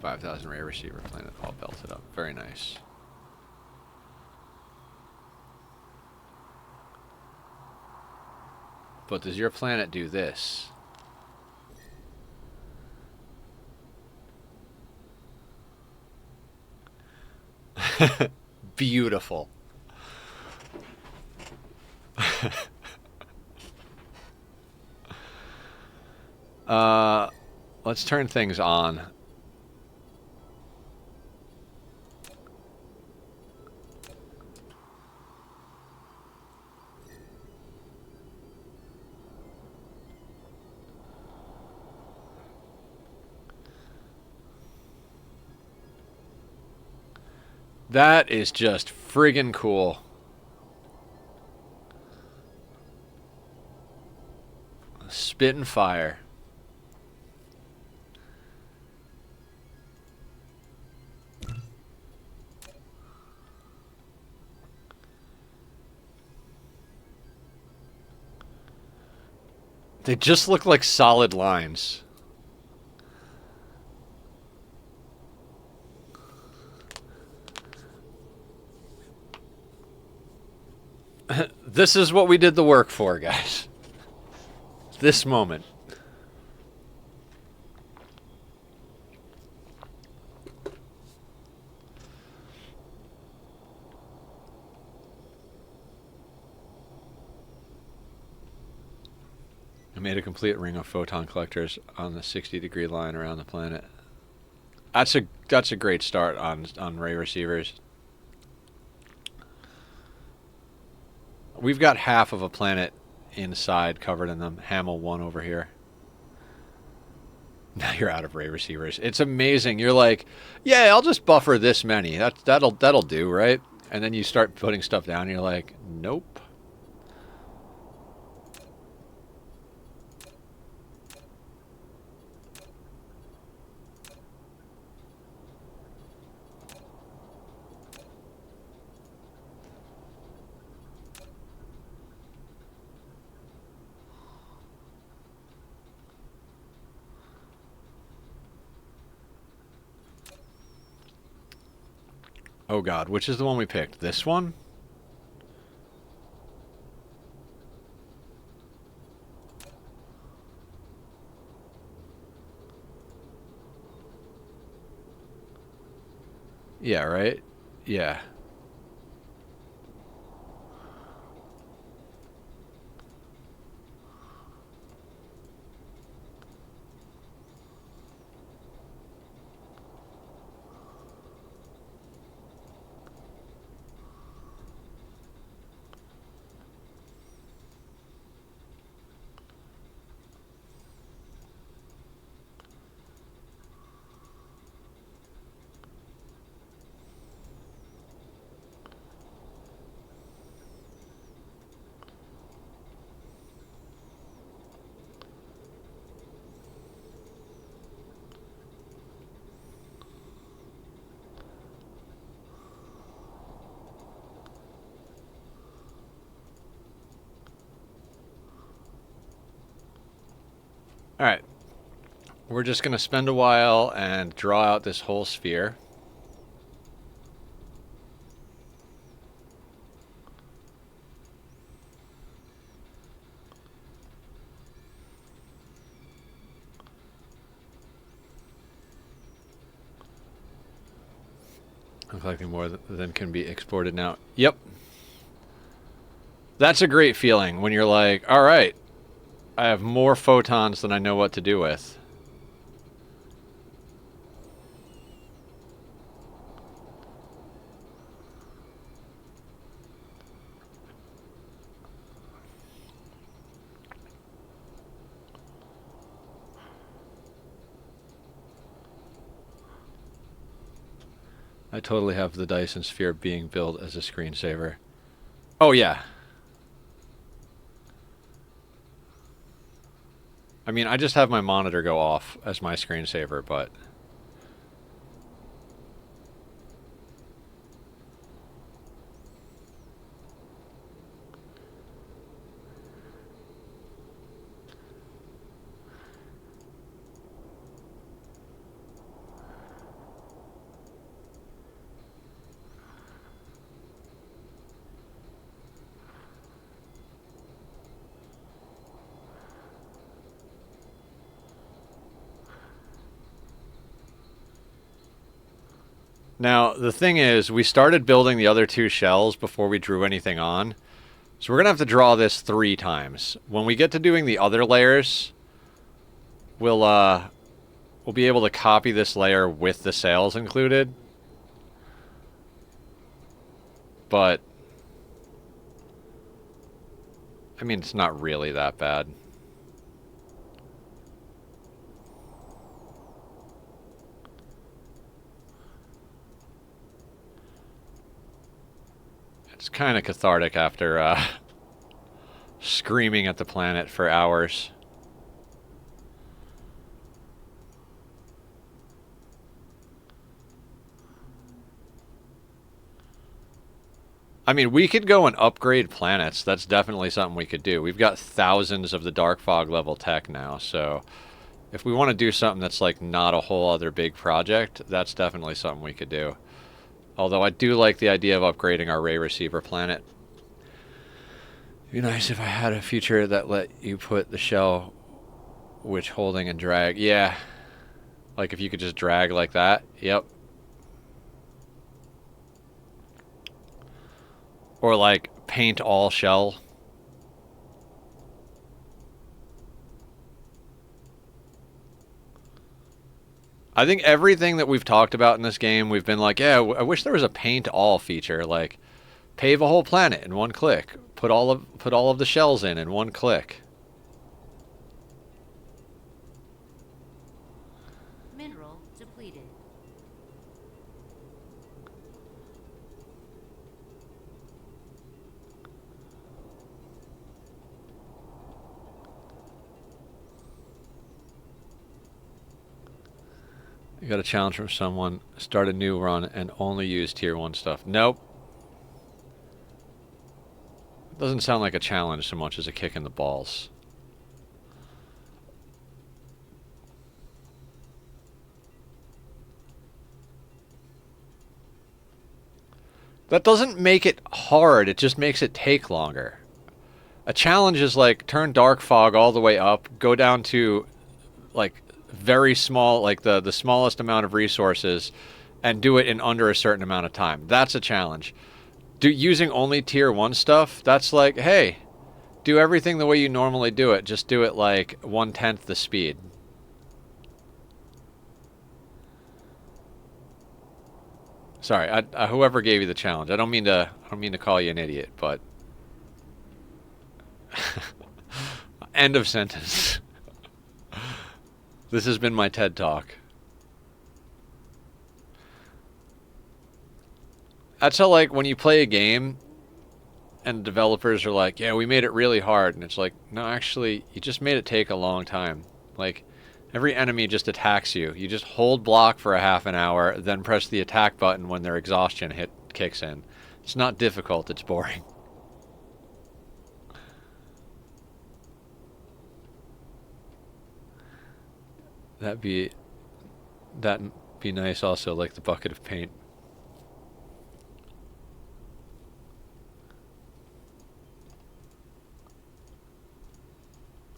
5,000 ray receiver planet all belted up. Very nice. But does your planet do this? Beautiful. Let's turn things on. That is just friggin' cool. Spitting fire. They just look like solid lines. This is what we did the work for, guys. This moment. I made a complete ring of photon collectors on the 60-degree line around the planet. That's a great start on ray receivers. We've got half of a planet inside covered in them. Hamel 1 over here. Now you're out of ray receivers. It's amazing. You're like, yeah, I'll just buffer this many. That'll do, right? And then you start putting stuff down and you're like, nope. Oh god, which is the one we picked? This one? Yeah, right? Yeah. Alright. We're just going to spend a while and draw out this whole sphere. I'm collecting more than can be exported now. Yep. That's a great feeling when you're like, alright, I have more photons than I know what to do with. I totally have the Dyson sphere being built as a screensaver. Oh yeah. I mean, I just have my monitor go off as my screensaver, but... Now, the thing is, we started building the other two shells before we drew anything on. So we're going to have to draw this 3 times. When we get to doing the other layers, we'll be able to copy this layer with the sails included. But I mean, it's not really that bad. It's kind of cathartic after screaming at the planet for hours. I mean, we could go and upgrade planets. That's definitely something we could do. We've got thousands of the Dark Fog level tech now, so if we want to do something that's like not a whole other big project, that's definitely something we could do. Although I do like the idea of upgrading our ray receiver planet. It'd be nice if I had a feature that let you put the shell which holding and drag. Yeah. Like if you could just drag like that. Yep. Or like paint all shell. I think everything that we've talked about in this game, we've been like, yeah, I wish there was a paint all feature. Like, pave a whole planet in one click. Put all of the shells in one click. Mineral depleted. You got a challenge from someone. Start a new run and only use tier 1 stuff. Nope. Doesn't sound like a challenge so much as a kick in the balls. That doesn't make it hard, it just makes it take longer. A challenge is like turn Dark Fog all the way up, go down to like very small, like the smallest amount of resources, and do it in under a certain amount of time. That's a challenge. Using only tier 1 stuff, that's like, hey, do everything the way you normally do it. Just do it like 1/10 the speed. Sorry, whoever gave you the challenge. I don't mean to call you an idiot, but end of sentence. This has been my TED Talk. That's how, like, when you play a game and developers are like, yeah, we made it really hard. And it's like, no, actually, you just made it take a long time. Like, every enemy just attacks you. You just hold block for a half an hour, then press the attack button when their exhaustion kicks in. It's not difficult, it's boring. That'd be nice also, like the bucket of paint.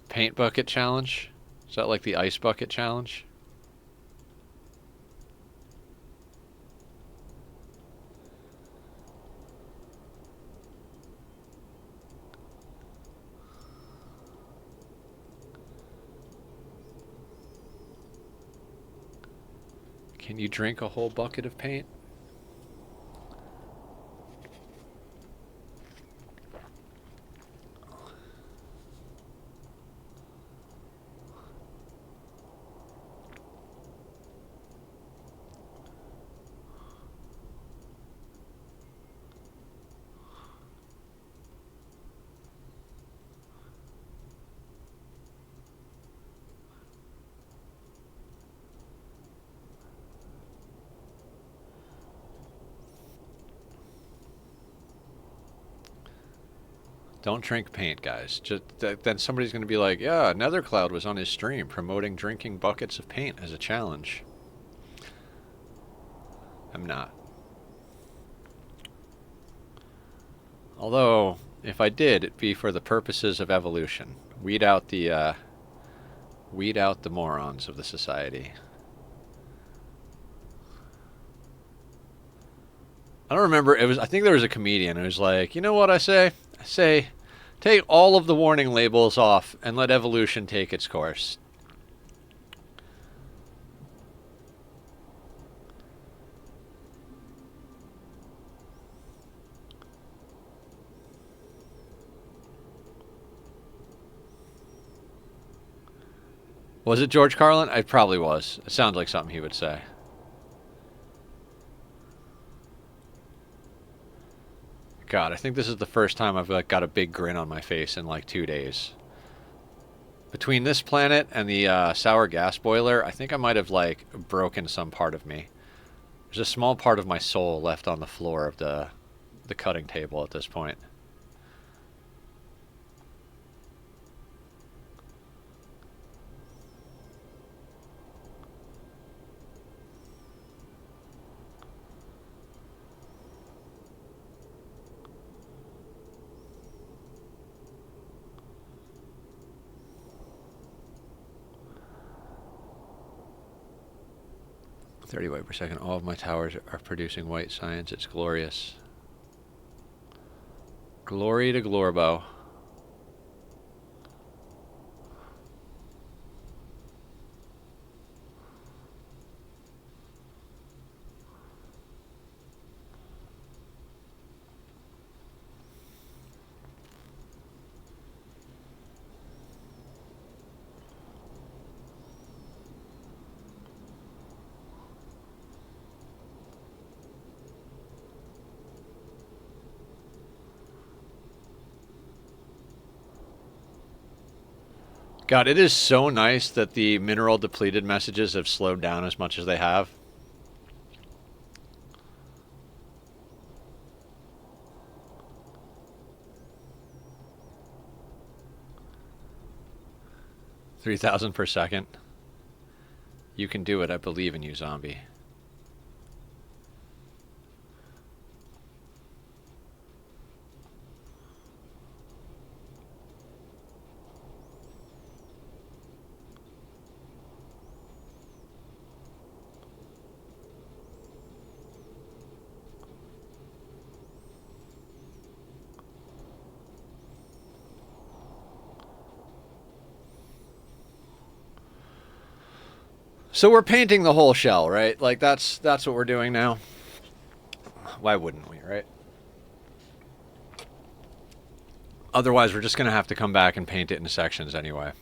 Paint bucket challenge? Is that like the ice bucket challenge? Can you drink a whole bucket of paint? Don't drink paint, guys. Just then somebody's going to be like, yeah, Nethercloud was on his stream promoting drinking buckets of paint as a challenge. I'm not. Although, if I did, it'd be for the purposes of evolution. Weed out the morons of the society. I don't remember. It was. I think there was a comedian who was like, you know what I say? I say, take all of the warning labels off and let evolution take its course. Was it George Carlin? It probably was. It sounds like something he would say. God, I think this is the first time I've like got a big grin on my face in like 2 days. Between this planet and the sour gas boiler, I think I might have like broken some part of me. There's a small part of my soul left on the floor of the cutting table at this point. 30 white per second. All of my towers are producing white science. It's glorious. Glory to Glorbo. God, it is so nice that the mineral depleted messages have slowed down as much as they have. $3,000 per second. You can do it. I believe in you, zombie. So we're painting the whole shell, right? Like that's what we're doing now. Why wouldn't we, right? Otherwise, we're just going to have to come back and paint it in sections anyway.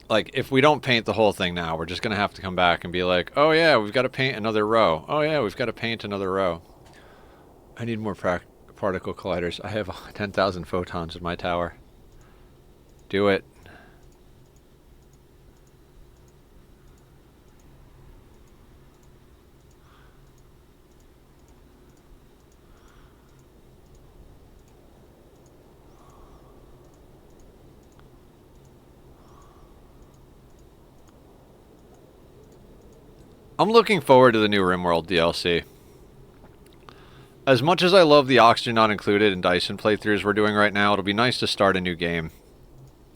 Like, if we don't paint the whole thing now, we're just going to have to come back and be like, oh yeah, we've got to paint another row. Oh yeah, we've got to paint another row. I need more particle colliders. I have 10,000 photons in my tower. Do it. I'm looking forward to the new RimWorld DLC. As much as I love the Oxygen Not Included and Dyson playthroughs we're doing right now, it'll be nice to start a new game.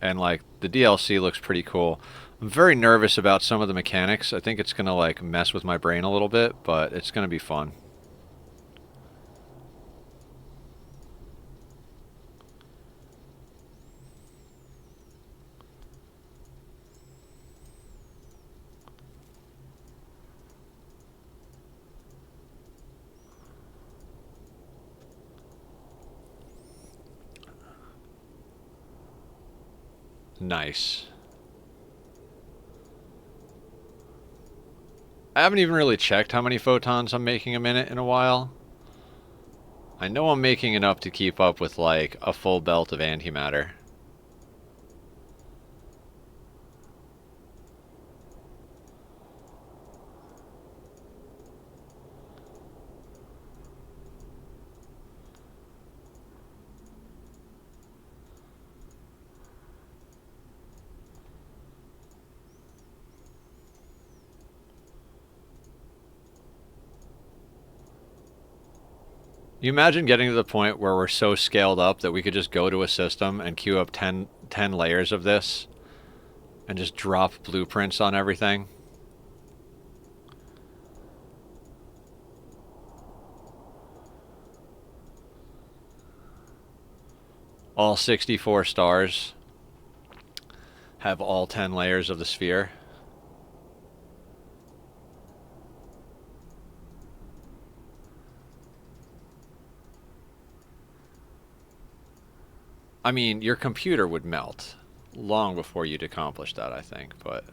And, like, the DLC looks pretty cool. I'm very nervous about some of the mechanics. I think it's going to, like, mess with my brain a little bit, but it's going to be fun. Nice. I haven't even really checked how many photons I'm making a minute in a while. I know I'm making enough to keep up with, like, a full belt of antimatter. You imagine getting to the point where we're so scaled up that we could just go to a system and queue up 10 layers of this and just drop blueprints on everything? All 64 stars have all 10 layers of the sphere. I mean, your computer would melt long before you'd accomplish that, I think, but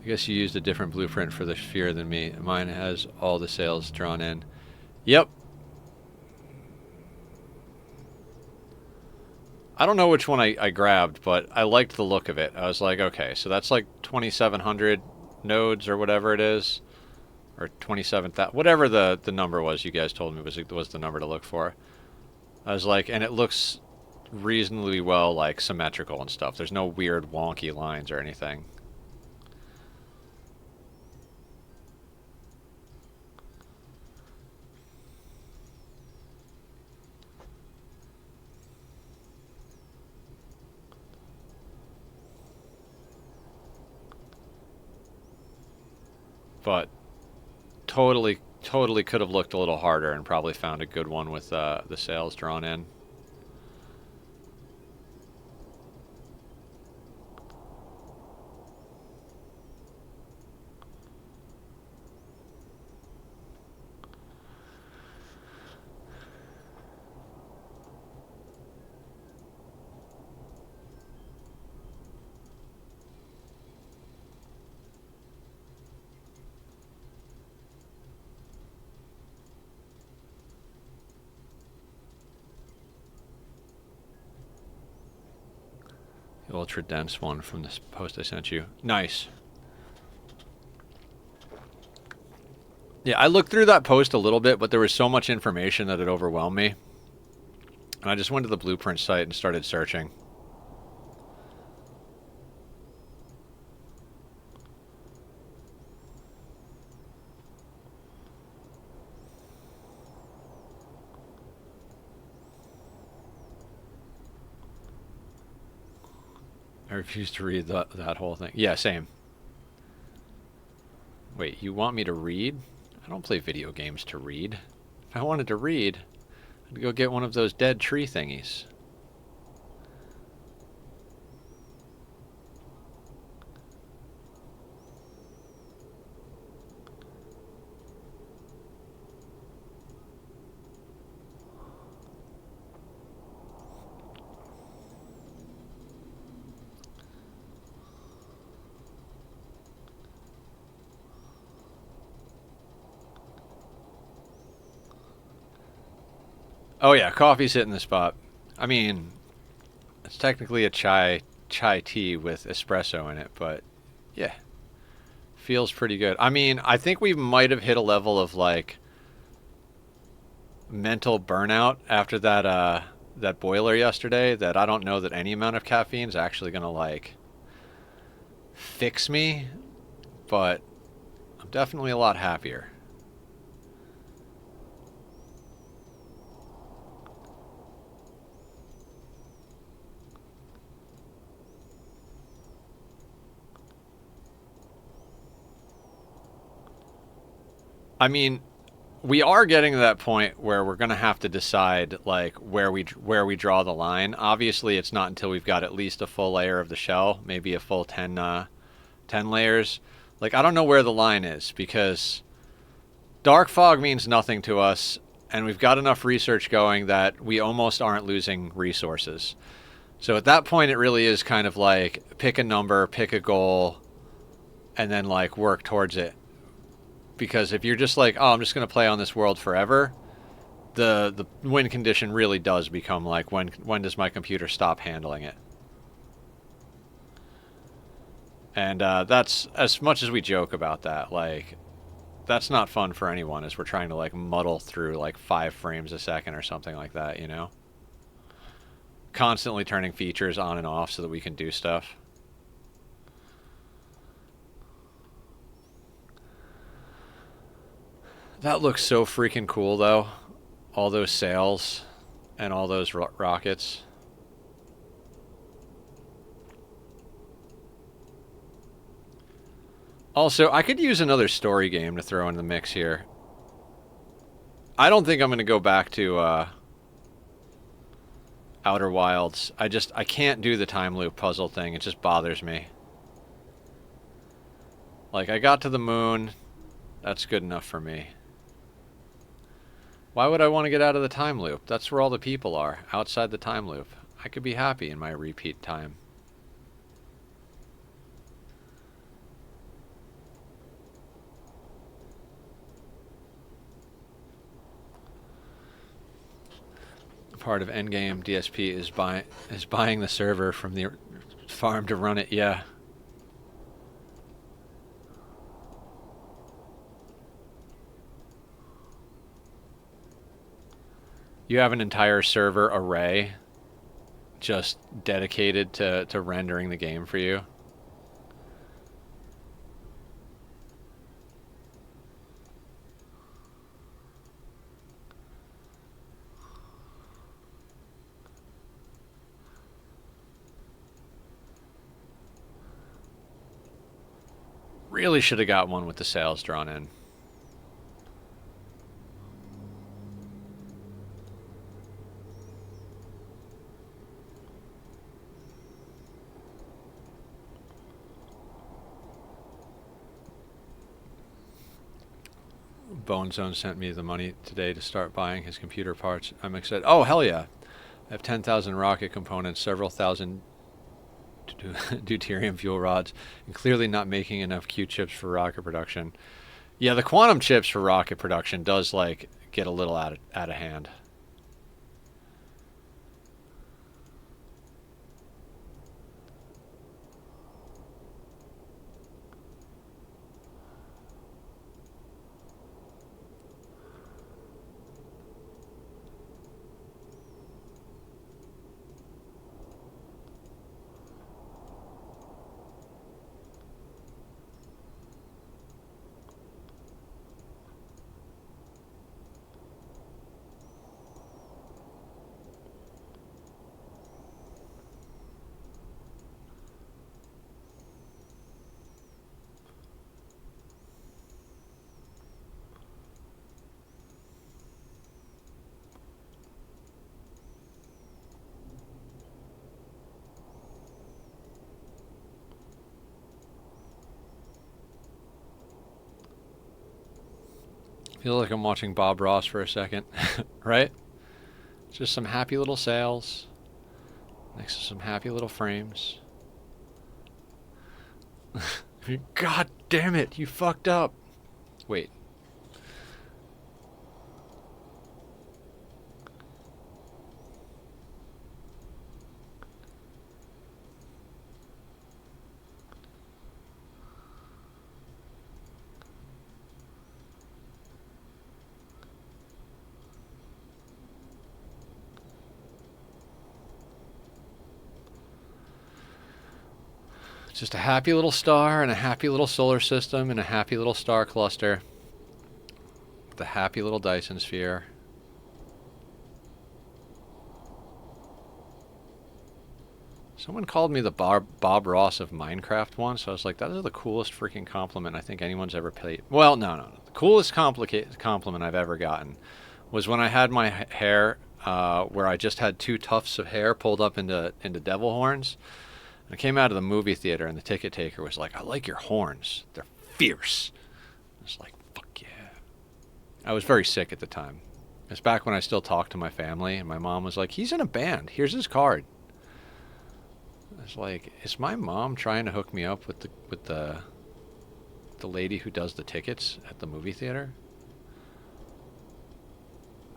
I guess you used a different blueprint for the sphere than me. Mine has all the sails drawn in. Yep. I don't know which one I grabbed, but I liked the look of it. I was like, okay, so that's like 2,700 nodes or whatever it is. Or 27,000, whatever the number was you guys told me was the number to look for. I was like, and it looks reasonably well, like, symmetrical and stuff. There's no weird wonky lines or anything. But totally could have looked a little harder and probably found a good one with the sails drawn in. The ultra dense one from this post I sent you. Nice. Yeah, I looked through that post a little bit, but there was so much information that it overwhelmed me. And I just went to the blueprint site and started searching. I refuse to read that whole thing. Yeah, same. Wait, you want me to read? I don't play video games to read. If I wanted to read, I'd go get one of those dead tree thingies. Oh yeah, coffee's hitting the spot. I mean, it's technically a chai tea with espresso in it, but yeah, feels pretty good. I mean, I think we might have hit a level of like mental burnout after that boiler yesterday that I don't know that any amount of caffeine is actually gonna like fix me, but I'm definitely a lot happier. I mean, we are getting to that point where we're going to have to decide like where we draw the line. Obviously, it's not until we've got at least a full layer of the shell, maybe a full 10 layers. Like I don't know where the line is because dark fog means nothing to us and we've got enough research going that we almost aren't losing resources. So at that point it really is kind of like pick a number, pick a goal and then like work towards it. Because if you're just like, oh, I'm just going to play on this world forever, the win condition really does become like, when does my computer stop handling it? And that's, as much as we joke about that, like, that's not fun for anyone as we're trying to like muddle through like 5 frames a second or something like that, you know? Constantly turning features on and off so that we can do stuff. That looks so freaking cool, though. All those sails and all those rockets. Also, I could use another story game to throw in the mix here. I don't think I'm going to go back to Outer Wilds. I can't do the time loop puzzle thing. It just bothers me. Like, I got to the moon. That's good enough for me. Why would I want to get out of the time loop? That's where all the people are, outside the time loop. I could be happy in my repeat time. Part of Endgame DSP is buying the server from the farm to run it. Yeah. You have an entire server array just dedicated to rendering the game for you. Really should have got one with the sails drawn in. Bone Zone sent me the money today to start buying his computer parts. I'm excited. Oh, hell yeah. I have 10,000 rocket components, several thousand deuterium fuel rods, and clearly not making enough Q chips for rocket production. Yeah, the quantum chips for rocket production does, like, get a little out of hand. Feel like I'm watching Bob Ross for a second, right? Just some happy little sails next to some happy little frames. God damn it, you fucked up. Wait. Just a happy little star and a happy little solar system and a happy little star cluster. The happy little Dyson sphere. Someone called me the Bob Ross of Minecraft once. I was like, that is the coolest freaking compliment I think anyone's ever paid. Well, no. The coolest compliment I've ever gotten was when I had my hair, where I just had 2 tufts of hair pulled up into devil horns. I came out of the movie theater and the ticket taker was like, I like your horns. They're fierce. I was like, fuck yeah. I was very sick at the time. It's back when I still talked to my family, and my mom was like, he's in a band. Here's his card. I was like, is my mom trying to hook me up with the lady who does the tickets at the movie theater?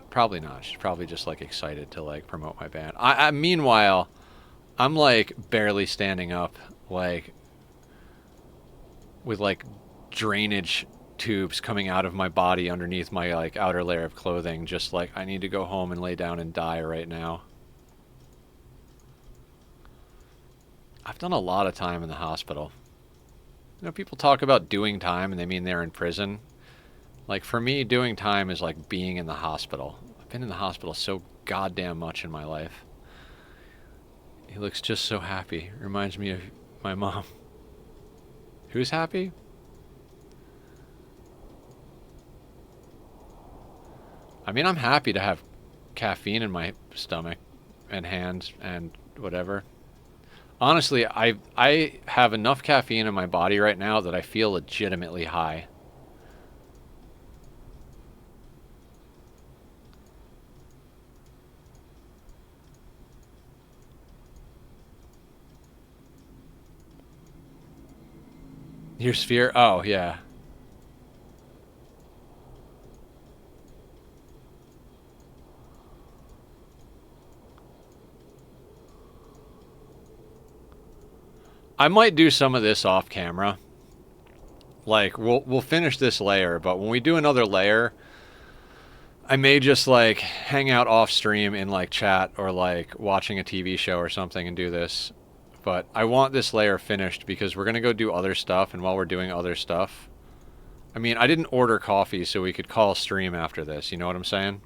Probably not. She's probably just like excited to like promote my band. Meanwhile, I'm like barely standing up, like with like drainage tubes coming out of my body underneath my like outer layer of clothing, just like I need to go home and lay down and die right now. I've done a lot of time in the hospital. You know, people talk about doing time and they mean they're in prison. Like for me, doing time is like being in the hospital. I've been in the hospital so goddamn much in my life. He looks just so happy. Reminds me of my mom. Who's happy? I mean, I'm happy to have caffeine in my stomach and hands and whatever. Honestly, I have enough caffeine in my body right now that I feel legitimately high. Your sphere? Oh, yeah. I might do some of this off camera. Like we'll finish this layer, but when we do another layer, I may just like hang out off stream in like chat or like watching a TV show or something and do this. But I want this layer finished because we're going to go do other stuff, and while we're doing other stuff, I mean, I didn't order coffee so we could call stream after this, you know what I'm saying?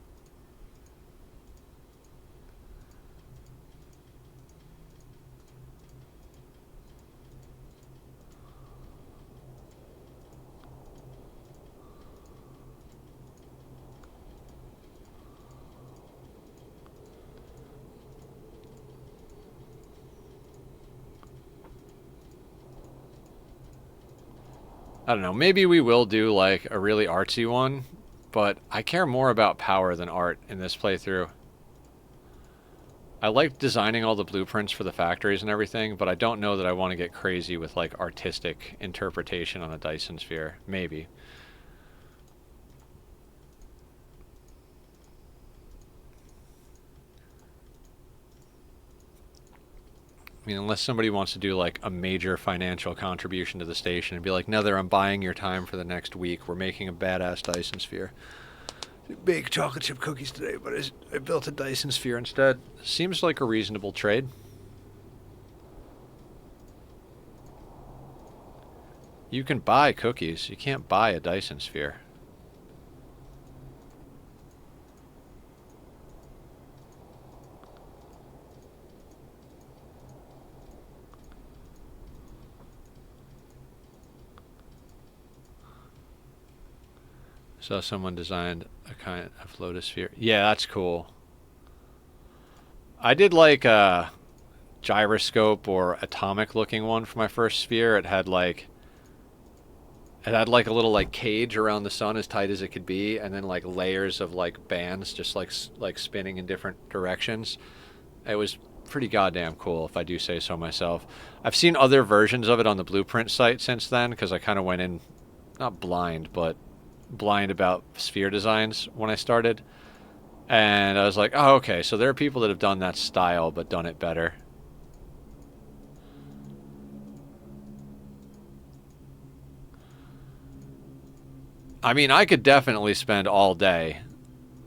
I don't know, maybe we will do like a really artsy one, but I care more about power than art in this playthrough. I like designing all the blueprints for the factories and everything, but I don't know that I want to get crazy with like artistic interpretation on a Dyson sphere. Maybe. I mean, unless somebody wants to do like a major financial contribution to the station and be like, Nether, I'm buying your time for the next week. We're making a badass Dyson sphere. Bake chocolate chip cookies today, but I built a Dyson sphere instead. Seems like a reasonable trade. You can buy cookies. You can't buy a Dyson sphere. So someone designed a kind of lotus sphere. Yeah, that's cool. I did like a gyroscope or atomic looking one for my first sphere. It had like a little like cage around the sun as tight as it could be, and then like layers of like bands just like spinning in different directions. It was pretty goddamn cool, if I do say so myself. I've seen other versions of it on the Blueprint site since then because I kind of went in, not blind, but blind about sphere designs when I started. And I was like, oh, okay, so there are people that have done that style but done it better. I mean, I could definitely spend all day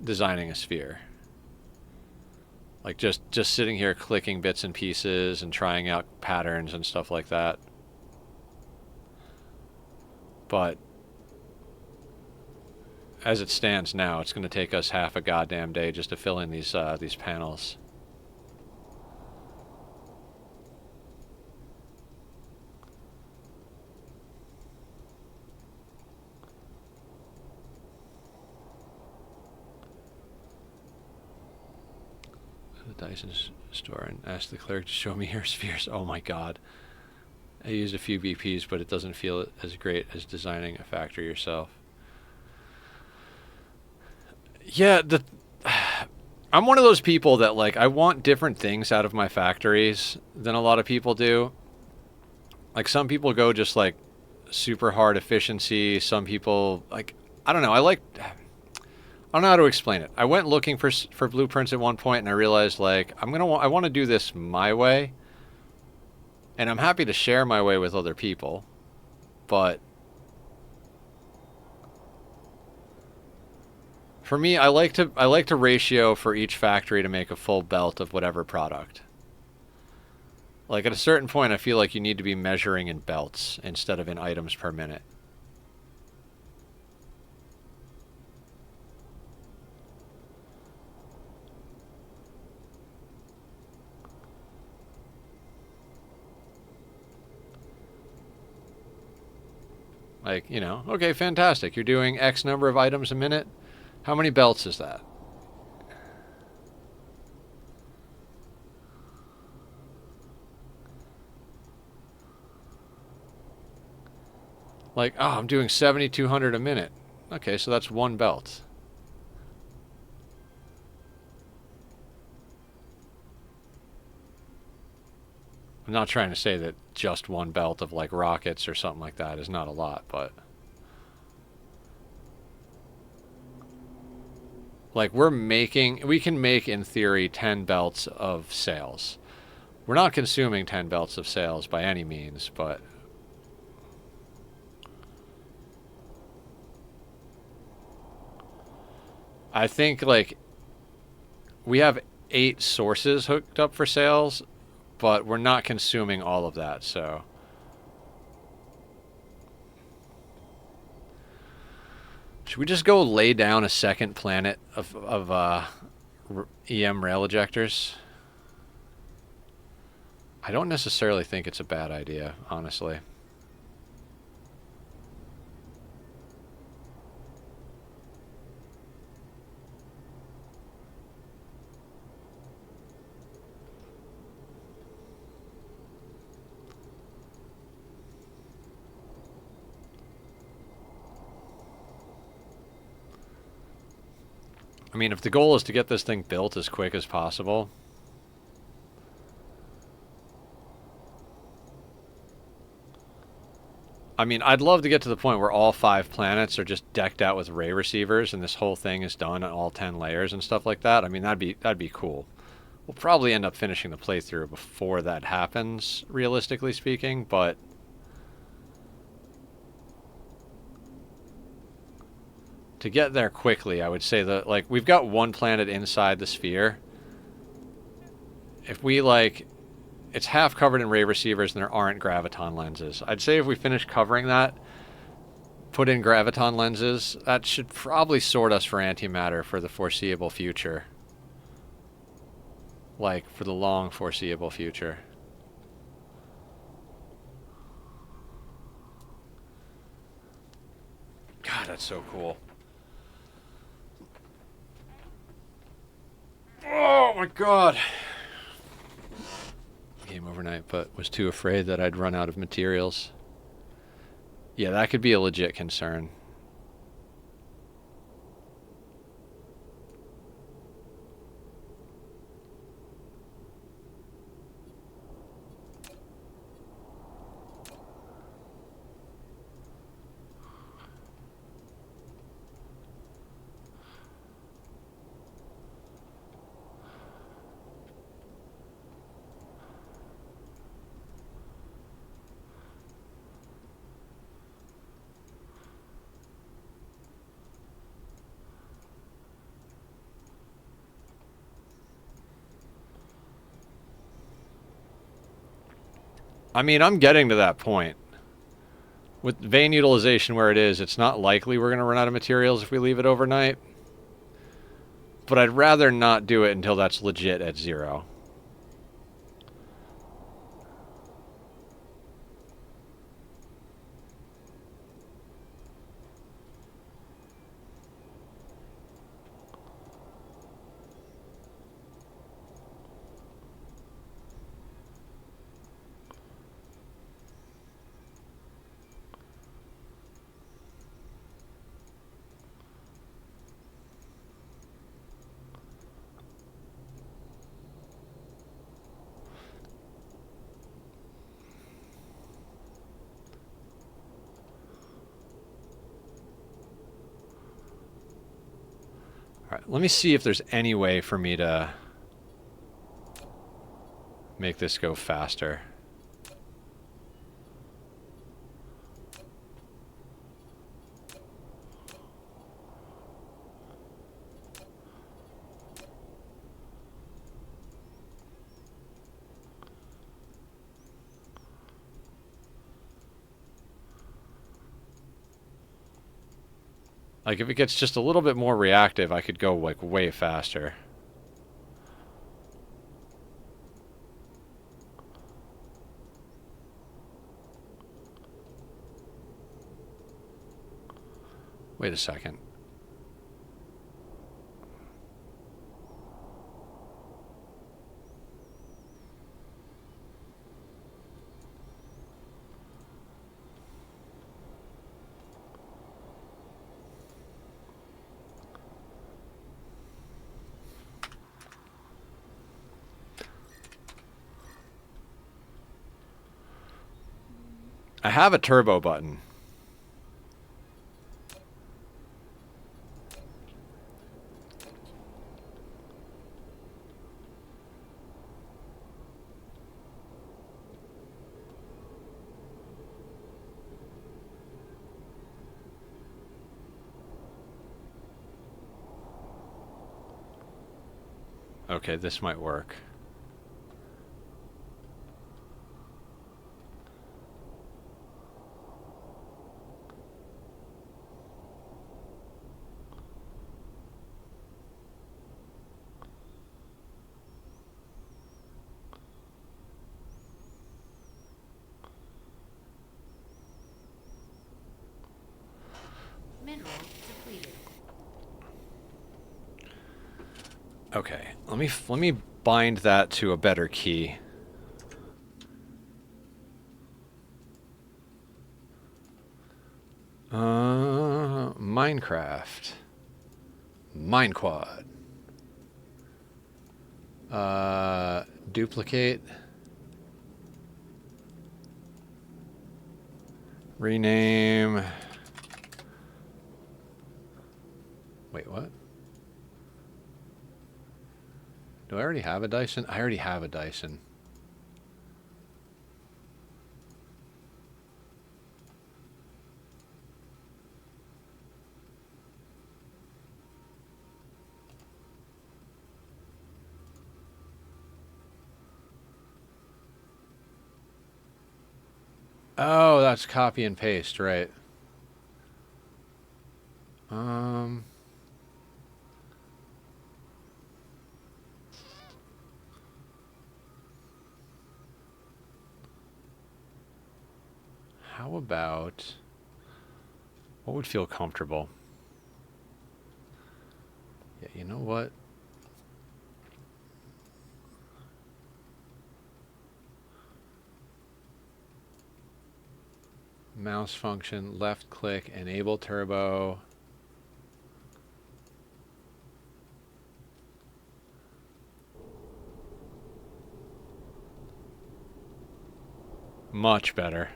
designing a sphere. Like just sitting here clicking bits and pieces and trying out patterns and stuff like that. But as it stands now, it's going to take us half a goddamn day just to fill in these panels. The Dyson store and ask the clerk to show me your spheres. Oh my god. I used a few BPs, but it doesn't feel as great as designing a factory yourself. Yeah, I'm one of those people that like I want different things out of my factories than a lot of people do. Like some people go just like super hard efficiency, some people like I don't know, I don't know how to explain it. I went looking for blueprints at one point and I realized like I want to do this my way. And I'm happy to share my way with other people, but for me, I like to ratio for each factory to make a full belt of whatever product. Like at a certain point, I feel like you need to be measuring in belts instead of in items per minute. Like, you know, okay, fantastic. You're doing X number of items a minute. How many belts is that? Like, oh, I'm doing 7,200 a minute. Okay, so that's one belt. I'm not trying to say that just one belt of like rockets or something like that is not a lot, but like we can make in theory 10 belts of sales. We're not consuming 10 belts of sales by any means, but I think like we have 8 sources hooked up for sales, but we're not consuming all of that, so should we just go lay down a second planet of EM rail ejectors? I don't necessarily think it's a bad idea, honestly. I mean, if the goal is to get this thing built as quick as possible, I mean, I'd love to get to the point where all 5 planets are just decked out with ray receivers and this whole thing is done on all 10 layers and stuff like that. I mean, that'd be cool. We'll probably end up finishing the playthrough before that happens, realistically speaking, but to get there quickly, I would say that like we've got one planet inside the sphere. If we like it's half covered in ray receivers and there aren't graviton lenses. I'd say if we finish covering that, put in graviton lenses, that should probably sort us for antimatter for the foreseeable future. Like, for the long foreseeable future. God, that's so cool. Oh my god. Game overnight, but was too afraid that I'd run out of materials. Yeah, that could be a legit concern. I mean, I'm getting to that point. With vein utilization where it is, it's not likely we're going to run out of materials if we leave it overnight. But I'd rather not do it until that's legit at 0. Alright, let me see if there's any way for me to make this go faster. Like, if it gets just a little bit more reactive, I could go, like, way faster. Wait a second. I have a turbo button. Okay, this might work. Mineral depleted. Okay, let me bind that to a better key. Minecraft. Minequad. Duplicate. Rename. Wait, what? Do I already have a Dyson? I already have a Dyson. Oh, that's copy and paste, right. How about... What would feel comfortable? Yeah, you know what? Mouse function, left click, enable turbo. Much better.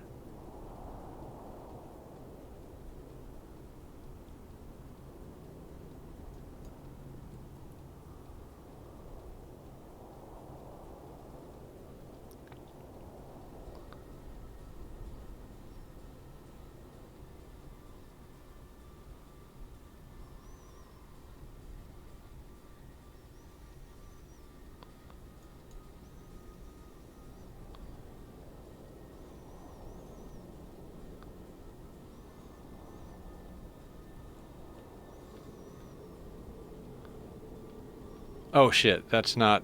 Oh shit, that's not...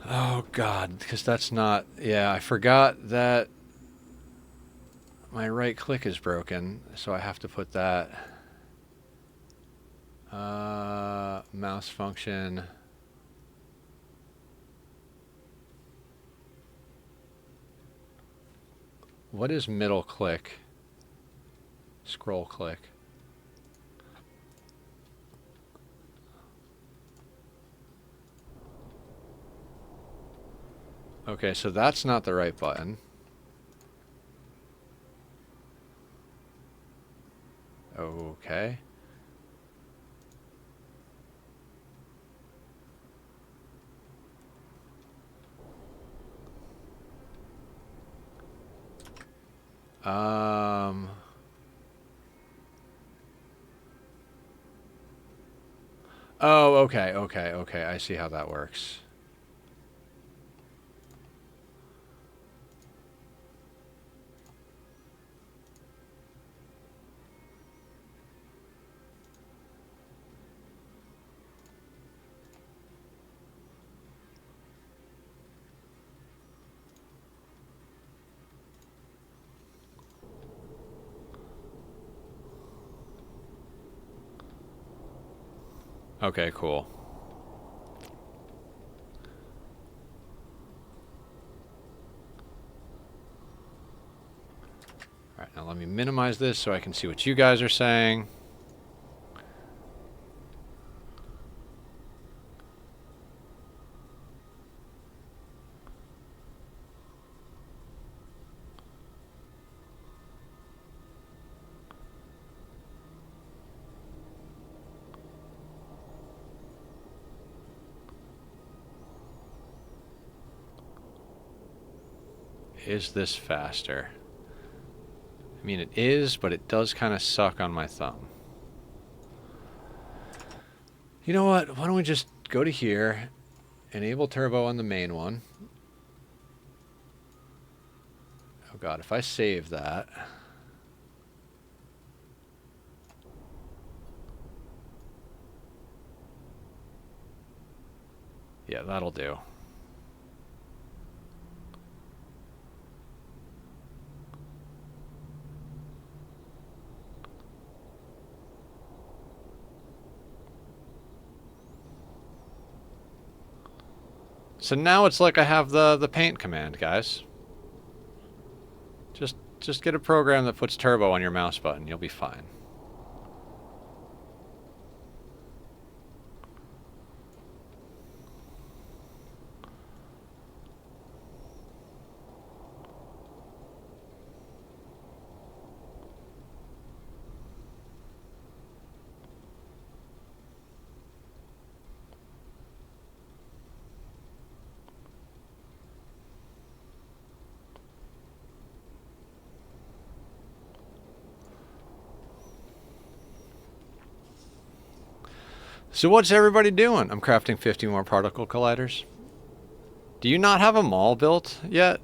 Oh god, because that's not... Yeah, I forgot that my right click is broken, so I have to put that... mouse function... What is middle click? Scroll click. Okay, so that's not the right button. Okay. Oh, okay, okay, okay. I see how that works. Okay, cool. Alright, now let me minimize this so I can see what you guys are saying. Is this faster? I mean, it is, but it does kind of suck on my thumb. You know what? Why don't we just go to here, enable turbo on the main one. Oh god, if I save that... Yeah, that'll do. So now it's like I have the paint command, guys. Just get a program that puts turbo on your mouse button. You'll be fine. So what's everybody doing? I'm crafting 50 more particle colliders. Do you not have a mall built yet?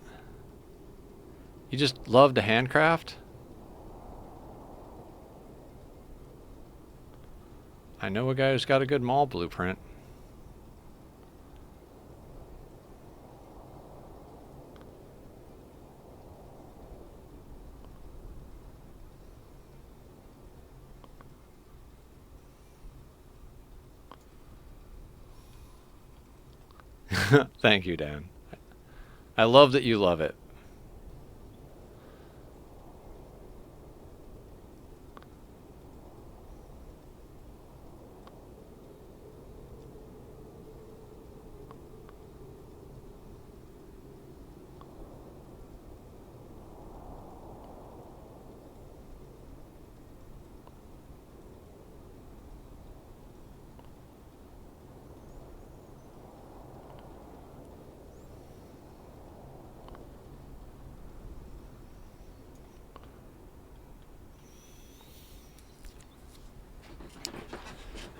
You just love to handcraft? I know a guy who's got a good mall blueprint. Thank you, Dan. I love that you love it.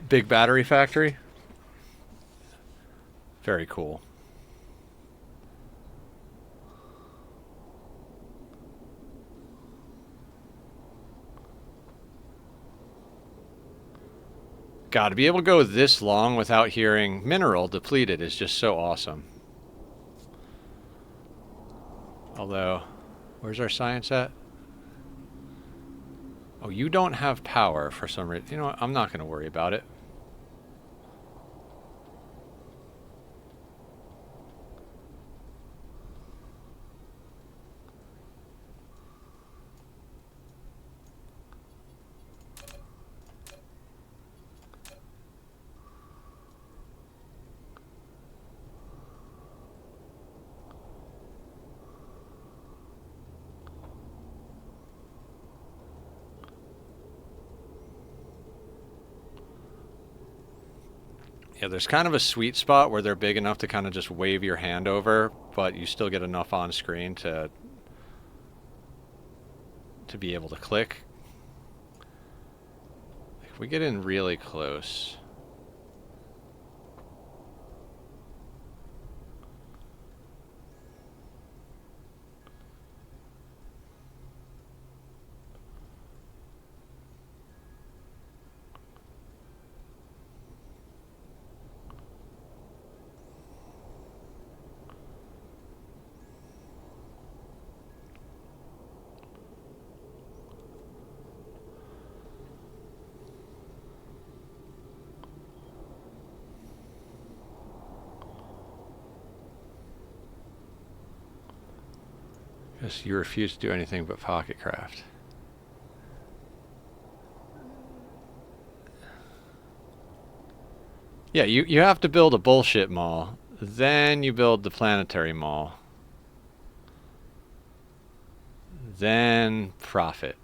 Big battery factory. Very cool. God, to be able to go this long without hearing mineral depleted is just so awesome. Although, where's our science at? Oh, you don't have power for some reason. You know what? I'm not going to worry about it. Yeah, there's kind of a sweet spot where they're big enough to kind of just wave your hand over, but you still get enough on screen to be able to click. If we get in really close... Because you refuse to do anything but pocket craft. Yeah, you have to build a bullshit mall. Then you build the planetary mall. Then profit.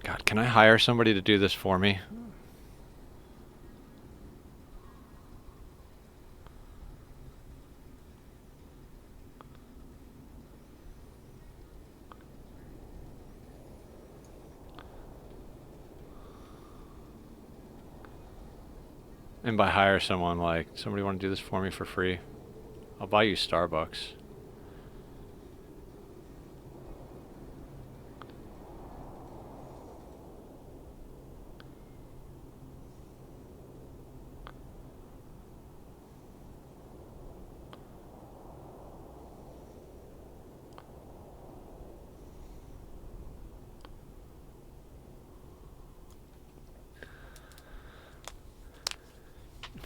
God, can I hire somebody to do this for me? And by hire someone, like, somebody want to do this for me for free? I'll buy you Starbucks.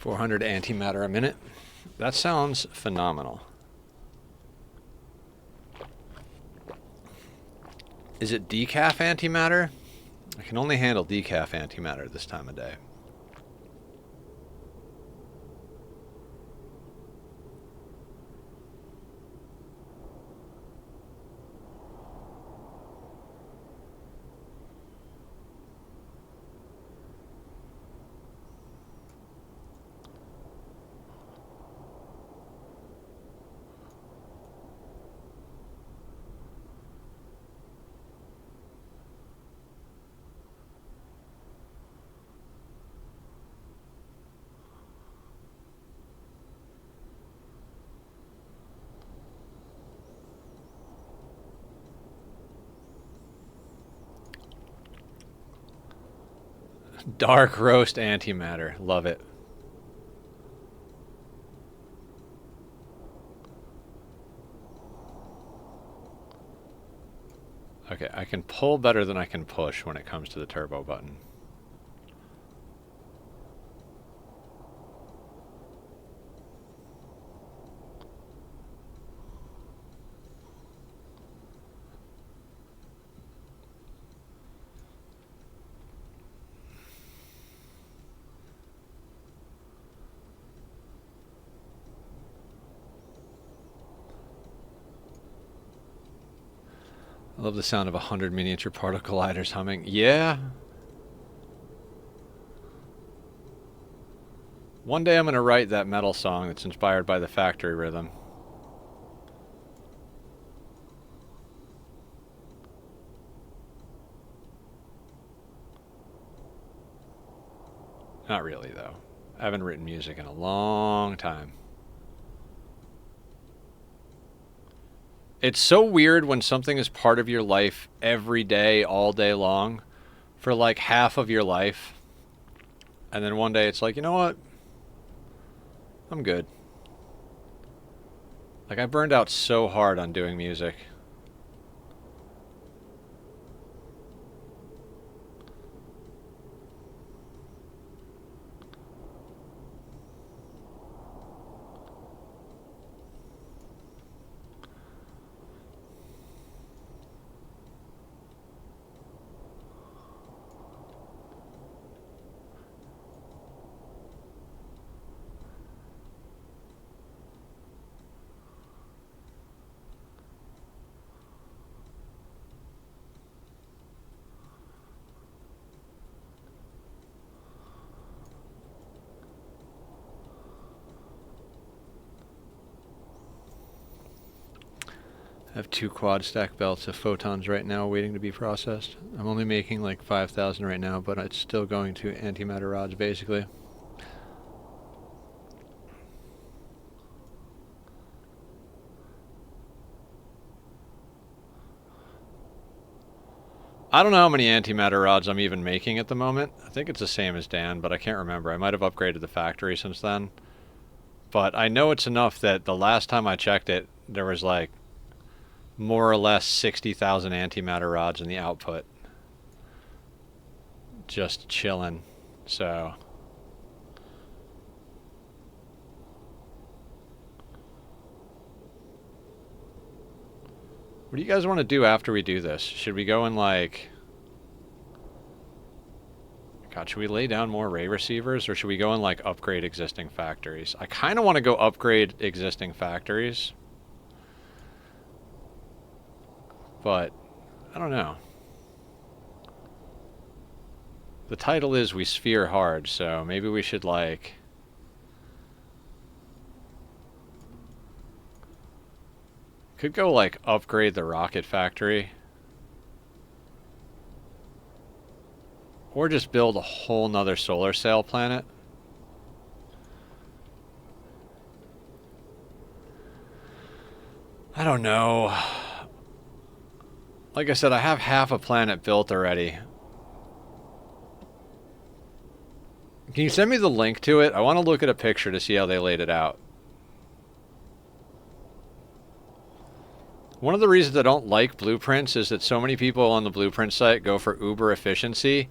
$400 antimatter a minute. That sounds phenomenal. Is it decaf antimatter? I can only handle decaf antimatter this time of day. Dark roast antimatter. Love it. Okay, I can pull better than I can push when it comes to the turbo button. I love the sound of 100 miniature particle gliders humming. Yeah. One day I'm going to write that metal song that's inspired by the factory rhythm. Not really, though. I haven't written music in a long time. It's so weird when something is part of your life every day, all day long, for like half of your life. And then one day it's like, you know what? I'm good. Like, I burned out so hard on doing music. I have 2 quad stack belts of photons right now waiting to be processed. I'm only making like 5,000 right now, but it's still going to antimatter rods basically. I don't know how many antimatter rods I'm even making at the moment. I think it's the same as Dan, but I can't remember. I might have upgraded the factory since then. But I know it's enough that the last time I checked it, there was like more or less 60,000 antimatter rods in the output. Just chilling. So what do you guys want to do after we do this? Should we go in like... God, should we lay down more ray receivers, or should we go and like upgrade existing factories? I kind of want to go upgrade existing factories, but I don't know. The title is We Sphere Hard, so maybe we should like... Could go like upgrade the rocket factory. Or just build a whole nother solar sail planet. I don't know. Like I said, I have half a planet built already. Can you send me the link to it? I want to look at a picture to see how they laid it out. One of the reasons I don't like blueprints is that so many people on the blueprint site go for uber efficiency,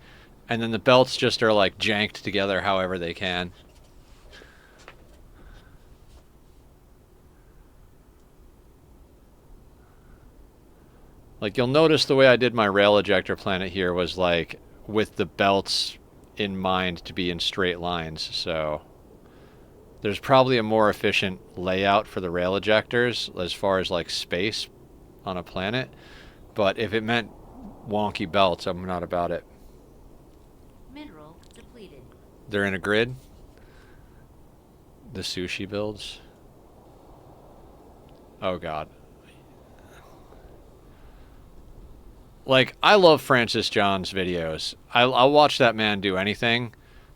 and then the belts just are like janked together however they can. Like, you'll notice the way I did my rail ejector planet here was like with the belts in mind to be in straight lines, so there's probably a more efficient layout for the rail ejectors as far as like space on a planet, but if it meant wonky belts, I'm not about it. Mineral depleted. They're in a grid. The sushi builds. Oh god. Like, I love Francis John's videos. I'll watch that man do anything,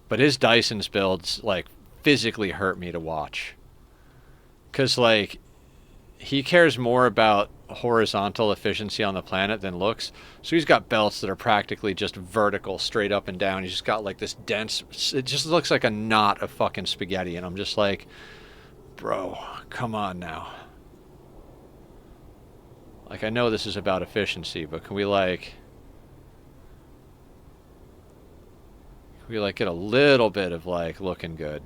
but his Dyson's builds like physically hurt me to watch. 'Cause like he cares more about horizontal efficiency on the planet than looks. So he's got belts that are practically just vertical, straight up and down. He's just got like this dense, it just looks like a knot of fucking spaghetti. And I'm just like, bro, come on now. Like, I know this is about efficiency, but can we like get a little bit of like looking good?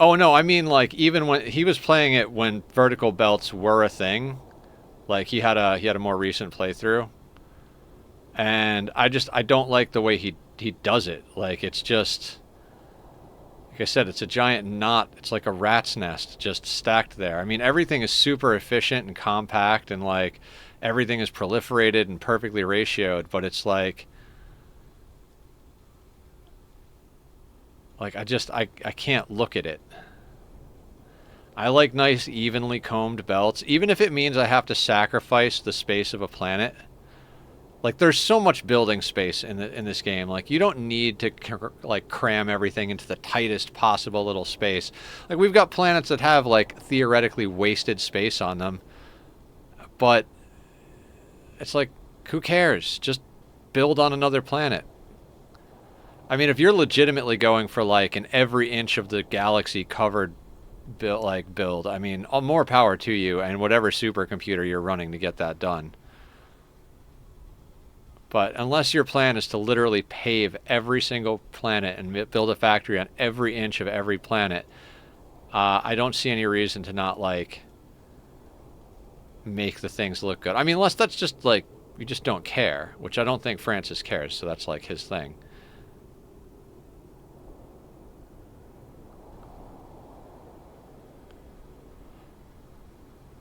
Oh no, I mean like even when he was playing it when vertical belts were a thing, like he had a more recent playthrough, and I don't like the way he does it. Like, it's just, like I said, it's a giant knot. It's like a rat's nest just stacked there. I mean, everything is super efficient and compact, and like everything is proliferated and perfectly ratioed, but it's like I can't look at it. I like nice, evenly combed belts, even if it means I have to sacrifice the space of a planet. Like, there's so much building space in this game. Like, you don't need to like cram everything into the tightest possible little space. Like, we've got planets that have like theoretically wasted space on them, but it's like, who cares? Just build on another planet. I mean, if you're legitimately going for like an every inch of the galaxy covered build, I mean, more power to you and whatever supercomputer you're running to get that done. But unless your plan is to literally pave every single planet and build a factory on every inch of every planet, I don't see any reason to not like make the things look good. I mean, unless that's just like you just don't care, which I don't think Francis cares, so that's like his thing.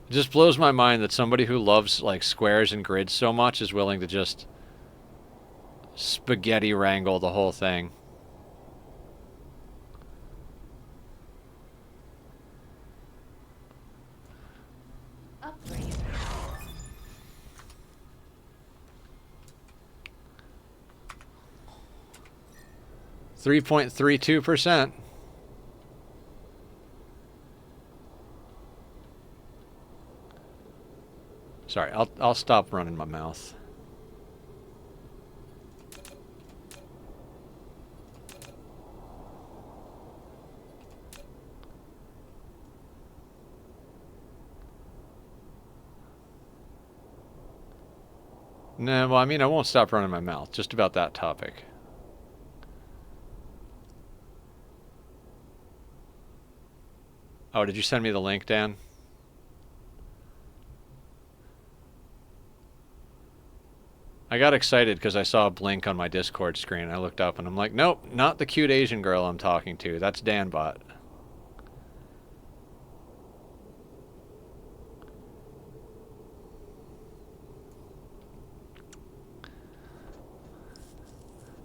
It just blows my mind that somebody who loves like squares and grids so much is willing to just spaghetti wrangle the whole thing. Upgrade. 3.32%. Sorry, I'll stop running my mouth. No, well, I mean, I won't stop running my mouth. Just about that topic. Oh, did you send me the link, Dan? I got excited because I saw a blink on my Discord screen. I looked up and I'm like, nope, not the cute Asian girl I'm talking to. That's Danbot.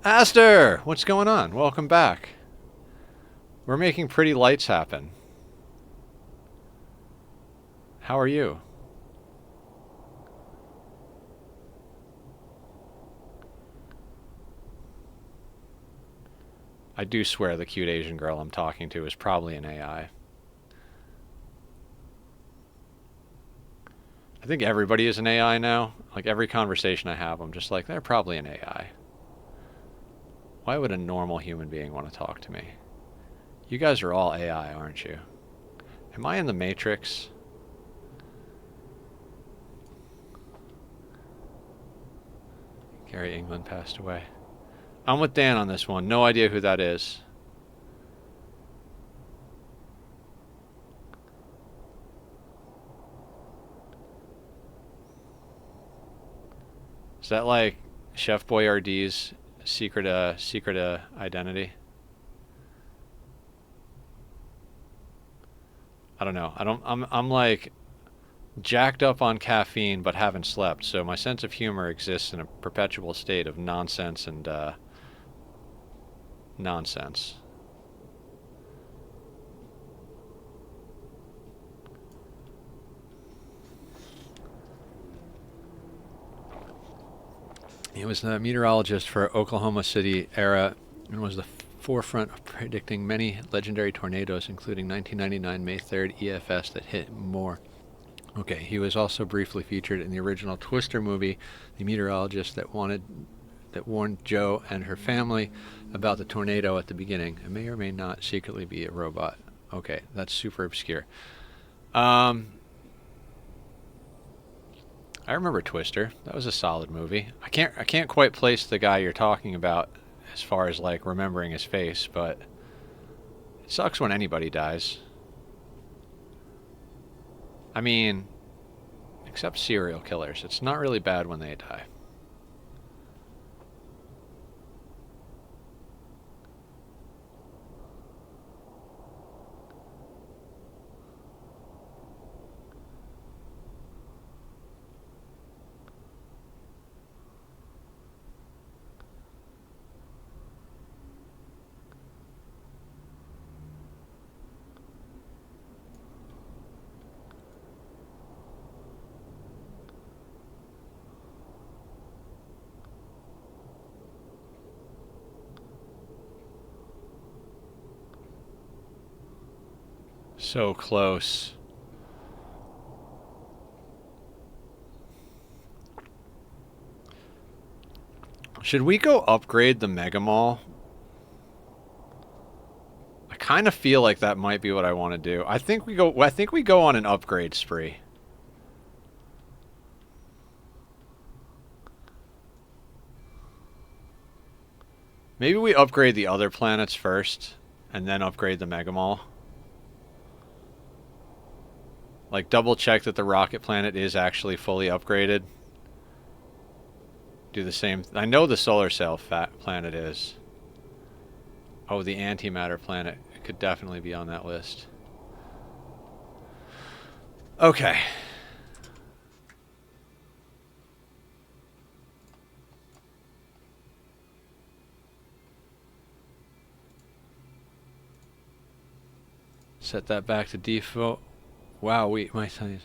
Aster! What's going on? Welcome back. We're making pretty lights happen. How are you? I do swear the cute Asian girl I'm talking to is probably an AI. I think everybody is an AI now. Like every conversation I have, I'm just like, they're probably an AI. Why would a normal human being want to talk to me? You guys are all AI, aren't you? Am I in the Matrix? Gary England passed away. I'm with Dan on this one. No idea who that is. Is that like Chef Boyardee's secret identity? I don't know. I'm like jacked up on caffeine but haven't slept, so my sense of humor exists in a perpetual state of nonsense and nonsense. He was the meteorologist for Oklahoma City era and was the forefront of predicting many legendary tornadoes, including 1999 May 3rd EFS that hit more. Okay, he was also briefly featured in the original Twister movie, the meteorologist that warned Joe and her family about the tornado at the beginning. It may or may not secretly be a robot. Okay, that's super obscure. I remember Twister. That was a solid movie. I can't quite place the guy you're talking about as far as like remembering his face, but it sucks when anybody dies. I mean, except serial killers. It's not really bad when they die. So close. Should we go upgrade the Mega Mall? I kind of feel like that might be what I want to do. I think we go on an upgrade spree. Maybe we upgrade the other planets first and then upgrade the Mega Mall. Like double check that the rocket planet is actually fully upgraded. Do the same. I know the solar cell planet is. Oh, the antimatter planet could definitely be on that list. Okay. Set that back to default. Wow, my size.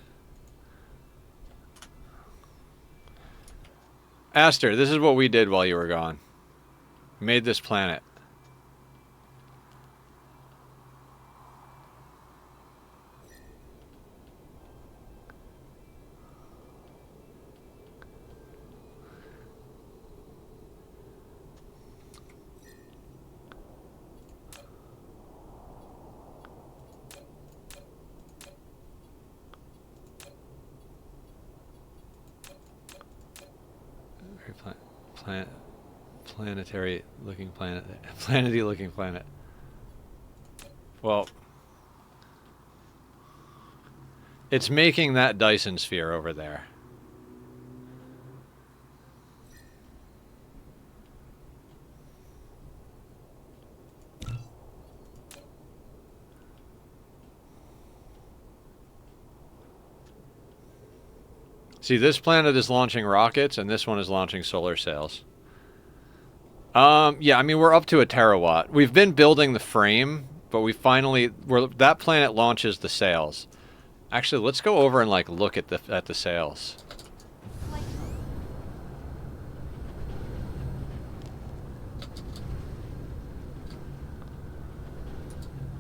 Aster, this is what we did while you were gone. Made this planet. Planetary looking planet. Planety looking planet. Well, it's making that Dyson sphere over there. See, this planet is launching rockets, and this one is launching solar sails. Yeah, I mean, we're up to a terawatt. We've been building the frame, but that planet launches the sails. Actually, let's go over and, like, look at the sails.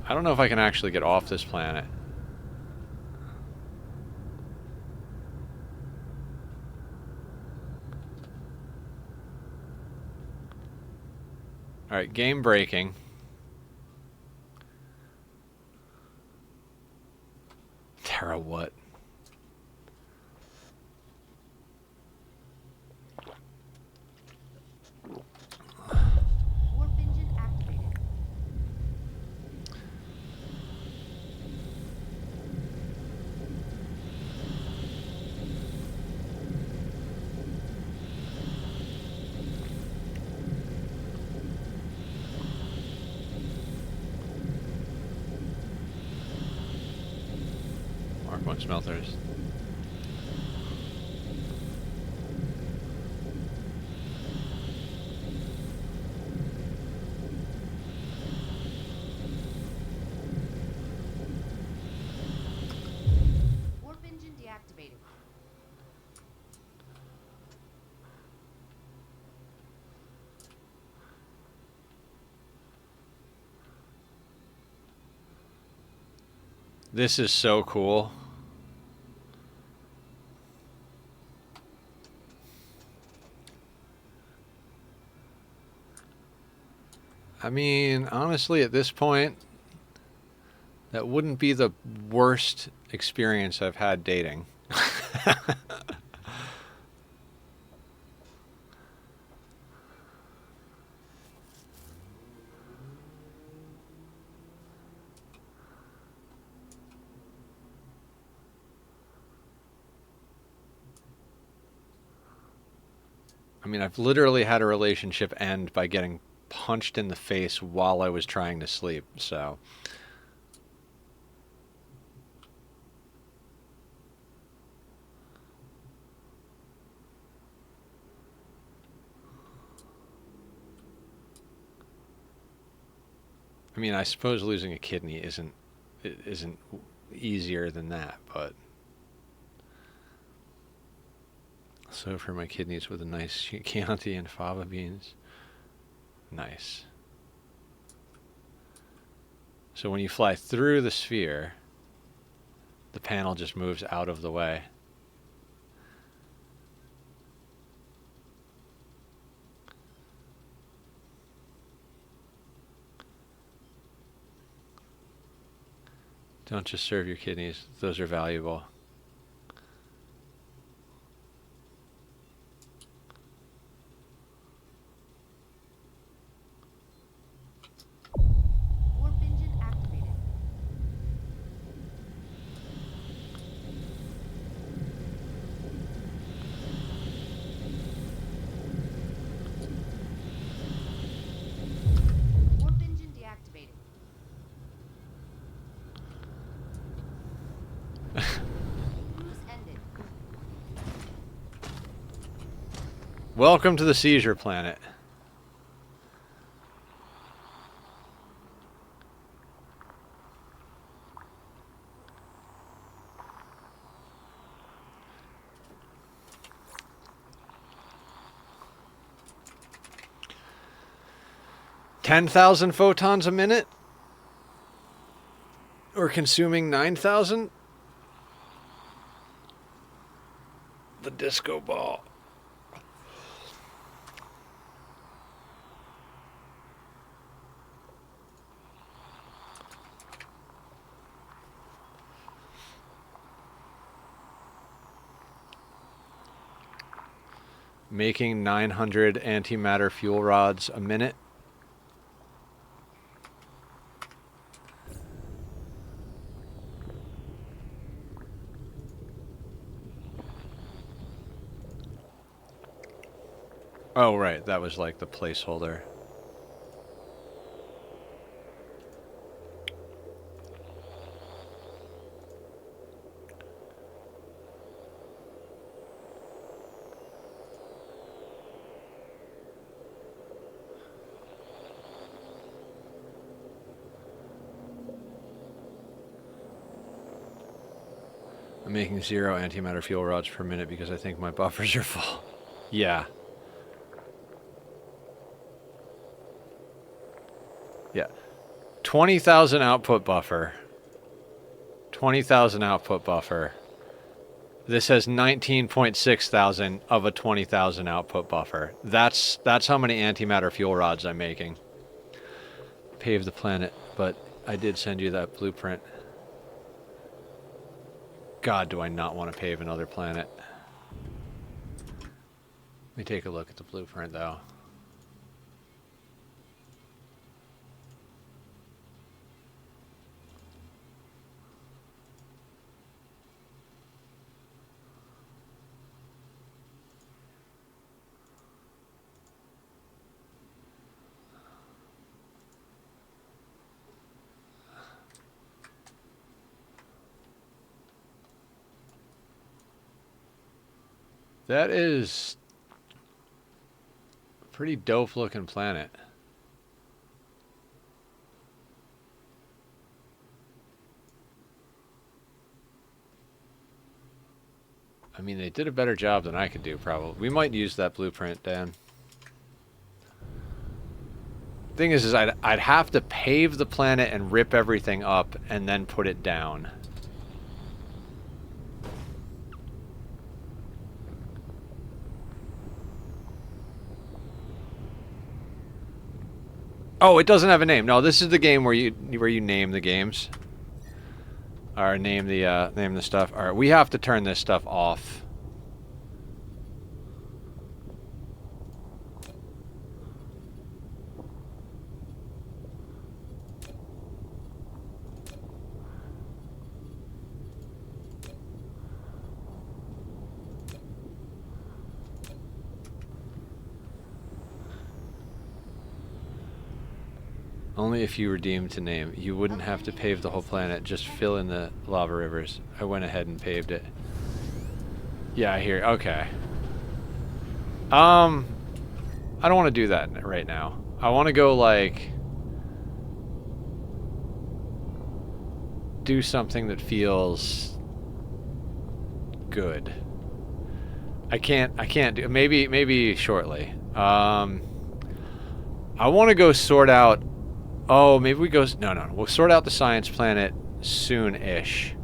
I don't know if I can actually get off this planet. Alright, game breaking. Terawatt. Warp engine activated. Mark 1 smelters. Warp engine deactivated. This is so cool. I mean, honestly, at this point, that wouldn't be the worst experience I've had dating. I mean, I've literally had a relationship end by getting punched in the face while I was trying to sleep, so... I mean, I suppose losing a kidney isn't easier than that, but... So for my kidneys with a nice Chianti and fava beans. Nice. So when you fly through the sphere, the panel just moves out of the way. Don't just serve your kidneys. Those are valuable. Warp engine activated. Warp engine deactivated. Cruise ended. Welcome to the seizure planet. 10,000 photons a minute? Or consuming 9,000? The disco ball. Making 900 antimatter fuel rods a minute. Oh, right. That was like the placeholder. I'm making 0 antimatter fuel rods per minute because I think my buffers are full. Yeah. Yeah. 20,000 output buffer. 20,000 output buffer. This has 19.6 thousand of a 20,000 output buffer. That's how many antimatter fuel rods I'm making. Pave the planet, but I did send you that blueprint. God, do I not want to pave another planet. Let me take a look at the blueprint, though. That is a pretty dope looking planet. I mean, they did a better job than I could do, probably. We might use that blueprint, Dan. Thing is I'd have to pave the planet and rip everything up and then put it down. Oh, it doesn't have a name. No, this is the game where you name the games. Or name the stuff. All right, we have to turn this stuff off. Only if you redeemed to name. You wouldn't have to pave the whole planet, just fill in the lava rivers. I went ahead and paved it. Yeah, I hear. Okay. I don't want to do that right now. I want to go, like, do something that feels good. I can't do, maybe shortly. I want to go sort out. Oh, maybe we go... No. We'll sort out the science planet soon-ish.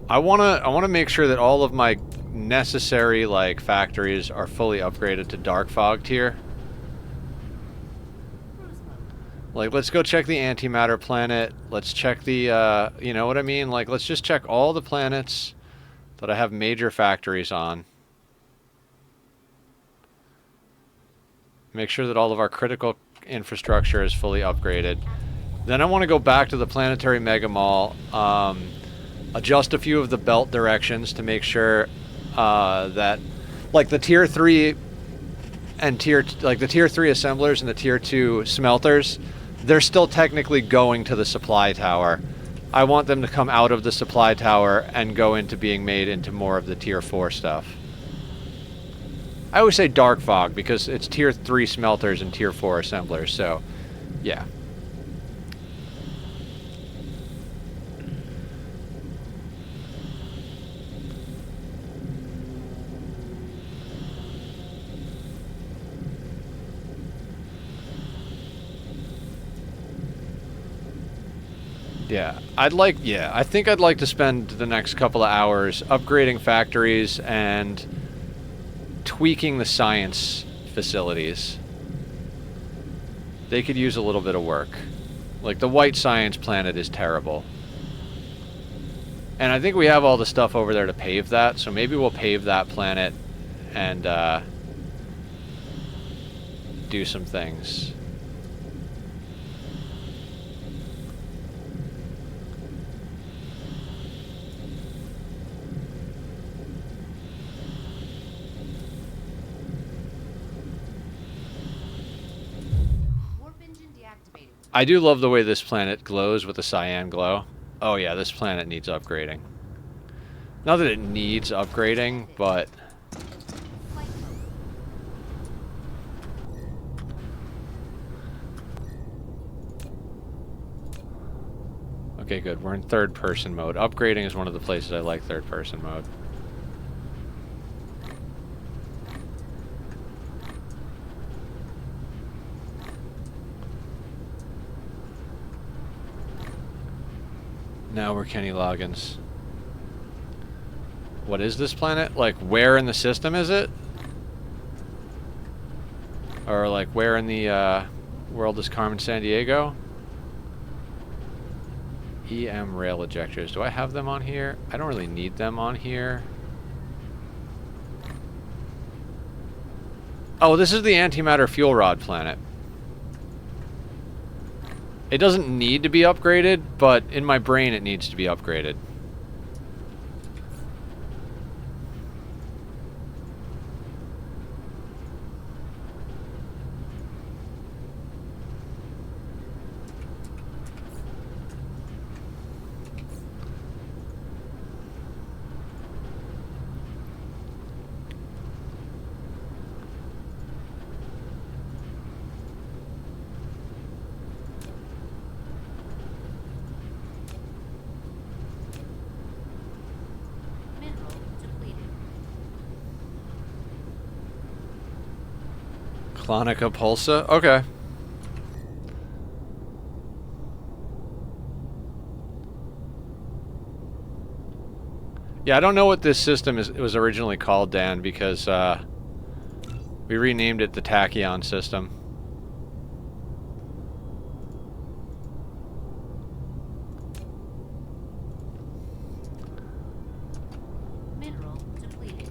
I wanna make sure that all of my necessary, like, factories are fully upgraded to dark fog tier. Like, let's go check the antimatter planet. Let's check the, you know what I mean? Like, let's just check all the planets that I have major factories on. Make sure that all of our critical infrastructure is fully upgraded. Then I want to go back to the planetary mega mall, adjust a few of the belt directions to make sure that, like, the tier 3 and the tier 3 assemblers and the tier 2 smelters, they're still technically going to the supply tower. I want them to come out of the supply tower and go into being made into more of the tier 4 stuff. I always say dark fog because it's tier 3 smelters and tier 4 assemblers, so yeah. Yeah, I think I'd like to spend the next couple of hours upgrading factories and tweaking the science facilities. They could use a little bit of work. Like, the white science planet is terrible. And I think we have all the stuff over there to pave that, so maybe we'll pave that planet and do some things. Warp engine deactivated. I do love the way this planet glows with the cyan glow. Oh yeah, this planet needs upgrading. Not that it needs upgrading, but... Flight mode. Okay, good. We're in third-person mode. Upgrading is one of the places I like third-person mode. Now we're Kenny Loggins. What is this planet? Like, where in the system is it? Or, like, where in the world is Carmen Sandiego? EM rail ejectors. Do I have them on here? I don't really need them on here. Oh, this is the antimatter fuel rod planet. It doesn't need to be upgraded, but in my brain it needs to be upgraded. Mineral depleted. Clonica pulsa? Okay. Yeah, I don't know what this system was originally called, Dan, because we renamed it the Tachyon system. Mineral depleted.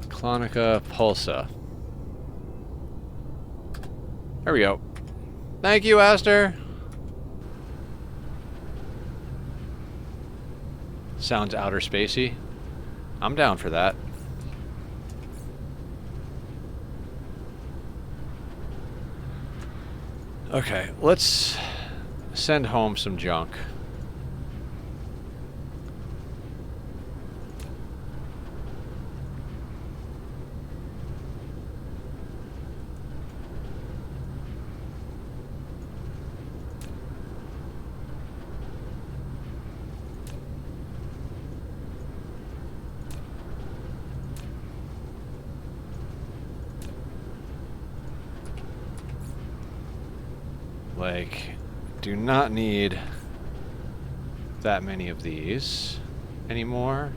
Clonica pulsa. There we go. Thank you, Aster. Sounds outer spacey. I'm down for that. Okay, let's send home some junk. Like, do not need that many of these anymore.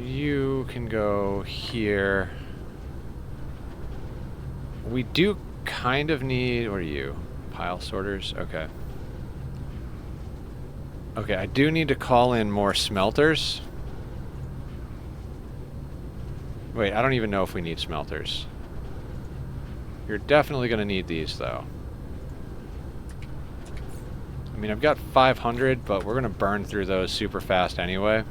You can go here. We do kind of need... What are you? Pile sorters? Okay. Okay, I do need to call in more smelters. Wait, I don't even know if we need smelters. You're definitely going to need these, though. I mean, I've got 500, but we're going to burn through those super fast anyway.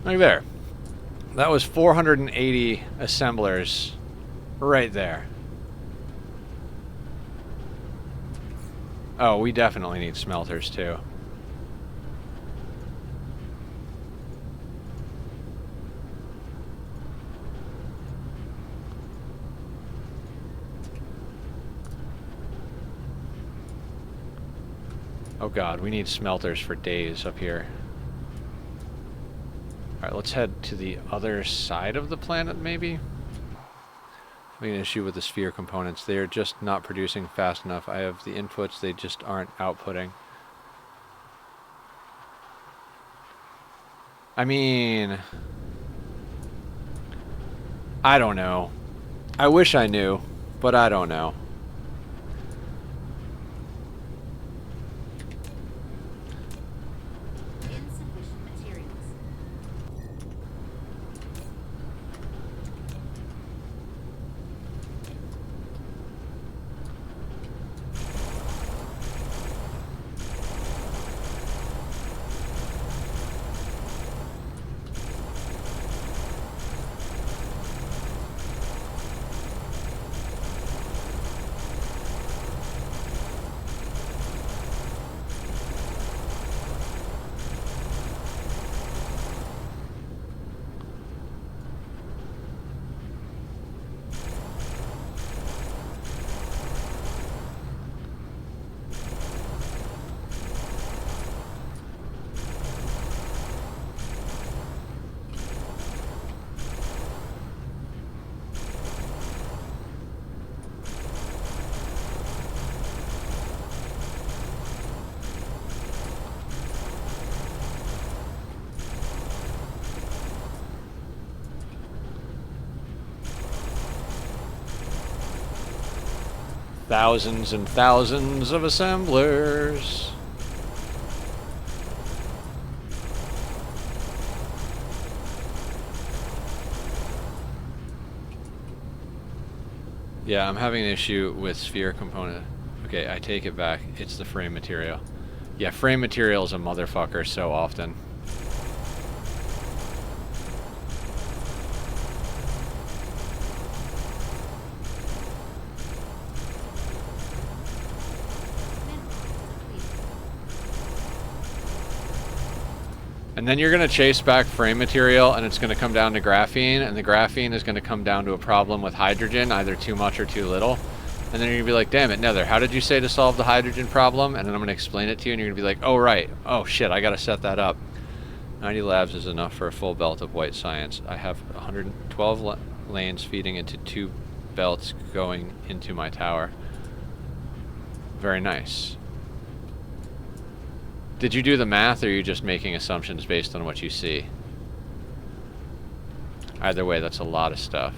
Look there. That was 480 assemblers right there. Oh, we definitely need smelters too. Oh god, we need smelters for days up here. Alright, let's head to the other side of the planet, maybe? Having an issue with the sphere components. They're just not producing fast enough. I have the inputs, they just aren't outputting. I mean... I don't know. I wish I knew, but I don't know. Insufficient materials. Thousands and thousands of assemblers. Yeah, I'm having an issue with sphere component. Okay, I take it back. It's the frame material. Yeah, frame material is a motherfucker so often. And then you're going to chase back frame material, and it's going to come down to graphene, and the graphene is going to come down to a problem with hydrogen, either too much or too little. And then you're going to be like, damn it, Nether, how did you say to solve the hydrogen problem? And then I'm going to explain it to you, and you're going to be like, oh, right. Oh, shit, I got to set that up. 90 labs is enough for a full belt of white science. I have 112 lanes feeding into 2 belts going into my tower. Very nice. Did you do the math, or are you just making assumptions based on what you see? Either way, that's a lot of stuff.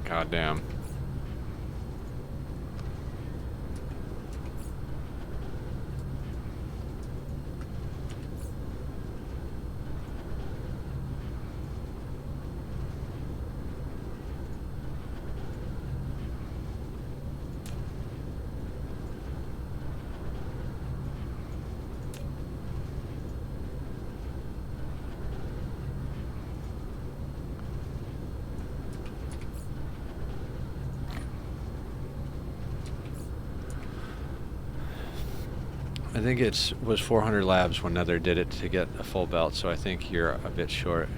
Goddamn. I think it was 400 labs when Nether did it to get a full belt, so I think you're a bit short.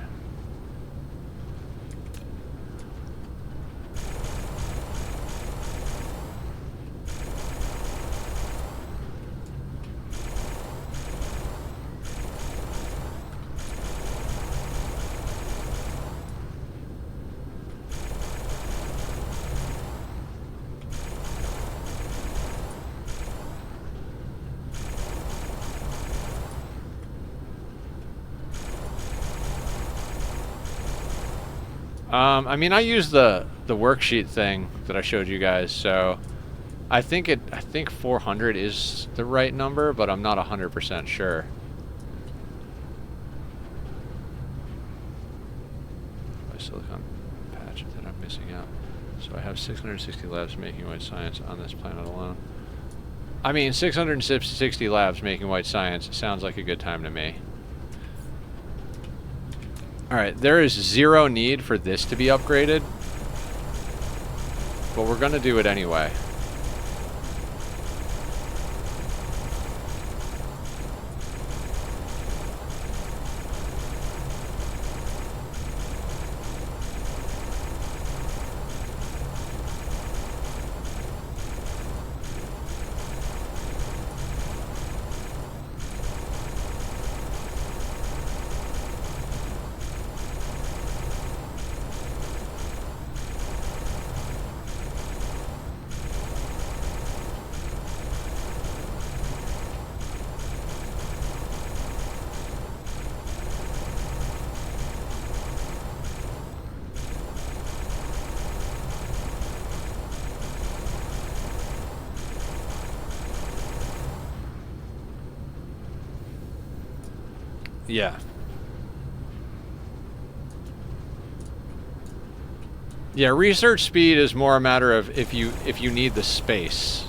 I mean, I use the worksheet thing that I showed you guys, so I think 400 is the right number, but I'm not 100% sure. By silicon patch that I'm missing out. So I have 660 labs making white science on this planet alone. I mean, 660 labs making white science sounds like a good time to me. Alright, there is zero need for this to be upgraded, but we're gonna do it anyway. Yeah. Yeah, research speed is more a matter of if you need the space.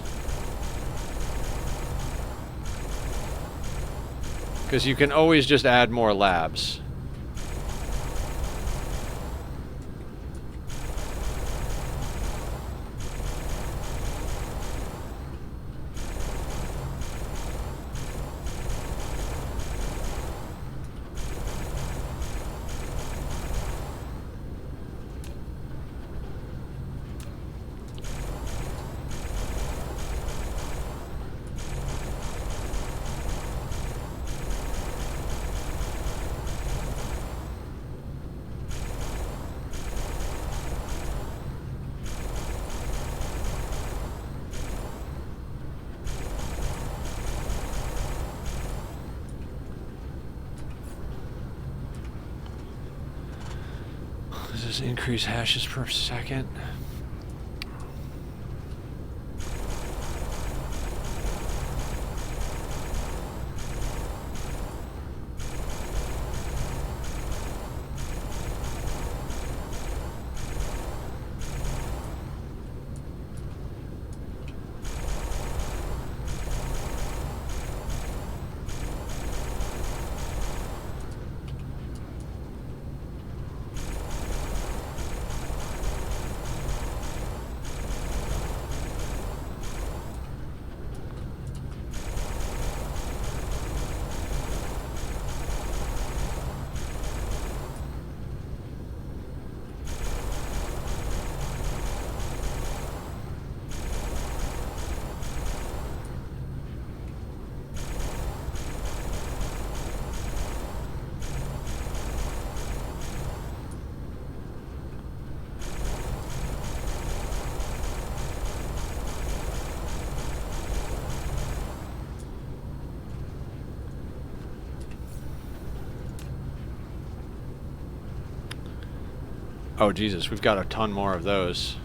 Because you can always just add more labs. Does this increase hashes per second? Oh, Jesus, we've got a ton more of those.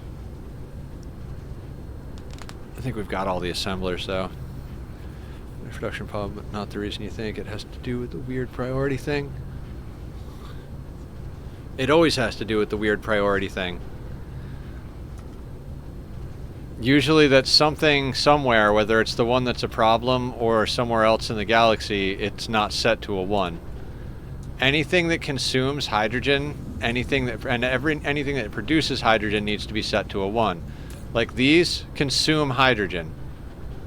I think we've got all the assemblers, though. Production problem, but not the reason you think. It has to do with the weird priority thing. It always has to do with the weird priority thing. Usually that's something somewhere, whether it's the one that's a problem or somewhere else in the galaxy, it's not set to a 1. Anything that consumes hydrogen, anything that produces hydrogen needs to be set to a 1. Like these consume hydrogen,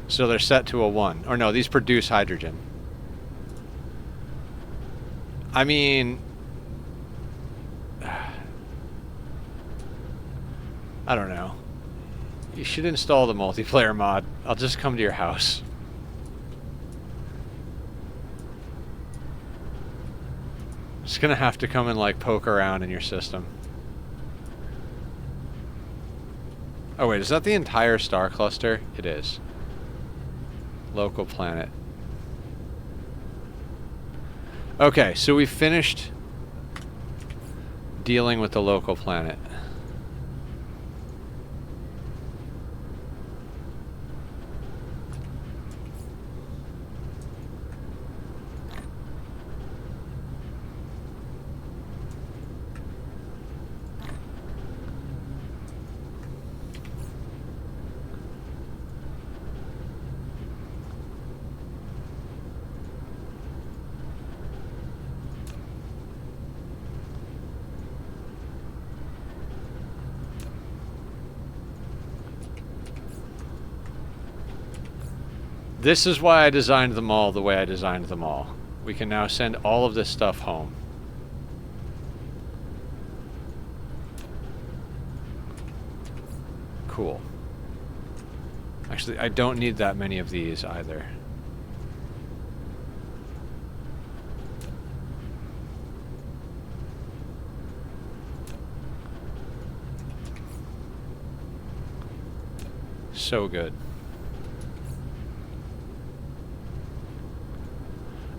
so they're set to a 1. Or no, these produce hydrogen. I mean, I don't know. You should install the multiplayer mod. I'll just come to your house. Just gonna have to come and like poke around in your system. Oh wait, is that the entire star cluster? It is. Local planet. Okay, so we finished dealing with the local planet. This is why I designed them all the way I designed them all. We can now send all of this stuff home. Cool. Actually, I don't need that many of these either. So good.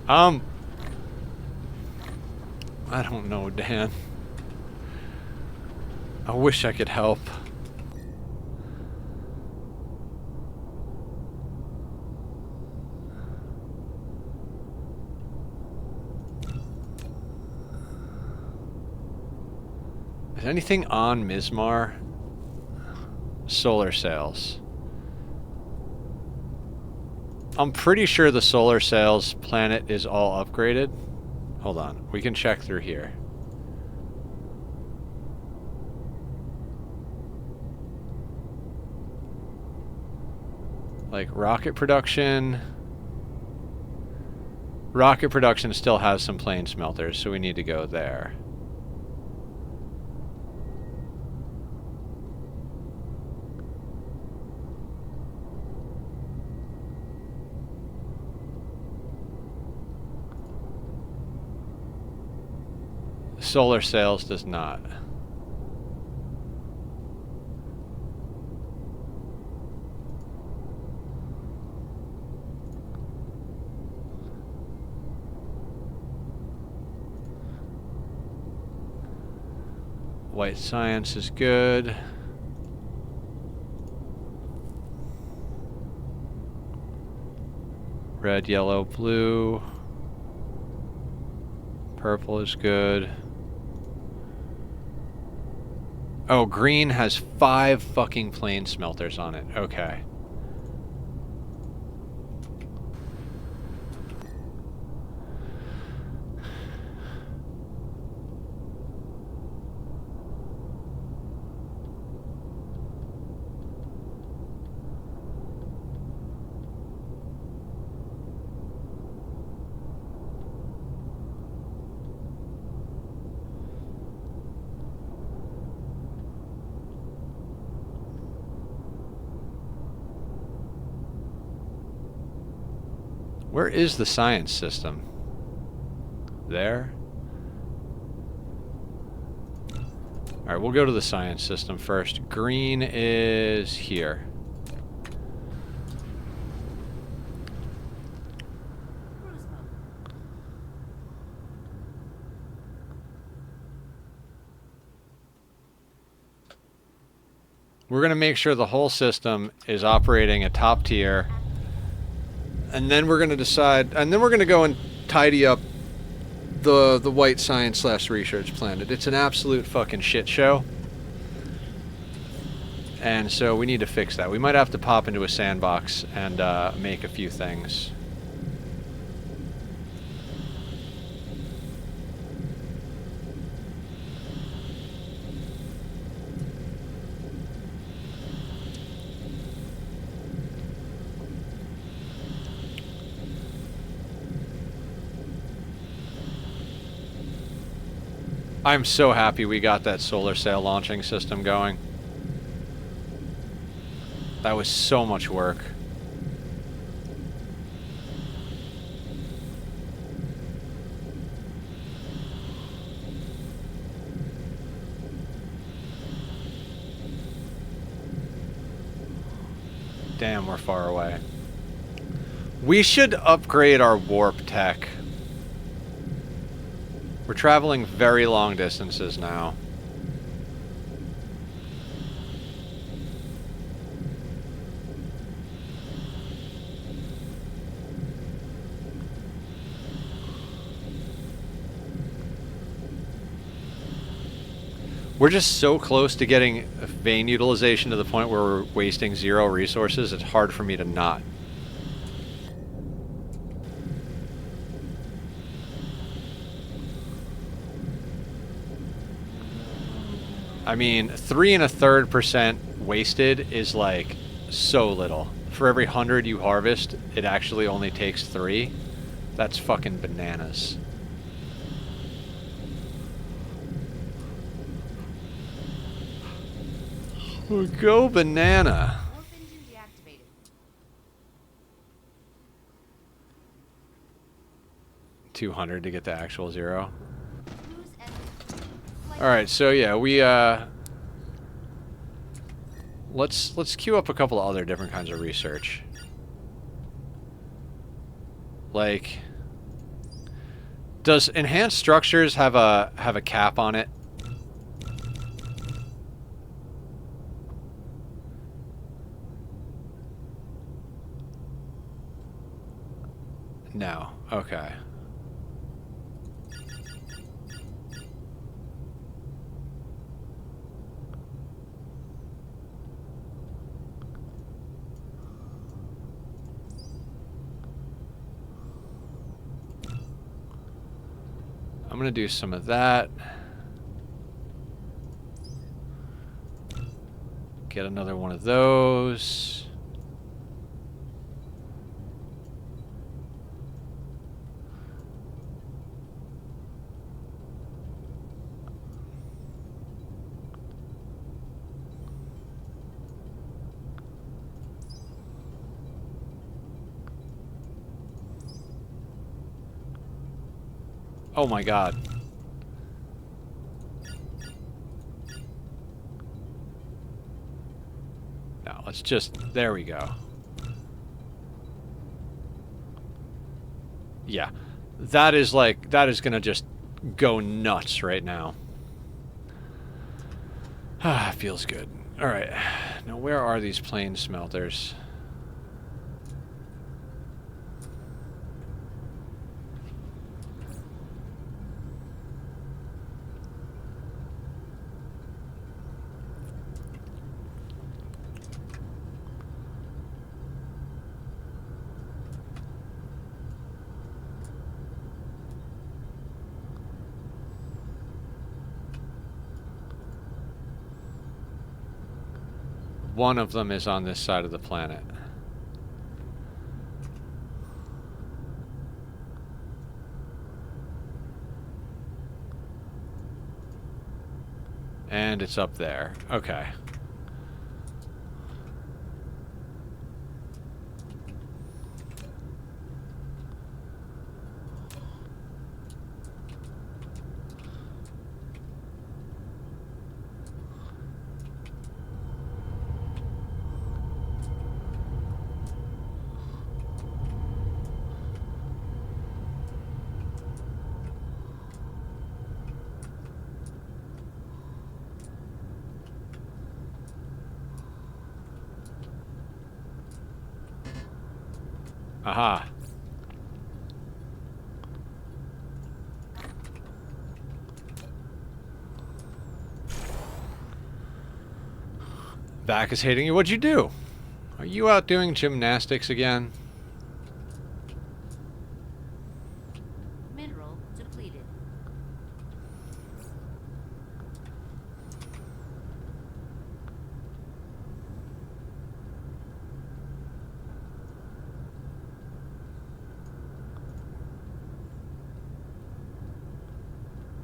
I don't know, Dan. I wish I could help. Is anything on Mizmar? Solar sails. I'm pretty sure the solar sails planet is all upgraded. Hold on, we can check through here. Like rocket production. Rocket production still has some plane smelters, so we need to go there. Solar sails does not. White science is good. Red, yellow, blue. Purple is good. Oh, green has 5 fucking plane smelters on it. Okay. Where is the science system? There? Alright, we'll go to the science system first. Green is here. We're going to make sure the whole system is operating at top tier. And then we're going to decide, and then we're going to go and tidy up the white science / research planet. It's an absolute fucking shit show. And so we need to fix that. We might have to pop into a sandbox and make a few things. I'm so happy we got that solar sail launching system going. That was so much work. Damn, we're far away. We should upgrade our warp tech. We're traveling very long distances now. We're just so close to getting vein utilization to the point where we're wasting 0 resources, it's hard for me to not. I mean, 3 1/3% wasted is like so little. for every 100 you harvest, it actually only takes 3. That's fucking bananas. Go banana. Warp engine deactivated. 200 to get the actual 0. Cruise engine. Flight Alright, so yeah, we let's queue up a couple of other different kinds of research. Like, does enhanced structures have a cap on it? No. Okay. I'm gonna do some of that. Get another one of those. Oh my god. No, let's just... There we go. Yeah. That is like... That is gonna just go nuts right now. Ah, feels good. Alright. Now where are these plane smelters? One of them is on this side of the planet. And it's up there. Okay. Aha. Back is hating you. What'd you do? Are you out doing gymnastics again? mineral depleted.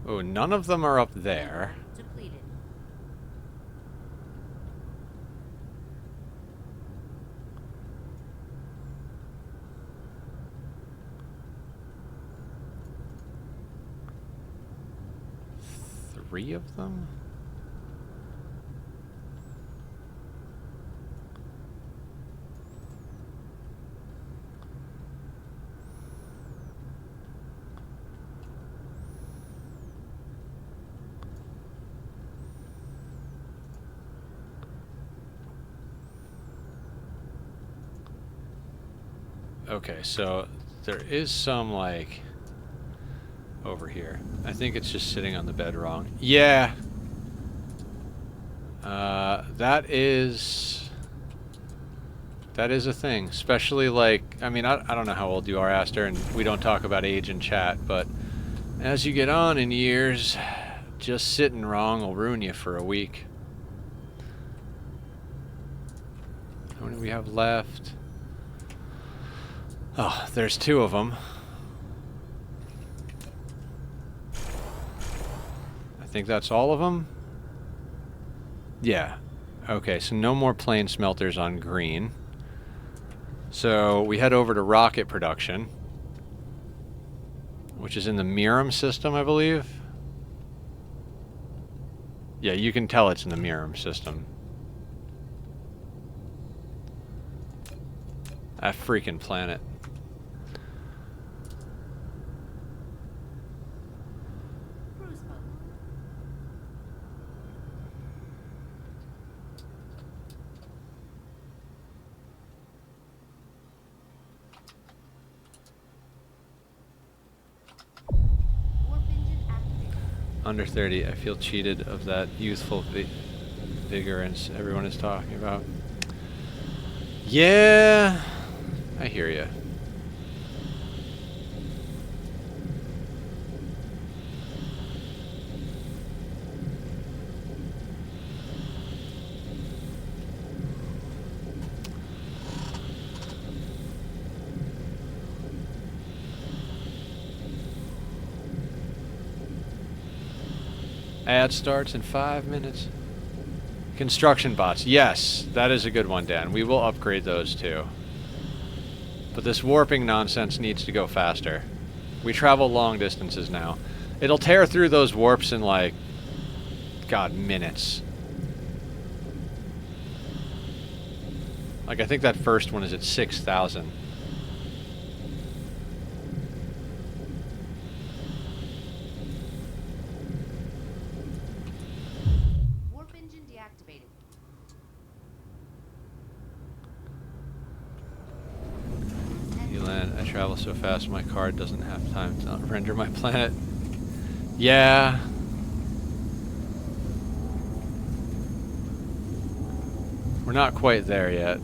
Oh, none of them are up there. Depleted. Three of them? Okay, so there is some, like, over here. I think it's just sitting on the bed wrong. Yeah! That is a thing. Especially, like, I mean, I don't know how old you are, Aster, and we don't talk about age in chat, but as you get on in years, just sitting wrong will ruin you for a week. How many do we have left? Oh, there's 2 of them. I think that's all of them. Yeah. Okay, so no more plane smelters on green. So we head over to rocket production, which is in the Miram system, I believe. Yeah, you can tell it's in the Miram system. That freaking planet. Cruise mode. Warp engine activated. Under 30, I feel cheated of that youthful vigorance everyone is talking about. Yeah, I hear you. Ad starts in 5 minutes. Construction bots. Yes, that is a good one, Dan. We will upgrade those too. But this warping nonsense needs to go faster. We travel long distances now. It'll tear through those warps in like, God, minutes. Like, I think that first one is at 6,000. Warp engine deactivated. Elan, I travel so fast my card doesn't have time to render my planet. Yeah. We're not quite there yet.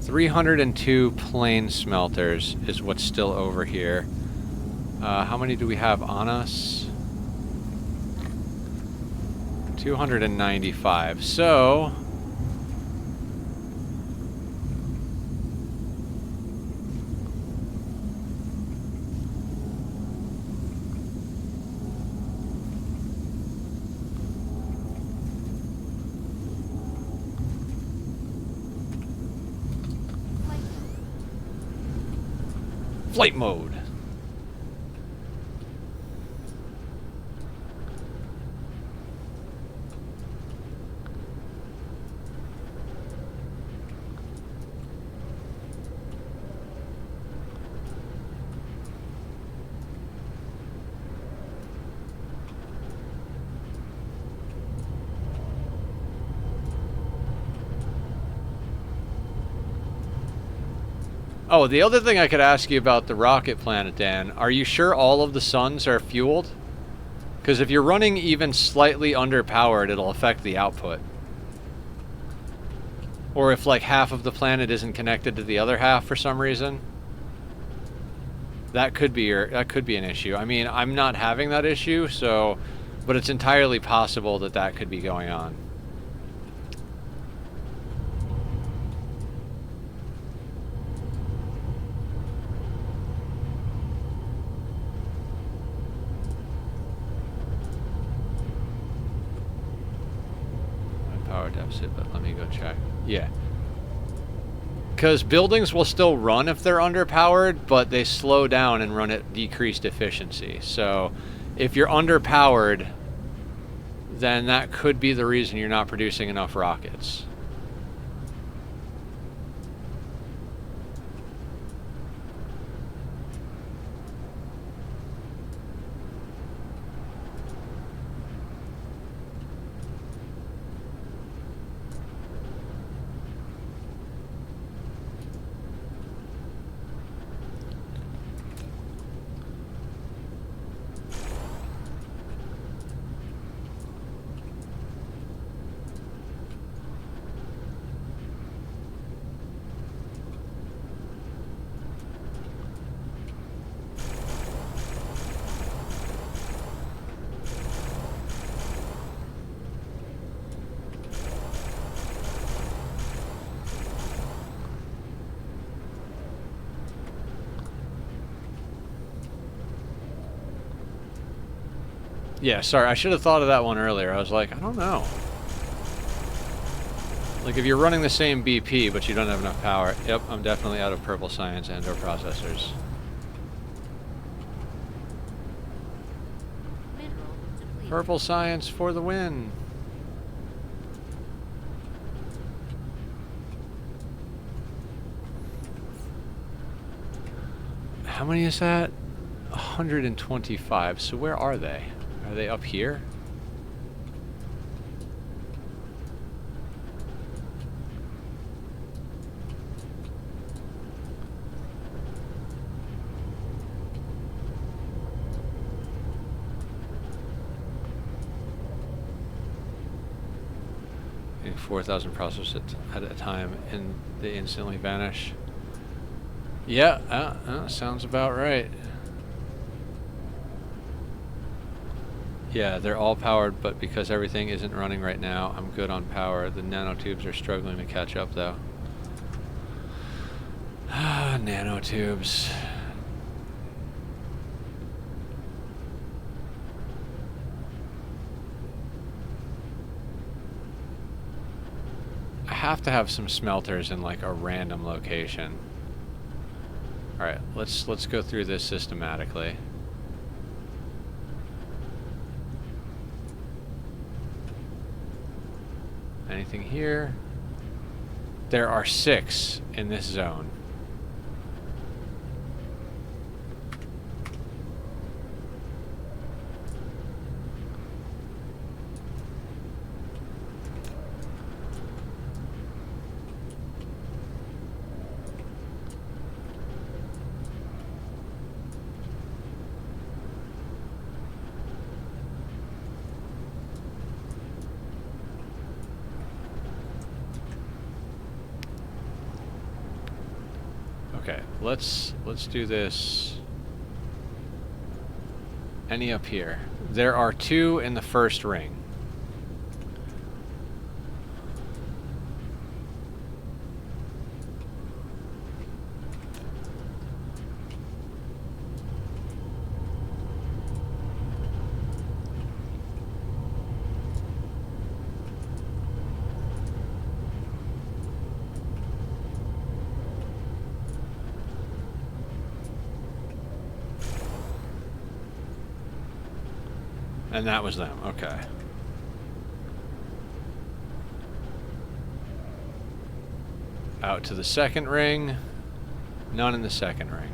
302 plane smelters is what's still over here. How many do we have on us? 295. So... Flight mode. Oh, the other thing I could ask you about the rocket planet, Dan, are you sure all of the suns are fueled? Because if you're running even slightly underpowered, it'll affect the output. Or if like half of the planet isn't connected to the other half for some reason. That could be an issue. I mean, I'm not having that issue, so, but it's entirely possible that that could be going on. Power deficit, but let me go check. Yeah. Because buildings will still run if they're underpowered, but they slow down and run at decreased efficiency. So if you're underpowered, then that could be the reason you're not producing enough rockets. Yeah, sorry, I should have thought of that one earlier. I was like, I don't know. Like, if you're running the same BP, but you don't have enough power, yep, I'm definitely out of purple science and/or processors. Mineral depleted. Purple science for the win. How many is that? 125. So where are they? Are they up here? Getting 4,000 processors at a time and they instantly vanish. Yeah, sounds about right. Yeah, they're all powered, but because everything isn't running right now, I'm good on power. The nanotubes are struggling to catch up, though. Ah, nanotubes. I have to have some smelters in like a random location. All right, let's go through this systematically. Anything here? There are 6 in this zone. Okay, let's do this. Any up here? There are 2 in the first ring. And that was them, okay. Out to the second ring. None in the second ring.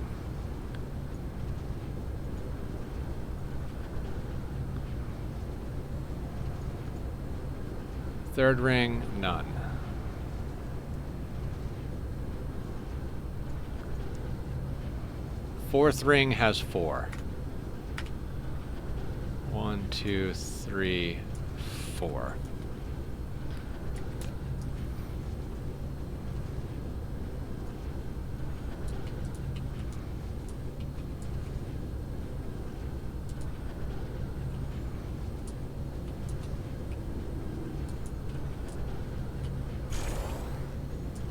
Third ring, none. Fourth ring has 4. 1, 2, 3, 4.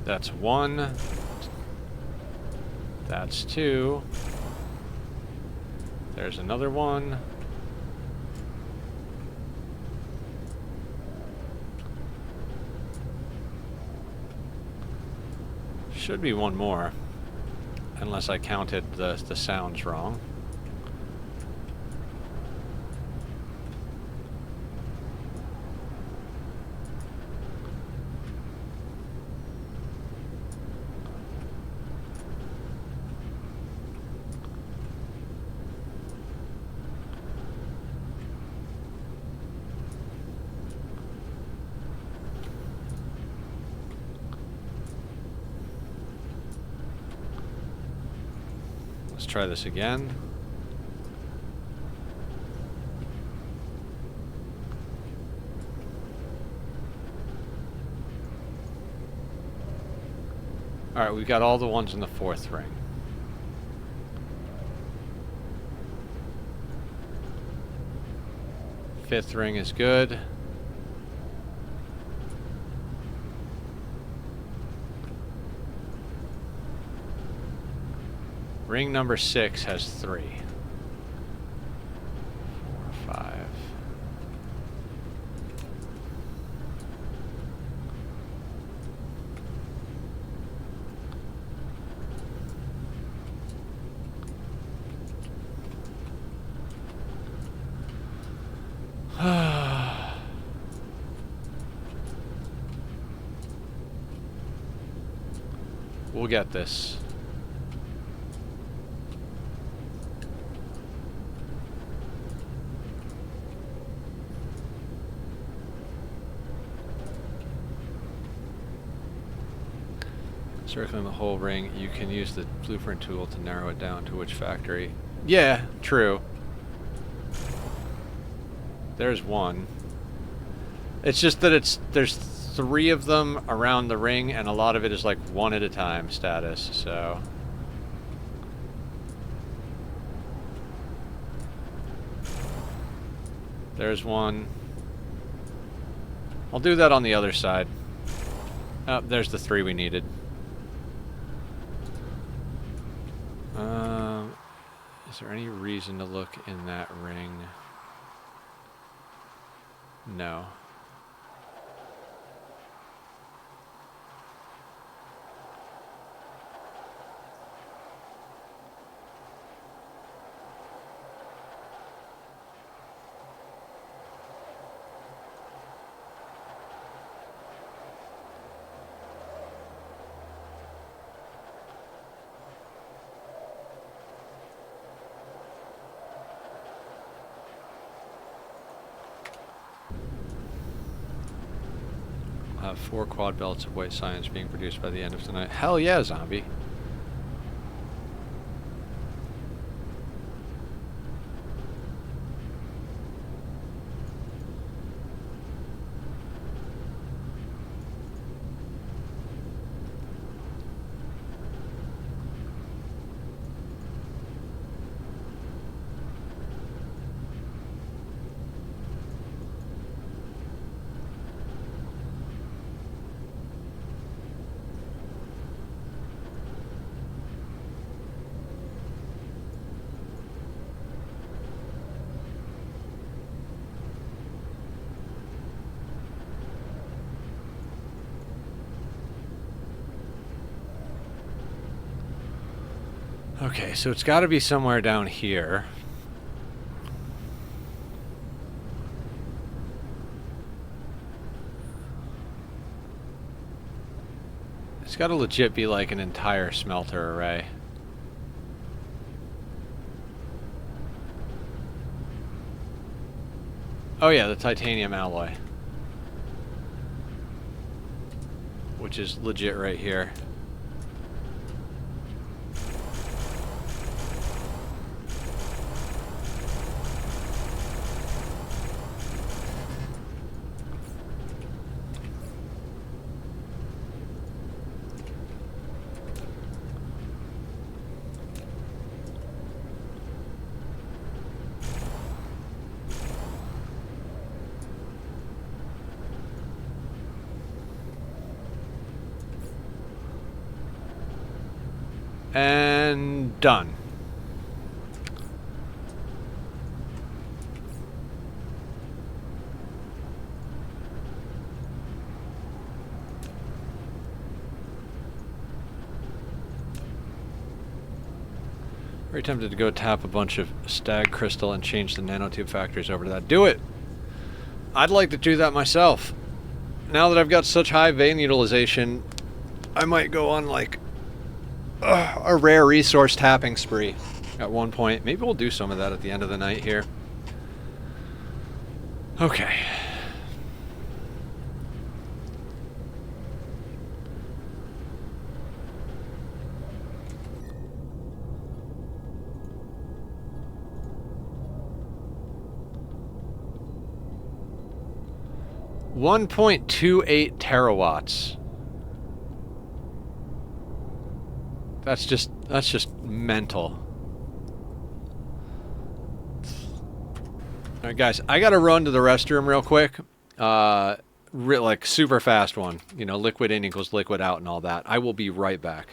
That's 1. That's 2. There's another 1. Should be 1 more, unless I counted the sounds wrong. Let's try this again. All right, we've got all the ones in the fourth ring. Fifth ring is good. Ring number 6 has 3. 4, 5. We'll get this. Circling the whole ring, you can use the blueprint tool to narrow it down to which factory. Yeah, true. There's one. It's just that there's 3 of them around the ring, and a lot of it is like 1 at a time status, so. There's one. I'll do that on the other side. Oh, there's the 3 we needed. Is there any reason to look in that ring? No. I'll have 4 quad belts of white science being produced by the end of tonight. Hell yeah, zombie. Okay, so it's got to be somewhere down here. It's got to legit be like an entire smelter array. Oh yeah, the titanium alloy. Which is legit right here. And done. Very tempted to go tap a bunch of stag crystal and change the nanotube factories over to that. Do it! I'd like to do that myself. Now that I've got such high vein utilization, I might go on like a rare resource tapping spree at one point. Maybe we'll do some of that at the end of the night here. Okay. $1.28 terawatts. That's just mental. Alright guys, I gotta run to the restroom real quick. Like super fast one. You know, liquid in equals liquid out and all that. I will be right back.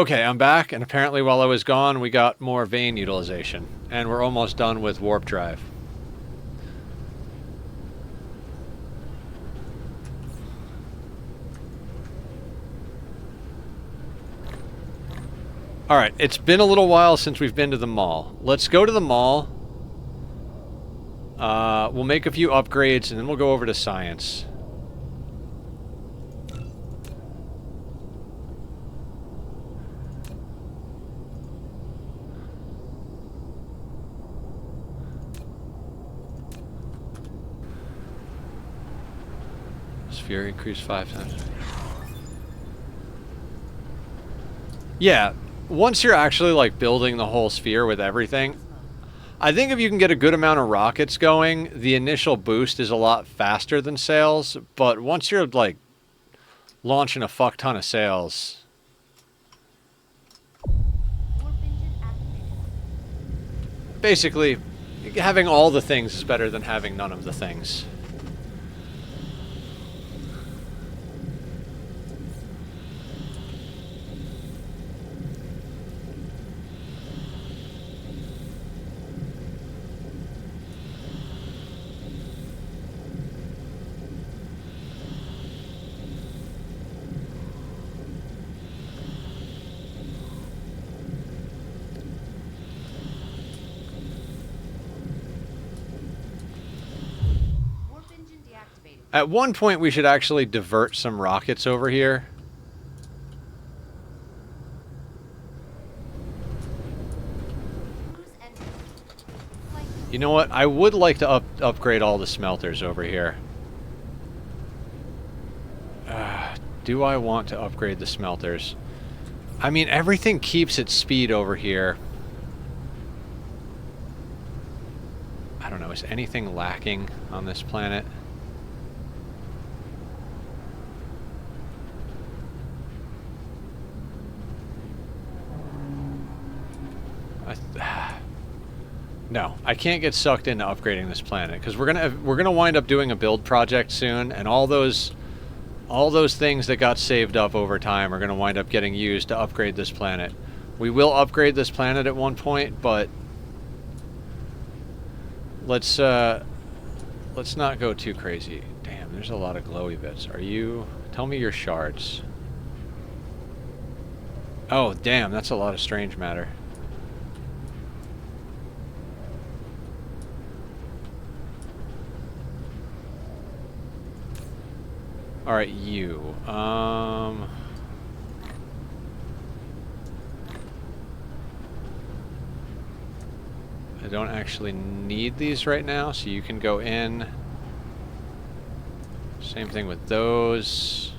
Okay, I'm back, and apparently while I was gone, we got more vein utilization. And we're almost done with warp drive. Alright, it's been a little while since we've been to the mall. Let's go to the mall. We'll make a few upgrades, and then we'll go over to science. Sphere increased 5 times. Yeah, once you're actually like building the whole sphere with everything, I think if you can get a good amount of rockets going, the initial boost is a lot faster than sails, but once you're like launching a fuck ton of sails, Warp engine activated. basically having all the things is better than having none of the things. Warp engine deactivated. At one point, we should actually divert some rockets over here. Cruise engine. Flight. You know what? I would like to upgrade all the smelters over here. Do I want to upgrade the smelters? I mean, everything keeps its speed over here. I don't know. Is anything lacking on this planet? No, I can't get sucked into upgrading this planet because we're gonna wind up doing a build project soon, and all those things that got saved up over time are gonna wind up getting used to upgrade this planet. We will upgrade this planet at one point, but let's not go too crazy. Damn, there's a lot of glowy bits. Are you? Tell me your shards. Oh, damn, that's a lot of strange matter. Alright, you. I don't actually need these right now, so you can go in. Same thing with those.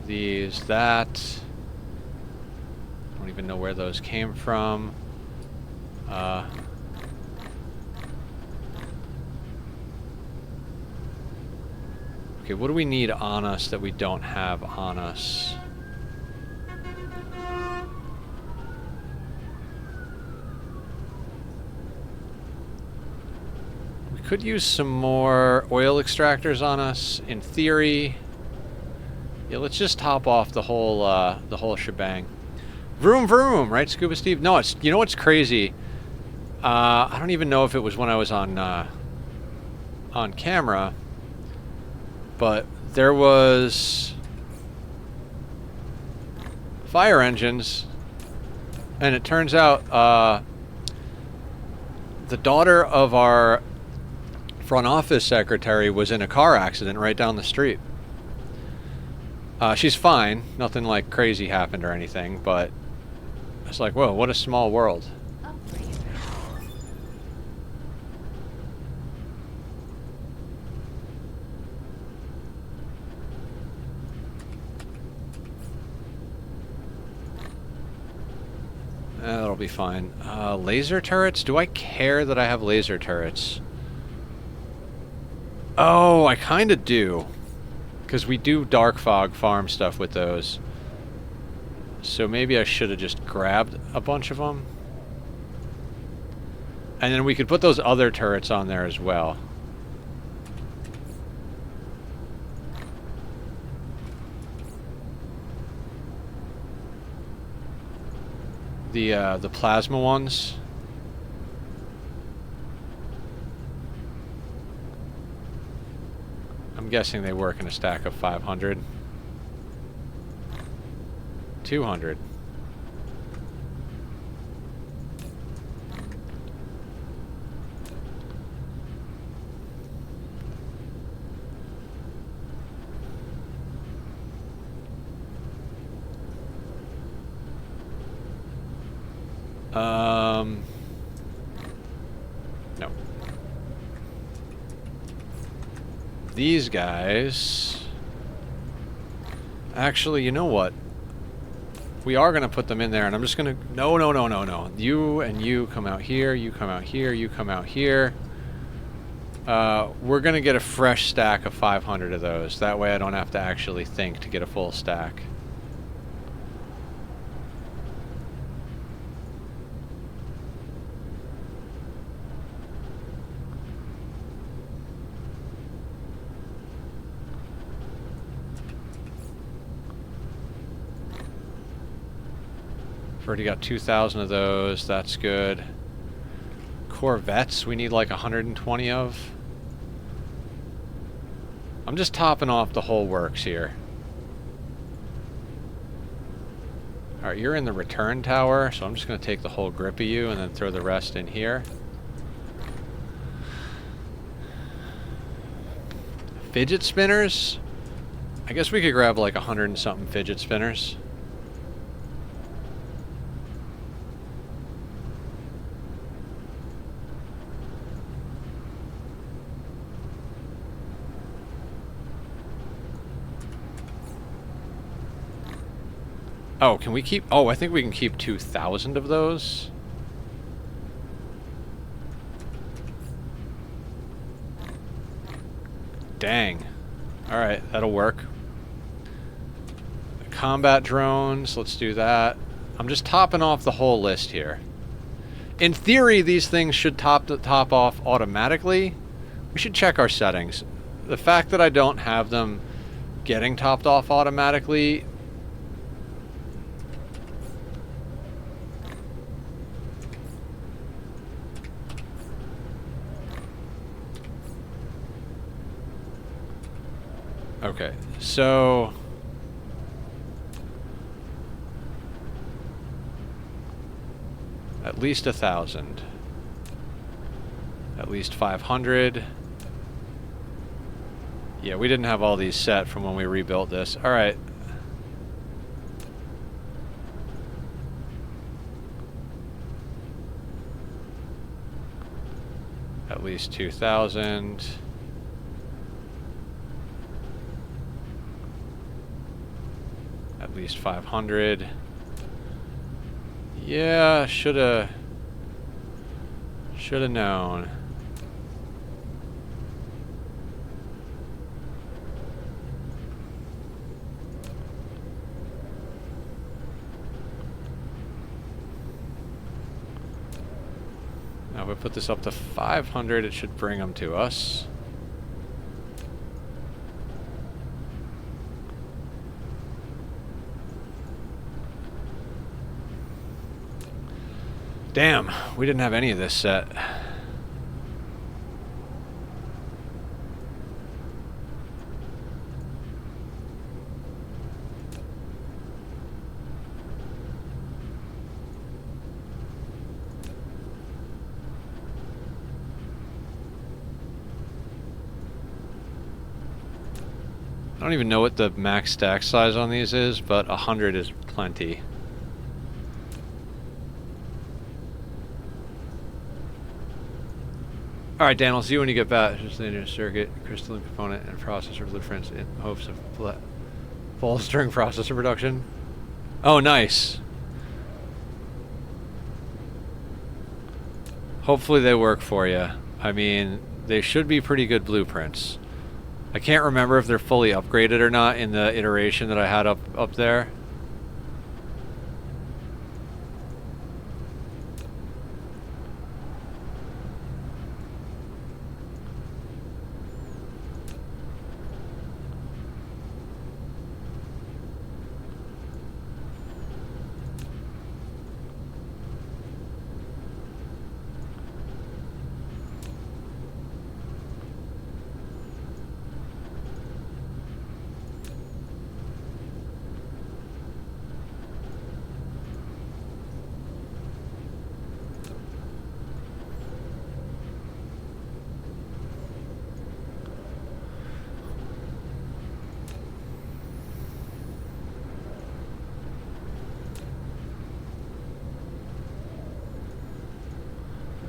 These, that. Don't even know where those came from. Okay, what do we need on us that we don't have on us? We could use some more oil extractors on us, in theory. Yeah, let's just top off the whole shebang. Vroom vroom, right, Scuba Steve? No, it's, you know what's crazy? I don't even know if it was when I was on camera, but there was fire engines, and it turns out the daughter of our front office secretary was in a car accident right down the street. She's fine. Nothing like crazy happened or anything, but it's like, whoa, what a small world. Upgrade. That'll be fine. Laser turrets? Do I care that I have laser turrets? Oh, I kind of do. Because we do dark fog farm stuff with those. So maybe I should have just grabbed a bunch of them. And then we could put those other turrets on there as well. The plasma ones. I'm guessing they work in a stack of 500. 200. No. These guys... Actually, you know what? We are going to put them in there, and I'm just going to... No, no, no, no, no. You and you come out here, you come out here, you come out here. We're going to get a fresh stack of 500 of those. That way I don't have to actually think to get a full stack. Already got 2,000 of those. That's good. Corvettes, we need like 120 of. I'm just topping off the whole works here. Alright, you're in the return tower, so I'm just going to take the whole grip of you and then throw the rest in here. Fidget spinners? I guess we could grab like 100 and something fidget spinners. Oh, can we keep... Oh, I think we can keep 2,000 of those. Dang. Alright, that'll work. Combat drones, let's do that. I'm just topping off the whole list here. In theory, these things should top off automatically. We should check our settings. The fact that I don't have them getting topped off automatically... Okay, so... At least 1,000. At least 500. Yeah, we didn't have all these set from when we rebuilt this. Alright. At least 2,000. At least 500. Yeah, shoulda known. Now if we put this up to 500, it should bring them to us. Damn, we didn't have any of this set. I don't even know what the max stack size on these is, but 100 is plenty. Alright, Dan, I'll see you when you get back. Just the circuit, crystalline component, and processor blueprints in hopes of bolstering processor production. Oh, nice. Hopefully they work for you. I mean, they should be pretty good blueprints. I can't remember if they're fully upgraded or not in the iteration that I had up there.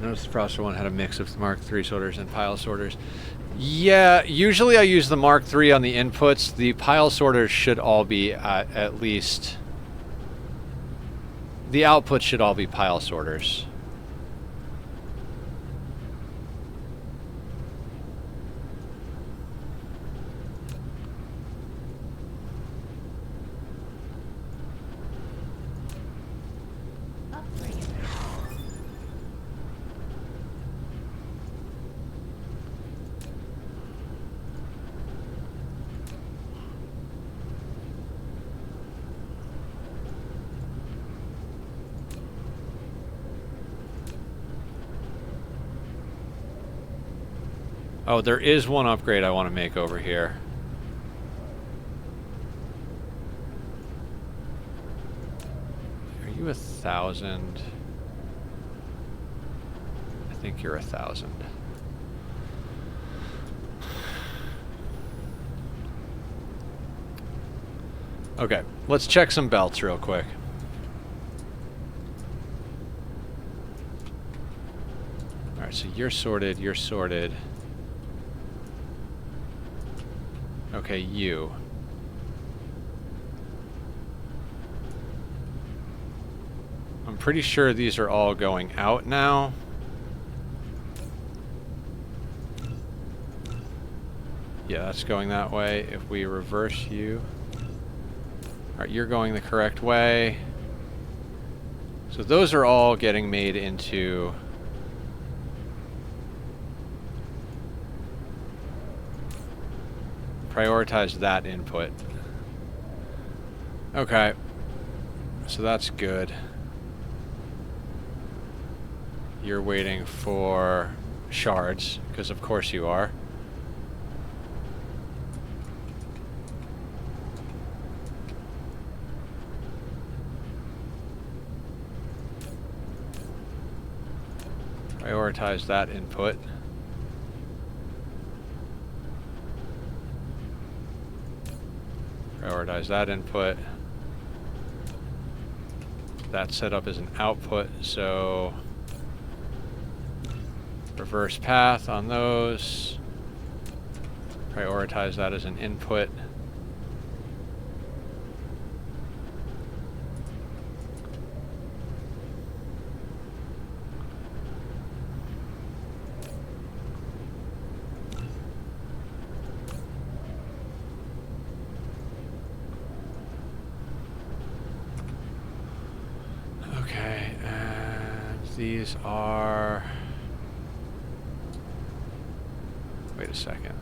Notice the Froster one had a mix of Mark III sorters and pile sorters. Yeah, usually I use the Mark III on the inputs. The pile sorters should all be at least... The outputs should all be pile sorters. Upgrade. Oh, there is one upgrade I want to make over here. Are you 1,000? I think you're 1,000. Okay, let's check some belts real quick. Alright, so you're sorted, you're sorted. Okay, you. I'm pretty sure these are all going out now. Yeah, that's going that way. If we reverse you... Alright, you're going the correct way. So those are all getting made into... Prioritize that input. Okay. So that's good. You're waiting for shards, because of course you are. Prioritize that input. Prioritize that input. That's set up as an output, so reverse path on those. Prioritize that as an input. Okay, and these are... Wait a second.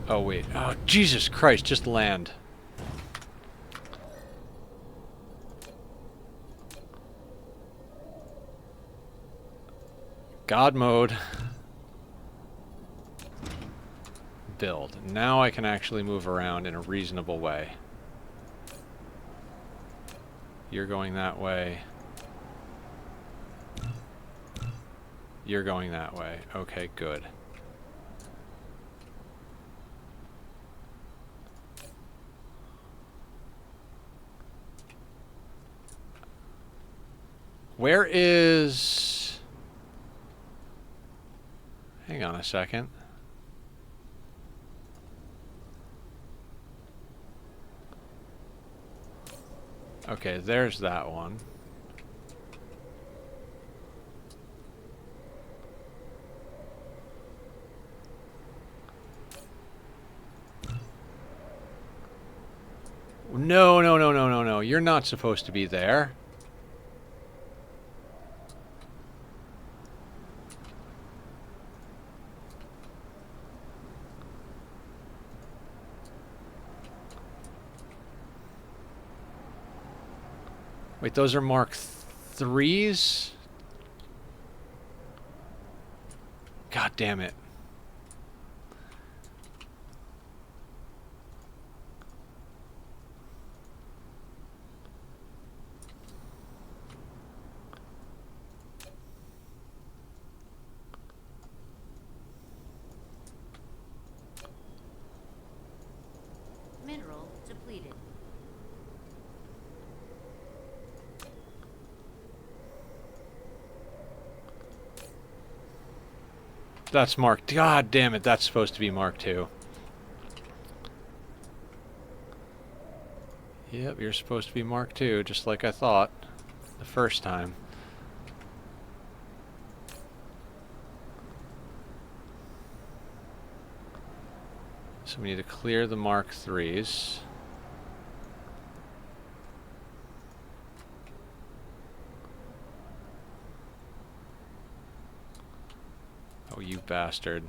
Oh, wait. Oh, Jesus Christ, just land. God mode. Build. Now I can actually move around in a reasonable way. You're going that way. You're going that way. Okay, good. Where is... Hang on a second. Okay, there's that one. No, no, no, no, no, no. You're not supposed to be there. Wait, those are Mark 3s? God damn it. Mineral depleted. That's Mark. God damn it, that's supposed to be Mark 2. Yep, you're supposed to be Mark 2, just like I thought the first time. So we need to clear the Mark 3s. Oh, you bastard.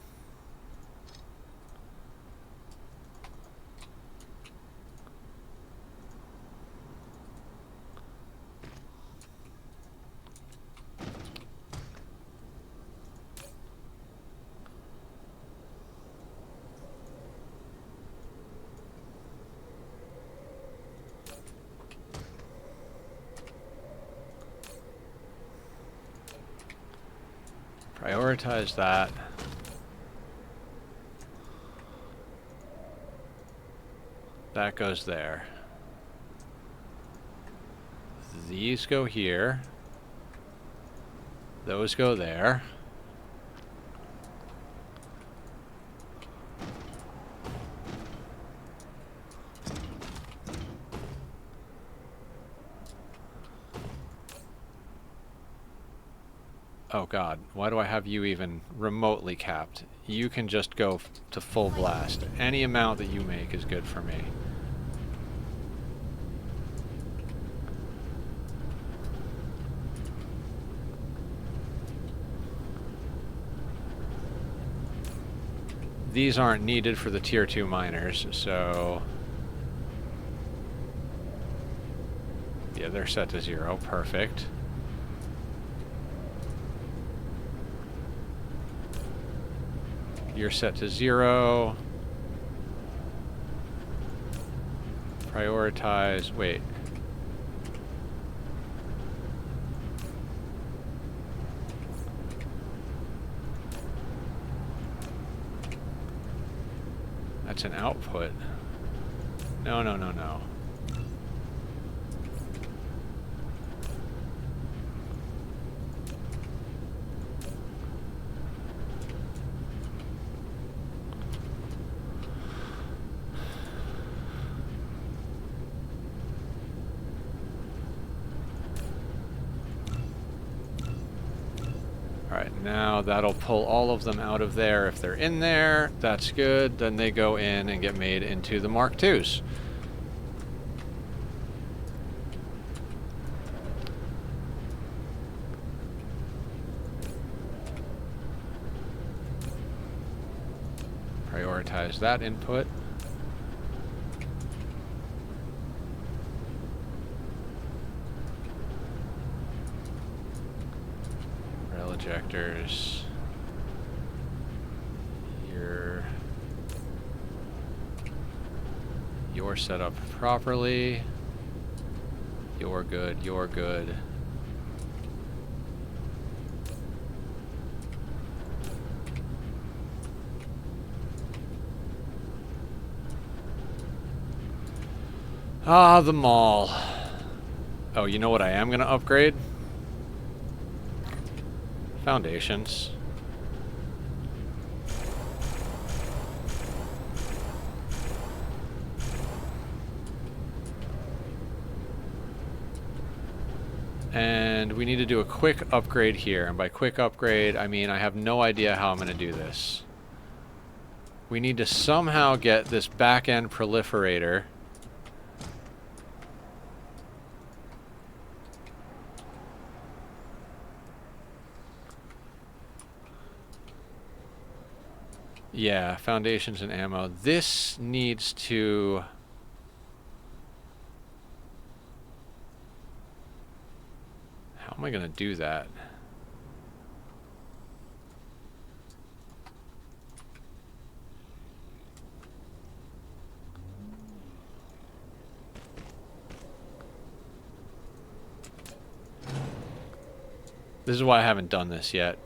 Prioritize that. That goes there. These go here. Those go there. Oh god, why do I have you even remotely capped? You can just go to full blast. Any amount that you make is good for me. These aren't needed for the tier 2 miners, so... yeah, they're set to 0. Perfect. You're set to 0. Prioritize... wait. That's an output. No, no, no, no. Alright, now that'll pull all of them out of there. If they're in there, that's good. Then they go in and get made into the Mark IIs. Prioritize that input. Ejectors. You're set up properly. You're good. You're good. Ah, the mall. Oh, you know what I am gonna upgrade? Foundations. And we need to do a quick upgrade here. And by quick upgrade, I mean I have no idea how I'm going to do this. We need to somehow get this back-end proliferator. Yeah, foundations and ammo. This needs to... How am I going to do that? This is why I haven't done this yet.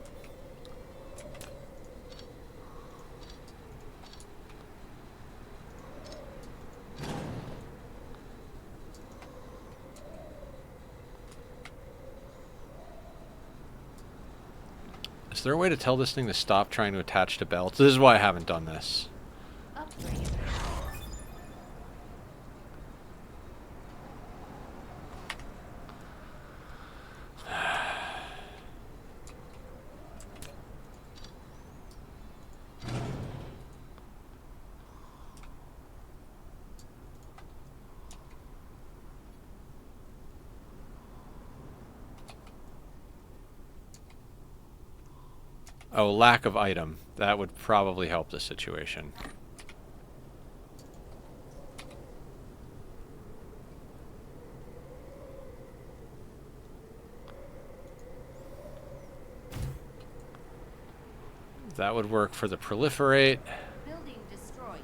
Is there a way to tell this thing to stop trying to attach to belts? This is why I haven't done this. Upgrade. Oh, lack of item. That would probably help the situation. That would work for the proliferate. Building destroyed.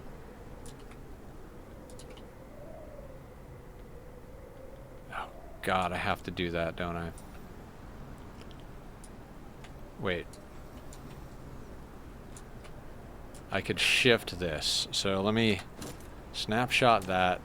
Oh, God, I have to do that, don't I? Wait. I could shift this. So let me snapshot that.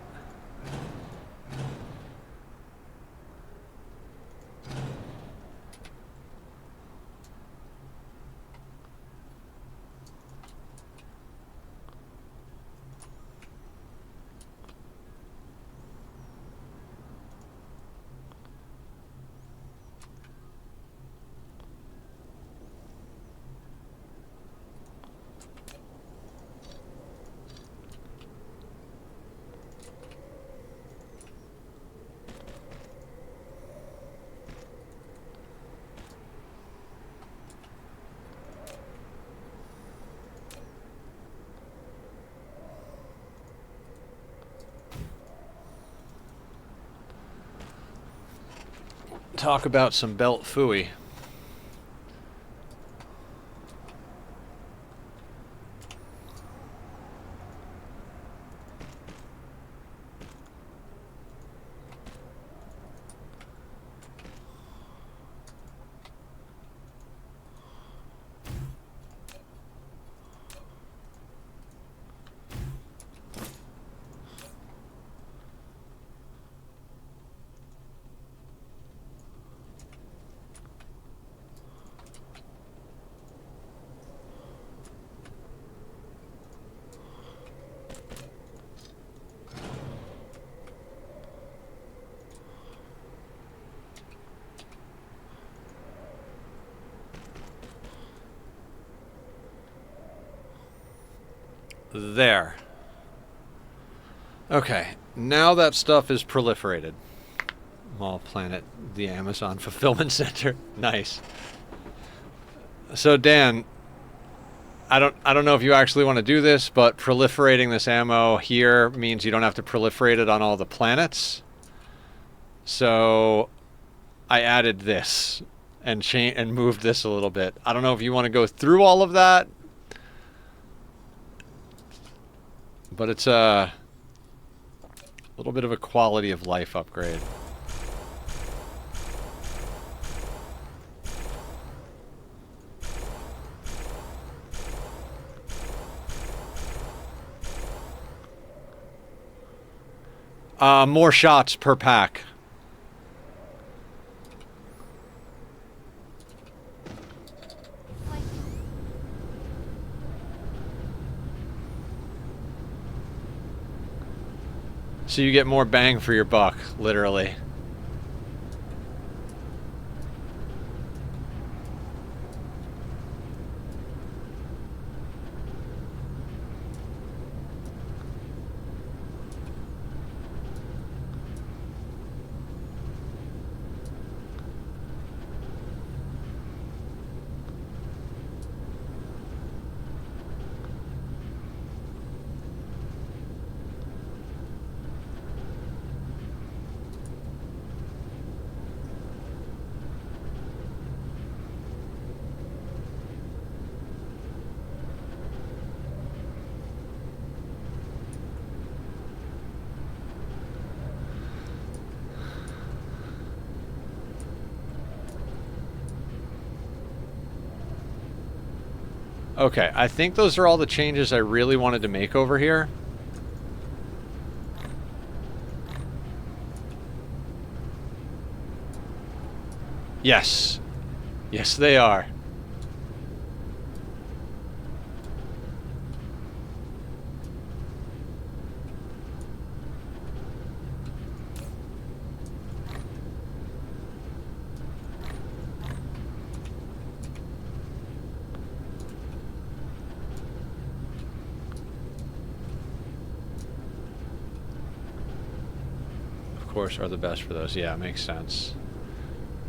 Talk about some belt phooey. There. Okay, now that stuff is proliferated. Mall Planet, the Amazon Fulfillment Center. Nice. So Dan, I don't know if you actually want to do this, but proliferating this ammo here means you don't have to proliferate it on all the planets. So I added this and moved this a little bit. I don't know if you want to go through all of that, but it's a little bit of a quality of life upgrade. More shots per pack. So you get more bang for your buck, literally. Okay, I think those are all the changes I really wanted to make over here. Yes. Yes, they are. Of course, are the best for those. Yeah, makes sense.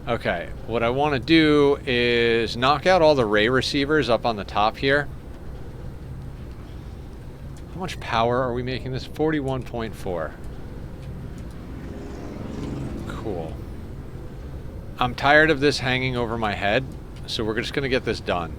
Okay, what I want to do is knock out all the ray receivers up on the top here. How much power are we making this? 41.4. Cool. I'm tired of this hanging over my head, so we're just going to get this done.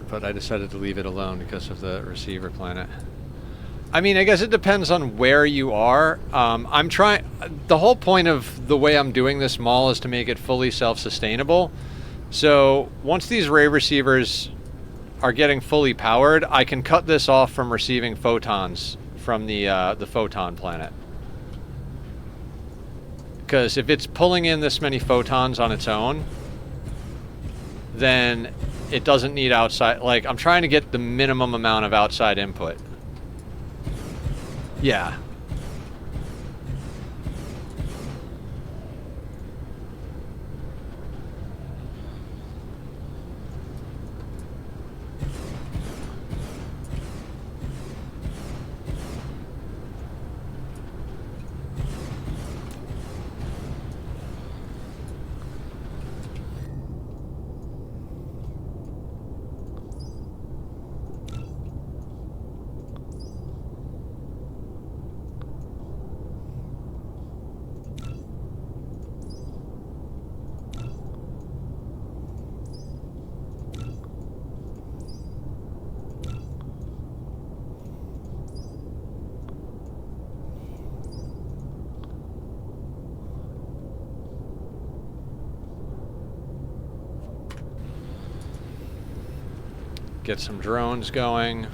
But I decided to leave it alone because of the receiver planet. I mean, I guess it depends on where you are. I'm trying... The whole point of the way I'm doing this mall is to make it fully self-sustainable. So, once these ray receivers are getting fully powered, I can cut this off from receiving photons from the photon planet. Because if it's pulling in this many photons on its own, then it doesn't need outside... Like, I'm trying to get the minimum amount of outside input. Yeah. Get some drones going.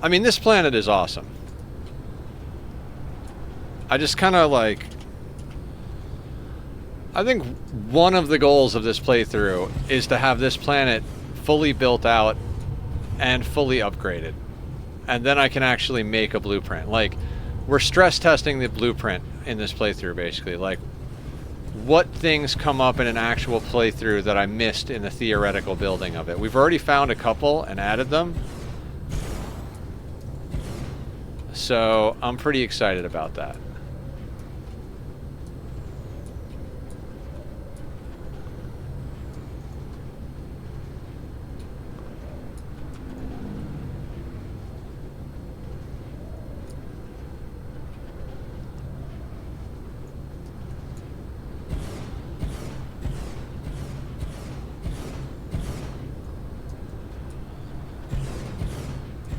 I mean, this planet is awesome. I just kind of like... I think one of the goals of this playthrough is to have this planet fully built out and fully upgraded. And then I can actually make a blueprint. Like, we're stress testing the blueprint in this playthrough, basically. Like, what things come up in an actual playthrough that I missed in the theoretical building of it. We've already found a couple and added them. So, I'm pretty excited about that.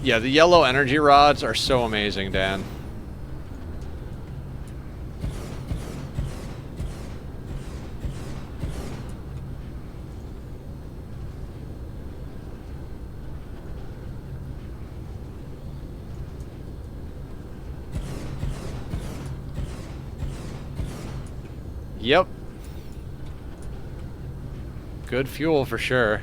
Yeah, the yellow energy rods are so amazing, Dan. Yep. Good fuel for sure.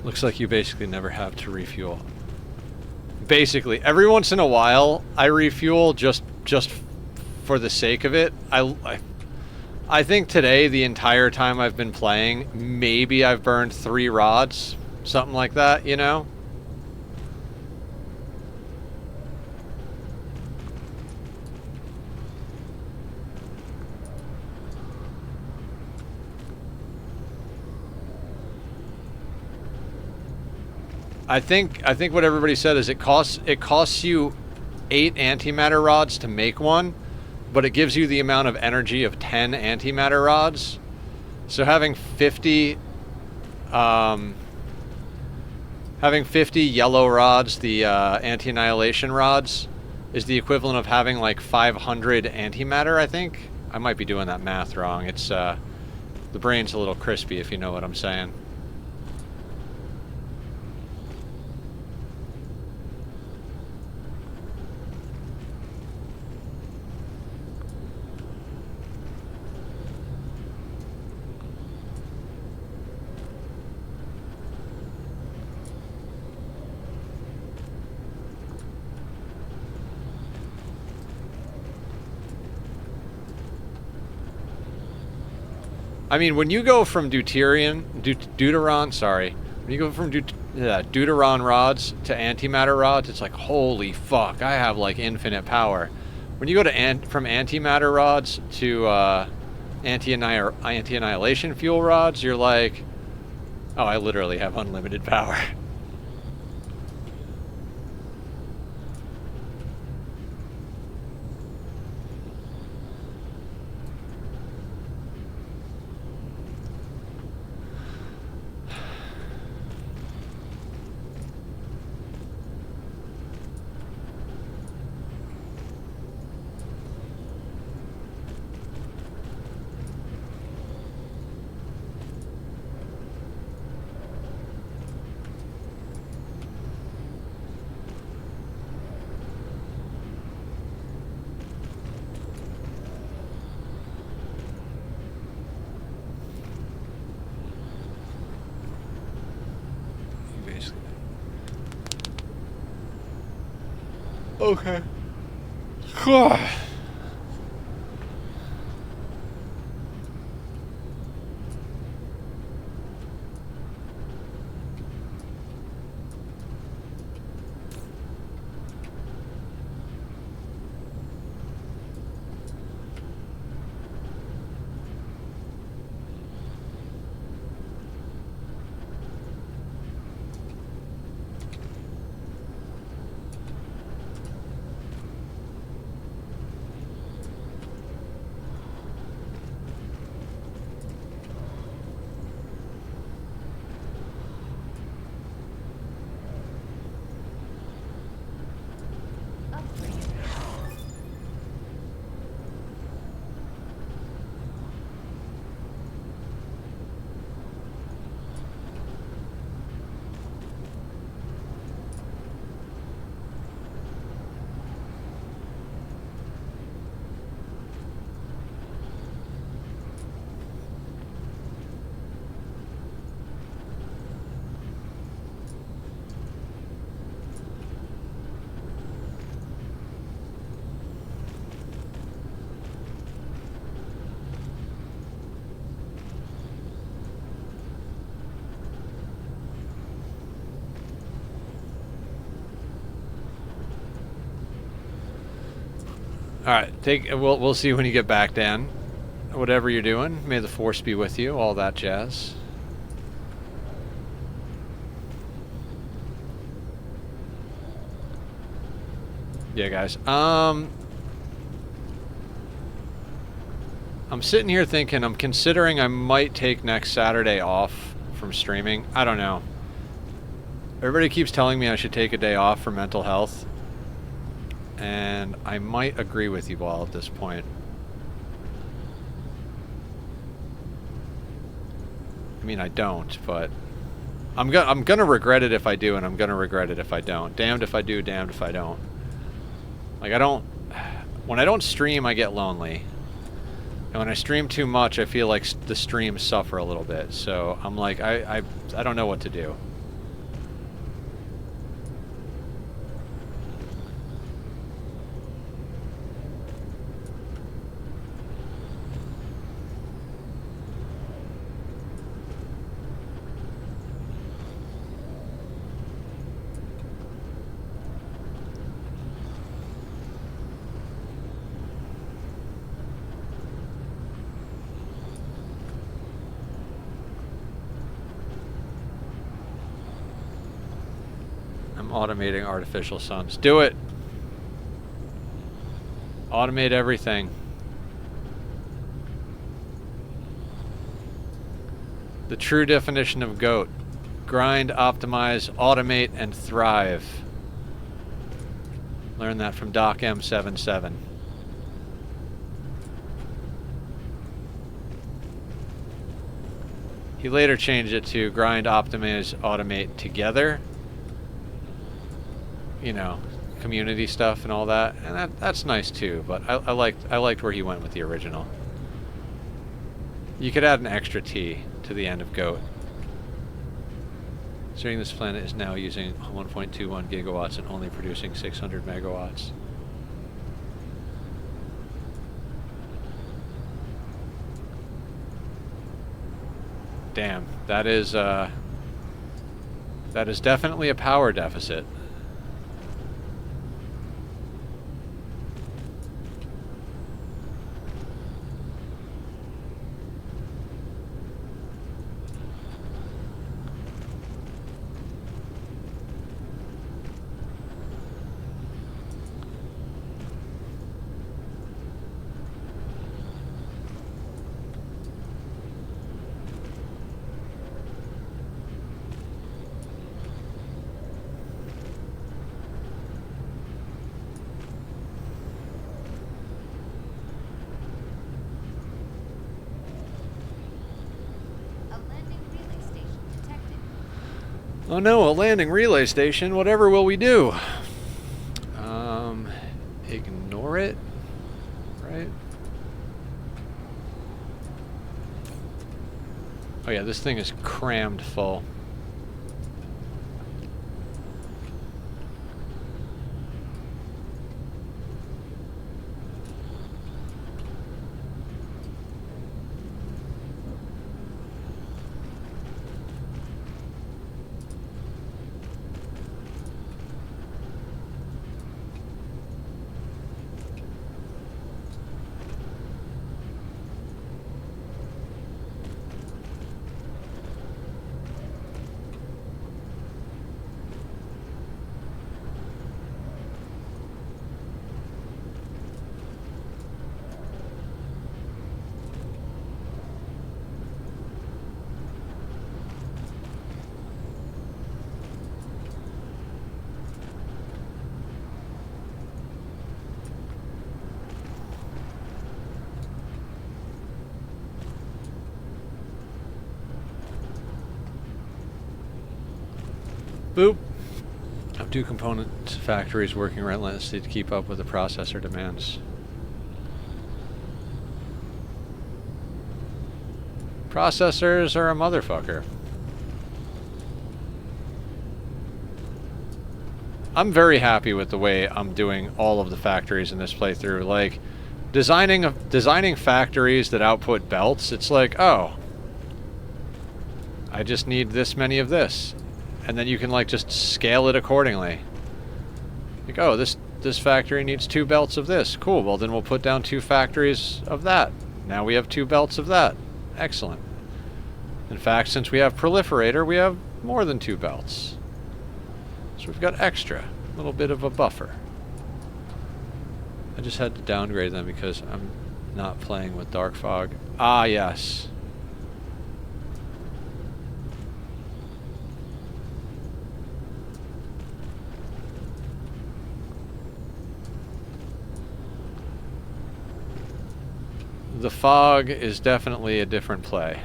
Looks like you basically never have to refuel. Basically, every once in a while, I refuel just for the sake of it. I think today, the entire time I've been playing, maybe I've burned 3 rods, something like that, you know? I think what everybody said is it costs you 8 antimatter rods to make one, but it gives you the amount of energy of 10 antimatter rods. So having 50 yellow rods, the anti-annihilation rods, is the equivalent of having like 500 antimatter, I think. I might be doing that math wrong. It's the brain's a little crispy, if you know what I'm saying. I mean, when you go from Deuteron, sorry, when you go from Deuteron rods to antimatter rods, it's like, holy fuck, I have like infinite power. When you go to from antimatter rods to anti-annihilation fuel rods, you're like, oh, I literally have unlimited power. Okay. Alright, we'll see when you get back, Dan. Whatever you're doing, may the force be with you, all that jazz. Yeah, guys. I'm sitting here thinking, I'm considering I might take next Saturday off from streaming. I don't know. Everybody keeps telling me I should take a day off for mental health. And I might agree with you all at this point. I mean, I don't, but I'm gonna regret it if I do, and I'm gonna regret it if I don't. Damned if I do, damned if I don't. Like, when I don't stream, I get lonely. And when I stream too much, I feel like the streams suffer a little bit. So I'm like, I don't know what to do. Automating artificial suns. Do it! Automate everything. The true definition of GOAT. Grind, optimize, automate, and thrive. Learn that from Doc M77. He later changed it to grind, optimize, automate together. You know, community stuff and all that, and that's nice too. But I liked where he went with the original. You could add an extra T to the end of GOAT. Considering this planet is now using 1.21 gigawatts and only producing 600 megawatts. Damn, that is definitely a power deficit. Oh no, a landing relay station. Whatever will we do? Ignore it, right? Oh yeah, this thing is crammed full. Boop. Have 2 component factories working relentlessly to keep up with the processor demands. Processors are a motherfucker. I'm very happy with the way I'm doing all of the factories in this playthrough. Like, designing factories that output belts, it's like, oh, I just need this many of this. And then you can like just scale it accordingly. Like, oh, this this factory needs 2 belts of this. Cool, well then we'll put down 2 factories of that. Now we have 2 belts of that. Excellent. In fact, since we have Proliferator, we have more than 2 belts. So we've got extra. A little bit of a buffer. I just had to downgrade them because I'm not playing with Dark Fog. Ah, yes. The fog is definitely a different play.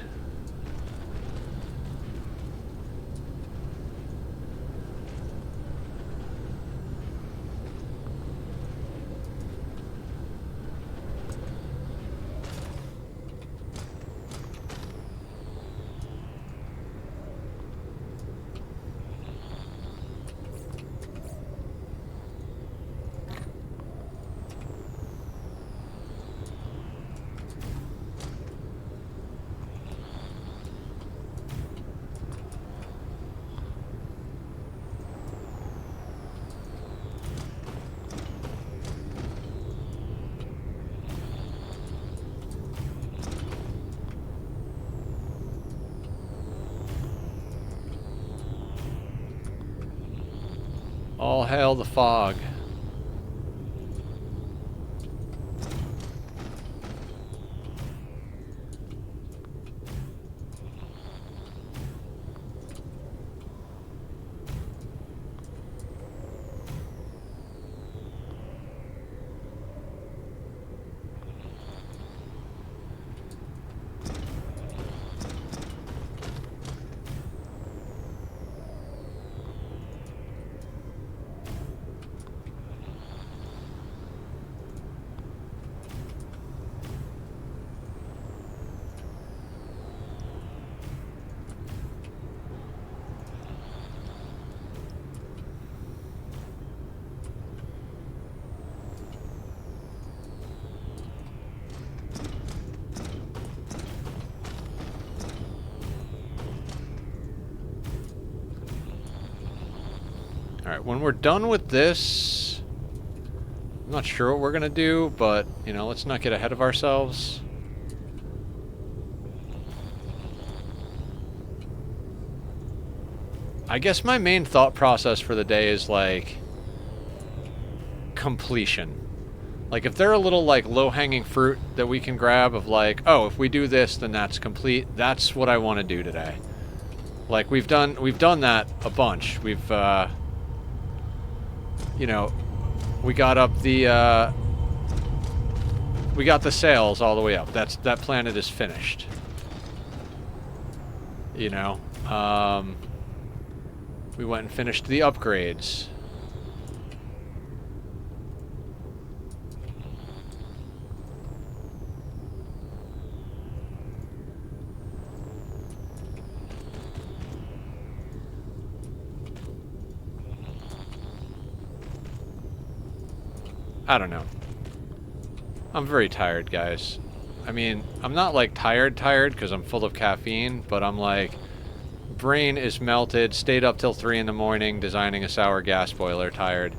All hail the fog. Alright, when we're done with this, I'm not sure what we're gonna do, but, you know, let's not get ahead of ourselves. I guess my main thought process for the day is, like, completion. Like, if there are a little, like, low-hanging fruit that we can grab of, like, oh, if we do this, then that's complete, that's what I want to do today. Like, we've done that a bunch. We've, you know, we got up the, we got the sails all the way up. That planet is finished. You know, we went and finished the upgrades. I don't know. I'm very tired, guys. I mean, I'm not like tired because I'm full of caffeine, but I'm like, brain is melted, stayed up till 3 in the morning designing a sour gas boiler, tired.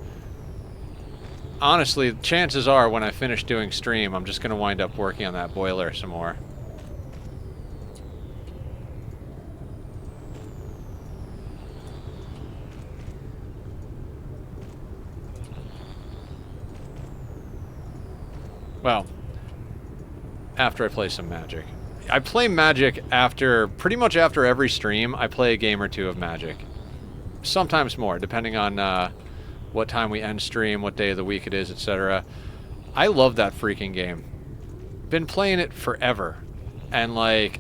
Honestly, chances are when I finish doing stream, I'm just going to wind up working on that boiler some more. Well, after I play some Magic. I play Magic after, pretty much after every stream, I play a game or two of Magic. Sometimes more, depending on what time we end stream, what day of the week it is, etc. I love that freaking game. Been playing it forever. And, like,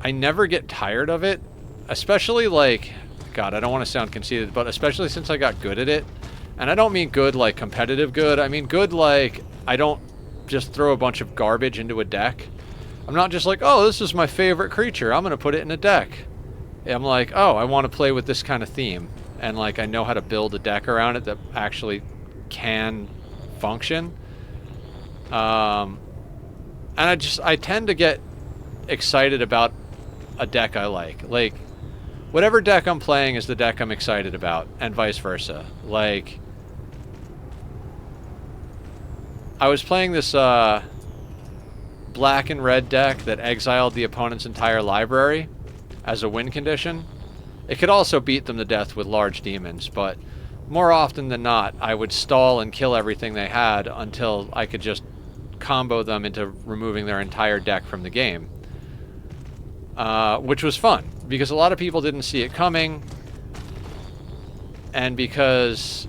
I never get tired of it. Especially, like, God, I don't want to sound conceited, but especially since I got good at it. And I don't mean good like competitive good, I mean good like I don't just throw a bunch of garbage into a deck. I'm not just like, oh, this is my favorite creature, I'm gonna put it in a deck. I'm like, oh, I want to play with this kind of theme. And like I know how to build a deck around it that actually can function. And I tend to get excited about a deck I like. Like, whatever deck I'm playing is the deck I'm excited about, and vice versa. Like, I was playing this black and red deck that exiled the opponent's entire library as a win condition. It could also beat them to death with large demons, but more often than not, I would stall and kill everything they had until I could just combo them into removing their entire deck from the game. Which was fun, because a lot of people didn't see it coming, and because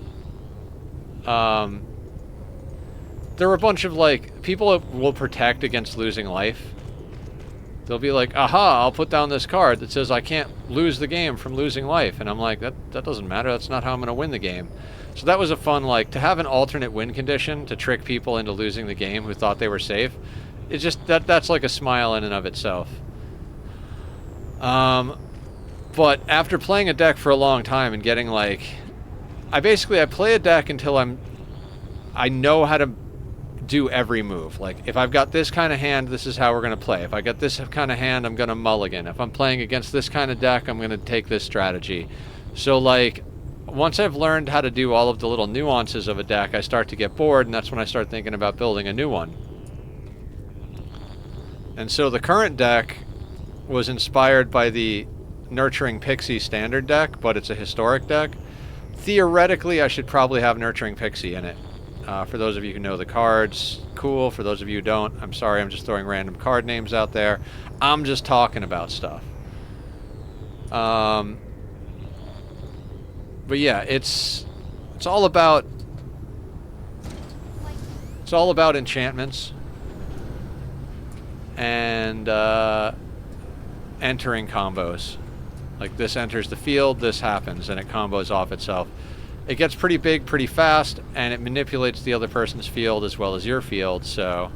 there were a bunch of, like, people that will protect against losing life. They'll be like, aha, I'll put down this card that says I can't lose the game from losing life. And I'm like, that doesn't matter. That's not how I'm going to win the game. So that was a fun, like, to have an alternate win condition to trick people into losing the game who thought they were safe. It's just, that's like a smile in and of itself. But after playing a deck for a long time and getting, like, I play a deck until I know how to do every move. Like, if I've got this kind of hand, this is how we're going to play. If I got this kind of hand, I'm going to mulligan. If I'm playing against this kind of deck, I'm going to take this strategy. So, like, once I've learned how to do all of the little nuances of a deck, I start to get bored, and that's when I start thinking about building a new one. And so the current deck was inspired by the Nurturing Pixie standard deck, but it's a historic deck. Theoretically, I should probably have Nurturing Pixie in it. For those of you who know the cards, cool. For those of you who don't, I'm sorry, I'm just throwing random card names out there. I'm just talking about stuff. But yeah, it's all about enchantments and entering combos. Like, this enters the field, this happens, and it combos off itself. It gets pretty big pretty fast, and it manipulates the other person's field as well as your field, so...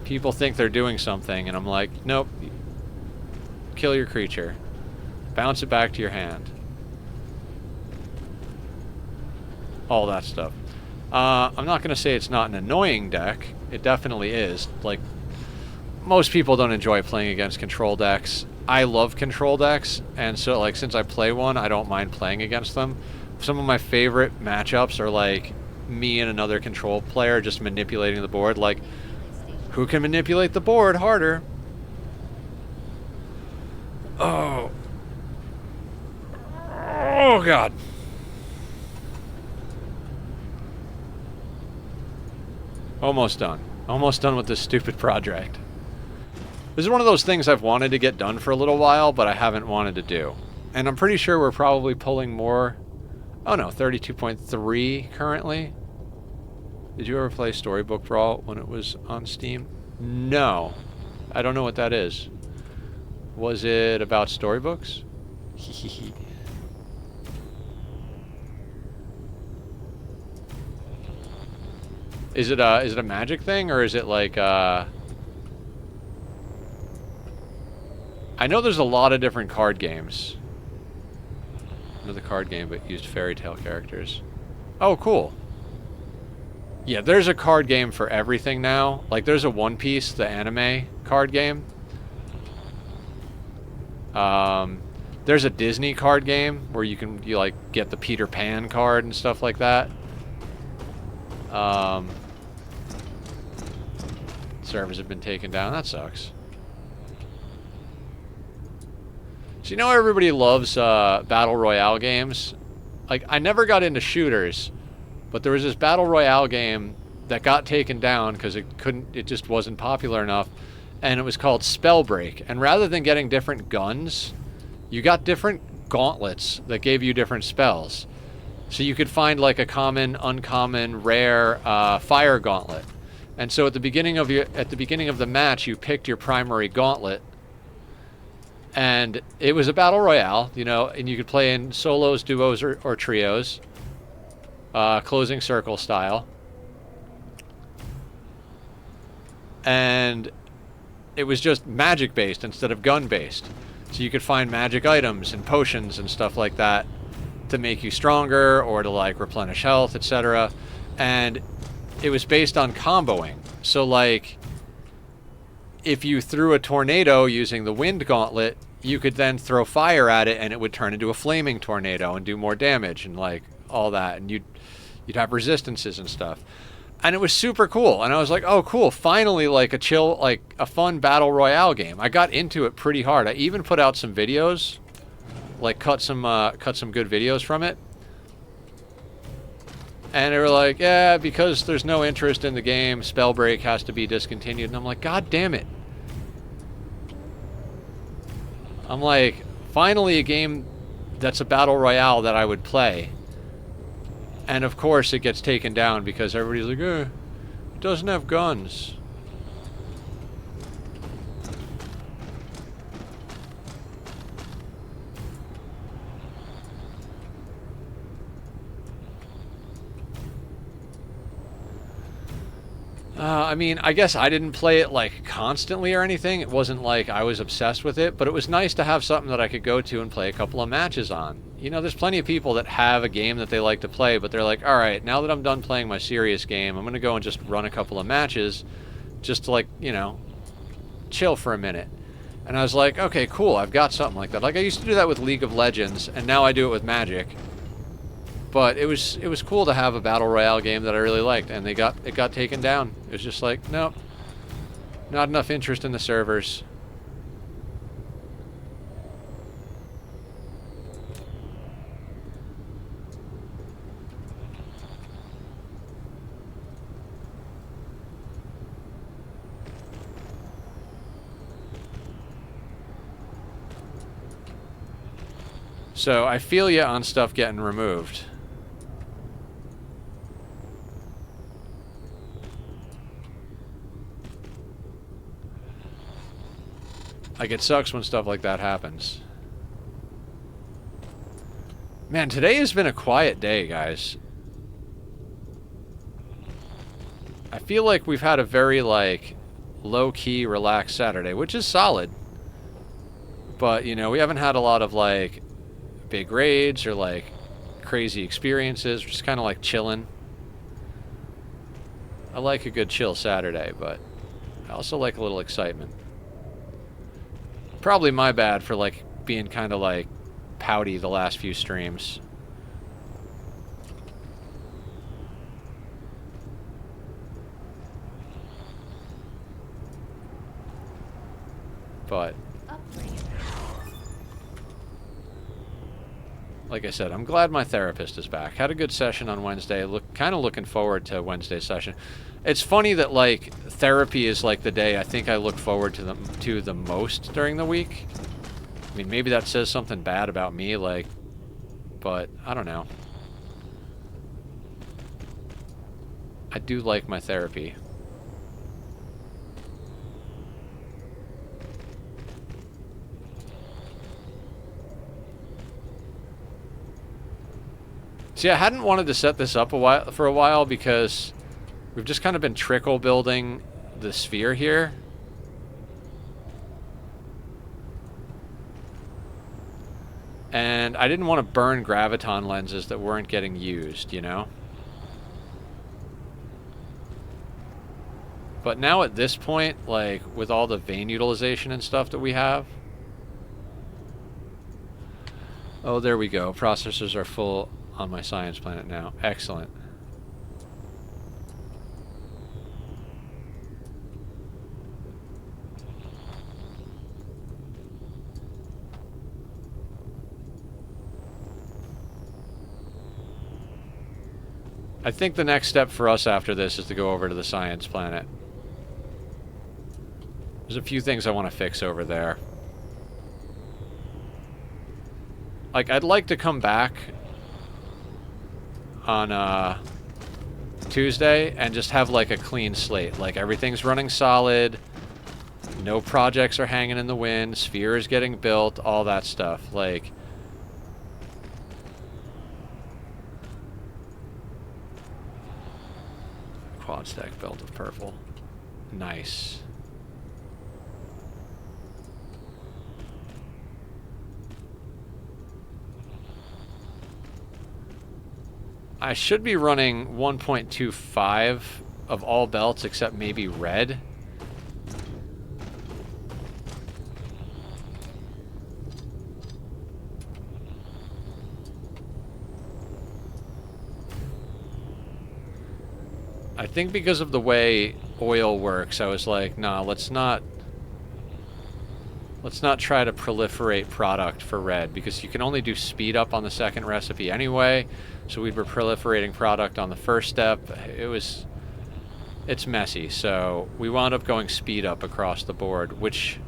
People think they're doing something, and I'm like, nope. Kill your creature. Bounce it back to your hand. All that stuff. I'm not going to say it's not an annoying deck. It definitely is. Like, most people don't enjoy playing against control decks. I love control decks, and so, like, since I play one, I don't mind playing against them. Some of my favorite matchups are, like, me and another control player just manipulating the board. Like, who can manipulate the board harder? Oh. Oh, God. Almost done. Almost done with this stupid project. This is one of those things I've wanted to get done for a little while, but I haven't wanted to do. And I'm pretty sure we're probably pulling more... Oh no, 32.3 currently. Did you ever play Storybook Brawl when it was on Steam? No. I don't know what that is. Was it about storybooks? Is it a magic thing, or is it like I know there's a lot of different card games. Another card game, but used fairy tale characters. Oh, cool. Yeah, there's a card game for everything now. Like, there's a One Piece, the anime card game. There's a Disney card game where you like get the Peter Pan card and stuff like that. Servers have been taken down. That sucks. So, you know, everybody loves Battle Royale games. Like, I never got into shooters, but there was this Battle Royale game that got taken down because it just wasn't popular enough, and it was called Spellbreak. And rather than getting different guns, you got different gauntlets that gave you different spells. So you could find, like, a common, uncommon, rare fire gauntlet. And so at the beginning of the match, you picked your primary gauntlet. And it was a battle royale, you know, and you could play in solos, duos, or trios, closing circle style. And it was just magic based instead of gun based. So you could find magic items and potions and stuff like that to make you stronger or to, like, replenish health, etc. And it was based on comboing. So, like, if you threw a tornado using the wind gauntlet, you could then throw fire at it and it would turn into a flaming tornado and do more damage and like all that, and you'd have resistances and stuff. And it was super cool, and I was like, oh cool, finally like a chill, like a fun battle royale game. I got into it pretty hard. I even put out some videos, like cut some good videos from it. And they were like, yeah, because there's no interest in the game, Spellbreak has to be discontinued. And I'm like, god damn it. I'm like, finally a game that's a battle royale that I would play. And of course it gets taken down because everybody's like, it doesn't have guns. I mean, I guess I didn't play it like constantly or anything. It wasn't like I was obsessed with it, but it was nice to have something that I could go to and play a couple of matches on. You know, there's plenty of people that have a game that they like to play, but they're like, all right, now that I'm done playing my serious game, I'm going to go and just run a couple of matches just to like, you know, chill for a minute. And I was like, okay, cool, I've got something like that. Like I used to do that with League of Legends, and now I do it with Magic. But it was cool to have a battle royale game that I really liked, and it got taken down. It was just like, nope, not enough interest in the servers. So I feel ya on stuff getting removed. Like, it sucks when stuff like that happens. Man, today has been a quiet day, guys. I feel like we've had a very, like, low-key, relaxed Saturday, which is solid. But, you know, we haven't had a lot of, like, big raids or, like, crazy experiences. We're just kind of, like, chilling. I like a good chill Saturday, but I also like a little excitement. Probably my bad for, like, being kind of, like, pouty the last few streams. But like I said, I'm glad my therapist is back. Had a good session on Wednesday. Kind of looking forward to Wednesday's session. It's funny that, like, therapy is, like, the day I think I look forward to the most during the week. I mean, maybe that says something bad about me, like, but I don't know. I do like my therapy. See, I hadn't wanted to set this up for a while because we've just kind of been trickle building the sphere here. And I didn't want to burn graviton lenses that weren't getting used, you know? But now at this point, like, with all the vein utilization and stuff that we have... Oh, there we go. Processors are full on my science planet now. Excellent. I think the next step for us after this is to go over to the science planet. There's a few things I want to fix over there. Like, I'd like to come back on Tuesday and just have, like, a clean slate. Like, everything's running solid. No projects are hanging in the wind. Sphere is getting built. All that stuff. Like... Quad stack belt of purple. Nice. I should be running 1.25 of all belts except maybe red. think because of the way oil works, I was like, nah, let's not try to proliferate product for red, because you can only do speed up on the second recipe anyway, so we were proliferating product on the first step. It's messy, so we wound up going speed up across the board, which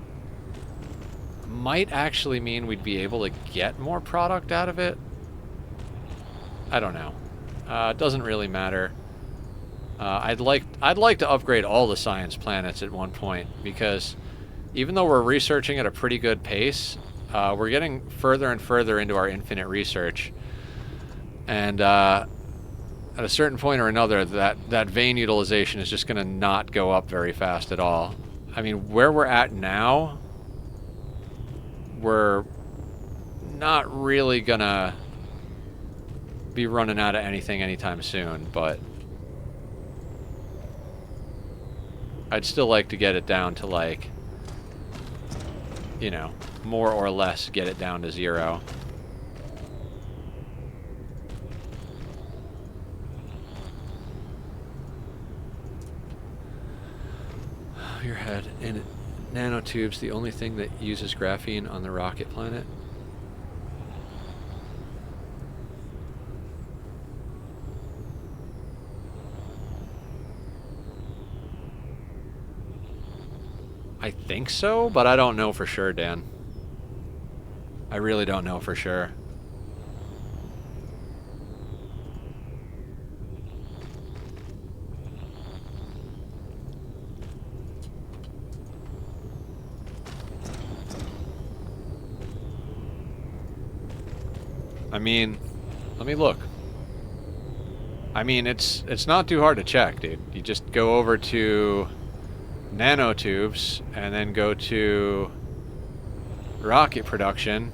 might actually mean we'd be able to get more product out of it. I don't know. It doesn't really matter. I'd like to upgrade all the science planets at one point, because even though we're researching at a pretty good pace, we're getting further and further into our infinite research. And at a certain point or another, that vein utilization is just going to not go up very fast at all. I mean, where we're at now, we're not really going to be running out of anything anytime soon, but I'd still like to get it down to, like, you know, more or less get it down to 0. Your head. In nanotubes, the only thing that uses graphene on the rocket planet? I think so, but I don't know for sure, Dan. I really don't know for sure. I mean, let me look. I mean, it's not too hard to check, dude. You just go over to nanotubes and then go to rocket production.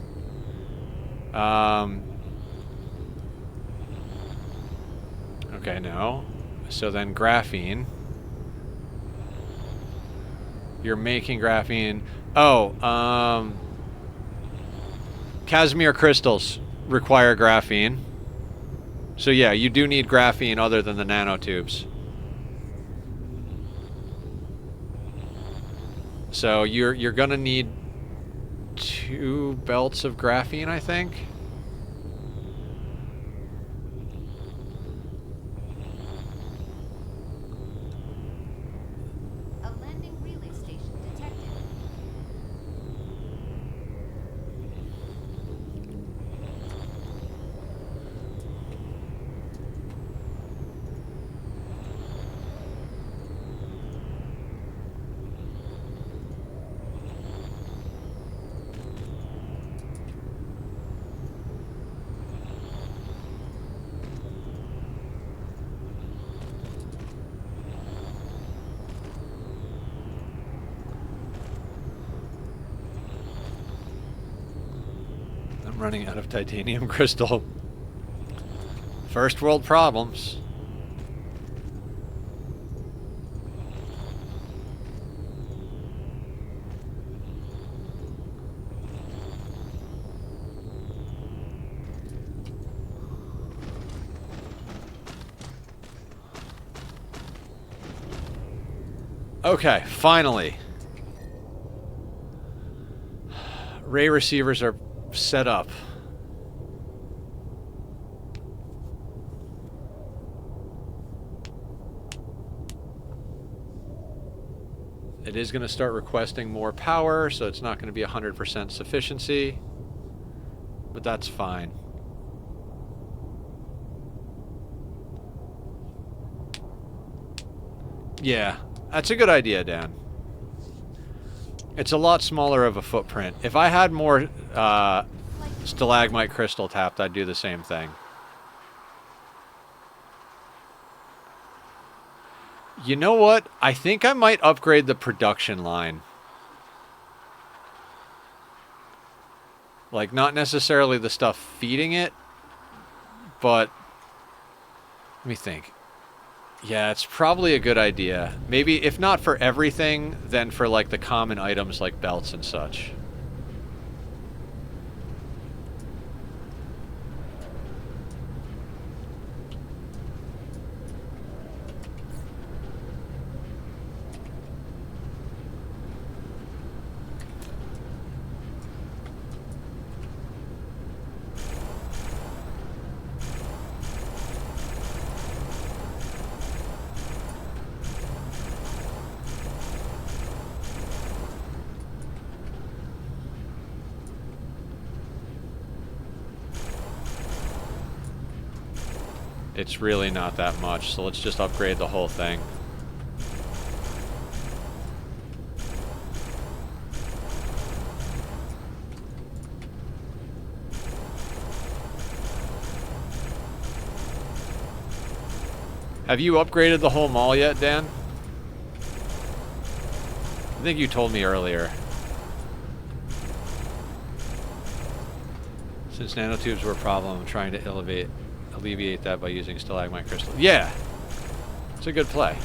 Okay, no. So then graphene. You're making graphene. Oh, Casimir crystals require graphene. So yeah, you do need graphene other than the nanotubes. So you're gonna need 2 belts of graphene, I think. A landing relay station detected. Running out of titanium crystal. First world problems. Okay, finally. Ray receivers are set up. It is going to start requesting more power, so it's not going to be 100% sufficiency, but that's fine. Yeah, that's a good idea, Dan. It's a lot smaller of a footprint. If I had more stalagmite crystal tapped, I'd do the same thing. You know what? I think I might upgrade the production line. Like, not necessarily the stuff feeding it, but let me think. Yeah, it's probably a good idea. Maybe, if not for everything, then for, like, the common items like belts and such. It's really not that much, so let's just upgrade the whole thing. Have you upgraded the whole mall yet, Dan? I think you told me earlier. Since nanotubes were a problem, I'm trying to alleviate that by using stalagmite crystal. Yeah! It's a good play.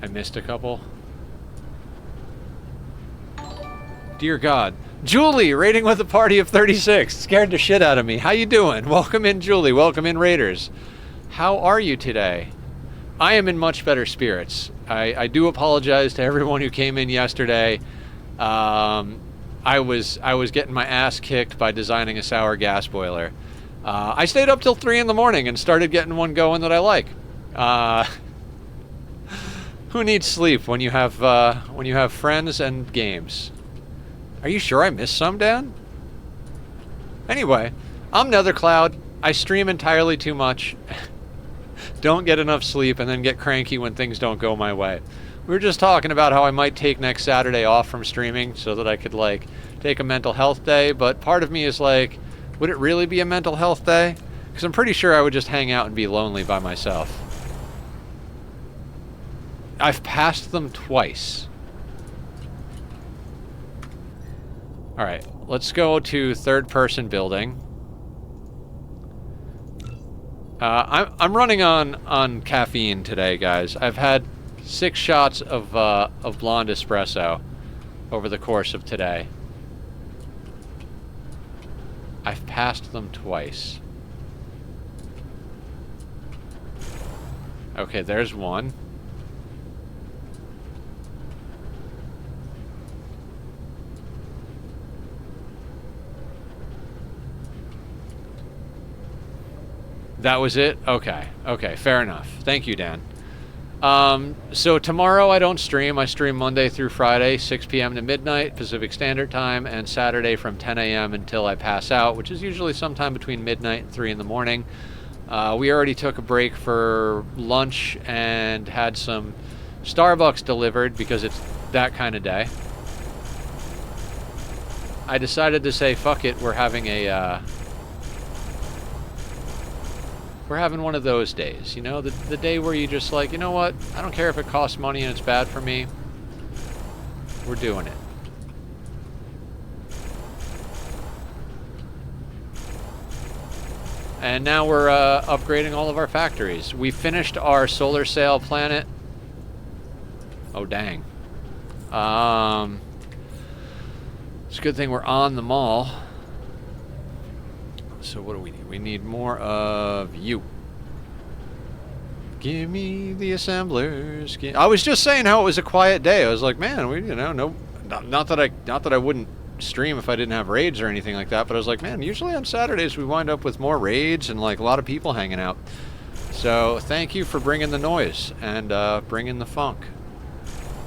I missed a couple. Dear God. Julie, raiding with a party of 36. Scared the shit out of me. How you doing? Welcome in, Julie. Welcome in, Raiders. How are you today? I am in much better spirits. I do apologize to everyone who came in yesterday. I was getting my ass kicked by designing a sour gas boiler. I stayed up till 3 in the morning and started getting one going that I like. Who needs sleep when you have friends and games? Are you sure I missed some, Dan? Anyway, I'm Nethercloud. I stream entirely too much. Don't get enough sleep and then get cranky when things don't go my way. We were just talking about how I might take next Saturday off from streaming so that I could, like, take a mental health day, but part of me is like, would it really be a mental health day? Because I'm pretty sure I would just hang out and be lonely by myself. I've passed them twice. Alright, let's go to third-person building. I'm running on caffeine today, guys. I've had 6 shots of blonde espresso over the course of today. I've passed them twice. Okay, there's one. That was it? Okay. Okay, fair enough. Thank you, Dan. So tomorrow I don't stream. I stream Monday through Friday, 6 p.m. to midnight Pacific Standard Time, and Saturday from 10 a.m. until I pass out, which is usually sometime between midnight and 3 in the morning. We already took a break for lunch and had some Starbucks delivered because it's that kind of day. I decided to say, fuck it, we're having one of those days, you know, the day where you just like, you know what, I don't care if it costs money and it's bad for me, we're doing it. And now we're upgrading all of our factories. We finished our solar sail planet. Oh, dang. It's a good thing we're on the mall. So what do we need? We need more of you. Give me the assemblers. I was just saying how it was a quiet day. I was like, man, not that I wouldn't stream if I didn't have raids or anything like that, but I was like, man, usually on Saturdays we wind up with more raids and like a lot of people hanging out. So thank you for bringing the noise and bringing the funk.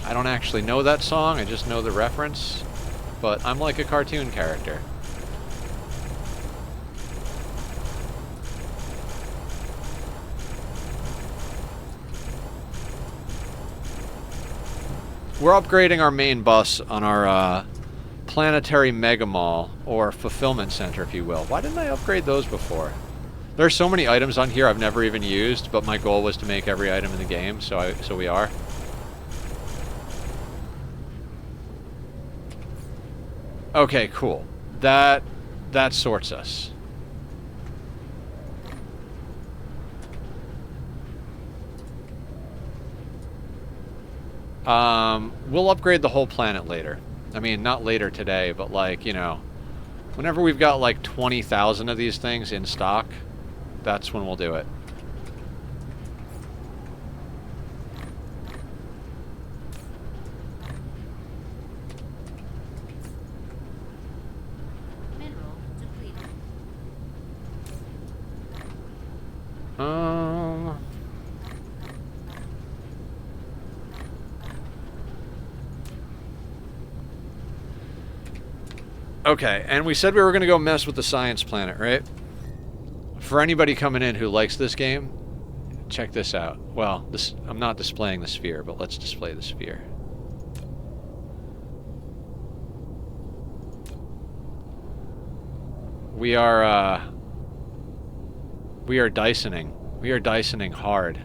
I don't actually know that song, I just know the reference, but I'm like a cartoon character. We're upgrading our main bus on our planetary mega mall, or fulfillment center, if you will. Why didn't I upgrade those before? There are so many items on here I've never even used, but my goal was to make every item in the game, so we are. Okay, cool. That sorts us. We'll upgrade the whole planet later. I mean, not later today, but like, you know, whenever we've got like 20,000 of these things in stock, that's when we'll do it. Mineral depleted. Okay, and we said we were going to go mess with the science planet, right? For anybody coming in who likes this game, check this out. Well, I'm not displaying the sphere, but let's display the sphere. We are Dysoning. We are Dysoning hard.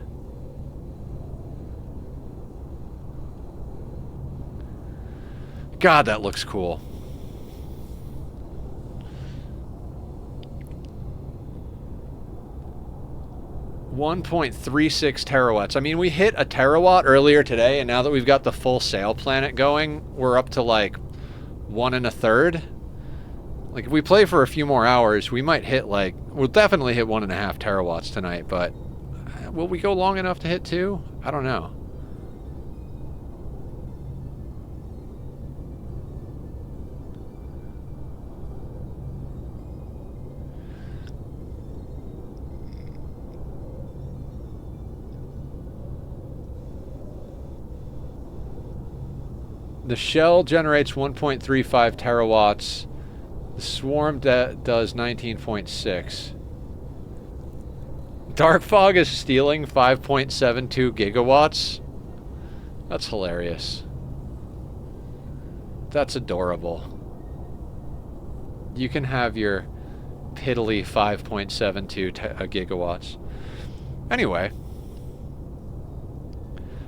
God, that looks cool. .36 terawatts. I mean, we hit a terawatt earlier today, and now that we've got the full sail planet going, we're up to like 1 1/3. Like, if we play for a few more hours, we might hit like, we'll definitely hit 1.5 terawatts tonight, but will we go long enough to hit 2? I don't know. The shell generates 1.35 terawatts. The swarm does 19.6. Dark fog is stealing 5.72 gigawatts. That's hilarious. That's adorable. You can have your piddly 5.72 gigawatts. Anyway,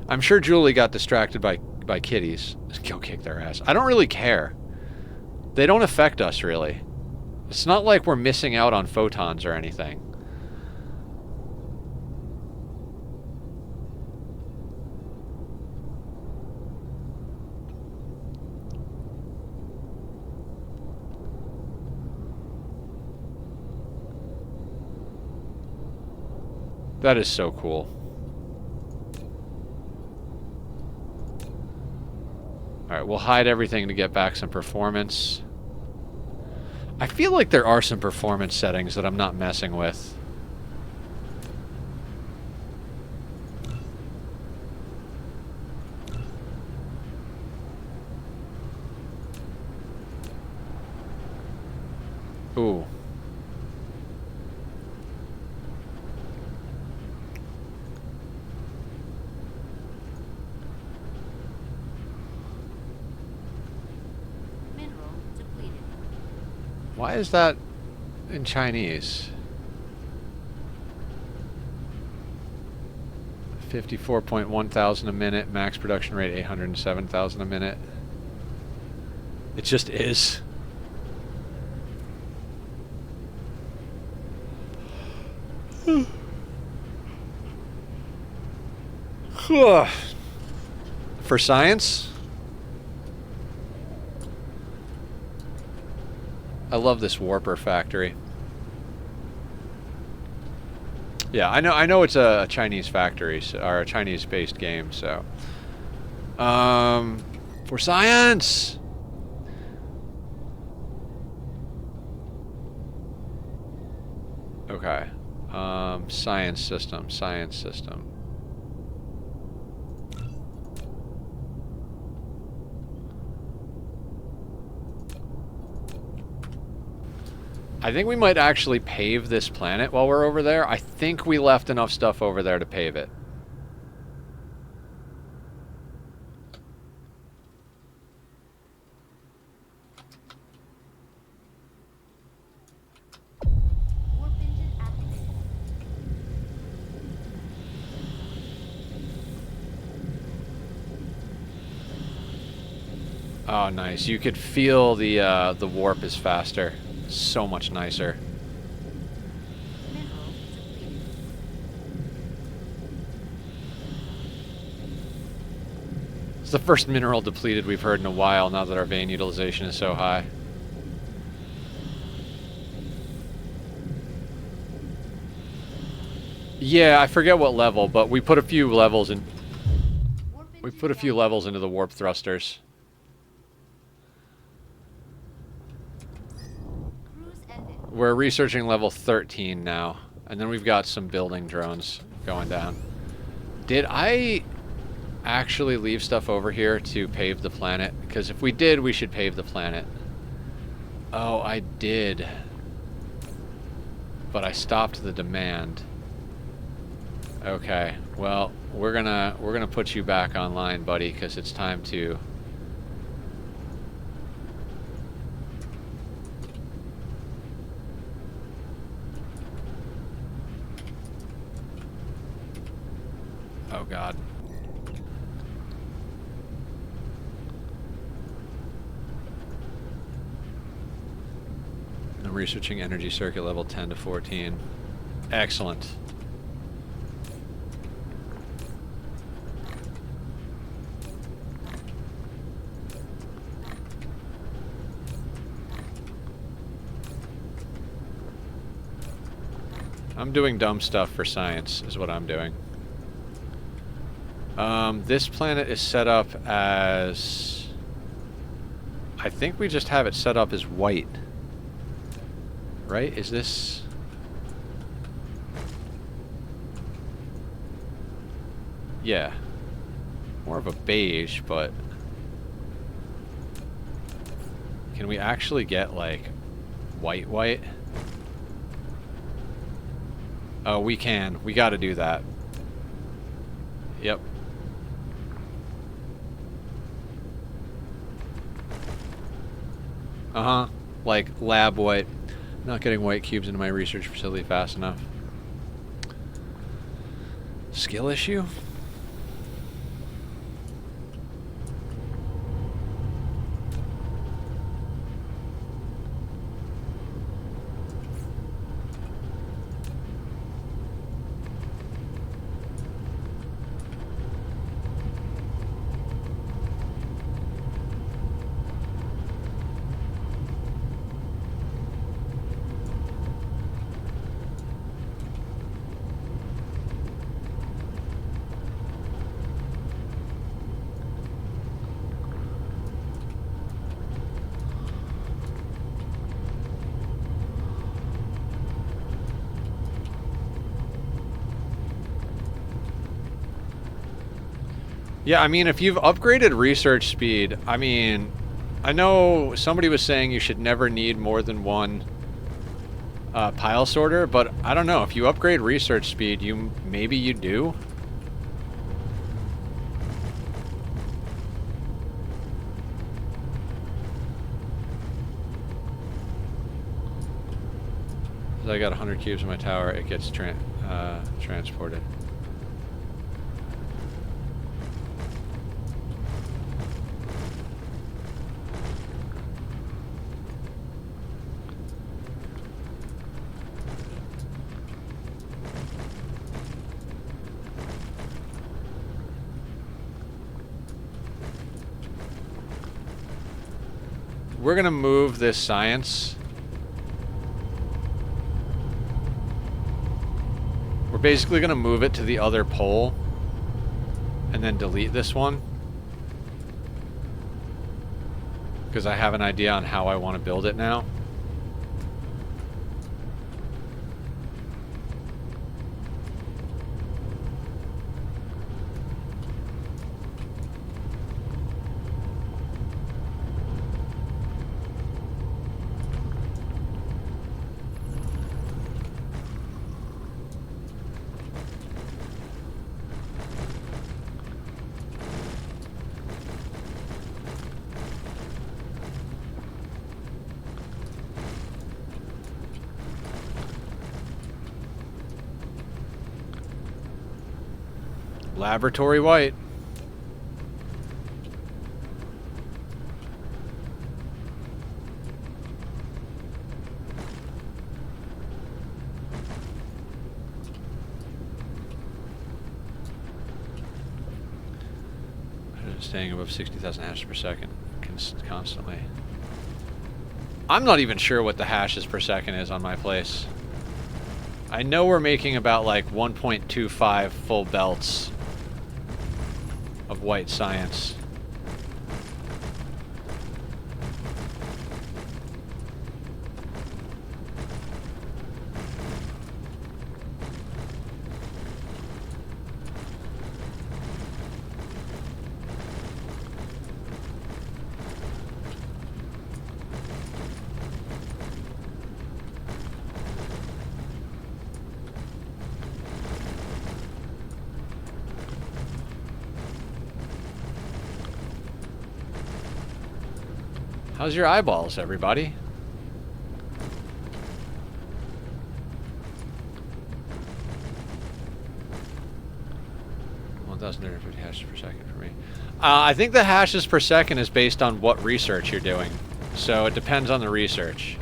I'm sure Julie got distracted by kitties. Go kick their ass. I don't really care. They don't affect us, really. It's not like we're missing out on photons or anything. That is so cool. Alright, we'll hide everything to get back some performance. I feel like there are some performance settings that I'm not messing with. Ooh. Why is that in Chinese? 54.1 thousand a minute, max production rate 807,000 a minute. It just is. For science? I love this warper factory. Yeah, I know it's a Chinese factory, or a Chinese-based game, so. For science! Okay. Science system, science system. I think we might actually pave this planet while we're over there. I think we left enough stuff over there to pave it. Oh, nice. You could feel the warp is faster. So much nicer. It's the first mineral depleted we've heard in a while now that our vein utilization is so high. Yeah, I forget what level, but we put a few levels in. We put a few levels into the warp thrusters. We're researching level 13 now, and then we've got some building drones going down. Did I actually leave stuff over here to pave the planet? Because if we did, we should pave the planet. Oh, I did. but I stopped the demand. Okay, well, we're gonna put you back online, buddy, because it's time to. Oh God. I'm researching energy circuit level 10 to 14. Excellent. I'm doing dumb stuff for science, is what I'm doing. This planet is set up as... I think we just have it set up as white. Right? Is this... Yeah. More of a beige, but... Can we actually get, like, white? Oh, we can. We gotta do that. Yep. Uh-huh. Like, lab white. Not getting white cubes into my research facility fast enough. Skill issue? Yeah, I mean, if you've upgraded research speed, I mean, I know somebody was saying you should never need more than one pile sorter, but I don't know. If you upgrade research speed, maybe you do. I got 100 cubes in my tower, it gets transported. We're gonna move this science. We're basically gonna move it to the other pole and then delete this one. Because I have an idea on how I want to build it now. Laboratory white. Staying above 60,000 hashes per second constantly. I'm not even sure what the hashes per second is on my place. I know we're making about like 1.25 full belts of white science. How's your eyeballs, everybody? Hashes per second for me. I think the hashes per second is based on what research you're doing. So it depends on the research.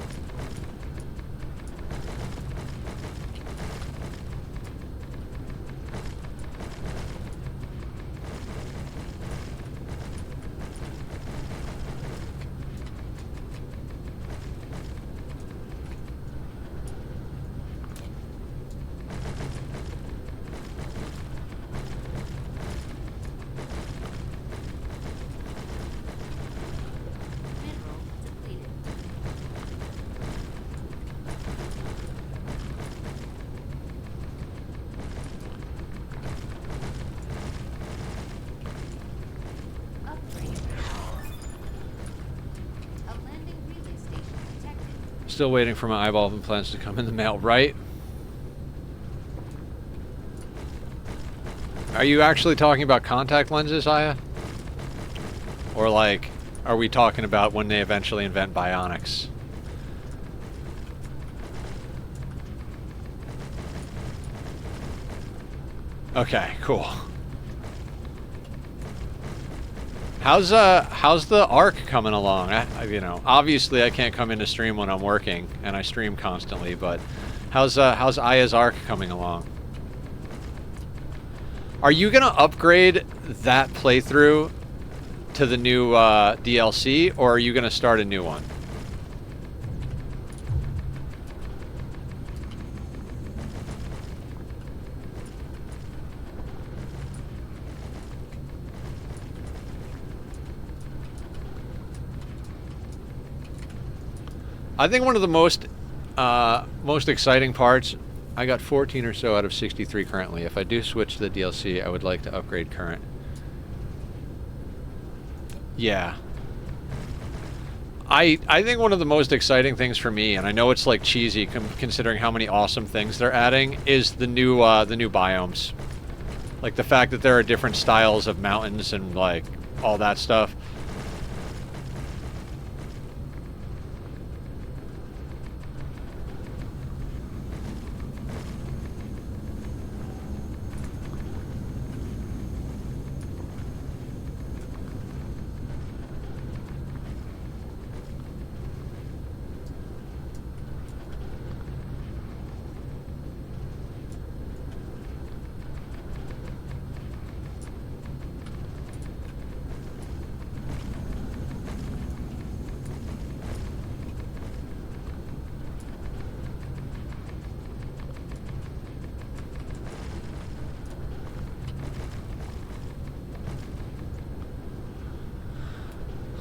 Still waiting for my eyeball implants to come in the mail, right? Are you actually talking about contact lenses, Aya? Or like, are we talking about when they eventually invent bionics? Okay, cool. How's the ARC coming along? You know, obviously I can't come into stream when I'm working, and I stream constantly. But how's Aya's ARC coming along? Are you gonna upgrade that playthrough to the new DLC, or are you gonna start a new one? I think one of the most exciting parts, I got 14 or so out of 63 currently. If I do switch to the DLC, I would like to upgrade current. Yeah. I think one of the most exciting things for me, and I know it's like cheesy considering how many awesome things they're adding, is the new biomes. Like the fact that there are different styles of mountains and like all that stuff.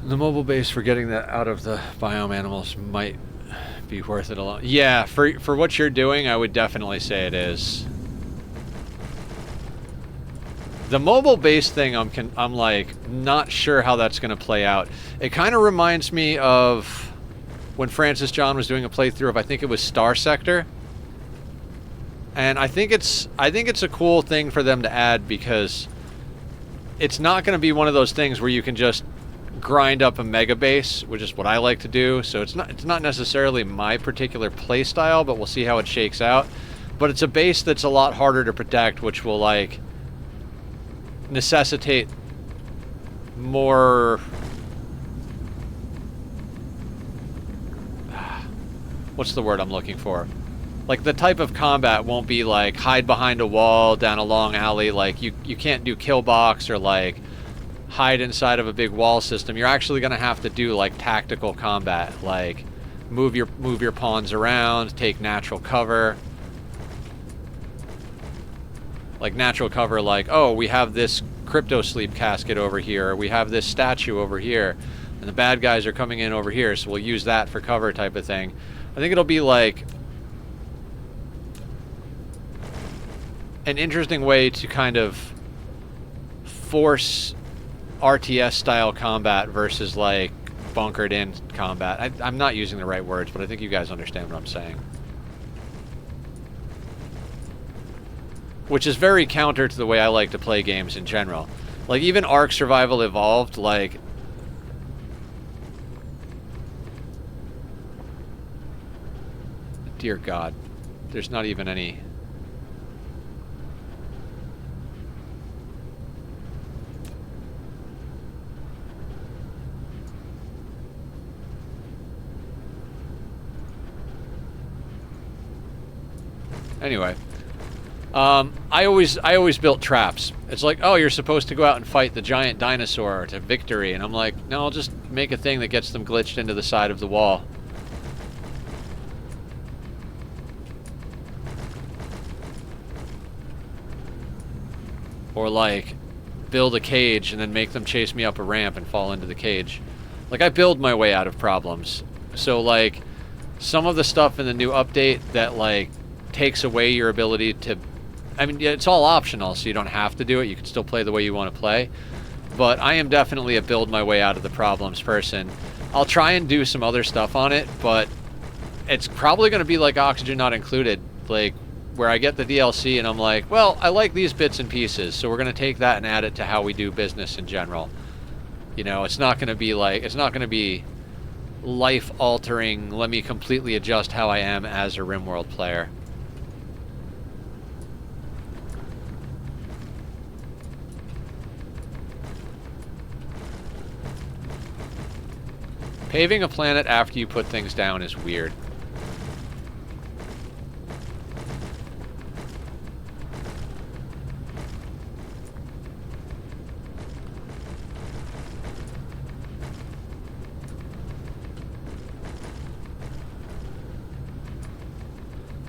The mobile base for getting that out of the biome animals might be worth it alone. Yeah, for what you're doing, I would definitely say it is. The mobile base thing, I'm like not sure how that's going to play out. It kind of reminds me of when Francis John was doing a playthrough of, I think it was Star Sector. And I think it's a cool thing for them to add, because it's not going to be one of those things where you can just grind up a mega base, which is what I like to do. So it's not necessarily my particular play style, but we'll see how it shakes out. But it's a base that's a lot harder to protect, which will like necessitate more, what's the word I'm looking for? Like the type of combat won't be like hide behind a wall down a long alley. Like you can't do kill box or like hide inside of a big wall system. You're actually going to have to do like tactical combat, like move your pawns around, take natural cover. Like natural cover, like, oh, we have this crypto sleep casket over here, or we have this statue over here, and the bad guys are coming in over here, so we'll use that for cover type of thing. I think it'll be like an interesting way to kind of force RTS style combat versus like bunkered in combat. I'm not using the right words, but I think you guys understand what I'm saying. Which is very counter to the way I like to play games in general. Like even Ark Survival Evolved, like Dear God. There's not even any... Anyway. I always built traps. It's like, oh, you're supposed to go out and fight the giant dinosaur to victory. And I'm like, no, I'll just make a thing that gets them glitched into the side of the wall. Or like, build a cage and then make them chase me up a ramp and fall into the cage. Like, I build my way out of problems. So like, some of the stuff in the new update that like takes away your ability to... I mean, it's all optional, so you don't have to do it. You can still play the way you want to play. But I am definitely a build my way out of the problems person. I'll try and do some other stuff on it, but it's probably going to be like Oxygen Not Included, like where I get the DLC and I'm like, well, I like these bits and pieces, so we're going to take that and add it to how we do business in general. You know, it's not going to be like, it's not going to be life-altering, let me completely adjust how I am as a RimWorld player. Paving a planet after you put things down is weird.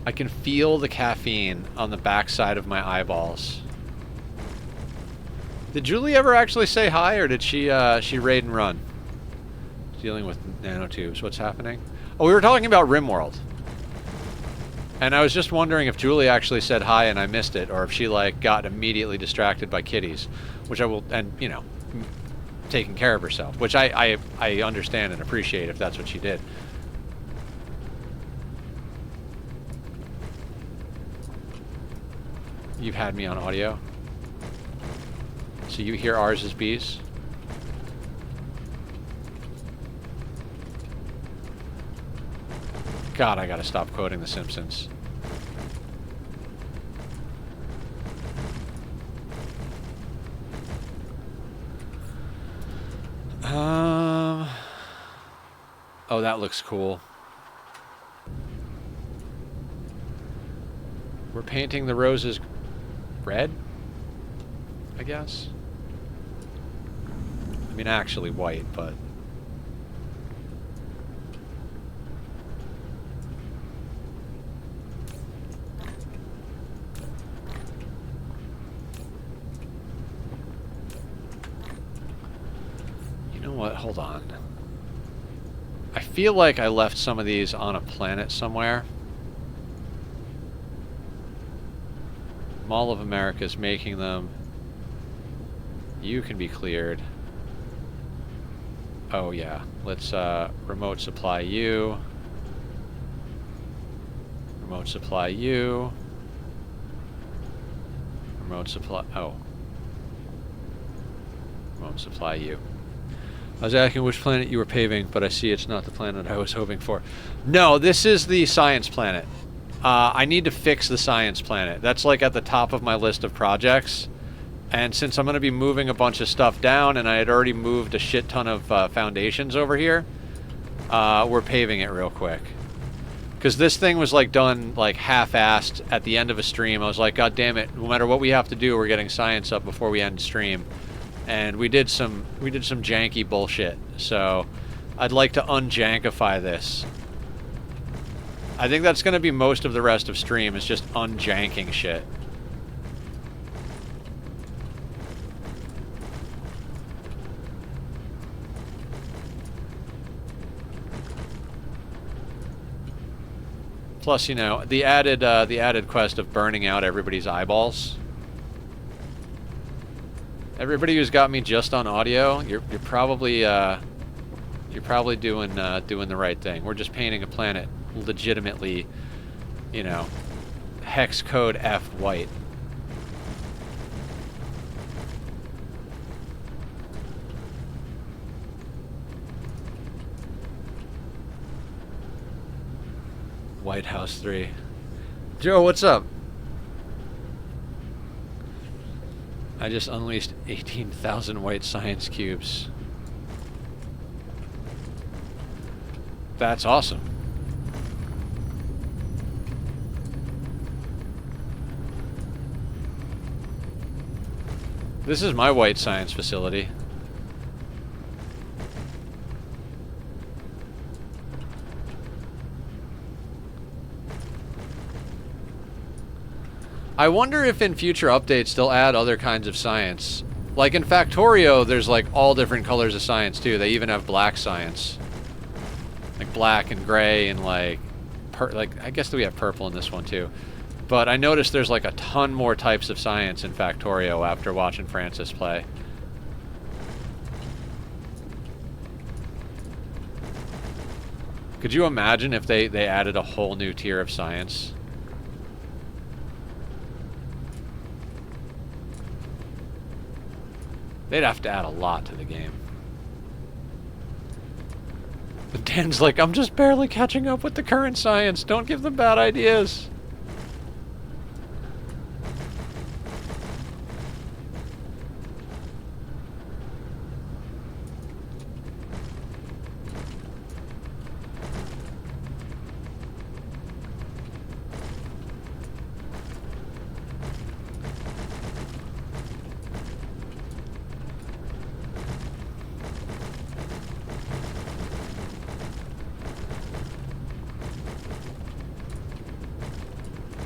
I can feel the caffeine on the backside of my eyeballs. Did Julie ever actually say hi, or did she raid and run? Dealing with nanotubes. What's happening? Oh, we were talking about RimWorld. And I was just wondering if Julie actually said hi and I missed it, or if she, like, got immediately distracted by kitties. Which I will... And, you know, taking care of herself. Which I understand and appreciate if that's what she did. You've had me on audio. So you hear ours as bees? God, I gotta stop quoting The Simpsons. Oh, that looks cool. We're painting the roses red, I guess. I mean, actually white, but... What? Hold on. I feel like I left some of these on a planet somewhere. Mall of America's making them. You can be cleared. Oh yeah. Let's remote supply you. Remote supply you. Remote supply... Oh. Remote supply you. I was asking which planet you were paving, but I see it's not the planet I was hoping for. No, this is the science planet. I need to fix the science planet. That's like at the top of my list of projects. And since I'm going to be moving a bunch of stuff down, and I had already moved a shit ton of foundations over here, we're paving it real quick. Because this thing was like done like half-assed at the end of a stream. I was like, God damn it, no matter what we have to do, we're getting science up before we end stream. And we did some janky bullshit, so I'd like to unjankify this. I think that's going to be most of the rest of stream, is just unjanking shit. Plus, you know, the added quest of burning out everybody's eyeballs. Everybody who's got me just on audio, you're probably doing the right thing. We're just painting a planet legitimately, you know, hex code F white. White House 3. Joe, what's up? I just unleashed 18,000 white science cubes. That's awesome. This is my white science facility. I wonder if in future updates they'll add other kinds of science. Like in Factorio, there's like all different colors of science too. They even have black science. Like black and gray and like I guess we have purple in this one too. But I noticed there's like a ton more types of science in Factorio after watching Francis play. Could you imagine if they added a whole new tier of science? They'd have to add a lot to the game. But Dan's like, I'm just barely catching up with the current science. Don't give them bad ideas.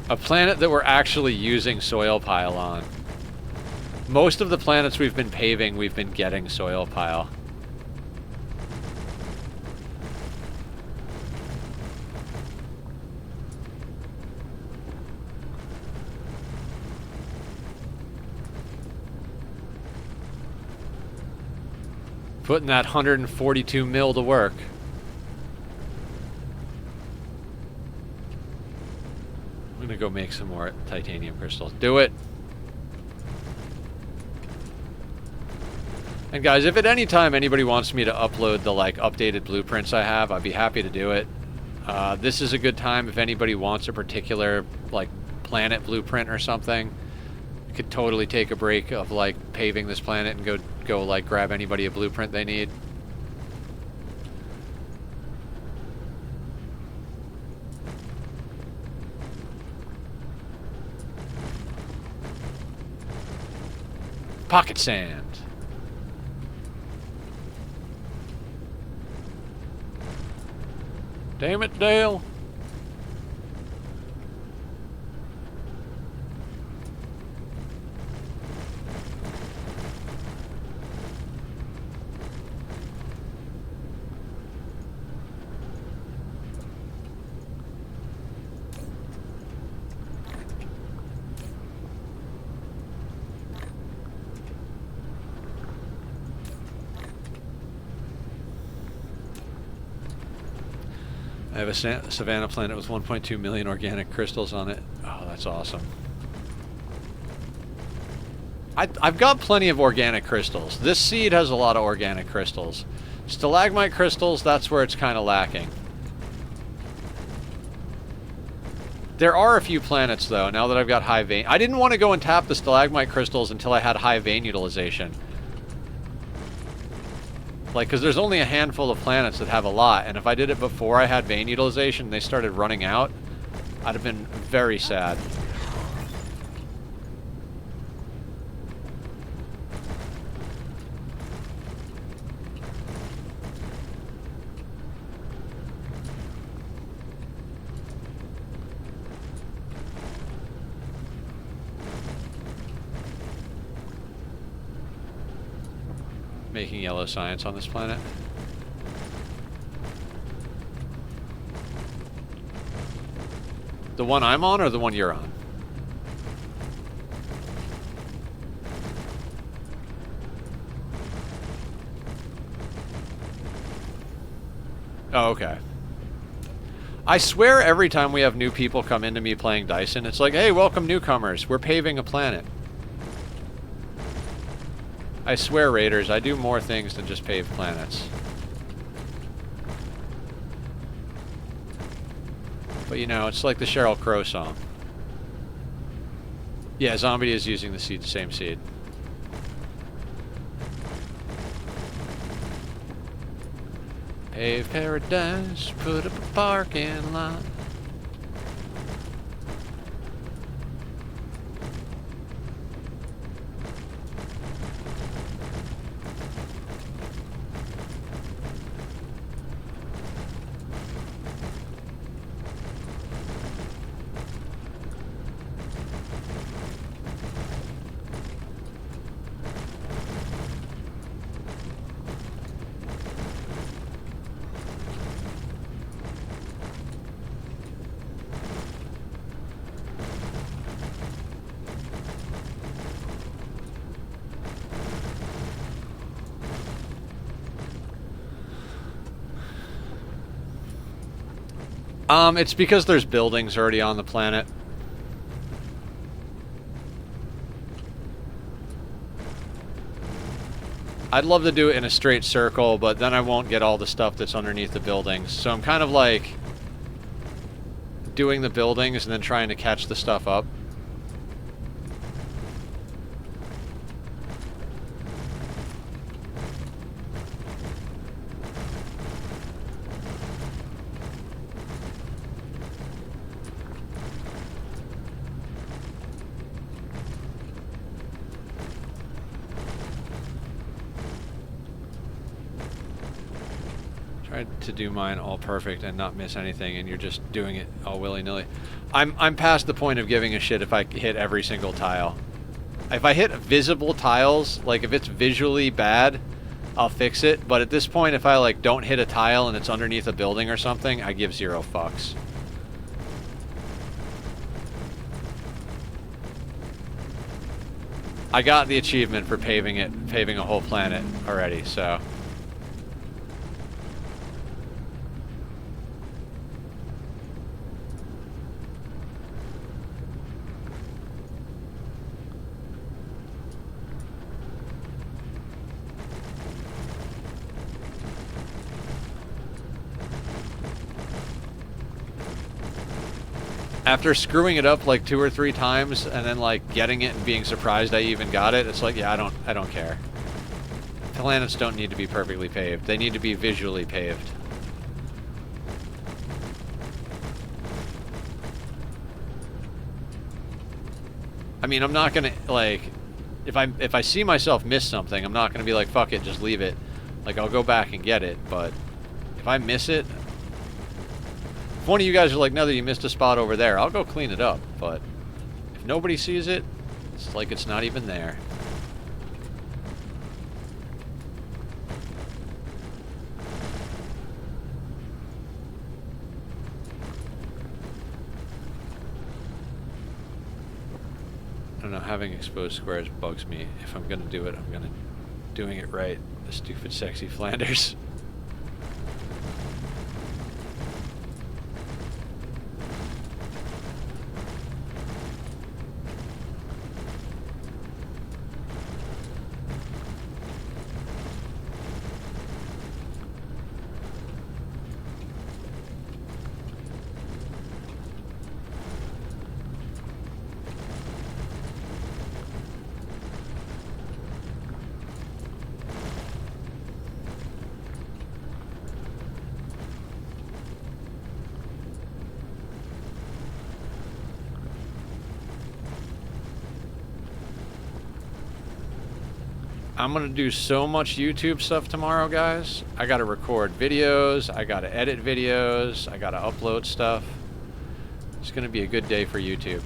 A planet that we're actually using soil pile on. Most of the planets we've been paving, we've been getting soil pile. Putting that 142 mil to work. I'm gonna go make some more titanium crystals. Do it! And guys, if at any time anybody wants me to upload the like updated blueprints I have, I'd be happy to do it. This is a good time if anybody wants a particular like planet blueprint or something. You could totally take a break of like paving this planet and go like grab anybody a blueprint they need. Pocket sand. Damn it, Dale. I have a savanna planet with 1.2 million organic crystals on it. Oh, that's awesome. I've got plenty of organic crystals. This seed has a lot of organic crystals. Stalagmite crystals, that's where it's kind of lacking. There are a few planets, though, now that I've got high vein. I didn't want to go and tap the stalagmite crystals until I had high vein utilization. Like, because there's only a handful of planets that have a lot, and if I did it before I had vein utilization and they started running out, I'd have been very sad. Making yellow science on this planet. The one I'm on or the one you're on? Oh, okay. I swear every time we have new people come into me playing Dyson, it's like, hey, welcome newcomers, we're paving a planet. I swear, Raiders, I do more things than just pave planets. But But you know, it's like the Sheryl Crow song. Yeah, Zombie is using the seed, same seed. Pave paradise, put up a parking lot. It's because there's buildings already on the planet. I'd love to do it in a straight circle, but then I won't get all the stuff that's underneath the buildings. So I'm kind of like doing the buildings and then trying to catch the stuff up. To do mine all perfect and not miss anything, and you're just doing it all willy-nilly. I'm past the point of giving a shit if I hit every single tile. If I hit visible tiles, like if it's visually bad, I'll fix it. But at this point, if I like don't hit a tile and it's underneath a building or something, I give 0 fucks. I got the achievement for paving a whole planet already, so. After screwing it up like 2 or 3 times and then like getting it and being surprised I even got it, it's like, yeah, I don't care. Planets don't need to be perfectly paved. They need to be visually paved. I mean, I'm not gonna like if I see myself miss something, I'm not gonna be like, fuck it, just leave it. Like, I'll go back and get it, but if I miss it, if one of you guys are like, no, that you missed a spot over there, I'll go clean it up. But if nobody sees it, it's like it's not even there. I don't know, having exposed squares bugs me. If I'm gonna do it, doing it right. The stupid sexy Flanders. I'm gonna do so much YouTube stuff tomorrow, guys. I gotta record videos, I gotta edit videos, I gotta upload stuff. It's gonna be a good day for YouTube.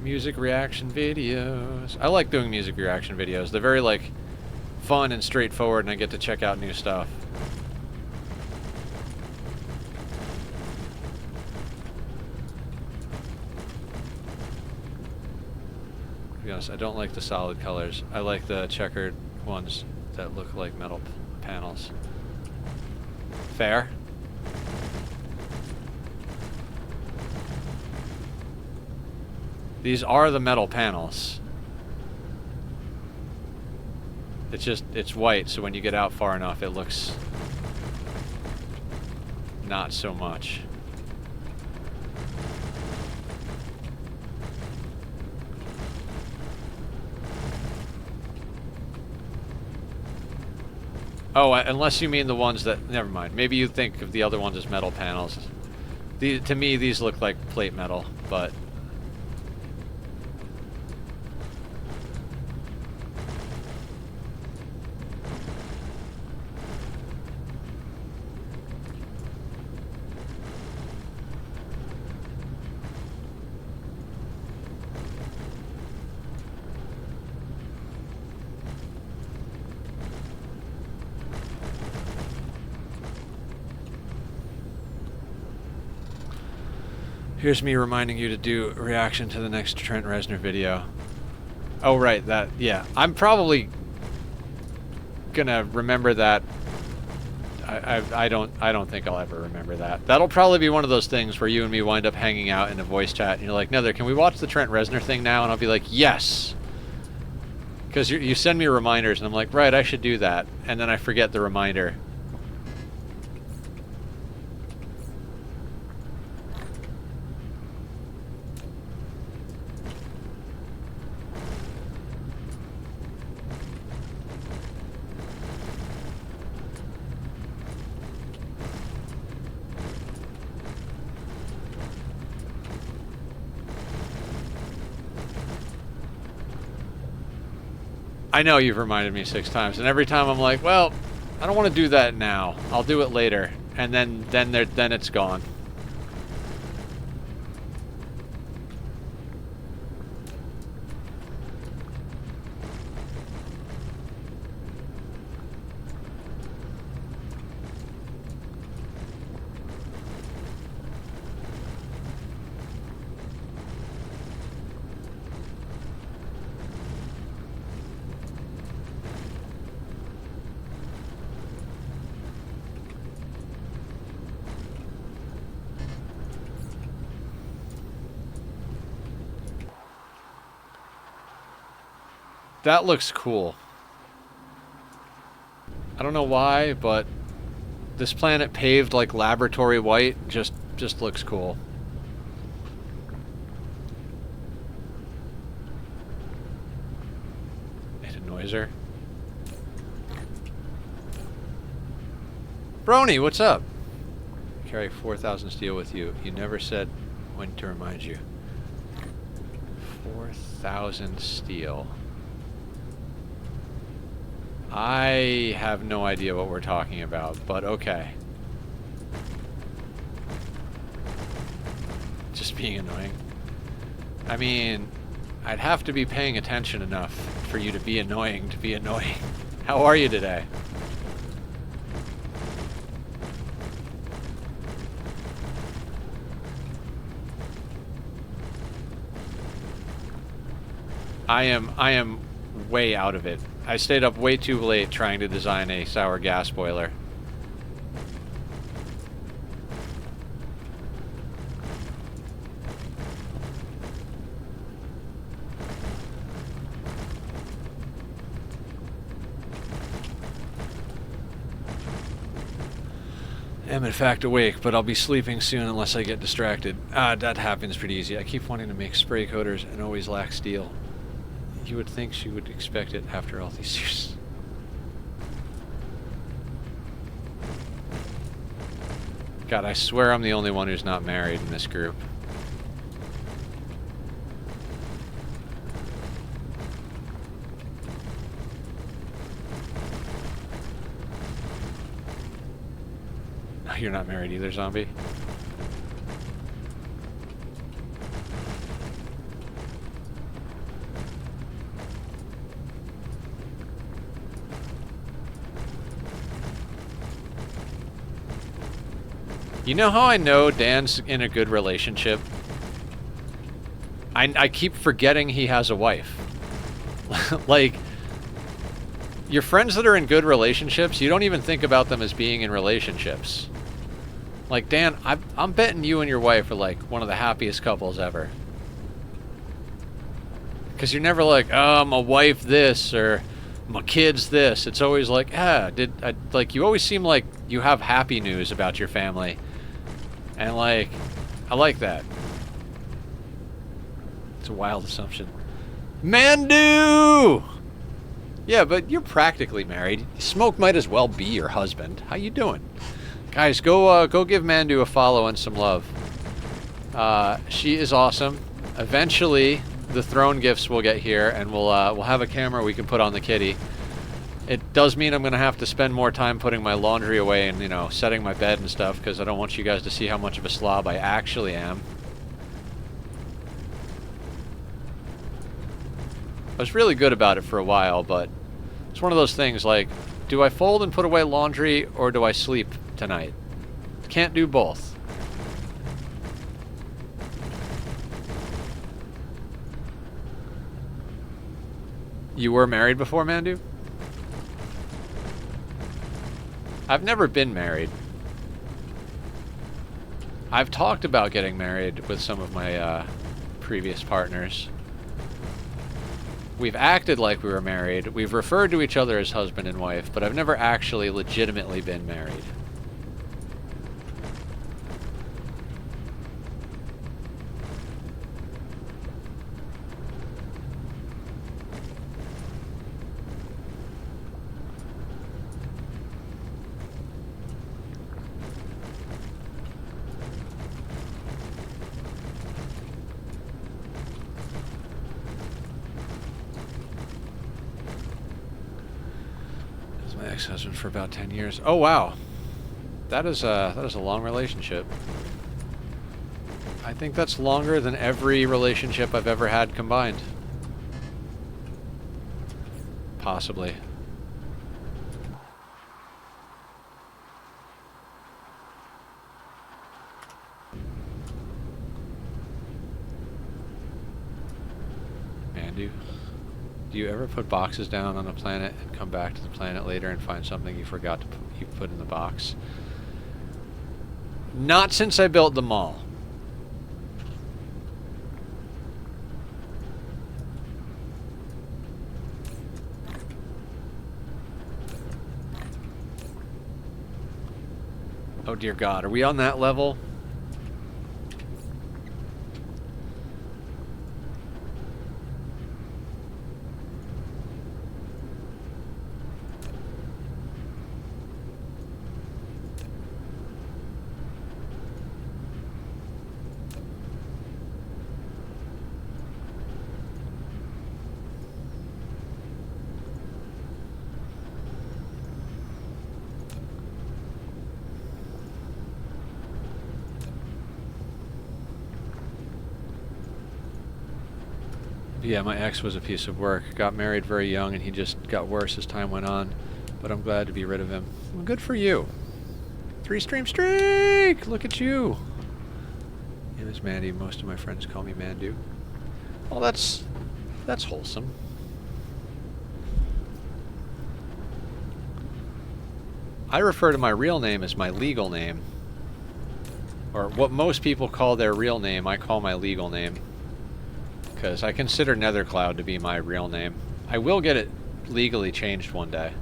Music reaction videos. I like doing music reaction videos. They're very like fun and straightforward, and I get to check out new stuff. To be honest, I don't like the solid colors. I like the checkered ones that look like metal panels. Fair. These are the metal panels. It's white, so when you get out far enough, it looks not so much. Oh, unless you mean the ones that... Never mind. Maybe you think of the other ones as metal panels. To me, these look like plate metal, but... Here's me reminding you to do a reaction to the next Trent Reznor video. Oh, right, that, yeah. I'm probably gonna remember that. I don't think I'll ever remember that. That'll probably be one of those things where you and me wind up hanging out in a voice chat and you're like, Nether, can we watch the Trent Reznor thing now? And I'll be like, yes! Because you send me reminders and I'm like, right, I should do that. And then I forget the reminder. I know you've reminded me 6 times, and every time I'm like, well, I don't want to do that now. I'll do it later, and then it's gone. That looks cool. I don't know why, but this planet paved like laboratory white just looks cool. Hit a noiser. Brony, what's up? Carry 4,000 steel with you. You never said when to remind you. 4,000 steel. I have no idea what we're talking about, but okay. Just being annoying. I mean, I'd have to be paying attention enough for you to be annoying. How are you today? I am way out of it. I stayed up way too late trying to design a sour gas boiler. I am in fact awake, but I'll be sleeping soon unless I get distracted. That happens pretty easy. I keep wanting to make spray coaters and always lack steel. You would think she would expect it after all these years. God, I swear I'm the only one who's not married in this group. You're not married either, zombie? You know how I know Dan's in a good relationship? I keep forgetting he has a wife. Like, your friends that are in good relationships, you don't even think about them as being in relationships. Like, Dan, I'm betting you and your wife are like one of the happiest couples ever. Because you're never like, oh, my wife this, or my kids this. It's always like, like, you always seem like you have happy news about your family. And, like, I like that. It's a wild assumption. Mandu! Yeah, but you're practically married. Smoke might as well be your husband. How you doing? Guys, go give Mandu a follow and some love. She is awesome. Eventually, the throne gifts will get here, and we'll have a camera we can put on the kitty. It does mean I'm gonna have to spend more time putting my laundry away and, you know, setting my bed and stuff, because I don't want you guys to see how much of a slob I actually am. I was really good about it for a while, but it's one of those things like, do I fold and put away laundry, or do I sleep tonight? Can't do both. You were married before, Mandu? I've never been married. I've talked about getting married with some of my previous partners. We've acted like we were married. We've referred to each other as husband and wife, but I've never actually legitimately been married. Ex-husband for about 10 years. Oh wow, that is a long relationship. I think that's longer than every relationship I've ever had combined. Possibly. Mandu. Do you ever put boxes down on a planet and come back to the planet later and find something you forgot to put in the box? Not since I built the mall. Oh dear God, are we on that level? Yeah, my ex was a piece of work. Got married very young, and he just got worse as time went on. But I'm glad to be rid of him. Well, good for you. 3-stream streak! Look at you! Name is Mandy. Most of my friends call me Mandu. Well, that's wholesome. I refer to my real name as my legal name. Or what most people call their real name, I call my legal name. Because I consider Nethercloud to be my real name. I will get it legally changed one day.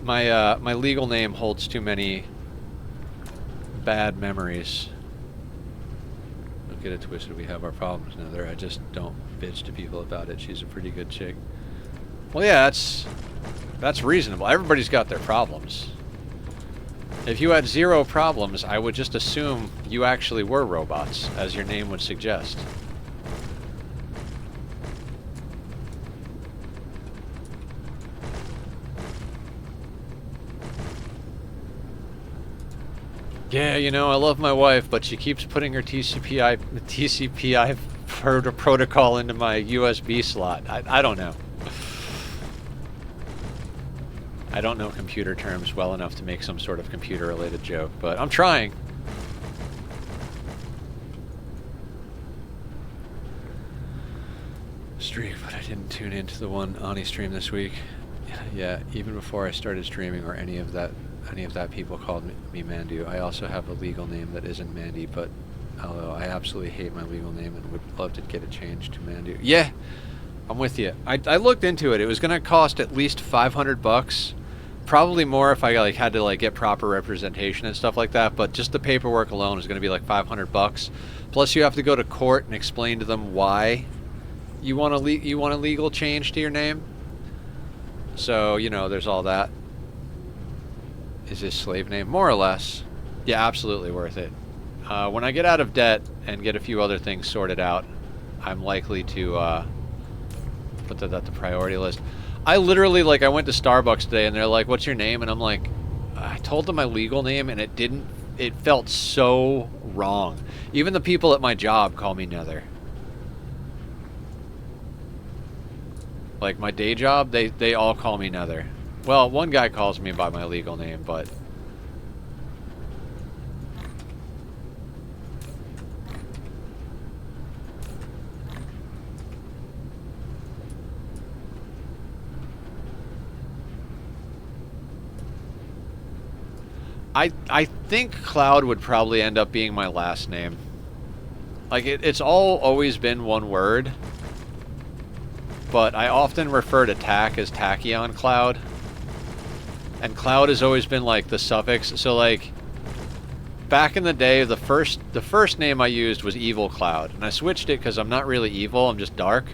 My legal name holds too many bad memories. Don't get it twisted, we have our problems, Nether. I just don't bitch to people about it. She's a pretty good chick. Well, yeah, that's reasonable. Everybody's got their problems. If you had 0 problems, I would just assume you actually were robots, as your name would suggest. Yeah, you know, I love my wife, but she keeps putting her TCP/IP protocol into my USB slot. I don't know. I don't know computer terms well enough to make some sort of computer-related joke, but I'm trying. Streak, but I didn't tune into the one Ani stream this week. Yeah, even before I started streaming or any of that any of that people called me Mandu. I also have a legal name that isn't Mandy, but although I absolutely hate my legal name and would love to get it changed to Mandu. Yeah, I'm with you. I looked into it. It was going to cost at least $500. Probably more if I like had to like get proper representation and stuff like that, but just the paperwork alone is going to be like $500. Plus you have to go to court and explain to them why you want a legal change to your name. So, you know, there's all that. Is this slave name? More or less. Yeah, absolutely worth it. When I get out of debt and get a few other things sorted out, I'm likely to put that at the priority list. I literally, like, I went to Starbucks today and they're like, what's your name? And I'm like, I told them my legal name and it felt so wrong. Even the people at my job call me Nether. Like, my day job, they all call me Nether. Well, one guy calls me by my legal name, but... I think Cloud would probably end up being my last name. Like, it's always been one word. But I often refer to Tack as Tachyon Cloud. And Cloud has always been, like, the suffix. So, like, back in the day, the first name I used was Evil Cloud. And I switched it because I'm not really evil, I'm just dark.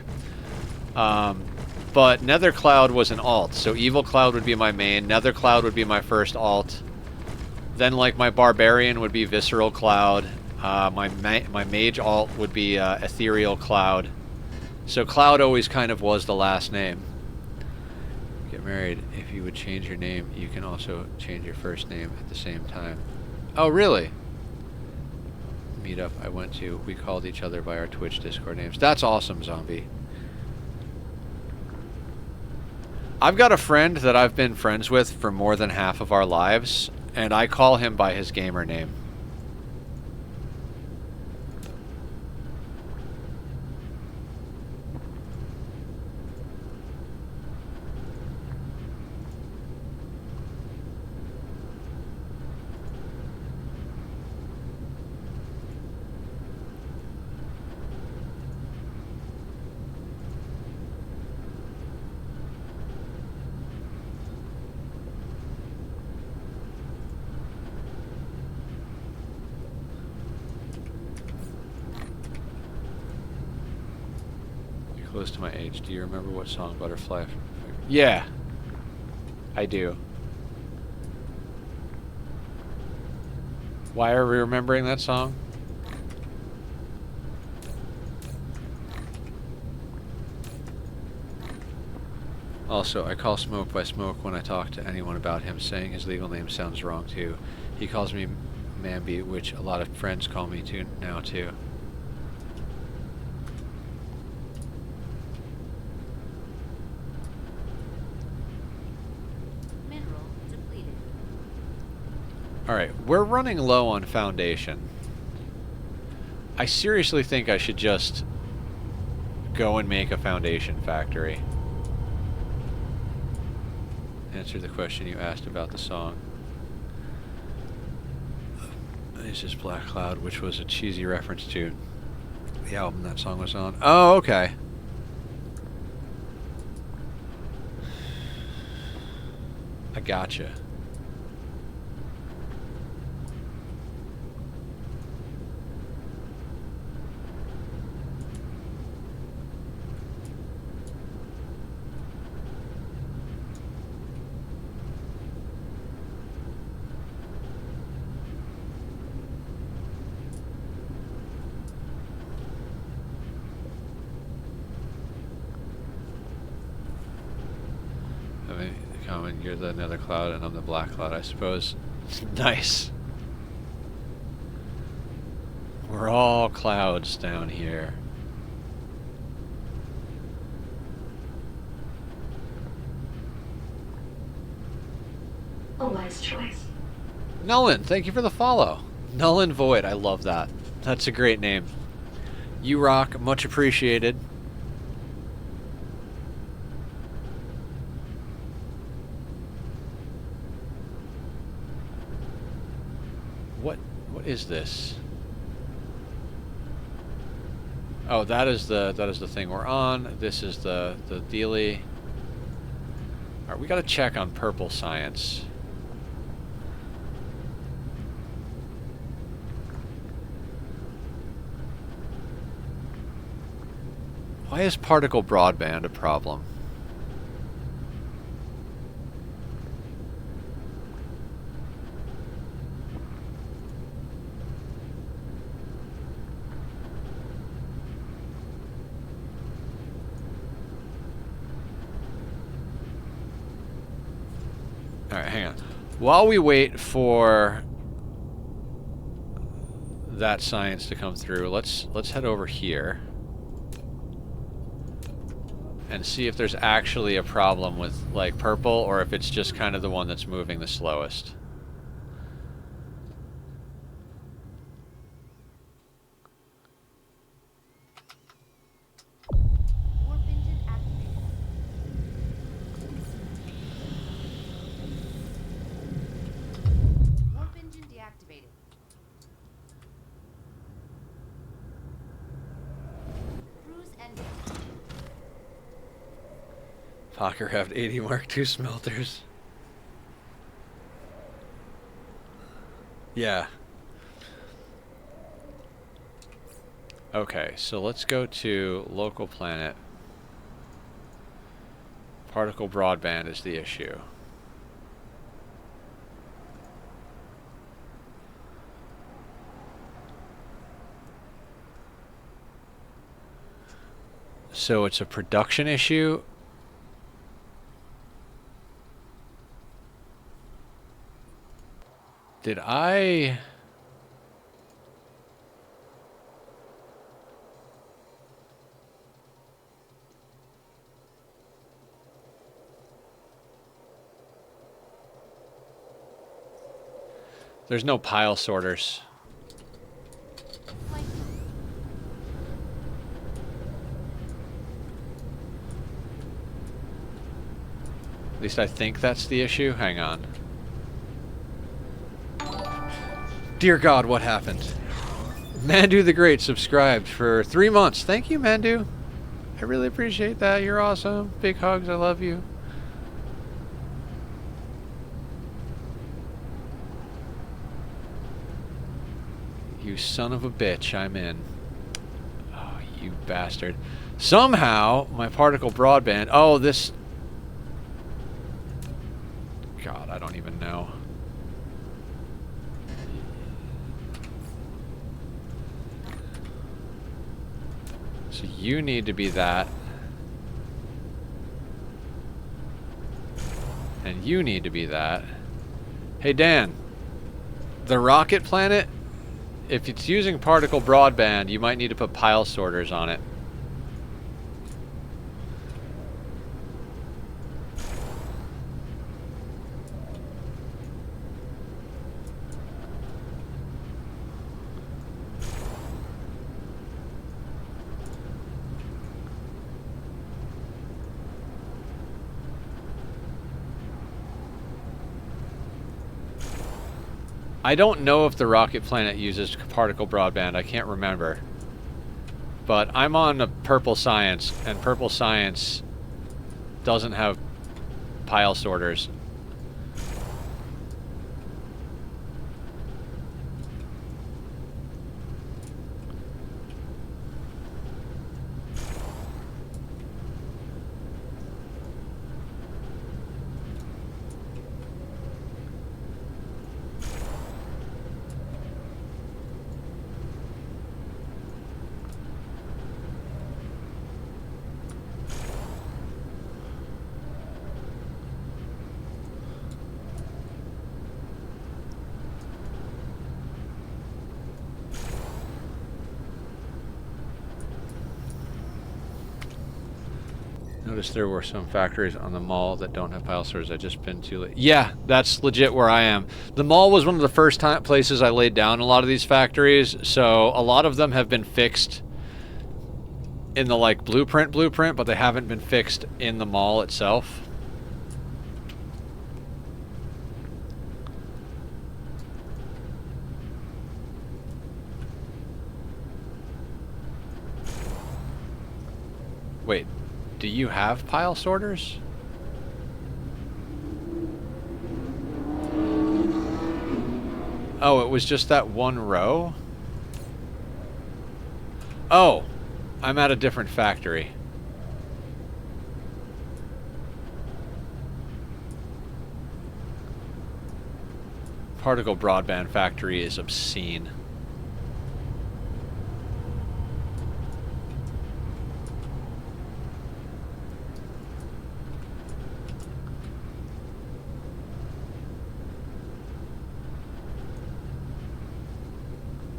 But Nether Cloud was an alt. So Evil Cloud would be my main. Nether Cloud would be my first alt. Then, like, my Barbarian would be Visceral Cloud. My Mage alt would be Ethereal Cloud. So Cloud always kind of was the last name. Get married. If you would change your name, you can also change your first name at the same time. Oh, really? Meetup I went to, we called each other by our Twitch Discord names. That's awesome, Zombie. I've got a friend that I've been friends with for more than half of our lives, and I call him by his gamer name. Close to my age. Do you remember what song Butterfly? Yeah, I do. Why are we remembering that song? Also, I call Smoke by Smoke when I talk to anyone about him. Saying his legal name sounds wrong too. He calls me Mambi, which a lot of friends call me now too. Alright, we're running low on foundation. I seriously think I should just go and make a foundation factory. Answer the question you asked about the song. This is Black Cloud, which was a cheesy reference to the album that song was on. Oh, okay. I gotcha. You're the Nether Cloud and I'm the Black Cloud, I suppose. Nice. We're all clouds down here. A wise choice. Nolan, thank you for the follow. Nolan Void, I love that. That's a great name. You rock, much appreciated. is this? Oh, that is the thing we're on. This is the dealie. All right, we got to check on purple science. Why is particle broadband a problem? All right, hang on. While we wait for that science to come through, let's head over here and see if there's actually a problem with like purple, or if it's just kind of the one that's moving the slowest. Warp engine activated. Warp engine deactivated. Cruise ending. Pockercraft 80 Mark II smelters. Yeah. Okay, so let's go to local planet. Particle broadband is the issue. So it's a production issue. Did I... There's no pile sorters. Flight mode. At least I think that's the issue. Hang on. Dear God, what happened? Mandu the Great subscribed for 3 months. Thank you, Mandu. I really appreciate that. You're awesome. Big hugs. I love you. You son of a bitch. I'm in. Oh, you bastard. Somehow, my particle broadband... Oh, this... God, I don't even know. So you need to be that. And you need to be that. Hey, Dan. The rocket planet, if it's using particle broadband, you might need to put pile sorters on it. I don't know if the rocket planet uses particle broadband. I can't remember. But I'm on a purple science, and purple science doesn't have pile sorters. Noticed there were some factories on the mall that don't have pile sorters. I just been too late. Yeah, that's legit where I am. The mall was one of the first places I laid down a lot of these factories, so a lot of them have been fixed in the like blueprint, but they haven't been fixed in the mall itself. Wait, do you have pile sorters? Oh, it was just that one row? Oh, I'm at a different factory. Particle broadband factory is obscene.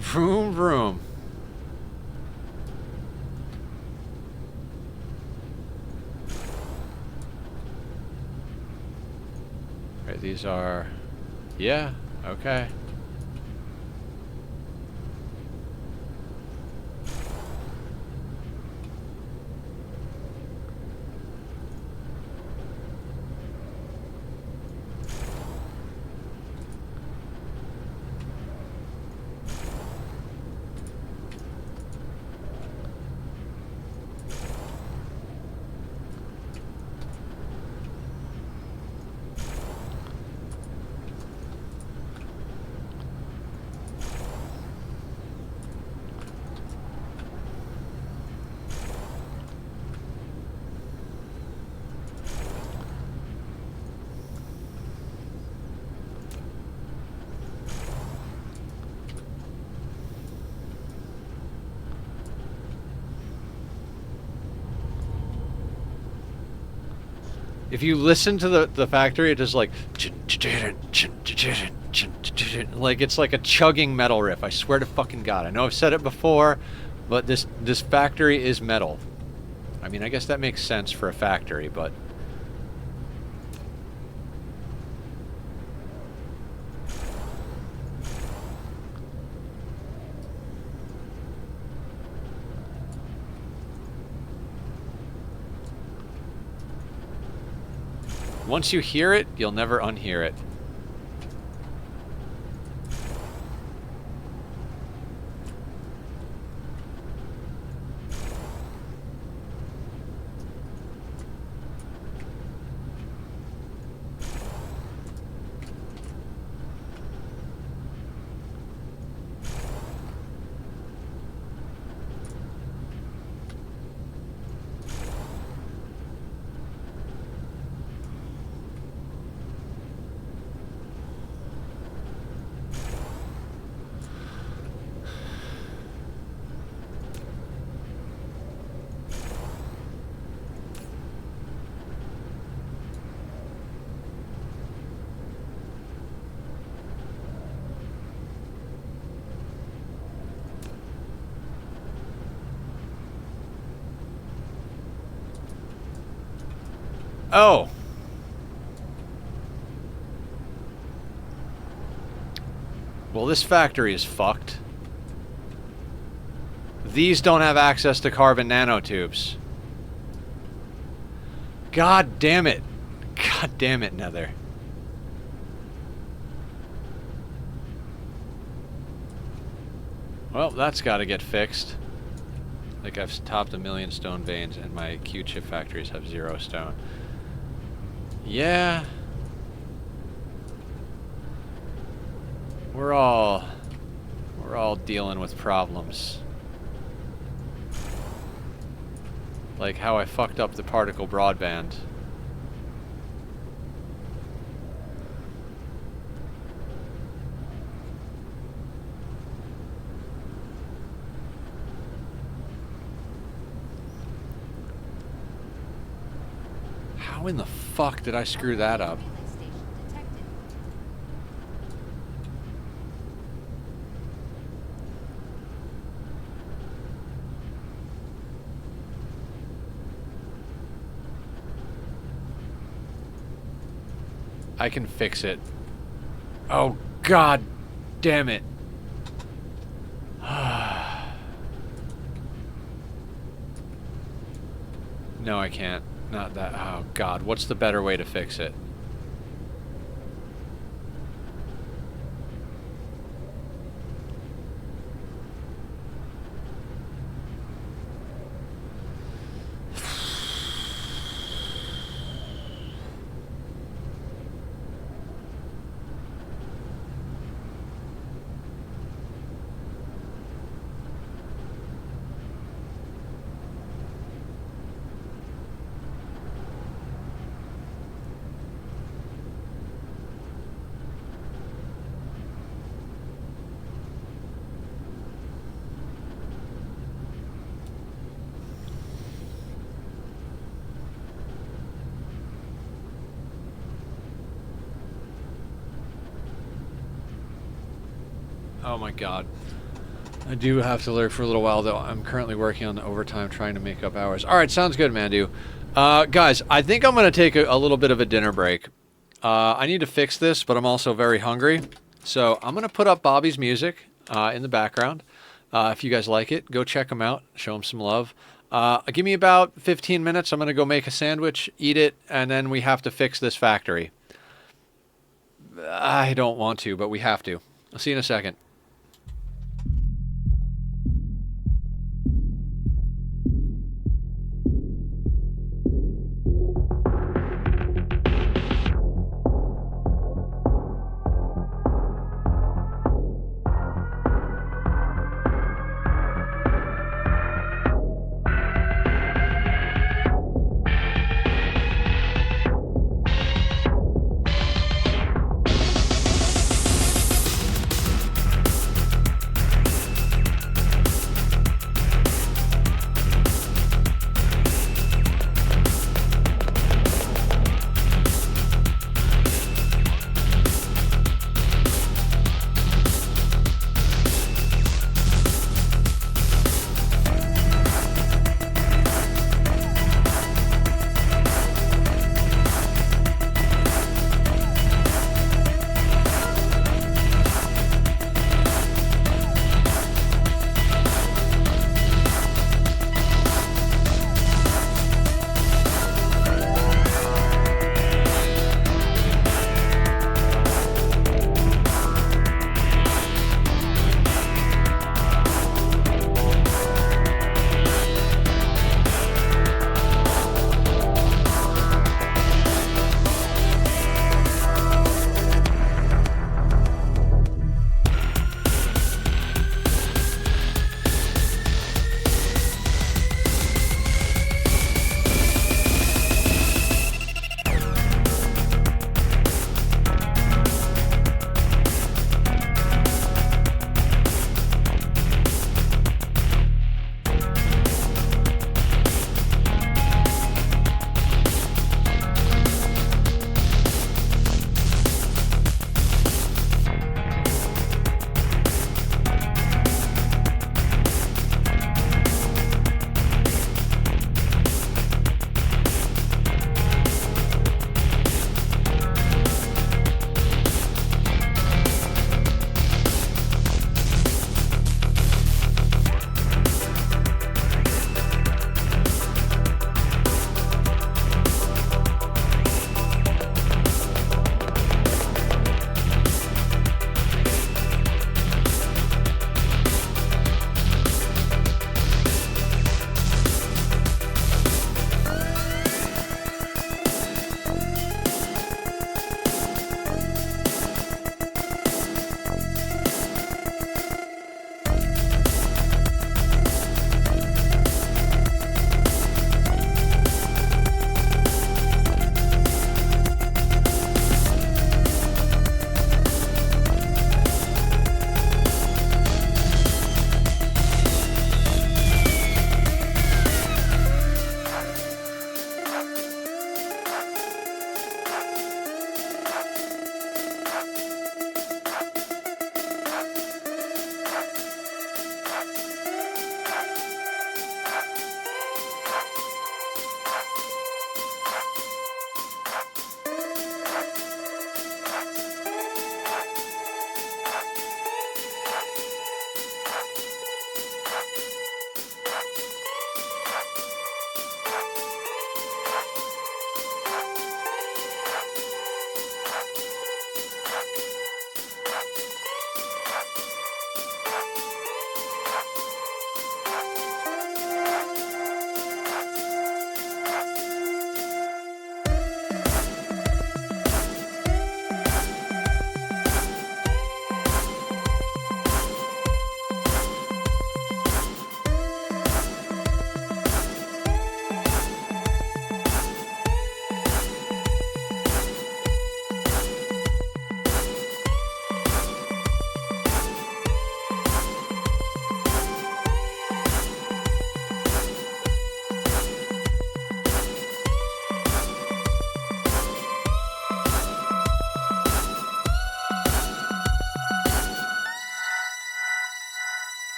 Vroom vroom. Right, these are... Yeah, okay. If you listen to the factory, it is like... Like, it's like a chugging metal riff. I swear to fucking God. I know I've said it before, but this factory is metal. I mean, I guess that makes sense for a factory, but... Once you hear it, you'll never unhear it. Oh! Well, this factory is fucked. These don't have access to carbon nanotubes. God damn it. God damn it, Nether. Well, that's gotta get fixed. Like, I've topped 1,000,000 stone veins and my Q-chip factories have 0 stone. Yeah. We're all dealing with problems. Like how I fucked up the particle broadband. How in the fuck did I screw that up? Relay station detected. I can fix it. Oh, God damn it. No, I can't. Not that. Oh, God. What's the better way to fix it? Oh my god. I do have to lurk for a little while, though. I'm currently working on the overtime trying to make up hours. Alright, sounds good, Mandu. Guys, I think I'm going to take a little bit of a dinner break. I need to fix this, but I'm also very hungry. So I'm going to put up Bobby's music in the background. If you guys like it, go check him out. Show him some love. Give me about 15 minutes. I'm going to go make a sandwich, eat it, and then we have to fix this factory. I don't want to, but we have to. I'll see you in a second.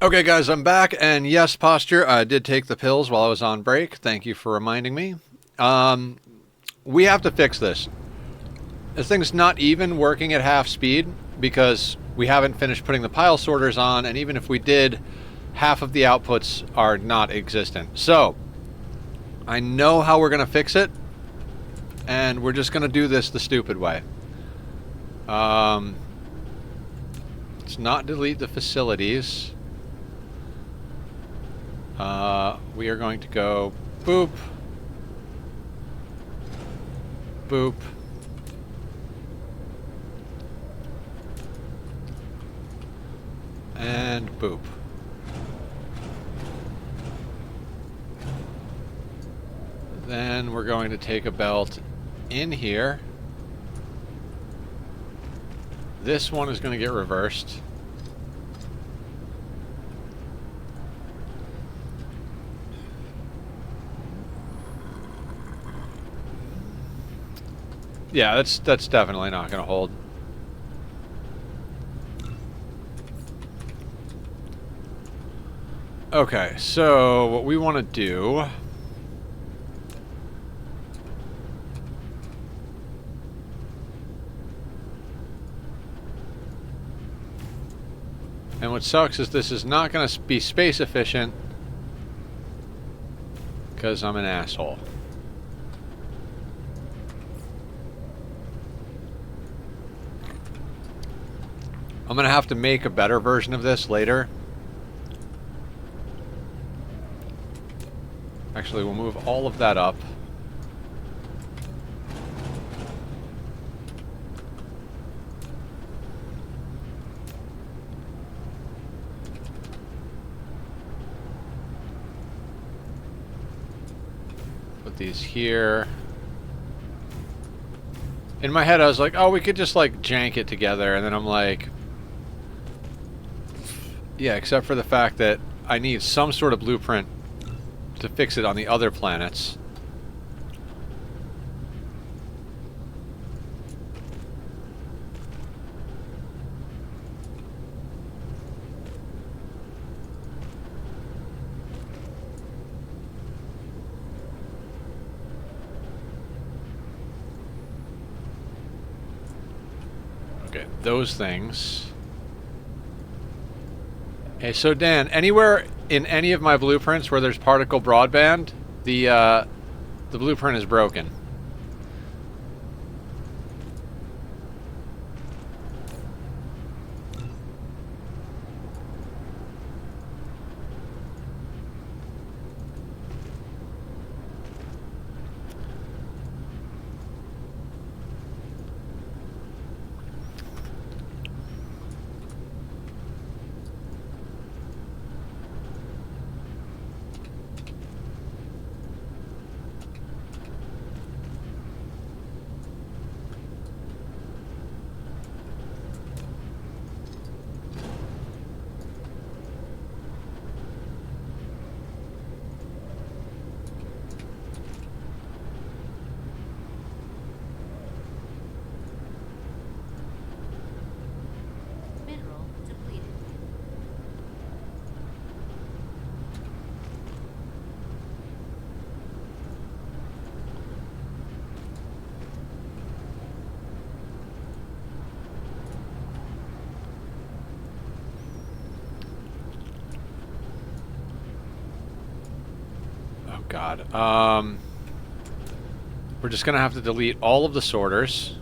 Okay, guys, I'm back, and yes, posture, I did take the pills while I was on break. Thank you for reminding me. We have to fix this. This thing's not even working at half speed because we haven't finished putting the pile sorters on, and even if we did, half of the outputs are not existent. So, I know how we're going to fix it, and we're just going to do this the stupid way. Let's not delete the facilities. We are going to go boop, boop, and boop. Then we're going to take a belt in here. This one is going to get reversed. Yeah, that's definitely not going to hold. Okay, so what we want to do... And what sucks is this is not going to be space efficient because I'm an asshole. I'm going to have to make a better version of this later. Actually, we'll move all of that up. Put these here. In my head, I was like, oh, we could just, like, jank it together. And then I'm like... Yeah, except for the fact that I need some sort of blueprint to fix it on the other planets. Okay, those things. Okay, so Dan, anywhere in any of my blueprints where there's particle broadband, the blueprint is broken. Mineral depleted. Oh God. We're just gonna have to delete all of the sorters.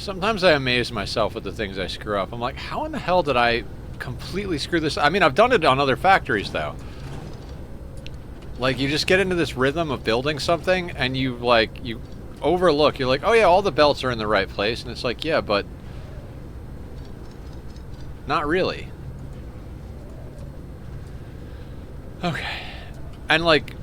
Sometimes I amaze myself with the things I screw up. I'm like, how in the hell did I completely screw this? I mean, I've done it on other factories, though. Like, you just get into this rhythm of building something, and you overlook. You're like, oh yeah, all the belts are in the right place. And it's like, yeah, but not really. Okay. And, like,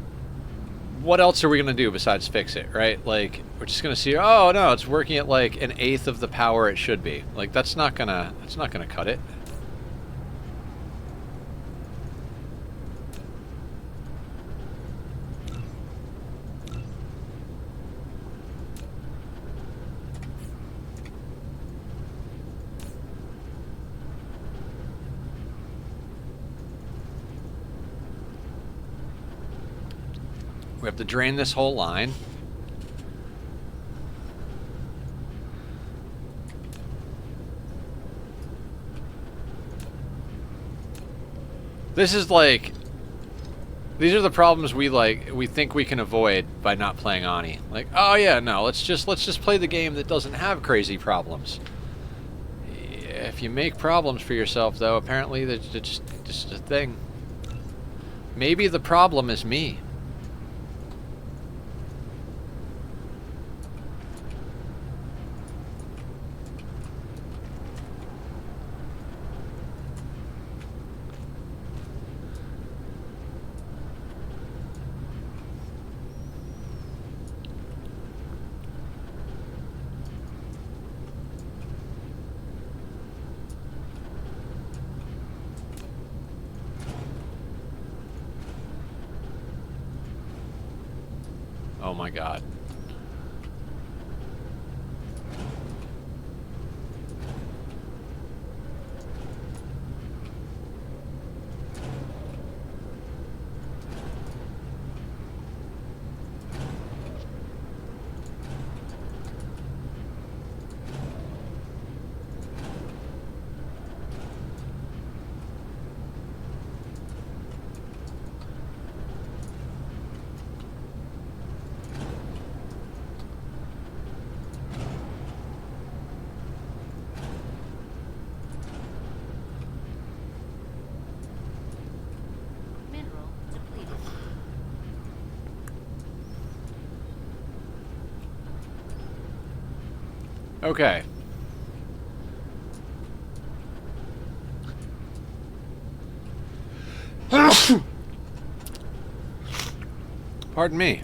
what else are we going to do besides fix it, right? Like, we're just going to see, oh, no, it's working at, like, 1/8 of the power it should be. Like, that's not going to cut it. We have to drain this whole line. This is like... These are the problems we think we can avoid by not playing Ani. Like, oh yeah, no, let's just play the game that doesn't have crazy problems. If you make problems for yourself, though, apparently that's just a thing. Maybe the problem is me. Oh my god. Mineral depleted. Okay. Pardon me.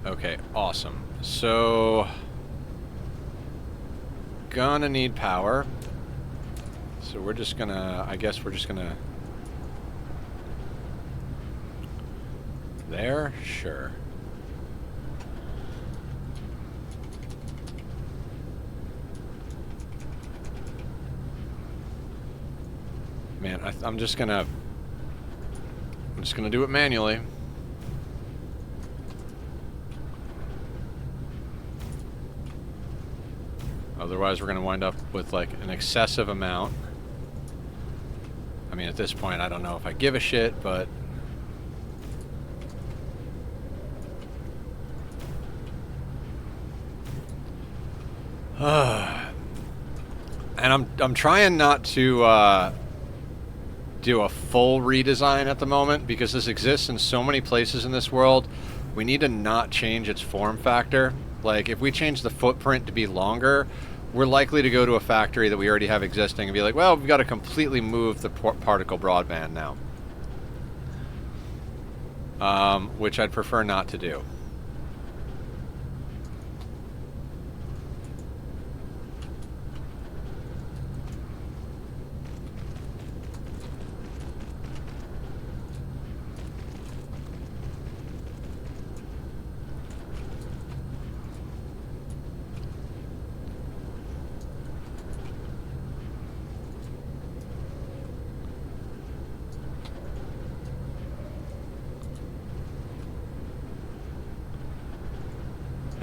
Okay, awesome. So, gonna need power. So we're just gonna, I guess we're just gonna... There? Sure. Man, I'm just gonna do it manually. Otherwise, we're going to wind up with, like, an excessive amount. I mean, at this point, I don't know if I give a shit, but... and I'm trying not to do a full redesign at the moment, because this exists in so many places in this world. We need to not change its form factor. Like, if we change the footprint to be longer, we're likely to go to a factory that we already have existing and be like, well, we've got to completely move the particle broadband now. Which I'd prefer not to do.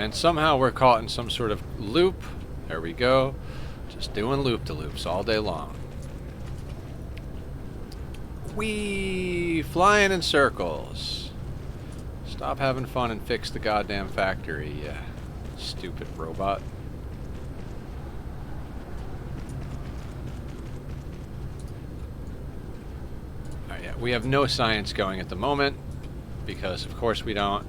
And somehow we're caught in some sort of loop. There we go. Just doing loop-de-loops all day long. Whee! Flying in circles. Stop having fun and fix the goddamn factory, you stupid robot. Alright, yeah, we have no science going at the moment, because of course we don't.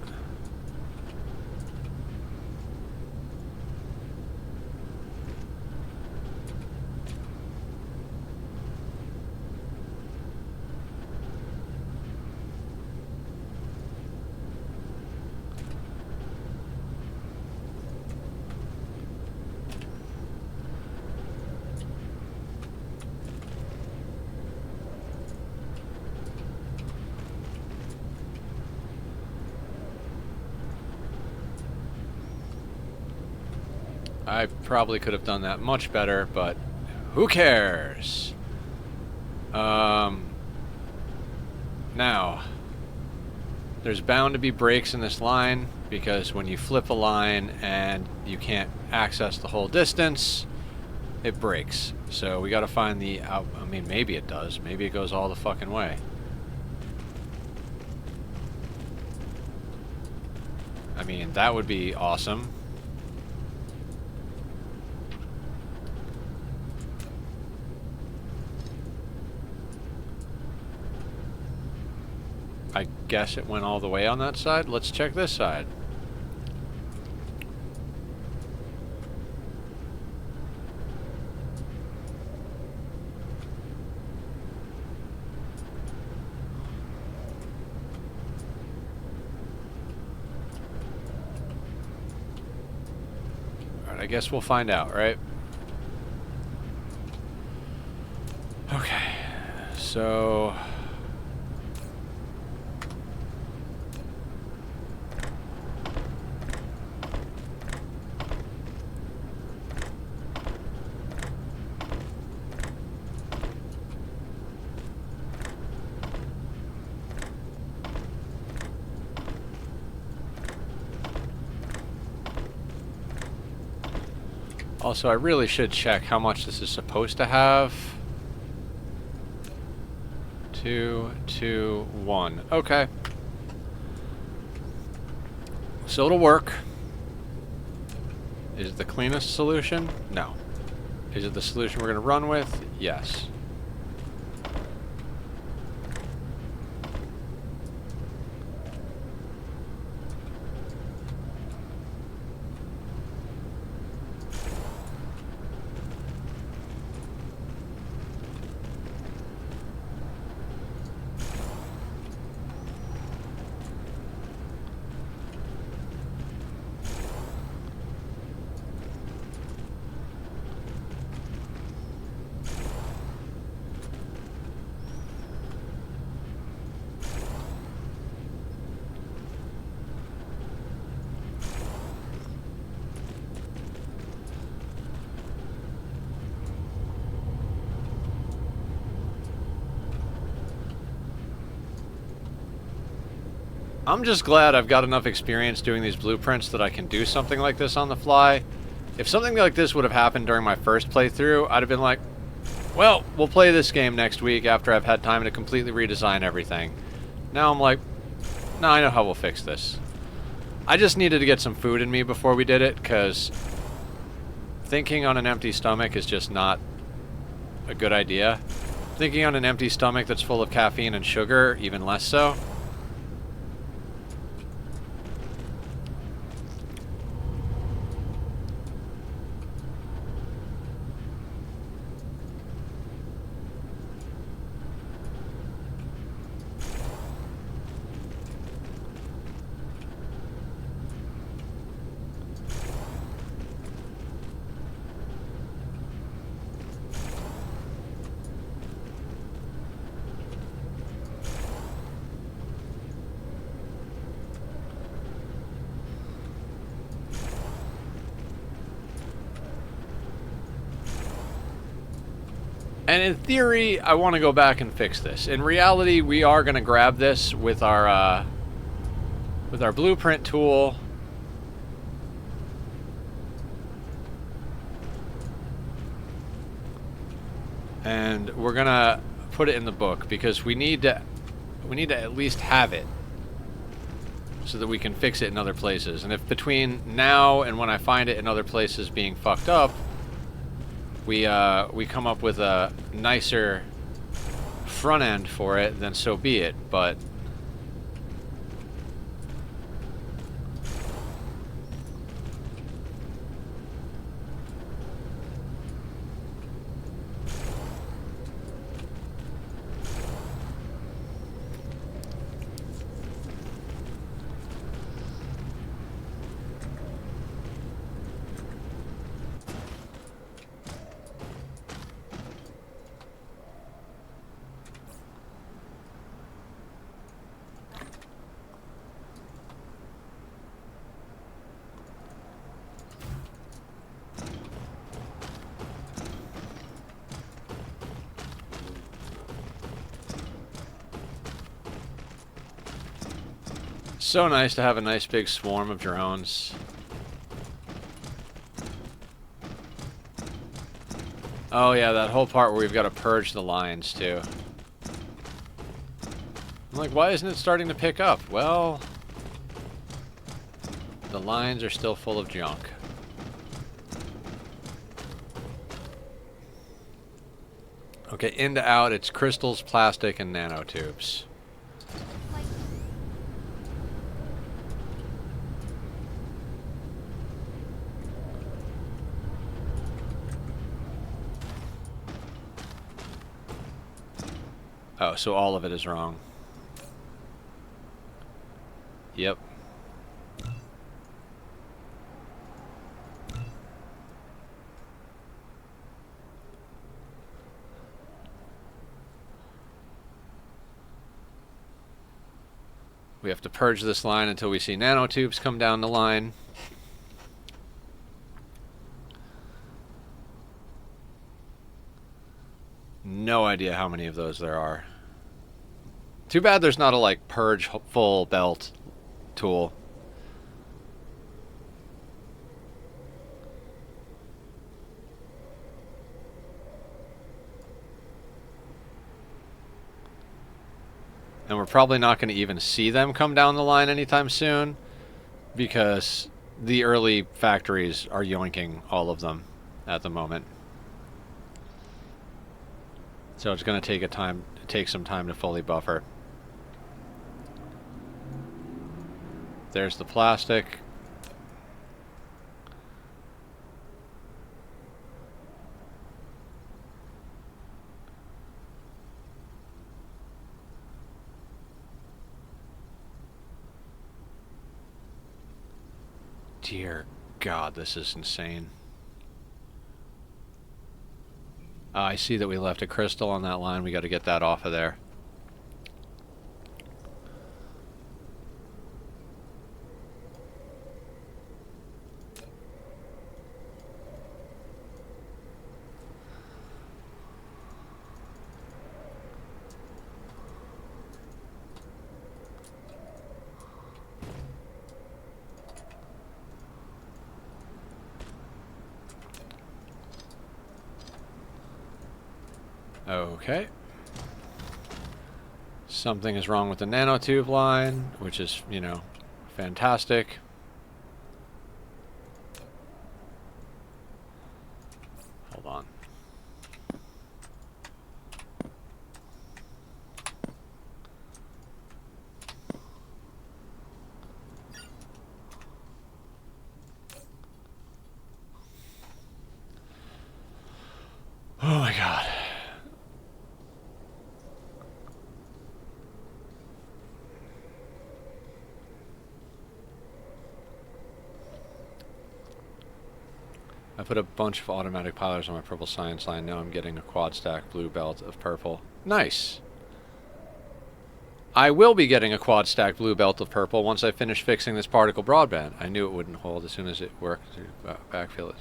I probably could have done that much better, but who cares? Now, there's bound to be breaks in this line, because when you flip a line and you can't access the whole distance, it breaks. So we gotta find the out. I mean, maybe it does. Maybe it goes all the fucking way. I mean, that would be awesome. I guess it went all the way on that side. Let's check this side. Alright, I guess we'll find out, right? Okay, so... Also, I really should check how much this is supposed to have. 2, 2, 1. Okay. So it'll work. Is it the cleanest solution? No. Is it the solution we're going to run with? Yes. I'm just glad I've got enough experience doing these blueprints that I can do something like this on the fly. If something like this would have happened during my first playthrough, I'd have been like, well, we'll play this game next week after I've had time to completely redesign everything. Now I'm like, no, I know how we'll fix this. I just needed to get some food in me before we did it, because thinking on an empty stomach is just not a good idea. Thinking on an empty stomach that's full of caffeine and sugar, even less so. And in theory, I want to go back and fix this. In reality, we are going to grab this with our blueprint tool And we're gonna put it in the book because we need to at least have it so that we can fix it in other places. And if between now and when I find it in other places being fucked up, we come up with a nicer front end for it, then so be it. But so nice to have a nice big swarm of drones. Oh yeah, that whole part where we've got to purge the lines too. I'm like, why isn't it starting to pick up? Well, the lines are still full of junk. Okay, in to out, it's crystals, plastic, and nanotubes. Oh, so all of it is wrong. Yep. We have to purge this line until we see nanotubes come down the line. No idea how many of those there are. Too bad there's not a, like, purge full belt tool. And we're probably not going to even see them come down the line anytime soon because the early factories are yoinking all of them at the moment. So it's going to take some time to fully buffer. There's the plastic. Dear God, this is insane. I see that we left a crystal on that line. We got to get that off of there. Okay. Something is wrong with the nanotube line, which is, you know, fantastic. Hold on. Oh my God. I put a bunch of automatic pilers on my purple science line. Now I'm getting a quad stack blue belt of purple. Nice. I will be getting a quad stack blue belt of purple once I finish fixing this particle broadband. I knew it wouldn't hold as soon as it worked to backfill it.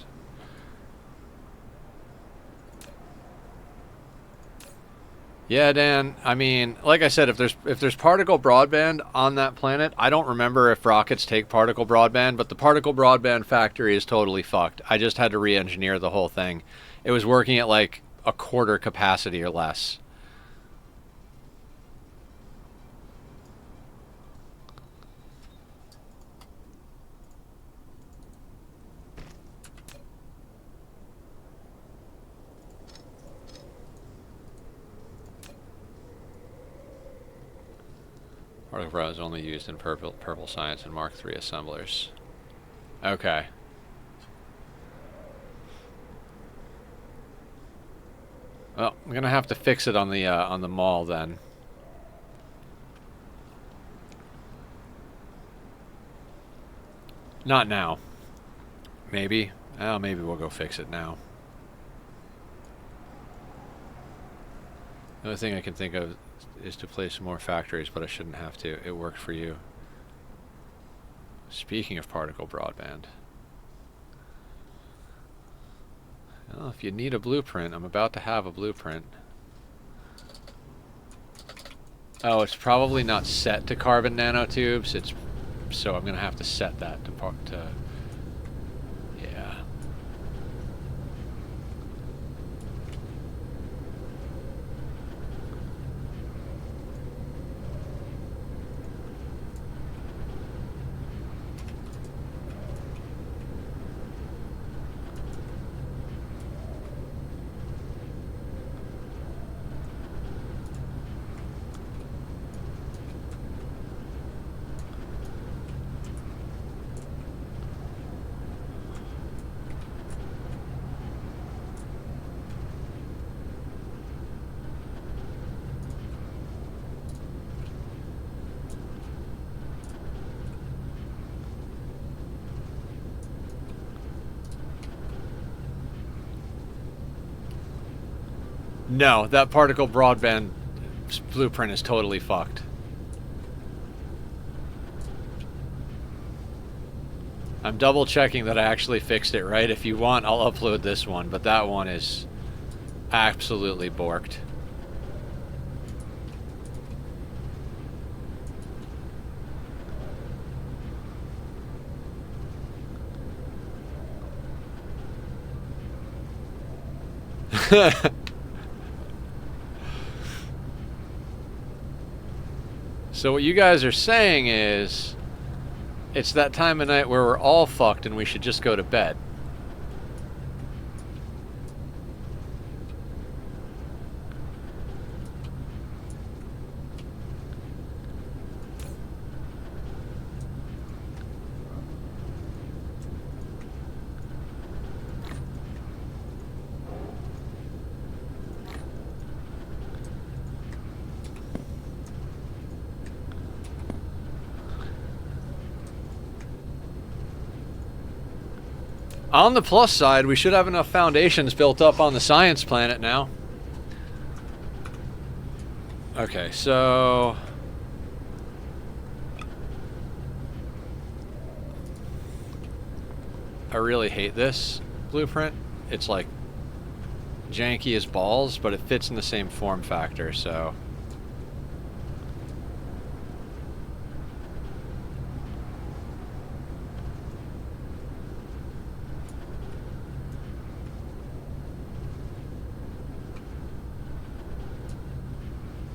Yeah, Dan. I mean, like I said, if there's particle broadband on that planet, I don't remember if rockets take particle broadband, but the particle broadband factory is totally fucked. I just had to re-engineer the whole thing. It was working at like a quarter capacity or less. Particle Broad is only used in purple science and Mark III assemblers. Okay. Well, I'm gonna have to fix it on the mall then. Not now. Maybe. Oh, maybe we'll go fix it now. The only thing I can think of is to place more factories, but I shouldn't have to. It worked for you. Speaking of particle broadband. Well, if you need a blueprint, I'm about to have a blueprint. Oh, it's probably not set to carbon nanotubes. So I'm gonna have to set that to yeah. No, that particle broadband blueprint is totally fucked. I'm double checking that I actually fixed it right. If you want, I'll upload this one, but that one is absolutely borked. So what you guys are saying is, it's that time of night where we're all fucked and we should just go to bed. On the plus side, we should have enough foundations built up on the science planet now. Okay, so... I really hate this blueprint. It's like janky as balls, but it fits in the same form factor, so...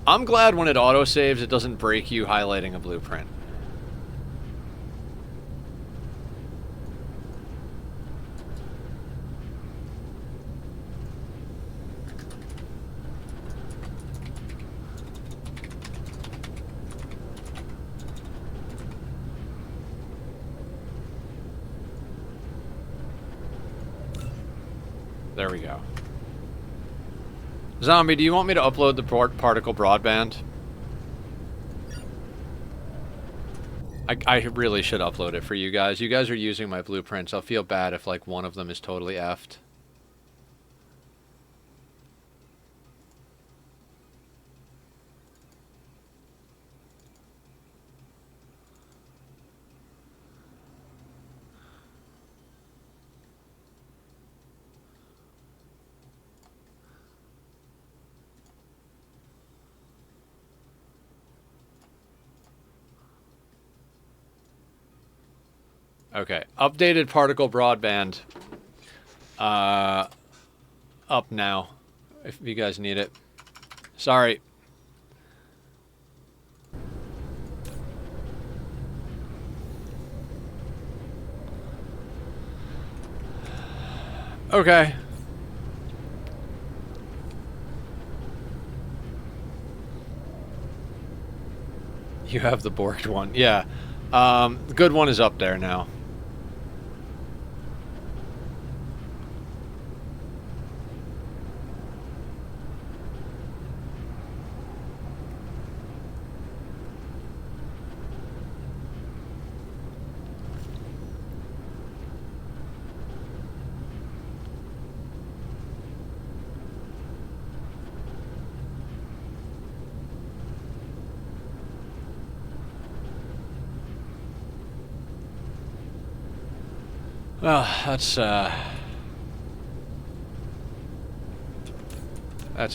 I'm glad when it autosaves, it doesn't break you highlighting a blueprint. There we go. Zombie, do you want me to upload the particle broadband? I really should upload it for you guys. You guys are using my blueprints. I'll feel bad if like one of them is totally effed. Okay, updated particle broadband up now. if you guys need it. Sorry. Okay. You have the borked one. Yeah. The good one is up there now. Well, that's a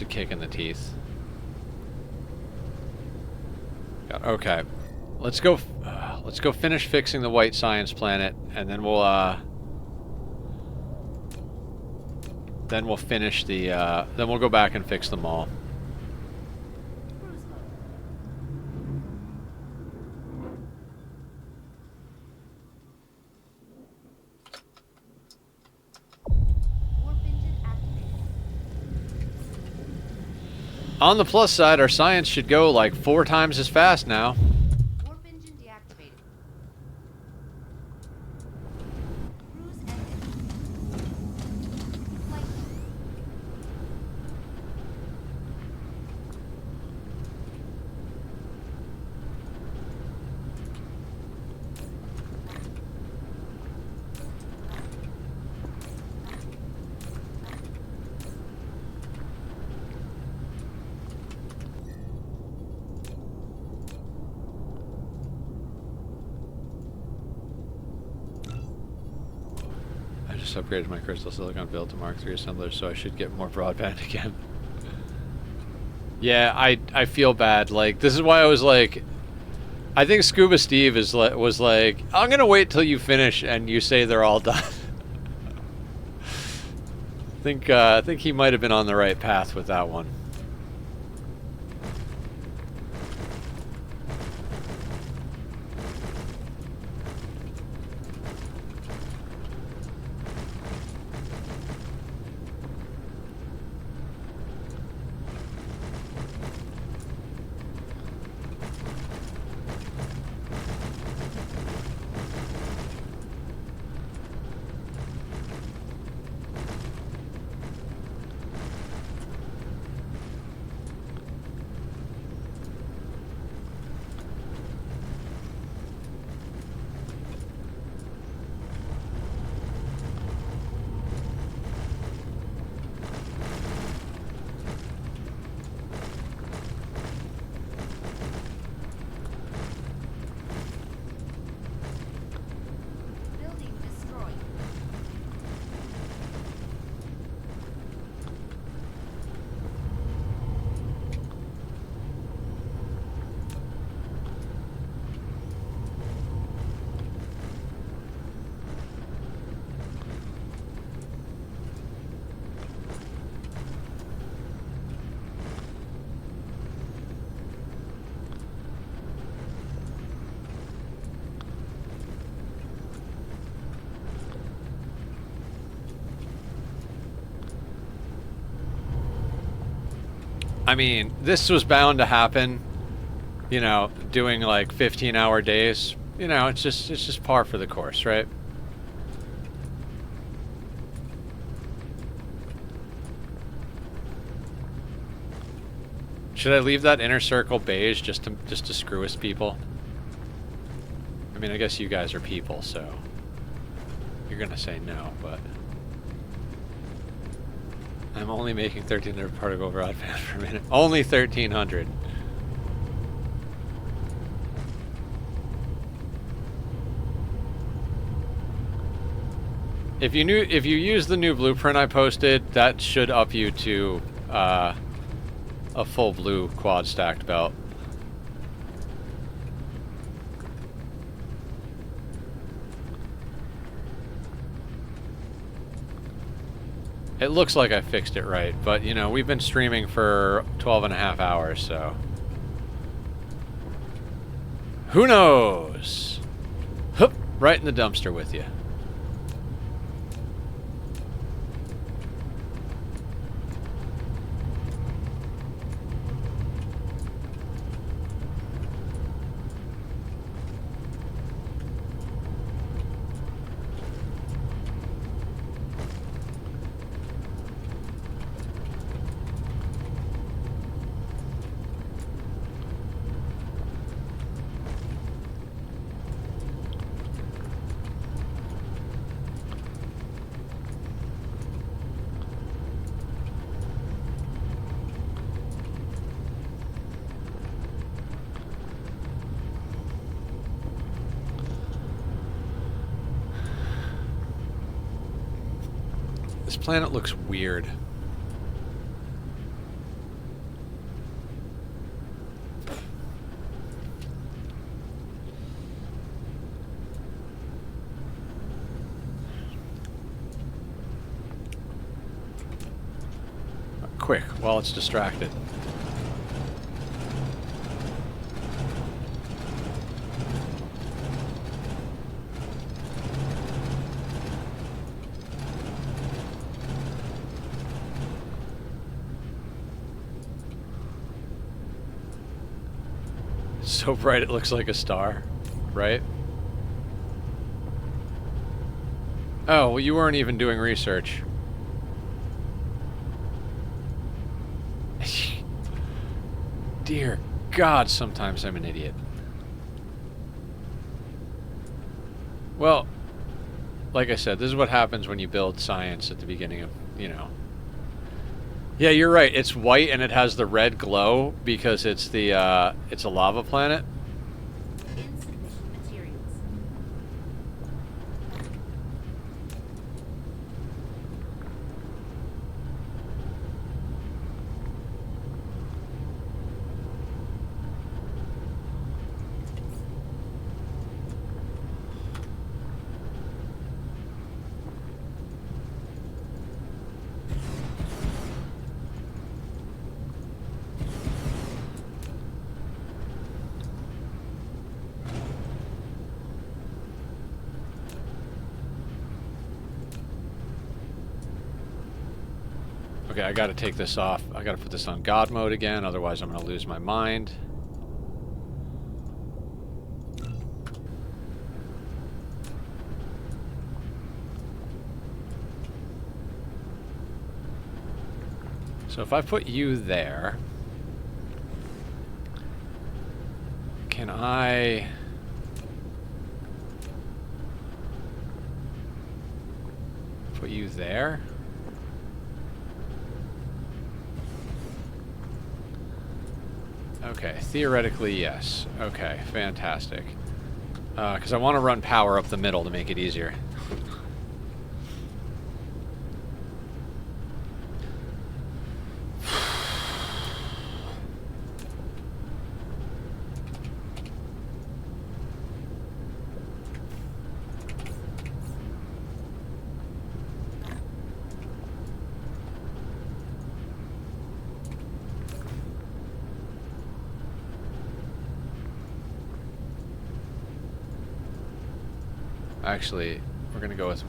kick in the teeth. Okay, let's go finish fixing the white science planet, and then we'll finish the then we'll go back and fix them all. Cruise mode. Warp engine activated. On the plus side, our science should go like 4 times as fast now. Warp engine deactivated. Cruise ended. Flight mode. I just upgraded my crystal silicon build to Mark III assembler, so I should get more broadband again. Yeah, I feel bad. Like, this is why I was like, I think Scuba Steve was like, I'm gonna wait till you finish and you say they're all done. I think he might have been on the right path with that one. Building destroyed. I mean, this was bound to happen. You know, doing like 15-hour days. You know, it's just par for the course, right? Should I leave that inner circle beige just to screw with people? I mean, I guess you guys are people, so you're gonna say no, but I'm only making 1,300 particle broadband per minute. Only 1,300. If you use the new blueprint I posted, that should up you to a full blue quad stacked belt. It looks like I fixed it right, but you know, we've been streaming for 12 and a half hours, so. Who knows? Hup, right in the dumpster with you. This planet looks weird. Quick, while it's distracted. So bright it looks like a star, right? Oh, well, you weren't even doing research. Dear God, sometimes I'm an idiot. Well, like I said, this is what happens when you build science at the beginning of, you know. Yeah, you're right. It's white and it has the red glow because it's the it's a lava planet. Insufficient materials. Okay, I gotta take this off. I gotta put this on God mode again, otherwise I'm gonna lose my mind. So if I put you there, can I... put you there? Okay, theoretically, yes. Okay, fantastic. Because I want to run power up the middle to make it easier. Actually, we're going to go with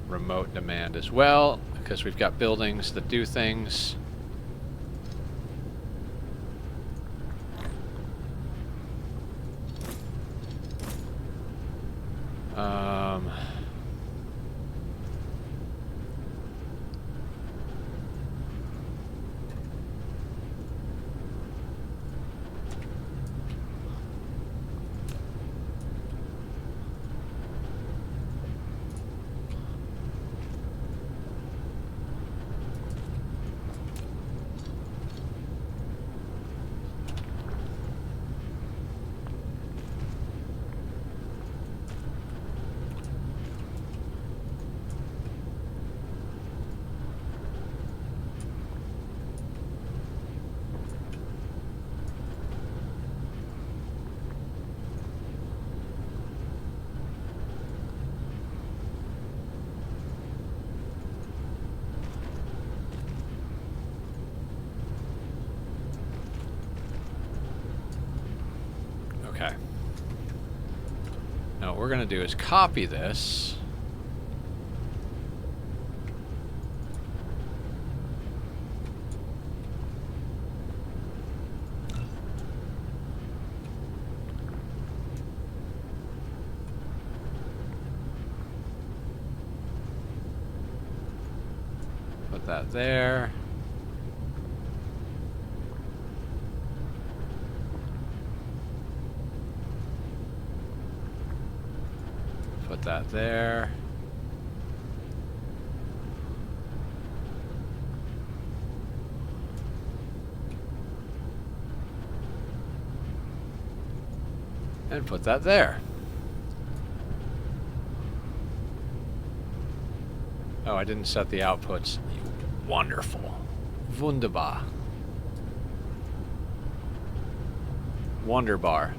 remote demand as well, because we've got buildings that do things. Now what we're going to do is copy this. Put that there. Put that there. And put that there. Oh, I didn't set the outputs. Wonderful. Wunderbar. Wonderbar.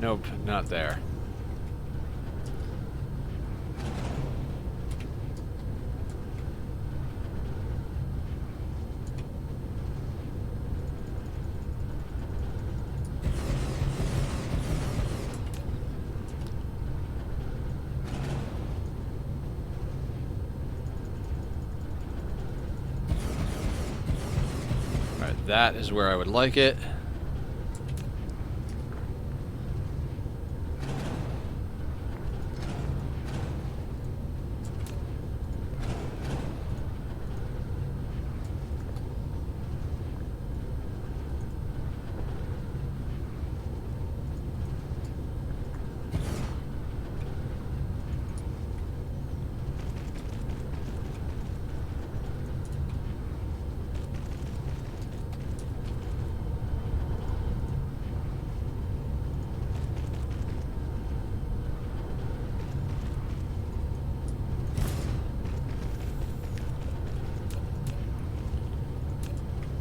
Nope, not there. Alright, that is where I would like it.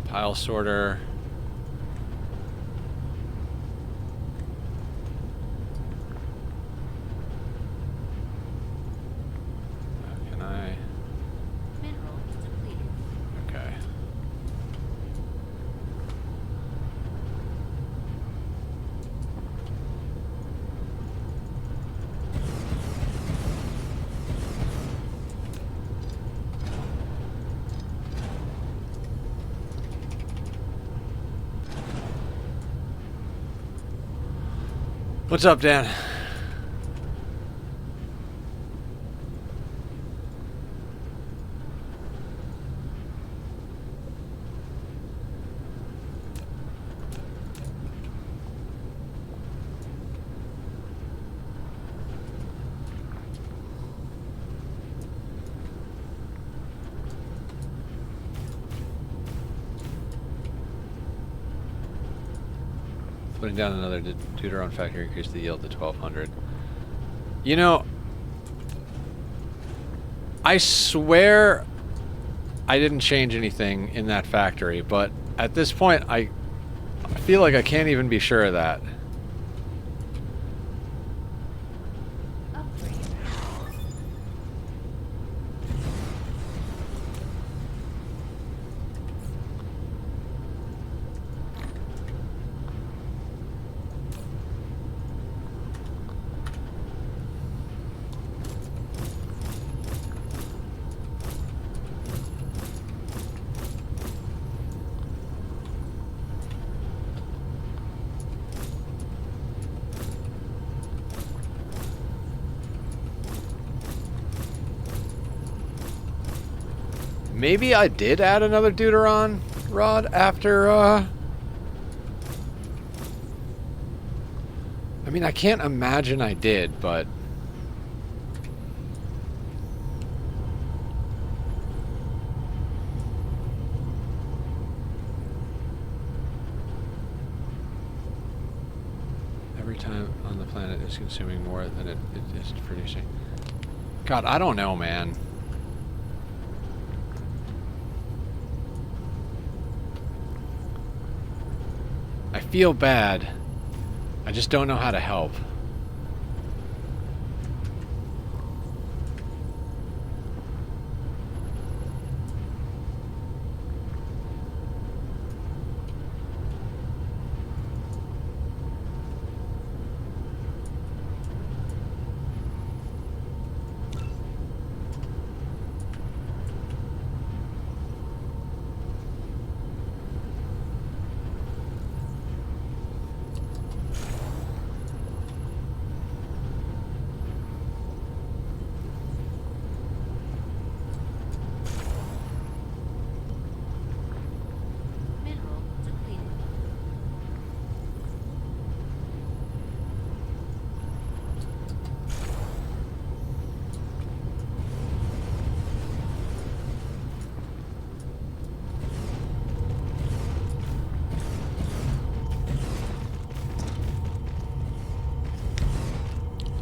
Pile sorter. Can I? Mineral depleted. Okay. What's up, Dan? Putting down another Deuteron factory increased the yield to 1200. You know, I swear I didn't change anything in that factory, but at this point I feel like I can't even be sure of that. Upgrade. Maybe I did add another Deuteron rod after, I mean, I can't imagine I did, but... Every time on the planet is consuming more than it is producing. God, I don't know, man. feel bad. I just don't know how to help. Mineral depleted.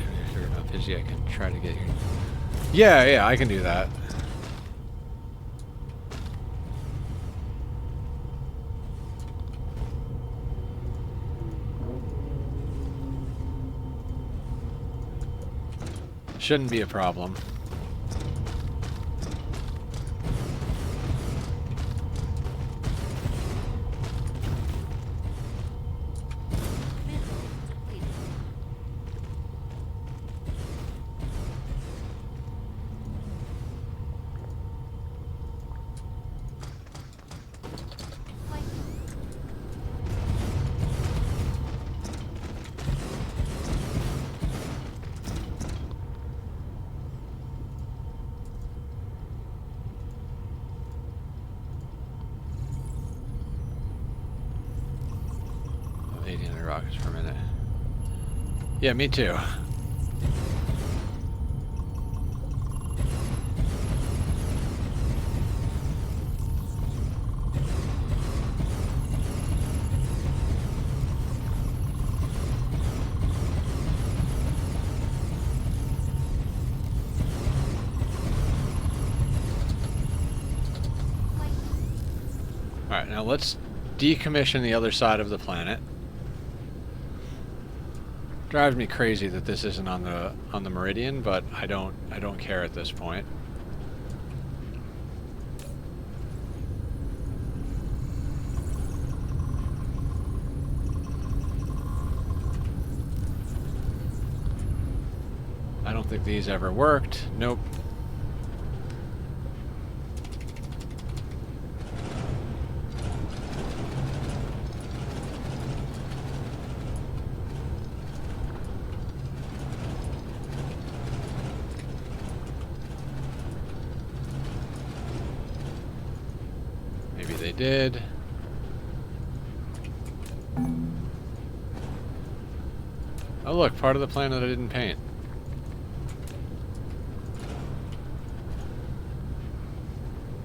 If you're enough busy, I can try to get you. Yeah, I can do that. Shouldn't be a problem. Mineral depleted. Flight mode. Oh, 1,800 rockets per minute. Yeah, me too. Flight mode. Alright, now let's decommission the other side of the planet. Drives me crazy that this isn't on the meridian, but I don't care at this point. I don't think these ever worked. Nope. Maybe they did. Oh look, part of the planet I didn't paint.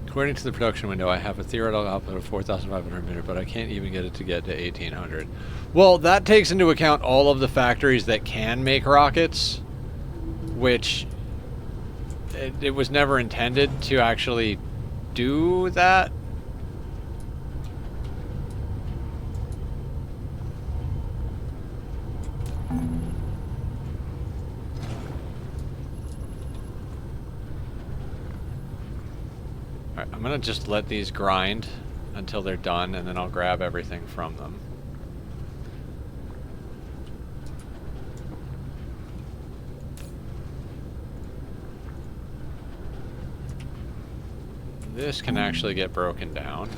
According to the production window, I have a theoretical output of 4,500 a minute, but I can't even get it to get to 1,800. Well, that takes into account all of the factories that can make rockets, which it was never intended to actually do that. Alright, I'm gonna just let these grind until they're done, and then I'll grab everything from them. This can actually get broken down.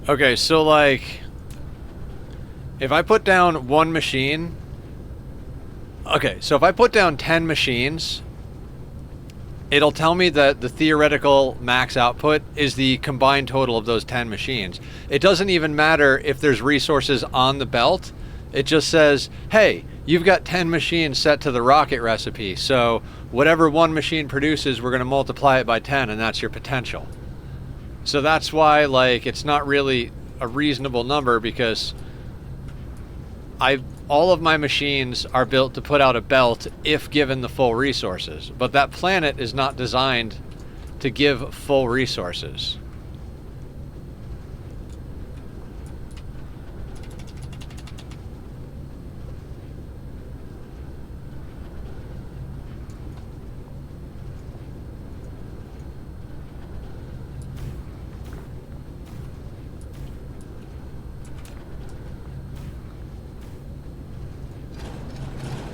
Okay, so like, if I put down one machine, okay, so if I put down 10 machines, it'll tell me that the theoretical max output is the combined total of those 10 machines. It doesn't even matter if there's resources on the belt. It just says, hey, you've got 10 machines set to the rocket recipe, so whatever one machine produces, we're going to multiply it by 10, and that's your potential. So that's why, like, it's not really a reasonable number, because all of my machines are built to put out a belt if given the full resources. But that planet is not designed to give full resources.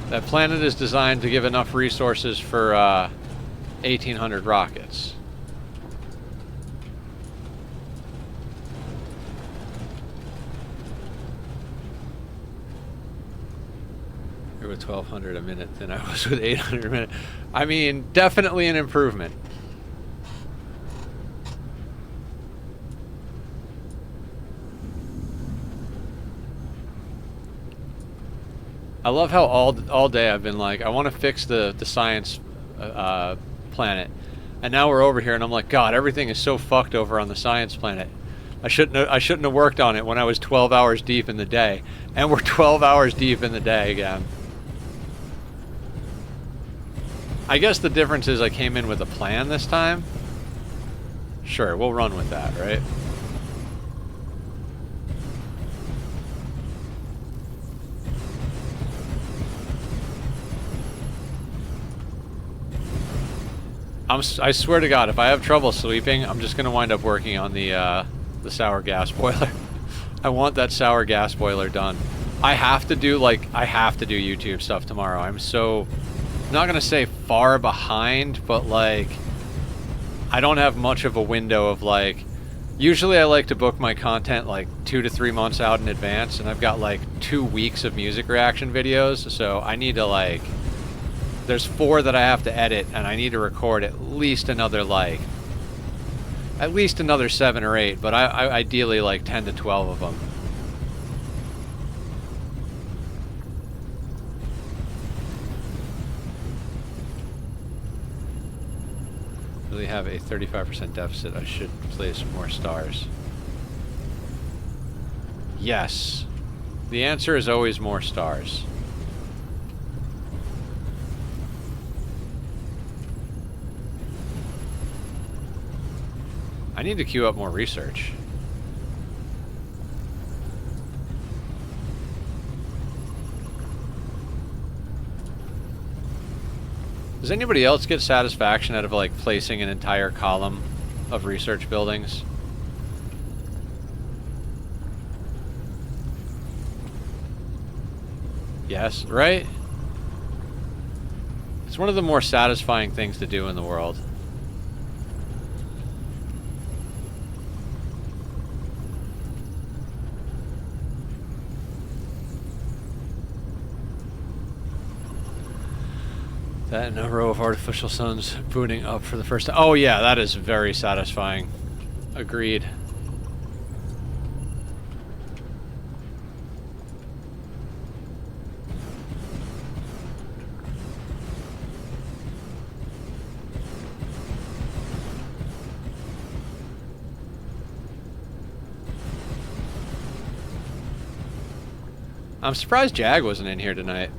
That planet is designed to give enough resources for 1,800 rockets. You're with 1,200 a minute than I was with 800 a minute. I mean, definitely an improvement. I love how all day I've been like, I want to fix the science planet, and now we're over here, and I'm like, God, everything is so fucked over on the science planet. I shouldn't have worked on it when I was 12 hours deep in the day, and we're 12 hours deep in the day again. I guess the difference is I came in with a plan this time. Sure, we'll run with that, right? I swear to God, if I have trouble sleeping, I'm just gonna wind up working on the sour gas boiler. I want that sour gas boiler done. I have to do YouTube stuff tomorrow. I'm not gonna say far behind, but like, I don't have much of a window of like, usually I like to book my content like 2 to 3 months out in advance, and I've got like 2 weeks of music reaction videos, so I need to like, there's 4 that I have to edit, and I need to record at least another 7 or 8, but I ideally like 10 to 12 of them. Really have a 35% deficit. I should place more stars. Yes. The answer is always more stars. I need to queue up more research. Does anybody else get satisfaction out of like placing an entire column of research buildings? Yes, right? It's one of the more satisfying things to do in the world. That and a row of artificial suns booting up for the first time. Oh yeah, that is very satisfying. Agreed. I'm surprised Jag wasn't in here tonight.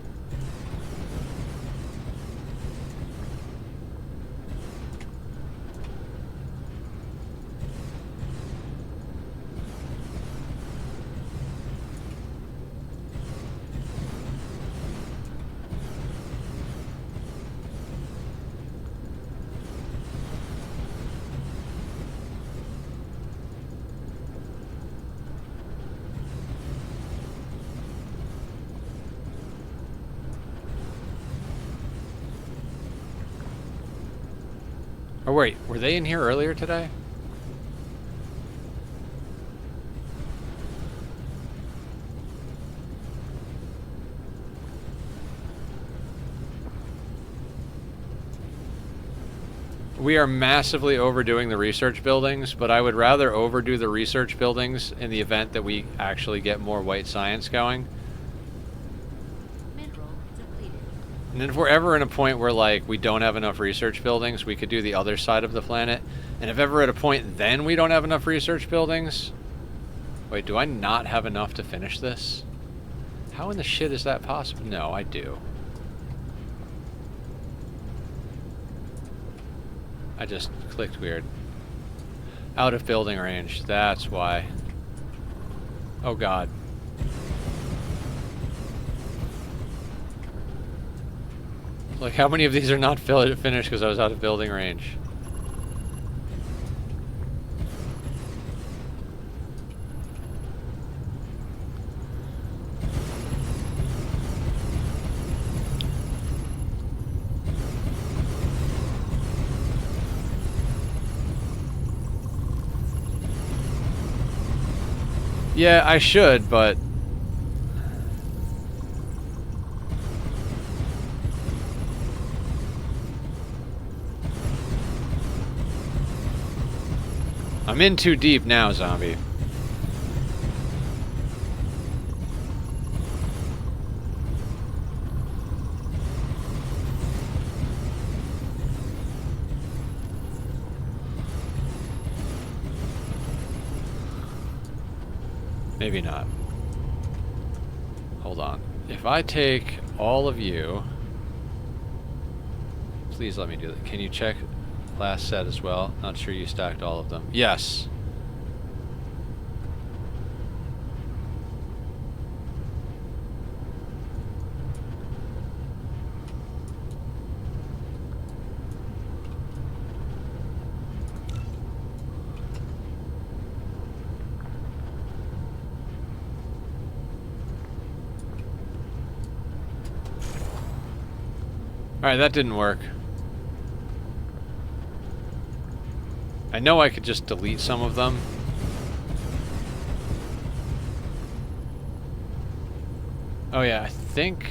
Oh wait, were they in here earlier today? We are massively overdoing the research buildings, but I would rather overdo the research buildings in the event that we actually get more white science going. And then if we're ever in a point where like we don't have enough research buildings, we could do the other side of the planet. And if ever at a point then we don't have enough research buildings... Wait, do I not have enough to finish this? How in the shit is that possible? No, I do. I just clicked weird. Out of building range, that's why. Oh god. Like, how many of these are not finished because I was out of building range? Yeah, I should, but... I'm in too deep now, zombie. Maybe not. Hold on. If I take all of you... Please let me do that. Can you check last set as well? Not sure you stacked all of them. Yes. Alright, that didn't work. I know I could just delete some of them. Oh yeah, I think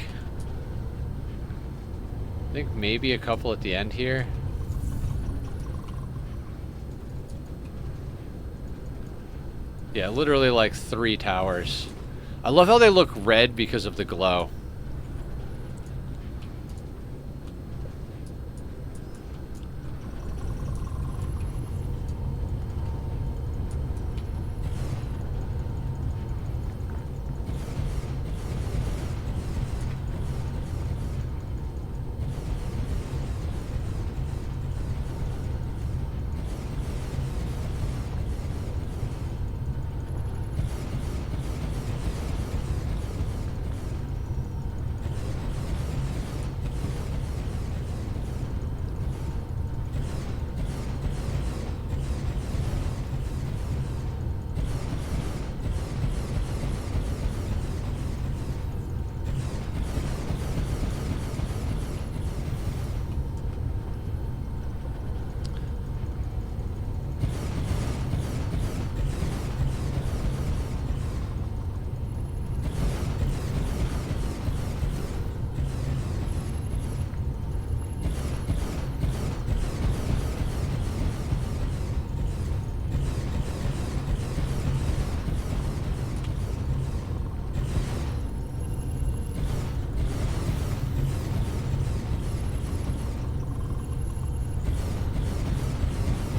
maybe a couple at the end here. Yeah, literally like 3 towers. I love how they look red because of the glow.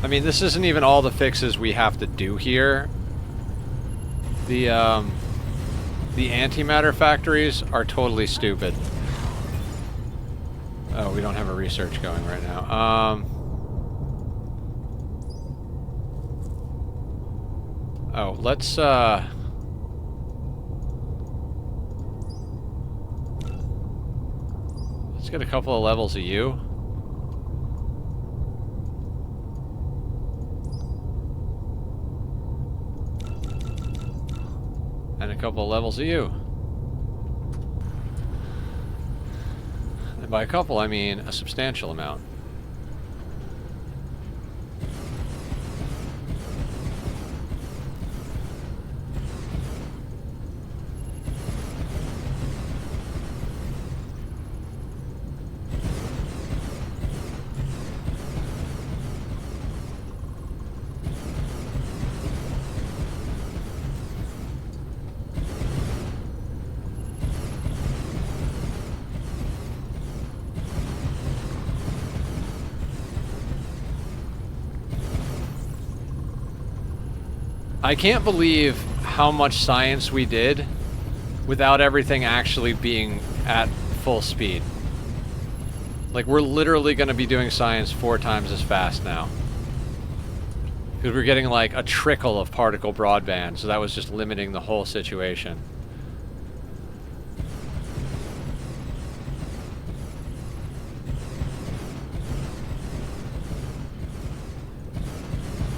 I mean, this isn't even all the fixes we have to do here. The antimatter factories are totally stupid. Oh, we don't have a research going right now. Oh, let's get a couple of levels of you. And a couple of levels of you. And by a couple, I mean a substantial amount. I can't believe how much science we did without everything actually being at full speed. Like, we're literally going to be doing science 4 times as fast now. Because we're getting like a trickle of particle broadband, so that was just limiting the whole situation.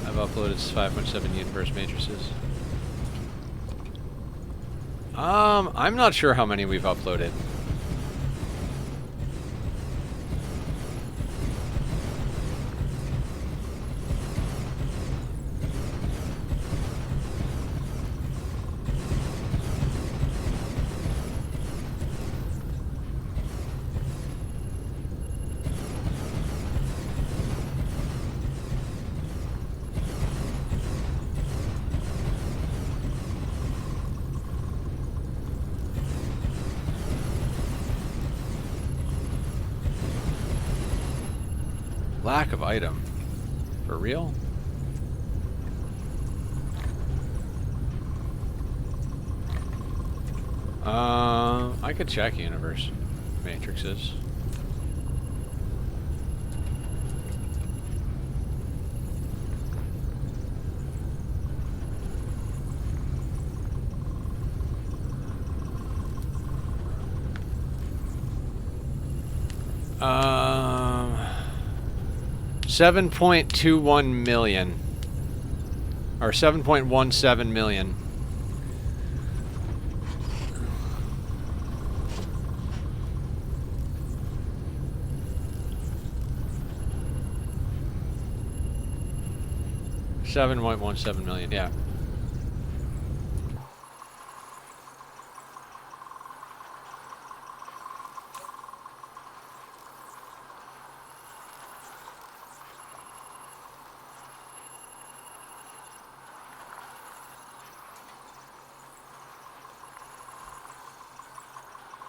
I've uploaded 5.7 universe matrices. I'm not sure how many we've uploaded. Lack of item. For real? I could check universe matrices. Um, 7.21 million. Or 7.17 million. $7.17 million, yeah.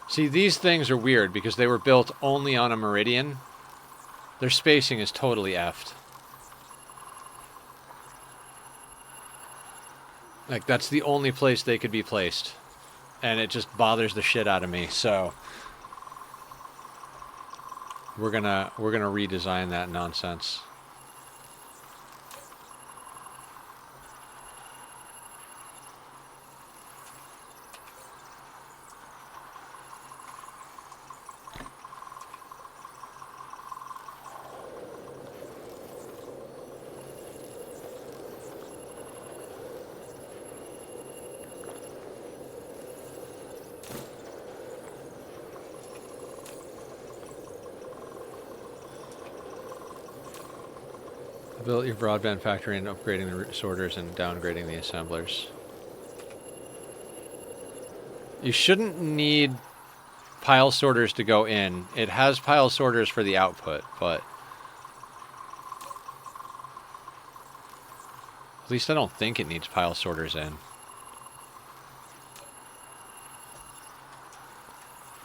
See, these things are weird because they were built only on a meridian. Their spacing is totally effed. Like, that's the only place they could be placed. And it just bothers the shit out of me, so we're gonna redesign that nonsense. Build your broadband factory and upgrading the sorters and downgrading the assemblers. You shouldn't need pile sorters to go in. It has pile sorters for the output, but at least I don't think it needs pile sorters in.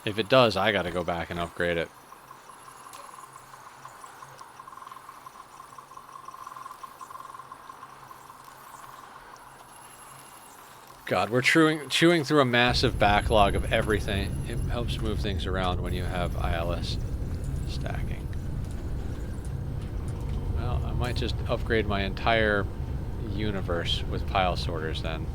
If it does, I gotta go back and upgrade it. God, we're chewing through a massive backlog of everything. It helps move things around when you have ILS stacking. Well, I might just upgrade my entire universe with pile sorters then.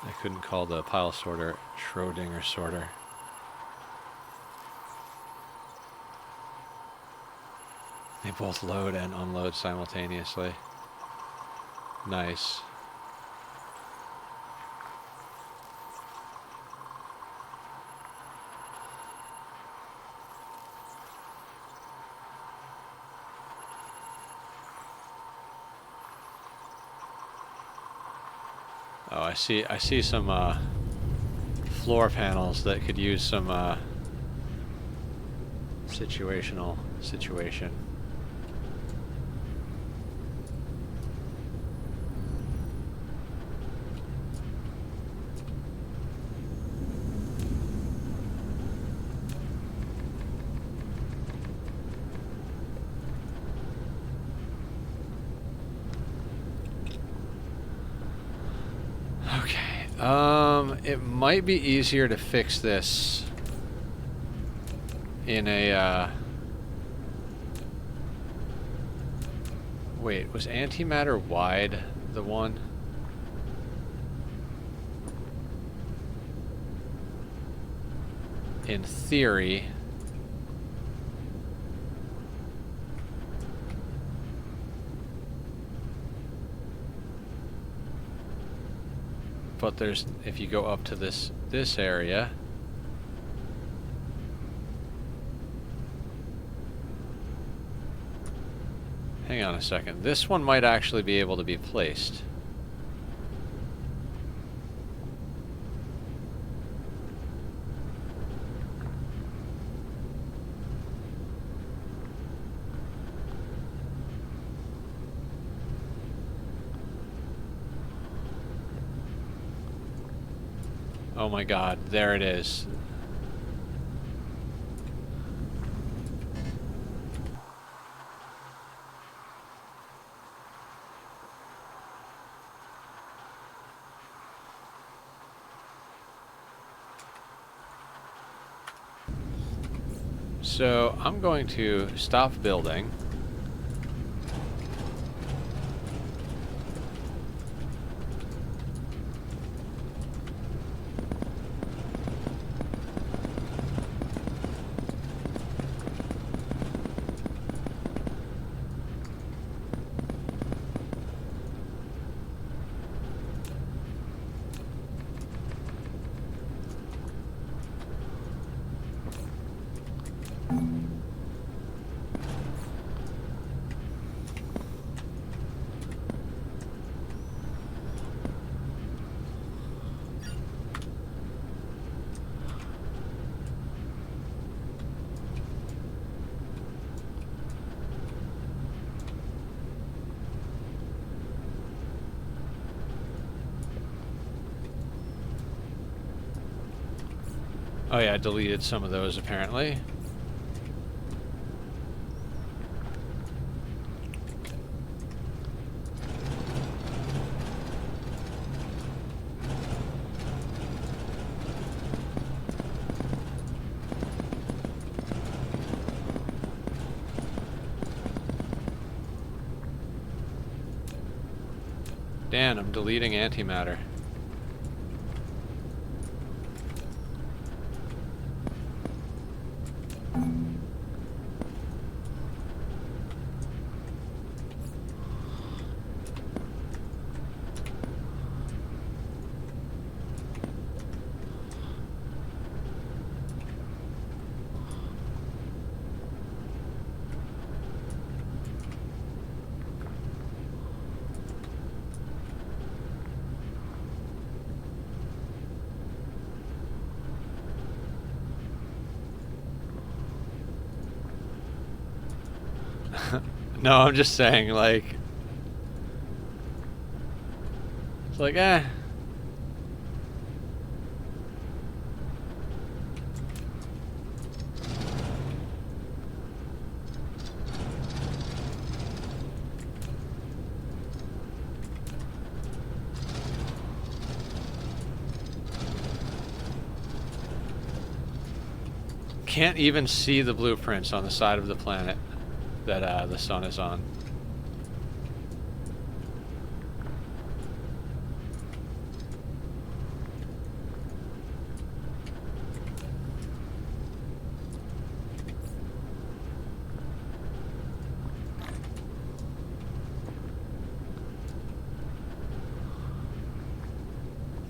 I couldn't call the pile sorter Schrodinger sorter. They both load and unload simultaneously. Nice. Oh, I see some floor panels that could use some situation. It might be easier to fix this in a, wait, was antimatter wide the one? In theory. But there's, if you go up to this area, hang on a second, this one might actually be able to be placed. Oh my god, there it is. So I'm going to stop building. Oh yeah, I deleted some of those apparently. Dan, I'm deleting antimatter. No, I'm just saying, like, it's like, eh. Can't even see the blueprints on the side of the planet that the sun is on.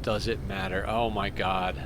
Does it matter? Oh my god.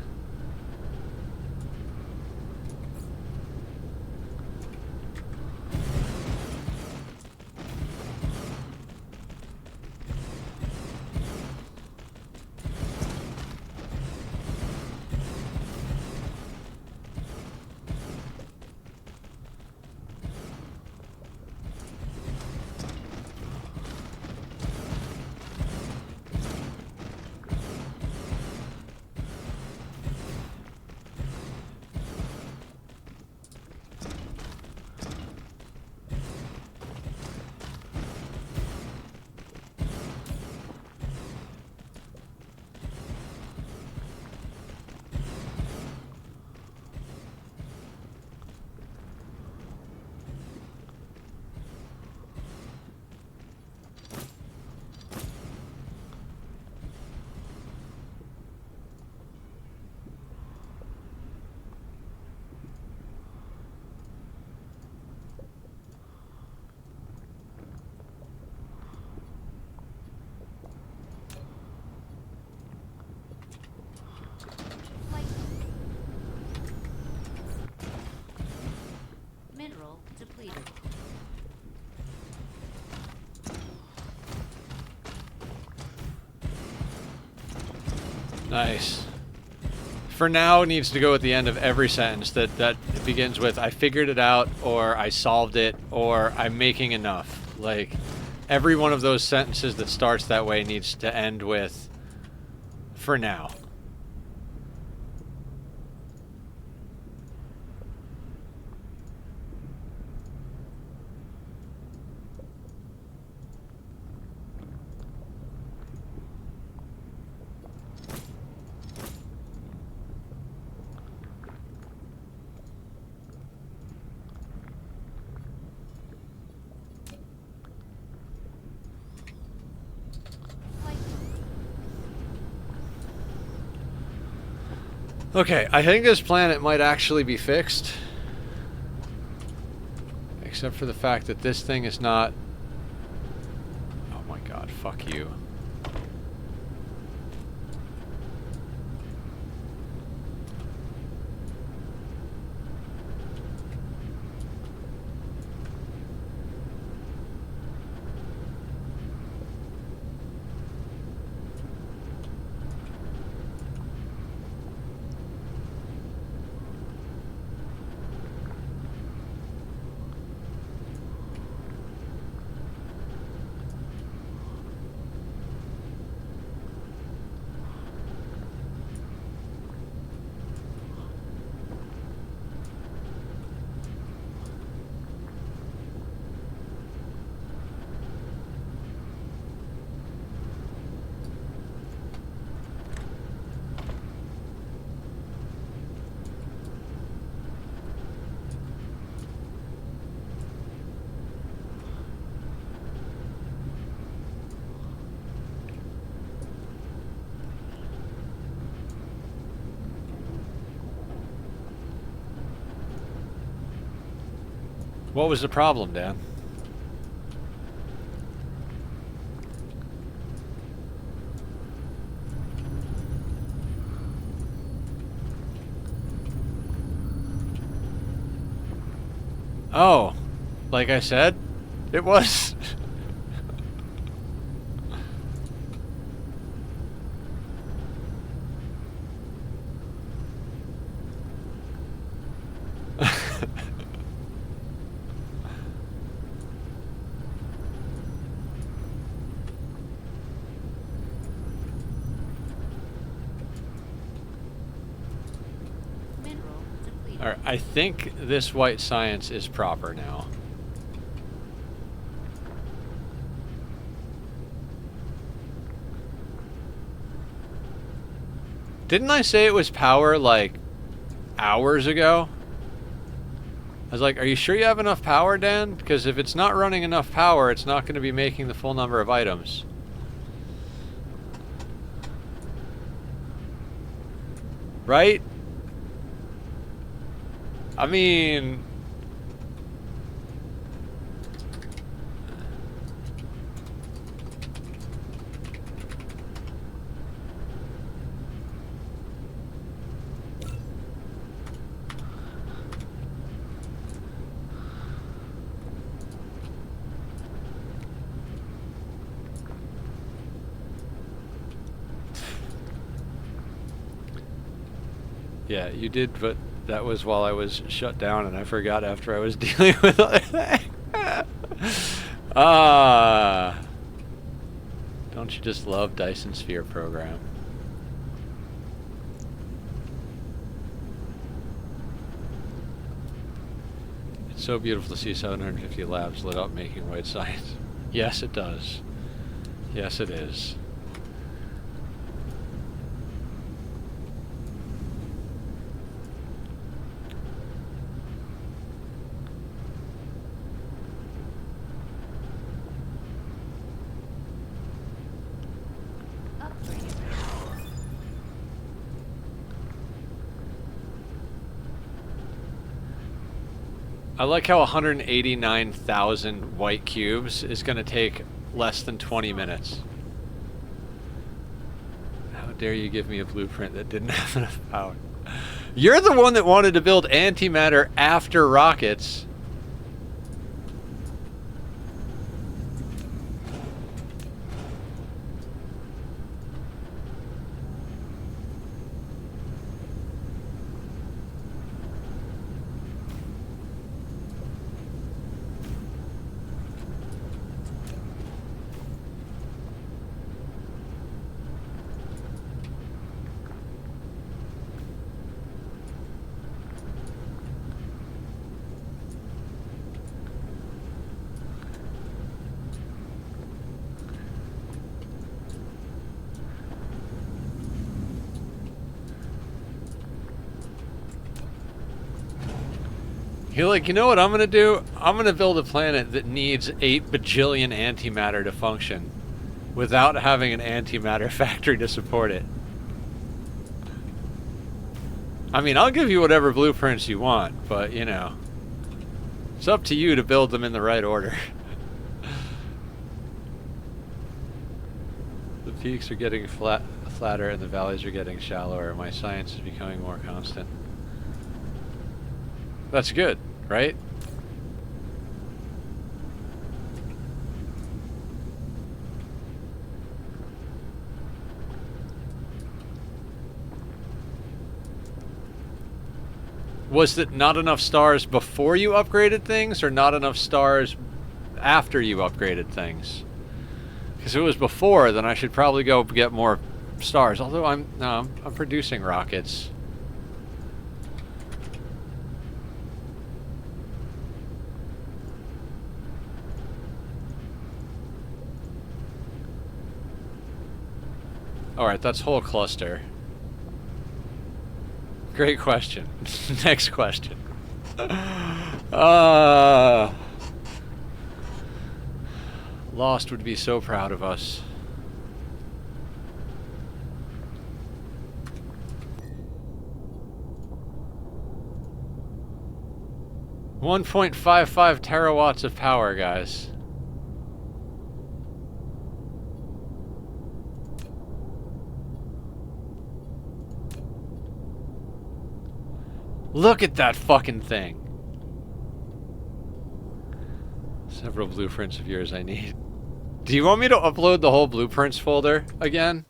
Flight. Mineral depleted. Nice. For now needs to go at the end of every sentence that begins with I figured it out, or I solved it, or I'm making enough. Like, every one of those sentences that starts that way needs to end with for now. Okay, I think this planet might actually be fixed. Except for the fact that this thing is not... Oh my god, fuck you. What was the problem, Dan? Oh, like I said, it was. Mineral depleted. Alright, I think this white science is proper now. Didn't I say it was power like hours ago? I was like, are you sure you have enough power, Dan? Because if it's not running enough power, it's not going to be making the full number of items. Right? I mean... Yeah, you did, but that was while I was shut down, and I forgot after I was dealing with other things. Ah. Don't you just love Dyson Sphere program? It's so beautiful to see 750 labs lit up making white science. Yes, it does. Yes, it is. Upgrade. I like how 189,000 white cubes is going to take less than 20 minutes. How dare you give me a blueprint that didn't have enough power? You're the one that wanted to build antimatter after rockets. You're like, you know what I'm gonna do? I'm gonna build a planet that needs 8 bajillion antimatter to function without having an antimatter factory to support it. I mean, I'll give you whatever blueprints you want, but you know, it's up to you to build them in the right order. The peaks are getting flatter and the valleys are getting shallower. My science is becoming more constant. That's good, right? Was it not enough stars before you upgraded things, or not enough stars after you upgraded things? Because if it was before, then I should probably go get more stars. Although I'm producing rockets. Alright, that's whole cluster. Great question. Next question. Lost would be so proud of us. $1.55 terawatts of power, guys. Look at that fucking thing. Several blueprints of yours I need. Do you want me to upload the whole blueprints folder again?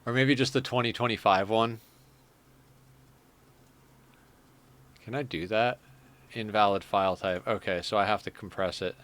Or maybe just the 2025 one? Can I do that? Invalid file type. Okay, so I have to compress it.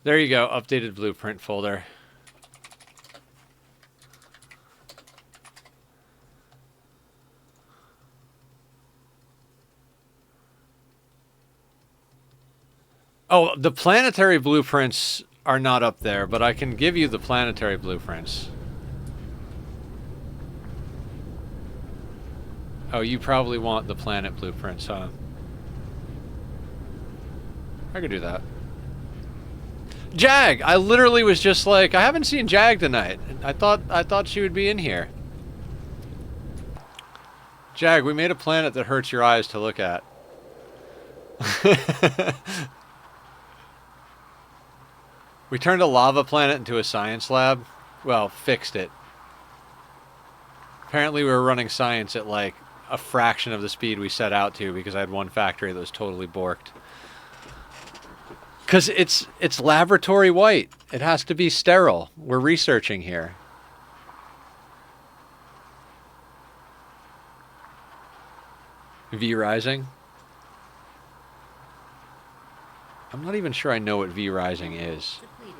There you go, updated blueprint folder. Oh, the planetary blueprints are not up there, but I can give you the planetary blueprints. Oh, you probably want the planet blueprints, huh? I could do that. Jag! I literally was just like, I haven't seen Jag tonight. I thought she would be in here. Jag, we made a planet that hurts your eyes to look at. We turned a lava planet into a science lab. Well, fixed it. Apparently we were running science at like a fraction of the speed we set out to because I had one factory that was totally borked. Because it's laboratory white. It has to be sterile. We're researching here. V Rising? I'm not even sure I know what V Rising is. Depleted.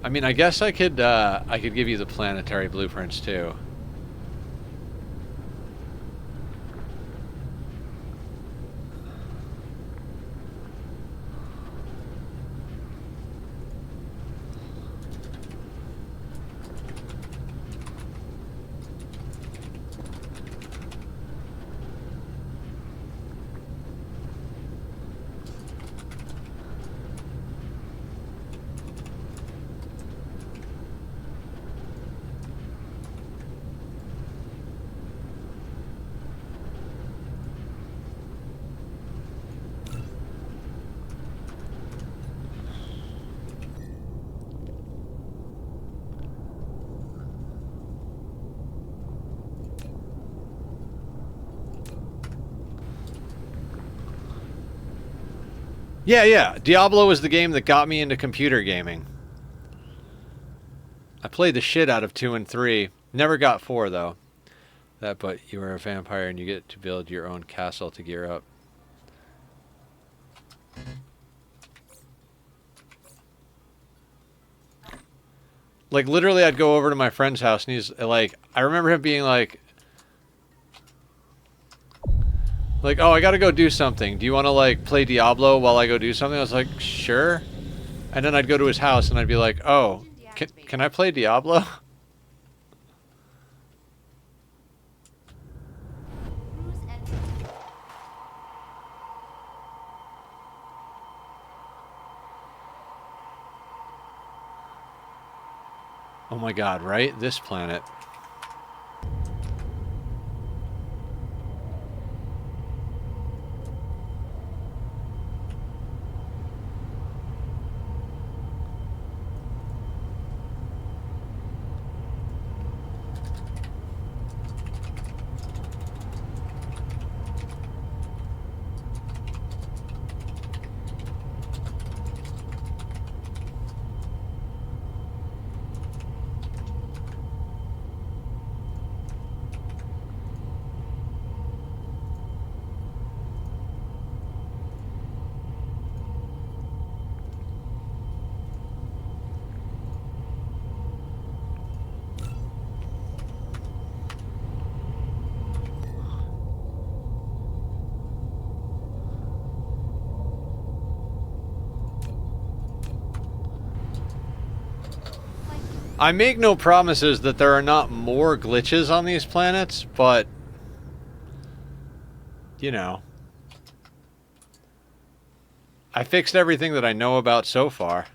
I mean, I guess I could give you the planetary blueprints too. Yeah. Diablo was the game that got me into computer gaming. I played the shit out of 2 and 3. Never got 4, though. But you are a vampire and you get to build your own castle to gear up. Like, literally, I'd go over to my friend's house and he's like, I remember him being like, oh, I gotta go do something. Do you want to, like, play Diablo while I go do something? I was like, sure. And then I'd go to his house and I'd be like, oh, can I play Diablo? Cruise ended. Oh my god, right? This planet. I make no promises that there are not more glitches on these planets, but, you know, I fixed everything that I know about so far.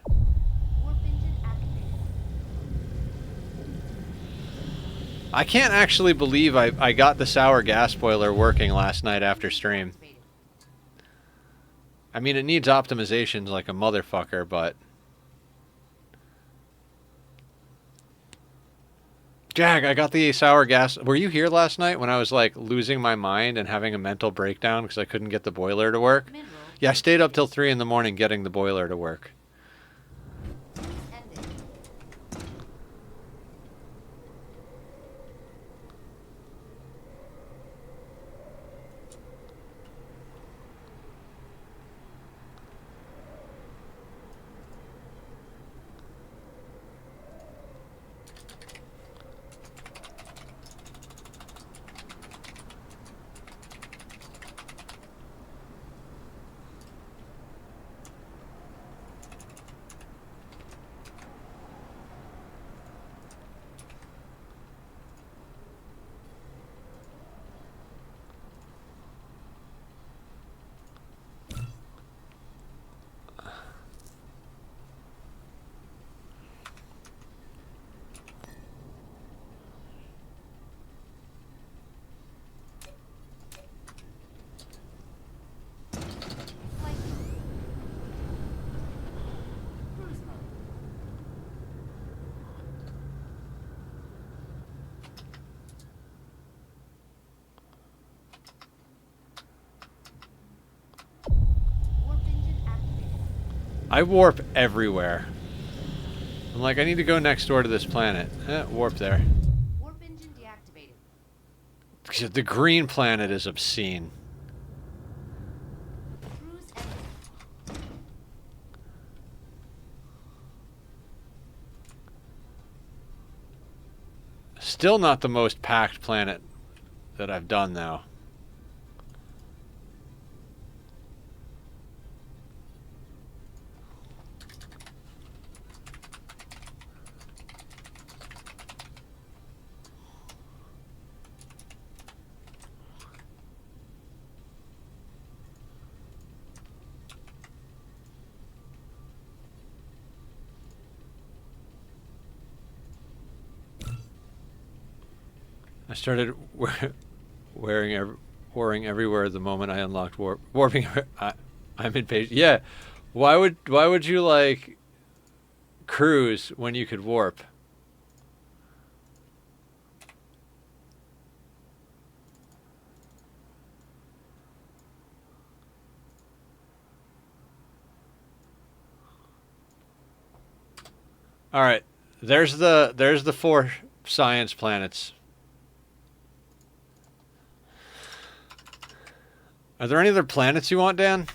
Warp engine activated. I can't actually believe I got the sour gas boiler working last night after stream. Activated. I mean, it needs optimizations like a motherfucker, but... Jag, I got the sour gas... Were you here last night when I was, like, losing my mind and having a mental breakdown because I couldn't get the boiler to work? Mineral Yeah, I stayed up till 3 in the morning getting the boiler to work. ended. I warp everywhere. I'm like, I need to go next door to this planet. Warp there. Warp engine deactivated. The green planet is obscene. Cruise ended. Still not the most packed planet that I've done, though. I started warring everywhere the moment I unlocked warping. I'm impatient. Yeah, why would you like cruise when you could warp? All right, there's the 4 science planets. Are there any other planets you want, Dan?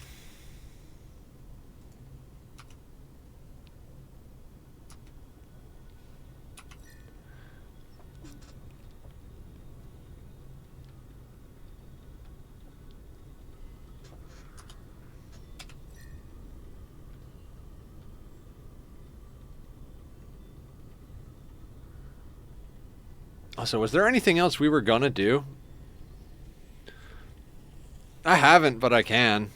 Also, was there anything else we were gonna do? I haven't, but I can.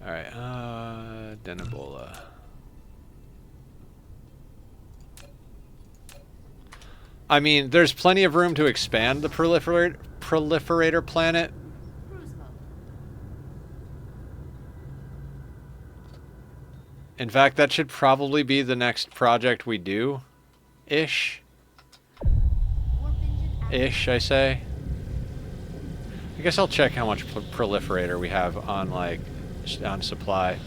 Alright, Denibola. I mean, there's plenty of room to expand the proliferator planet. Cruise mode. In fact, that should probably be the next project we do. Ish. Warp engine activated. Ish, I say. I guess I'll check how much proliferator we have on, like, on supply.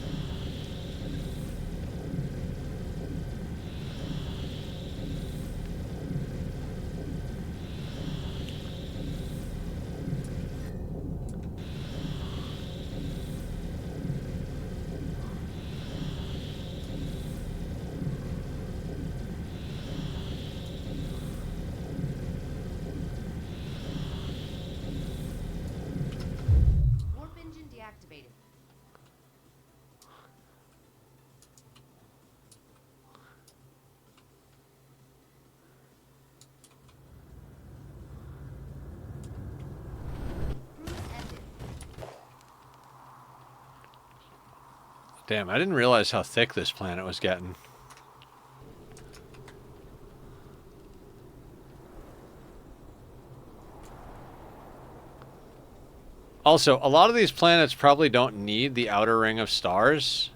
Warp engine deactivated. Cruise ended. Damn, I didn't realize how thick this planet was getting. Also, a lot of these planets probably don't need the outer ring of stars.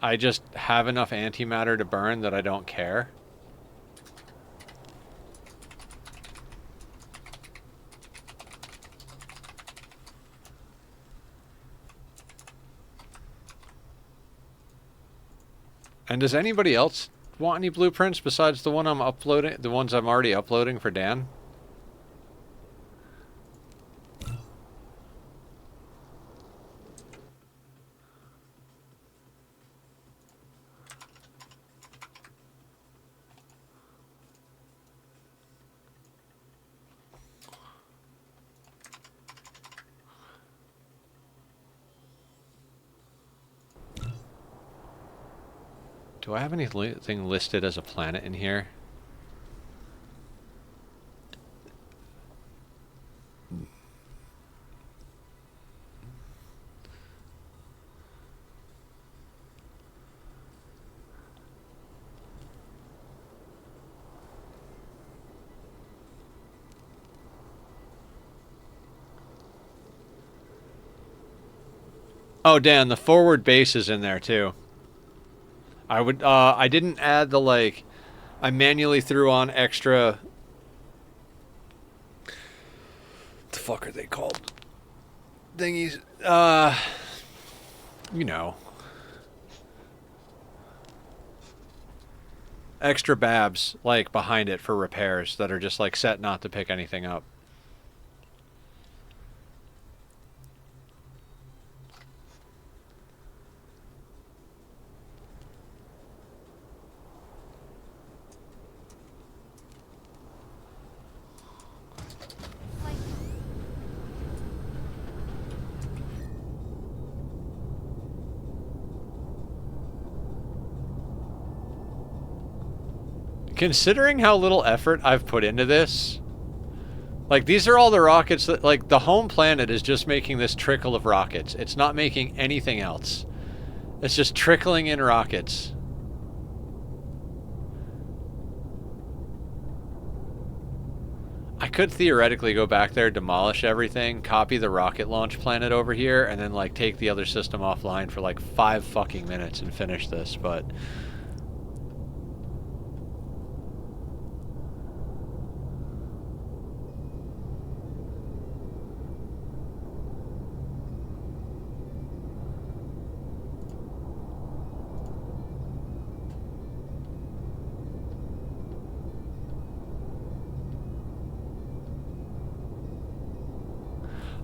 I just have enough antimatter to burn that I don't care. And does anybody else want any blueprints besides the one I'm uploading, the ones I'm already uploading for Dan? Do I have anything listed as a planet in here? Oh, Dan, the forward base is in there too. I didn't add the, like, I manually threw on extra... What the fuck are they called? Thingies. You know. Extra babs, like, behind it for repairs that are just, like, set not to pick anything up. Flight mode. Considering how little effort I've put into this, like, these are all the rockets that, like, the home planet is just making this trickle of rockets. It's not making anything else. It's just trickling in rockets. I could theoretically go back there, demolish everything, copy the rocket launch planet over here, and then, like, take the other system offline for, like, 5 fucking minutes and finish this, but...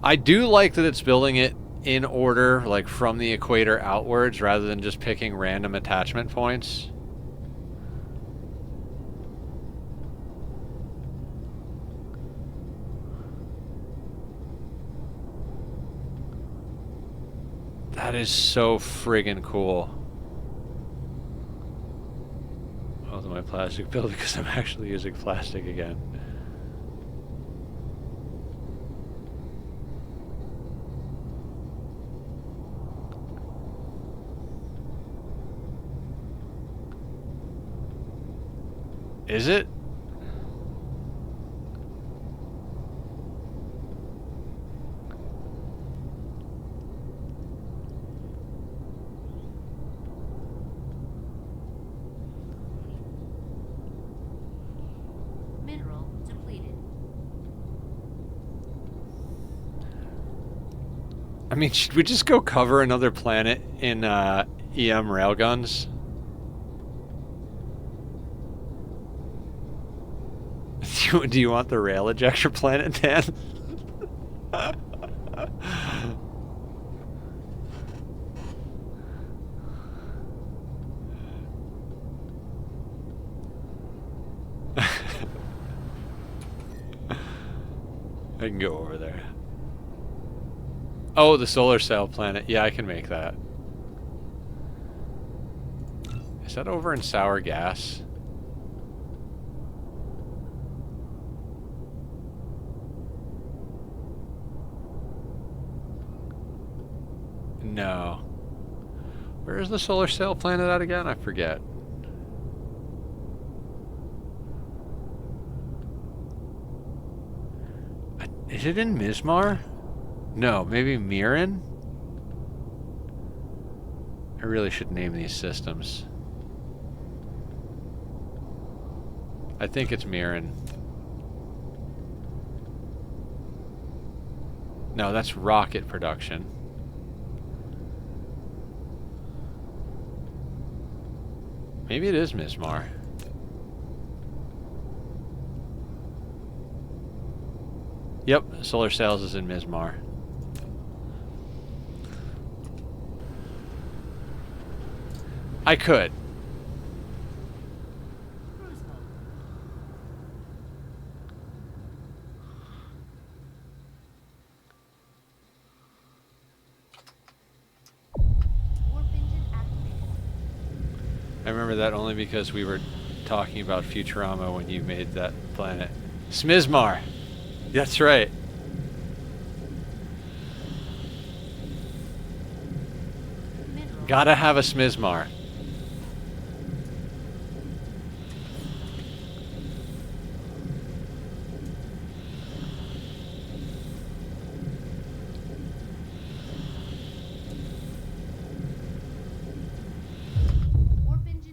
I do like that it's building it in order, like from the equator outwards, rather than just picking random attachment points. That is so friggin' cool. Oh, my plastic build because I'm actually using plastic again. Is it? Mineral depleted. I mean, should we just go cover another planet in EM railguns? Do you want the rail ejector planet, Dan? I can go over there. Oh, the solar cell planet. Yeah, I can make that. Is that over in sour gas? No. Where is the solar sail planet at again? I forget. Is it in Mizmar? No, maybe Mirren? I really should name these systems. I think it's Mirren. No, that's rocket production. Maybe it is Mizmar. Yep, solar sails is in Mizmar. I could. Cruise mode. Warp engine activated. I remember that only because we were talking about Futurama when you made that planet. Smizmar! That's right. Mineral. Gotta have a Smizmar. Warp engine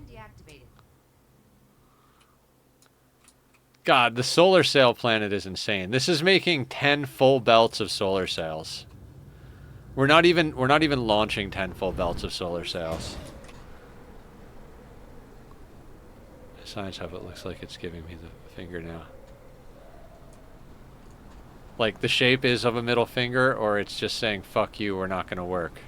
God, the solar sail planet is insane. This is making 10 full belts of solar sails. We're not even launching 10 full belts of solar sails. Science Hub, it looks like it's giving me the finger now. Like the shape is of a middle finger, or it's just saying fuck you, we're not gonna work.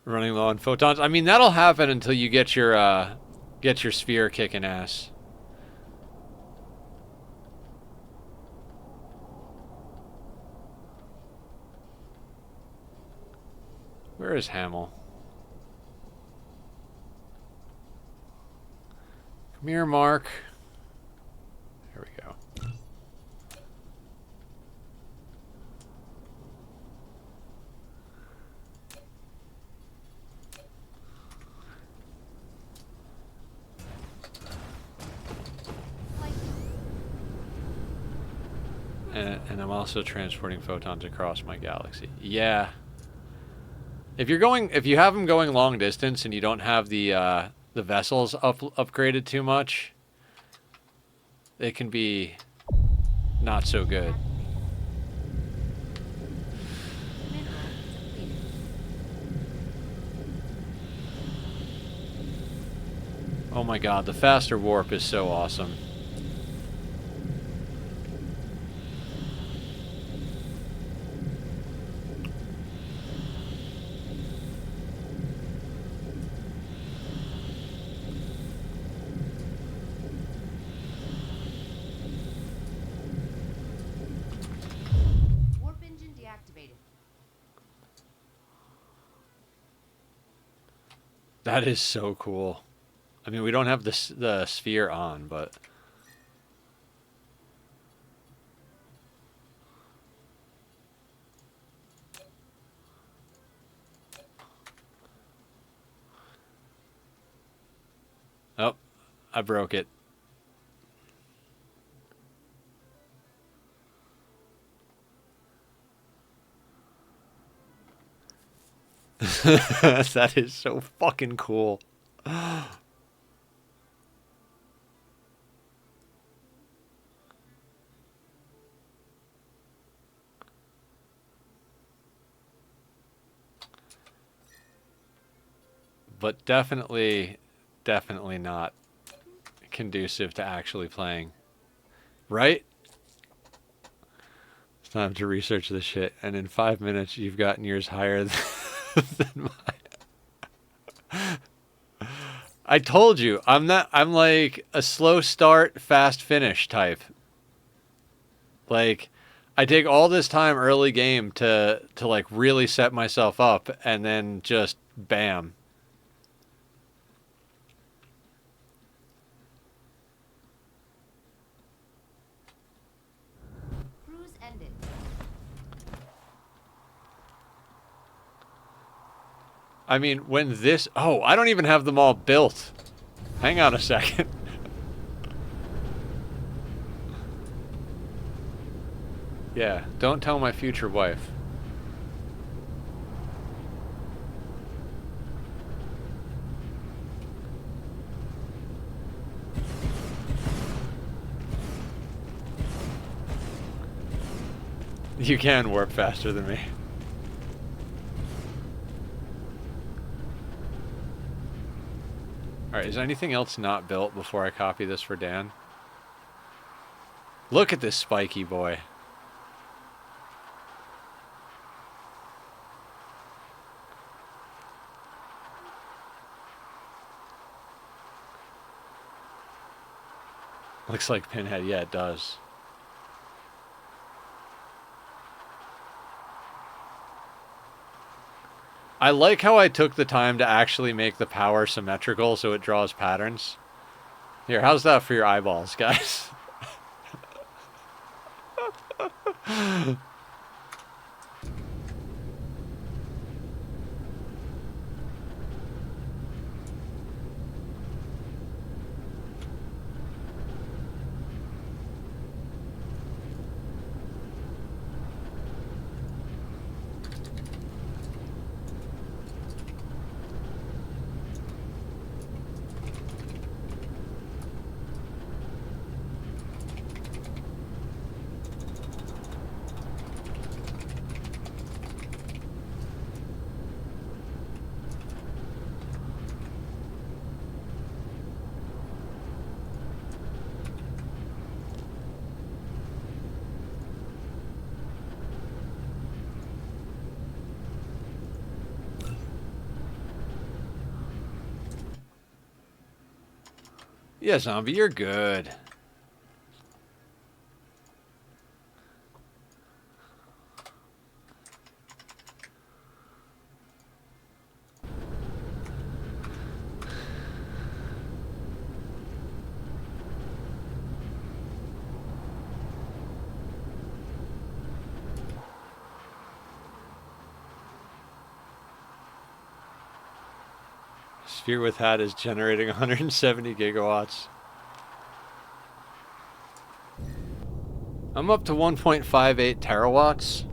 Running low on photons. I mean, that'll happen until you get your sphere kicking ass. Where is Hamill? Come here, Mark. There we go. And I'm also transporting photons across my galaxy. Yeah. If you have them going long distance and you don't have the vessels upgraded too much, it can be not so good. Oh my god, the faster warp is so awesome. Warp engine deactivated. That is so cool. I mean, we don't have the sphere on, but... Oh, I broke it. That is so fucking cool. But definitely not conducive to actually playing. Right? It's time to research this shit, and in 5 minutes you've gotten yours higher than mine. I told you, I'm like a slow start, fast finish type. Like, I take all this time early game to like really set myself up, and then just bam. Cruise ended. I mean, when this... Oh, I don't even have them all built. Hang on a second. Yeah, don't tell my future wife. You can warp faster than me. Alright, is anything else not built before I copy this for Dan? Look at this spiky boy. Looks like Pinhead. Yeah, it does. I like how I took the time to actually make the power symmetrical so it draws patterns. Here, how's that for your eyeballs, guys? Yeah, zombie, you're good. Sphere with hat is generating 170 gigawatts. I'm up to 1.58 terawatts.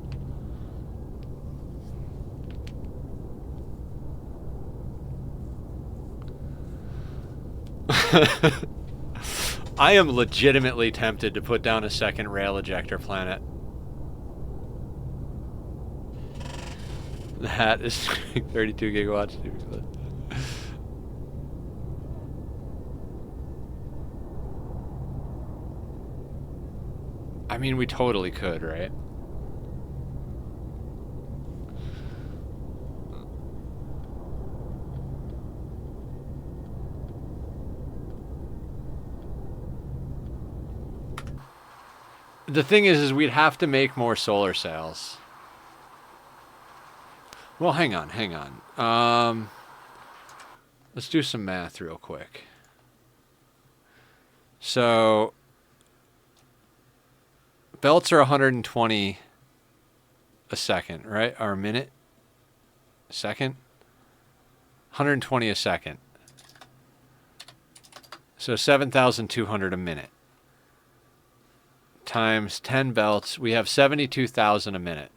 I am legitimately tempted to put down a second rail ejector planet. The hat is 32 gigawatts. I mean, we totally could, right? The thing is we'd have to make more solar cells. Well, hang on. Let's do some math real quick. So, belts are 120 a second, right? Or a minute? A second? 120 a second. So 7,200 a minute. Times 10 belts. We have 72,000 a minute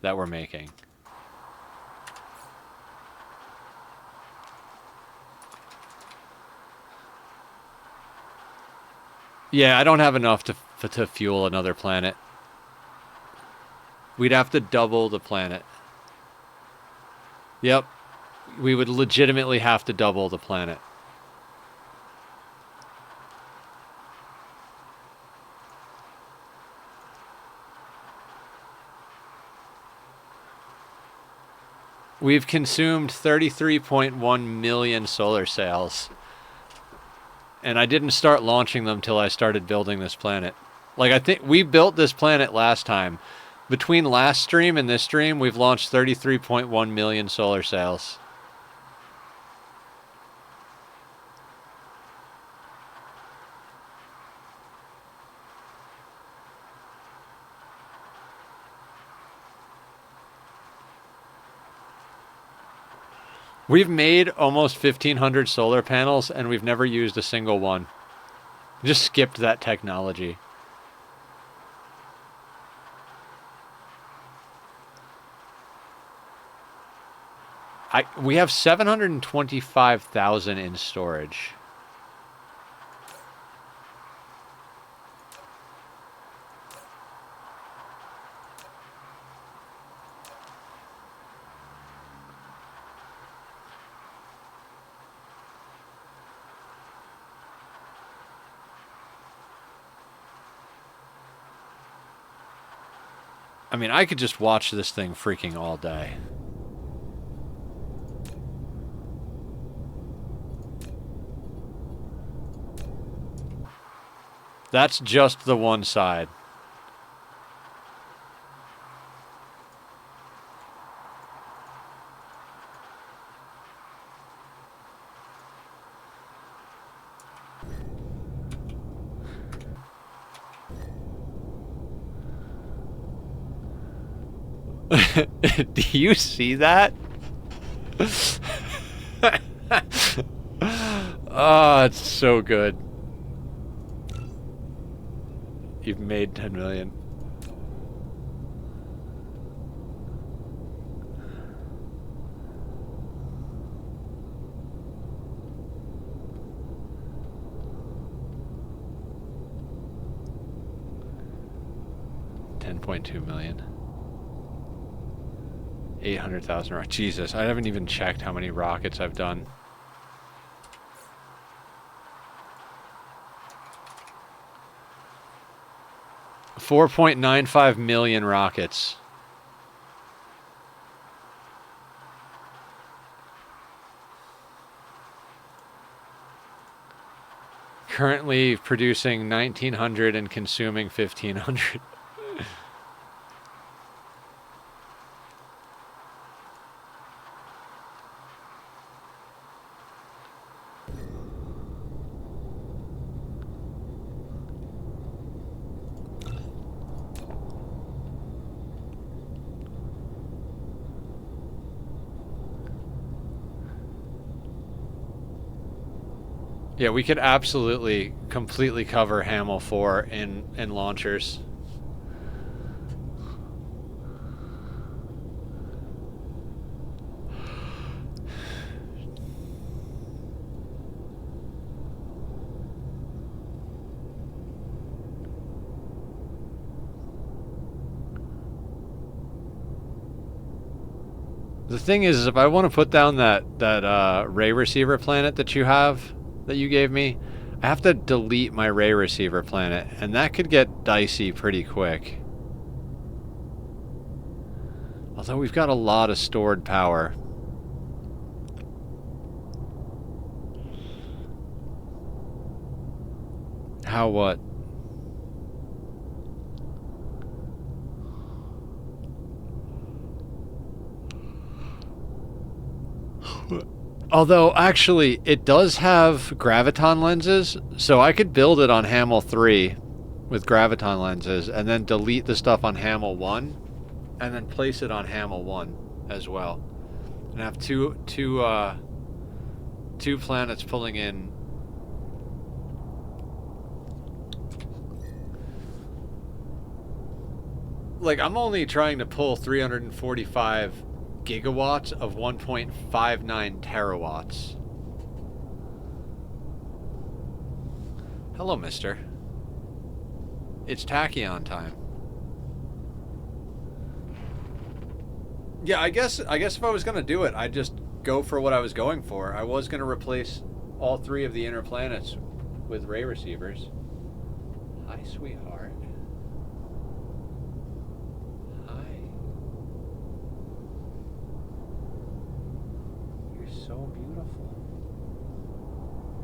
that we're making. Yeah, I don't have enough to fuel another planet. We'd have to double the planet. Yep. We would legitimately have to double the planet. We've consumed 33.1 million solar cells. And I didn't start launching them till I started building this planet. Like, I think we built this planet last time. Between last stream and this stream, we've launched 33.1 million solar cells. We've made almost 1,500 solar panels, and we've never used a single one. Just skipped that technology. We have 725,000 in storage. I mean, I could just watch this thing freaking all day. That's just the one side. Do you see that? Oh, it's so good. You've made 10 million. $10.2 million. 800,000. Jesus, I haven't even checked how many rockets I've done. $4.95 million rockets. Currently producing 1,900 and consuming 1,500. Yeah, we could absolutely completely cover Hamel 4 in launchers. The thing is, if I want to put down that ray receiver planet that you gave me, I have to delete my ray receiver planet, and that could get dicey pretty quick. Although we've got a lot of stored power. How what? Although, actually, it does have graviton lenses, so I could build it on Hamel 3 with graviton lenses, and then delete the stuff on Hamel 1, and then place it on Hamel 1 as well. And have two planets pulling in. Like, I'm only trying to pull 345 gigawatts of 1.59 terawatts. Hello, mister. It's tachyon time. Yeah, I guess if I was gonna do it, I'd just go for what I was going for. I was gonna replace all 3 of the inner planets with ray receivers. Hi, sweetheart. So beautiful.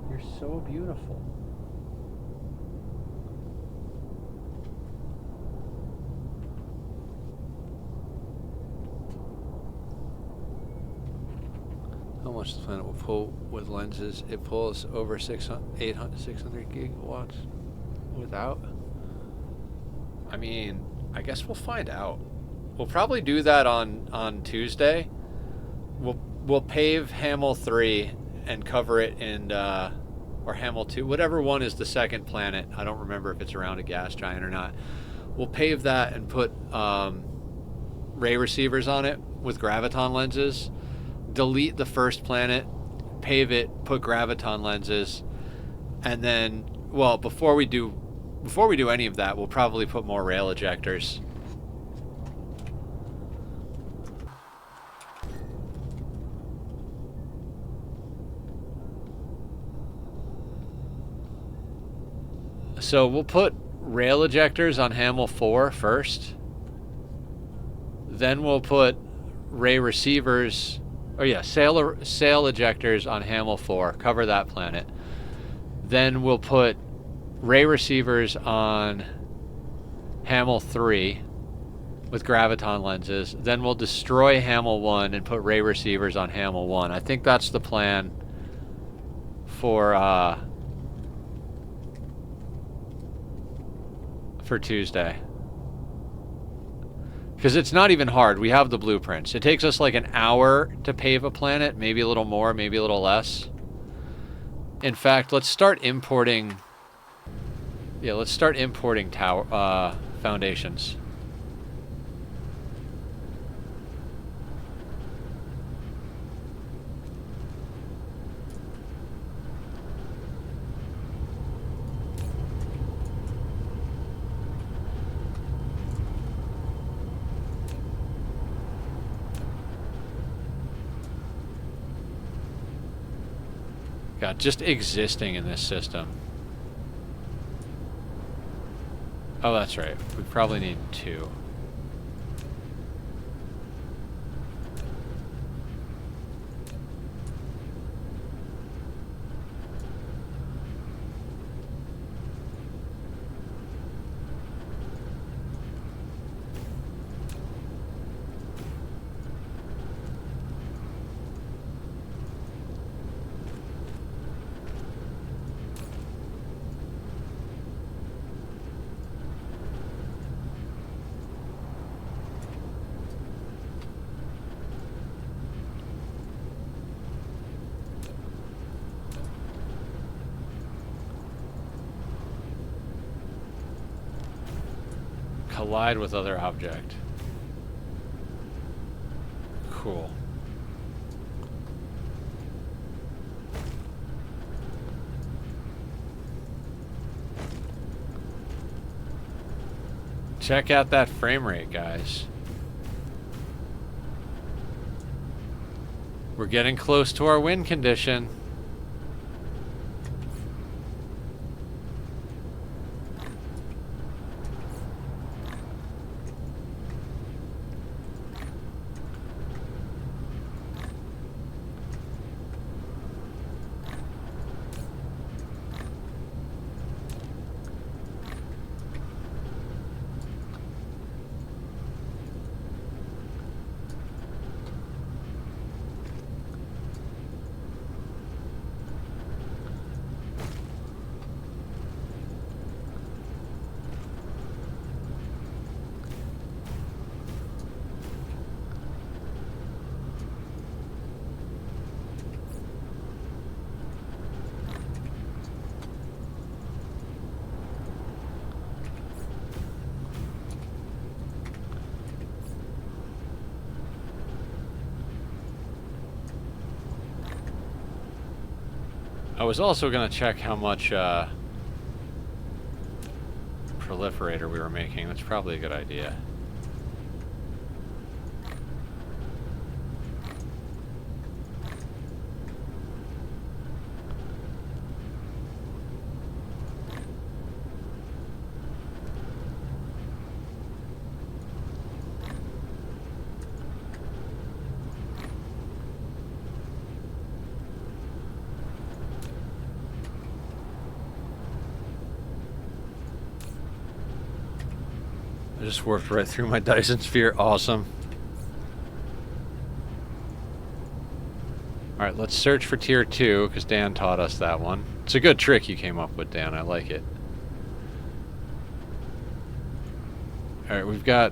You're so beautiful. How much the planet will pull with lenses? It pulls over 600 gigawatts without. I mean, I guess we'll find out. We'll probably do that on Tuesday. We'll pave Hamel 3 and cover it in, or Hamel 2, whatever one is the second planet. I don't remember if it's around a gas giant or not. We'll pave that and put ray receivers on it with graviton lenses. Delete the first planet, pave it, put graviton lenses, and then, well, before we do any of that, we'll probably put more rail ejectors. So we'll put rail ejectors on Hamel 4 first. Then we'll put ray receivers, sail ejectors on Hamel 4, cover that planet. Then we'll put ray receivers on Hamel 3 with graviton lenses. Then we'll destroy Hamel 1 and put ray receivers on Hamel 1. I think that's the plan for Tuesday. Because it's not even hard. We have the blueprints. It takes us like an hour to pave a planet, maybe a little more, maybe a little less. In fact, let's start importing... Yeah, let's start importing tower foundations. God, just existing in this system. Oh, that's right. We probably need 2. Collide with other object. Cool. Check out that frame rate, guys. We're getting close to our win condition. I was also going to check how much proliferator we were making. That's probably a good idea. I just warped right through my Dyson sphere. Awesome. Alright, let's search for tier 2, because Dan taught us that one. It's a good trick you came up with, Dan. I like it. Alright, we've got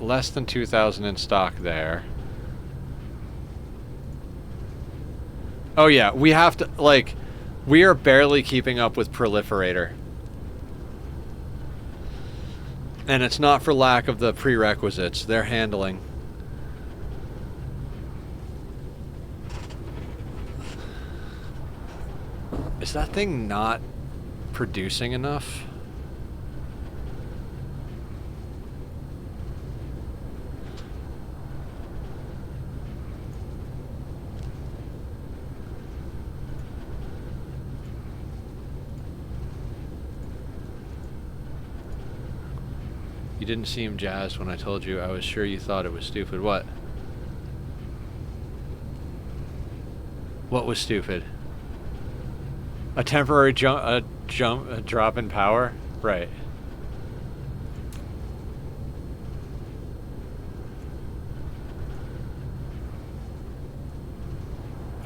less than 2,000 in stock there. Oh yeah, we have to, like, we are barely keeping up with proliferator. And it's not for lack of the prerequisites they're handling. Is that thing not producing enough? You didn't seem jazzed when I told you I was sure you thought it was stupid. What? What was stupid? A temporary drop in power? Right.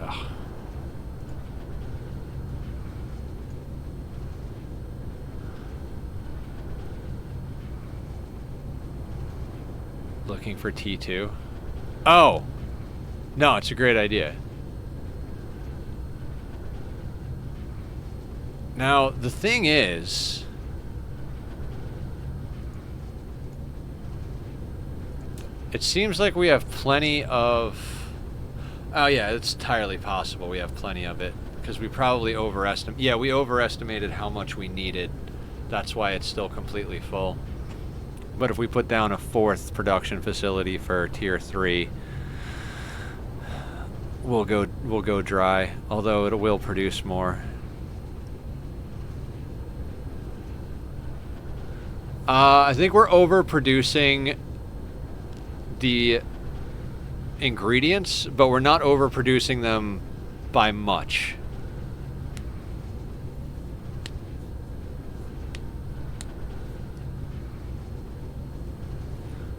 Ugh. Looking for T2. Oh! No, it's a great idea. Now, the thing is... It seems like we have plenty of... Oh yeah, it's entirely possible we have plenty of it. Because we probably overestimated... Yeah, we overestimated how much we needed. That's why it's still completely full. But if we put down a 4th production facility for tier 3, we'll go dry. Although it will produce more. I think we're overproducing the ingredients, but we're not overproducing them by much.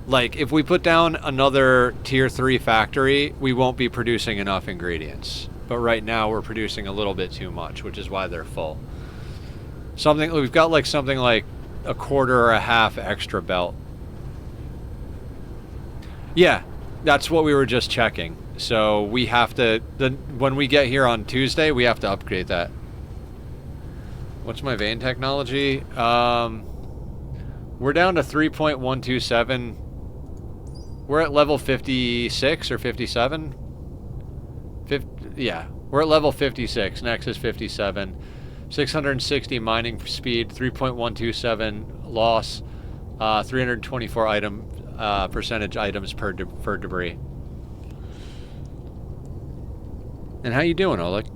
Like, if we put down another tier 3 factory, we won't be producing enough ingredients. But right now we're producing a little bit too much, which is why they're full. We've got like something like a quarter or a half extra belt. Yeah, that's what we were just checking. So we have to, when we get here on Tuesday, we have to upgrade that. What's my vein technology? We're down to 3.127. We're at level 56 or 57? Yeah, we're at level 56. Next is 57. 660 mining speed, 3.127 loss, 324 percentage items per debris. And how you doing, Oleg?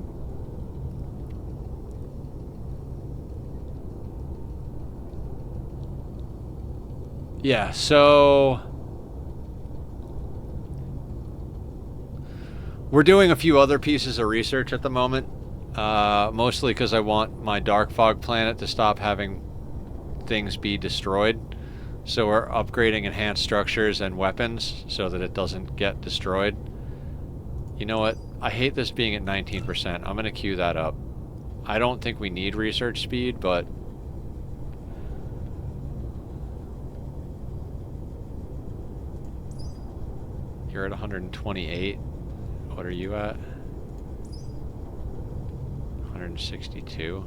Yeah, so we're doing a few other pieces of research at the moment. Mostly because I want my dark fog planet to stop having things be destroyed. So we're upgrading enhanced structures and weapons so that it doesn't get destroyed. You know what? I hate this being at 19%. I'm going to queue that up. I don't think we need research speed, but... You're at 128. What are you at? 162.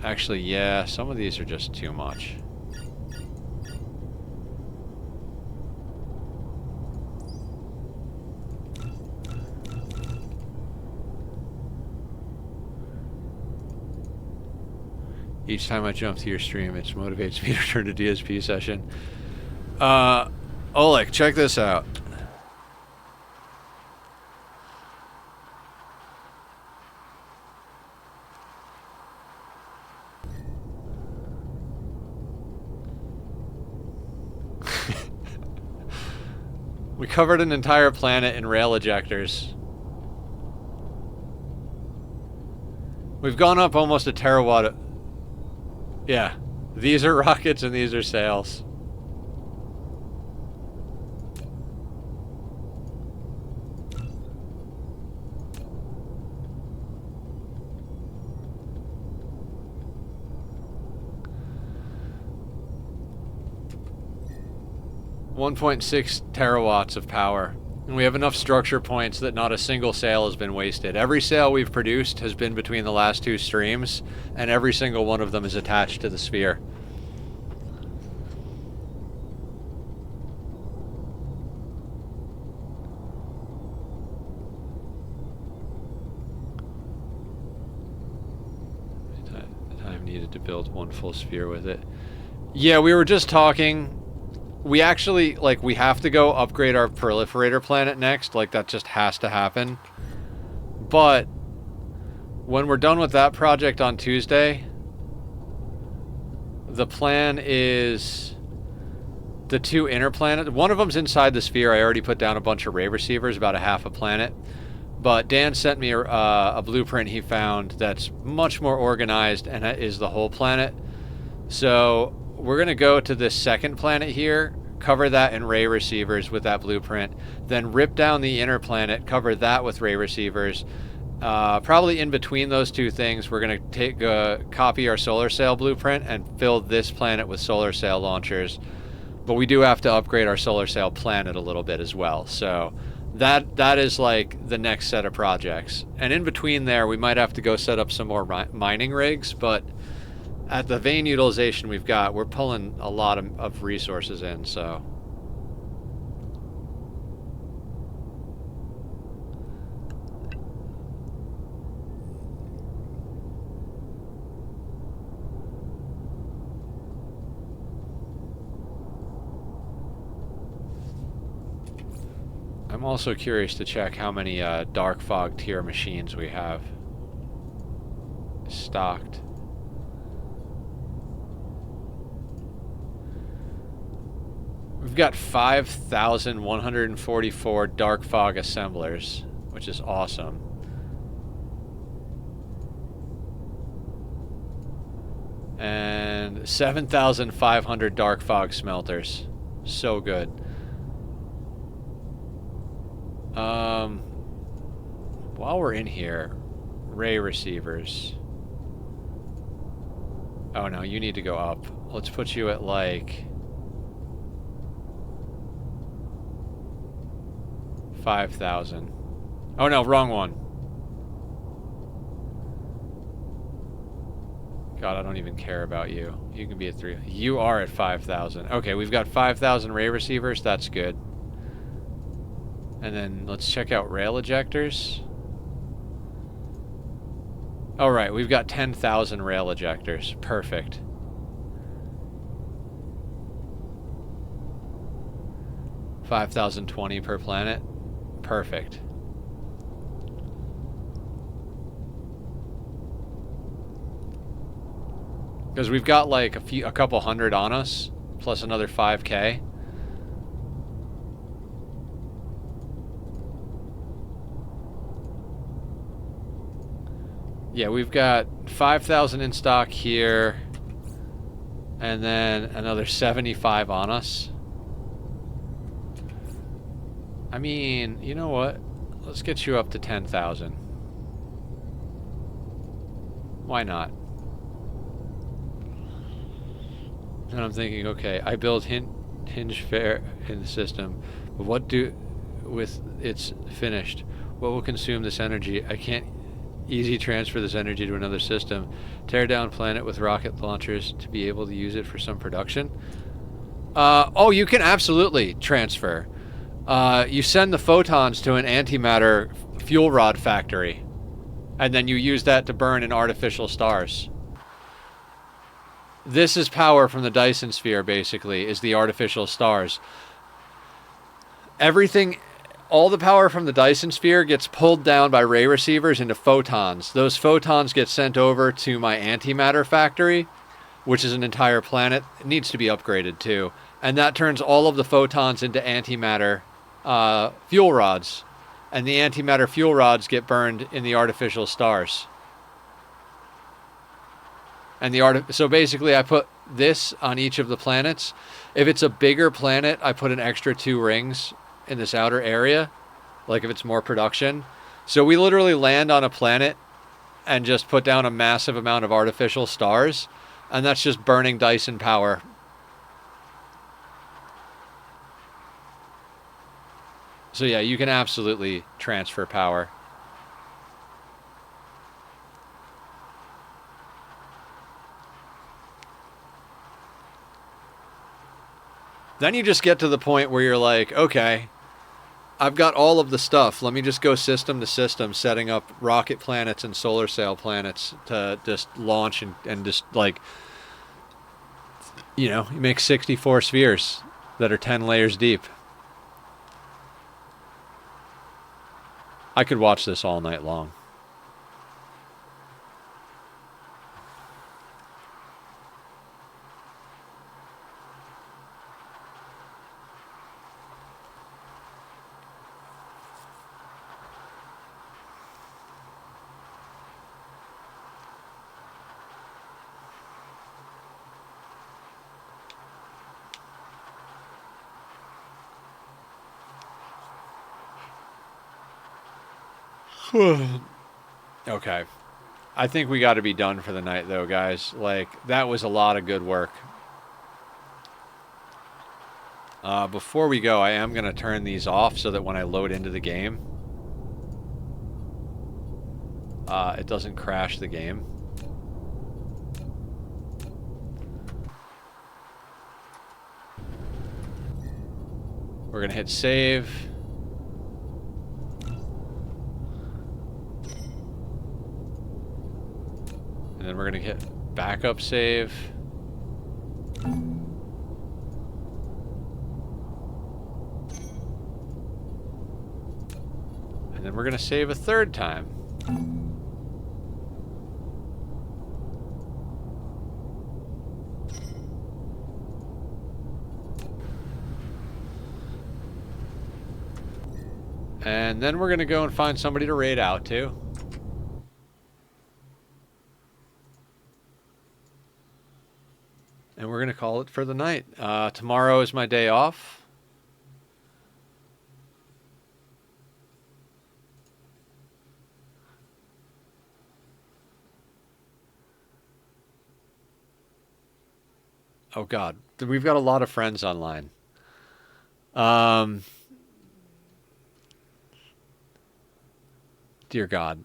Actually, yeah, some of these are just too much. Each time I jump to your stream, it motivates me to return to DSP session. Oleg, check this out. We covered an entire planet in rail ejectors. We've gone up almost a terawatt. Yeah, these are rockets and these are sails. .6 terawatts of power. And we have enough structure points that not a single sail has been wasted. Every sail we've produced has been between the last 2 streams, and every single one of them is attached to the sphere. The time needed to build 1 full sphere with it. Yeah, we were just talking. We actually, like, we have to go upgrade our proliferator planet next. Like, that just has to happen. But when we're done with that project on Tuesday, the plan is the two inner planets. One of them's inside the sphere. I already put down a bunch of ray receivers, about a half a planet. But Dan sent me a blueprint he found that's much more organized, and that is the whole planet. So we're going to go to this second planet here, cover that in ray receivers with that blueprint, then rip down the inner planet, cover that with ray receivers. Probably in between those two things, we're going to take copy our solar sail blueprint and fill this planet with solar sail launchers. But we do have to upgrade our solar sail planet a little bit as well. So that is like the next set of projects. And in between there, we might have to go set up some more mining rigs, but at the vein utilization we've got, we're pulling a lot of resources in, so. I'm also curious to check how many dark fog tier machines we have stocked. We've got 5,144 dark fog assemblers, which is awesome. And 7,500 dark fog smelters. So good. While we're in here, ray receivers. Oh no, you need to go up. Let's put you at like 5,000. Oh no, wrong one. God, I don't even care about you. You can be at 3. You are at 5,000. Okay, we've got 5,000 ray receivers. That's good. And then let's check out rail ejectors. All right, we've got 10,000 rail ejectors. Perfect. $5,020 per planet. Perfect. Because we've got like a couple hundred on us, plus another 5K. Yeah, we've got 5,000 in stock here, and then another 75 on us. I mean, you know what? Let's get you up to 10,000. Why not? And I'm thinking, okay, I build hinge fair in the system, but what do with it's finished? What will consume this energy? I can't easy transfer this energy to another system. Tear down planet with rocket launchers to be able to use it for some production. Oh, you can absolutely transfer. You send the photons to an antimatter fuel rod factory, and then you use that to burn in artificial stars. This is power from the Dyson sphere, basically, is the artificial stars. Everything, all the power from the Dyson sphere gets pulled down by ray receivers into photons. Those photons get sent over to my antimatter factory, which is an entire planet. It needs to be upgraded too. And that turns all of the photons into antimatter fuel rods. And the antimatter fuel rods get burned in the artificial stars. And so basically I put this on each of the planets. If it's a bigger planet, I put an extra 2 rings in this outer area, like if it's more production. So we literally land on a planet and just put down a massive amount of artificial stars, and that's just burning Dyson power. So yeah, you can absolutely transfer power. Then you just get to the point where you're like, okay, I've got all of the stuff. Let me just go system to system, setting up rocket planets and solar sail planets to just launch and just like, you know, you make 64 spheres that are 10 layers deep. I could watch this all night long. Okay. I think we got to be done for the night, though, guys. Like, that was a lot of good work. Before we go, I am going to turn these off so that when I load into the game, it doesn't crash the game. We're going to hit save. And then we're going to hit backup save. And then we're going to save a third time. And then we're going to go and find somebody to raid out to. And we're going to call it for the night. Tomorrow is my day off. Oh, God. We've got a lot of friends online. Dear God.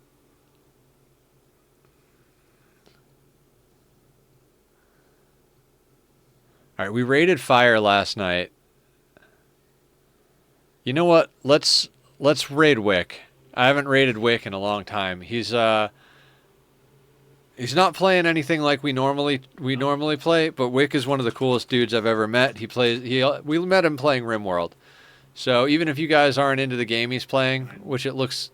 All right, we raided Fire last night. You know what? Let's raid Wick. I haven't raided Wick in a long time. He's not playing anything like we normally play, but Wick is one of the coolest dudes I've ever met. We met him playing RimWorld. So even if you guys aren't into the game he's playing, which it looks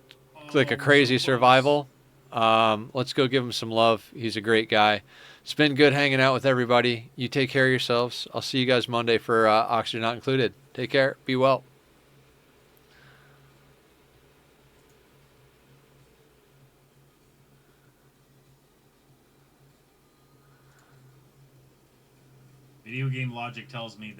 like a crazy survival, let's go give him some love. He's a great guy. It's been good hanging out with everybody. You take care of yourselves. I'll see you guys Monday for Oxygen Not Included. Take care. Be well. Video game logic tells me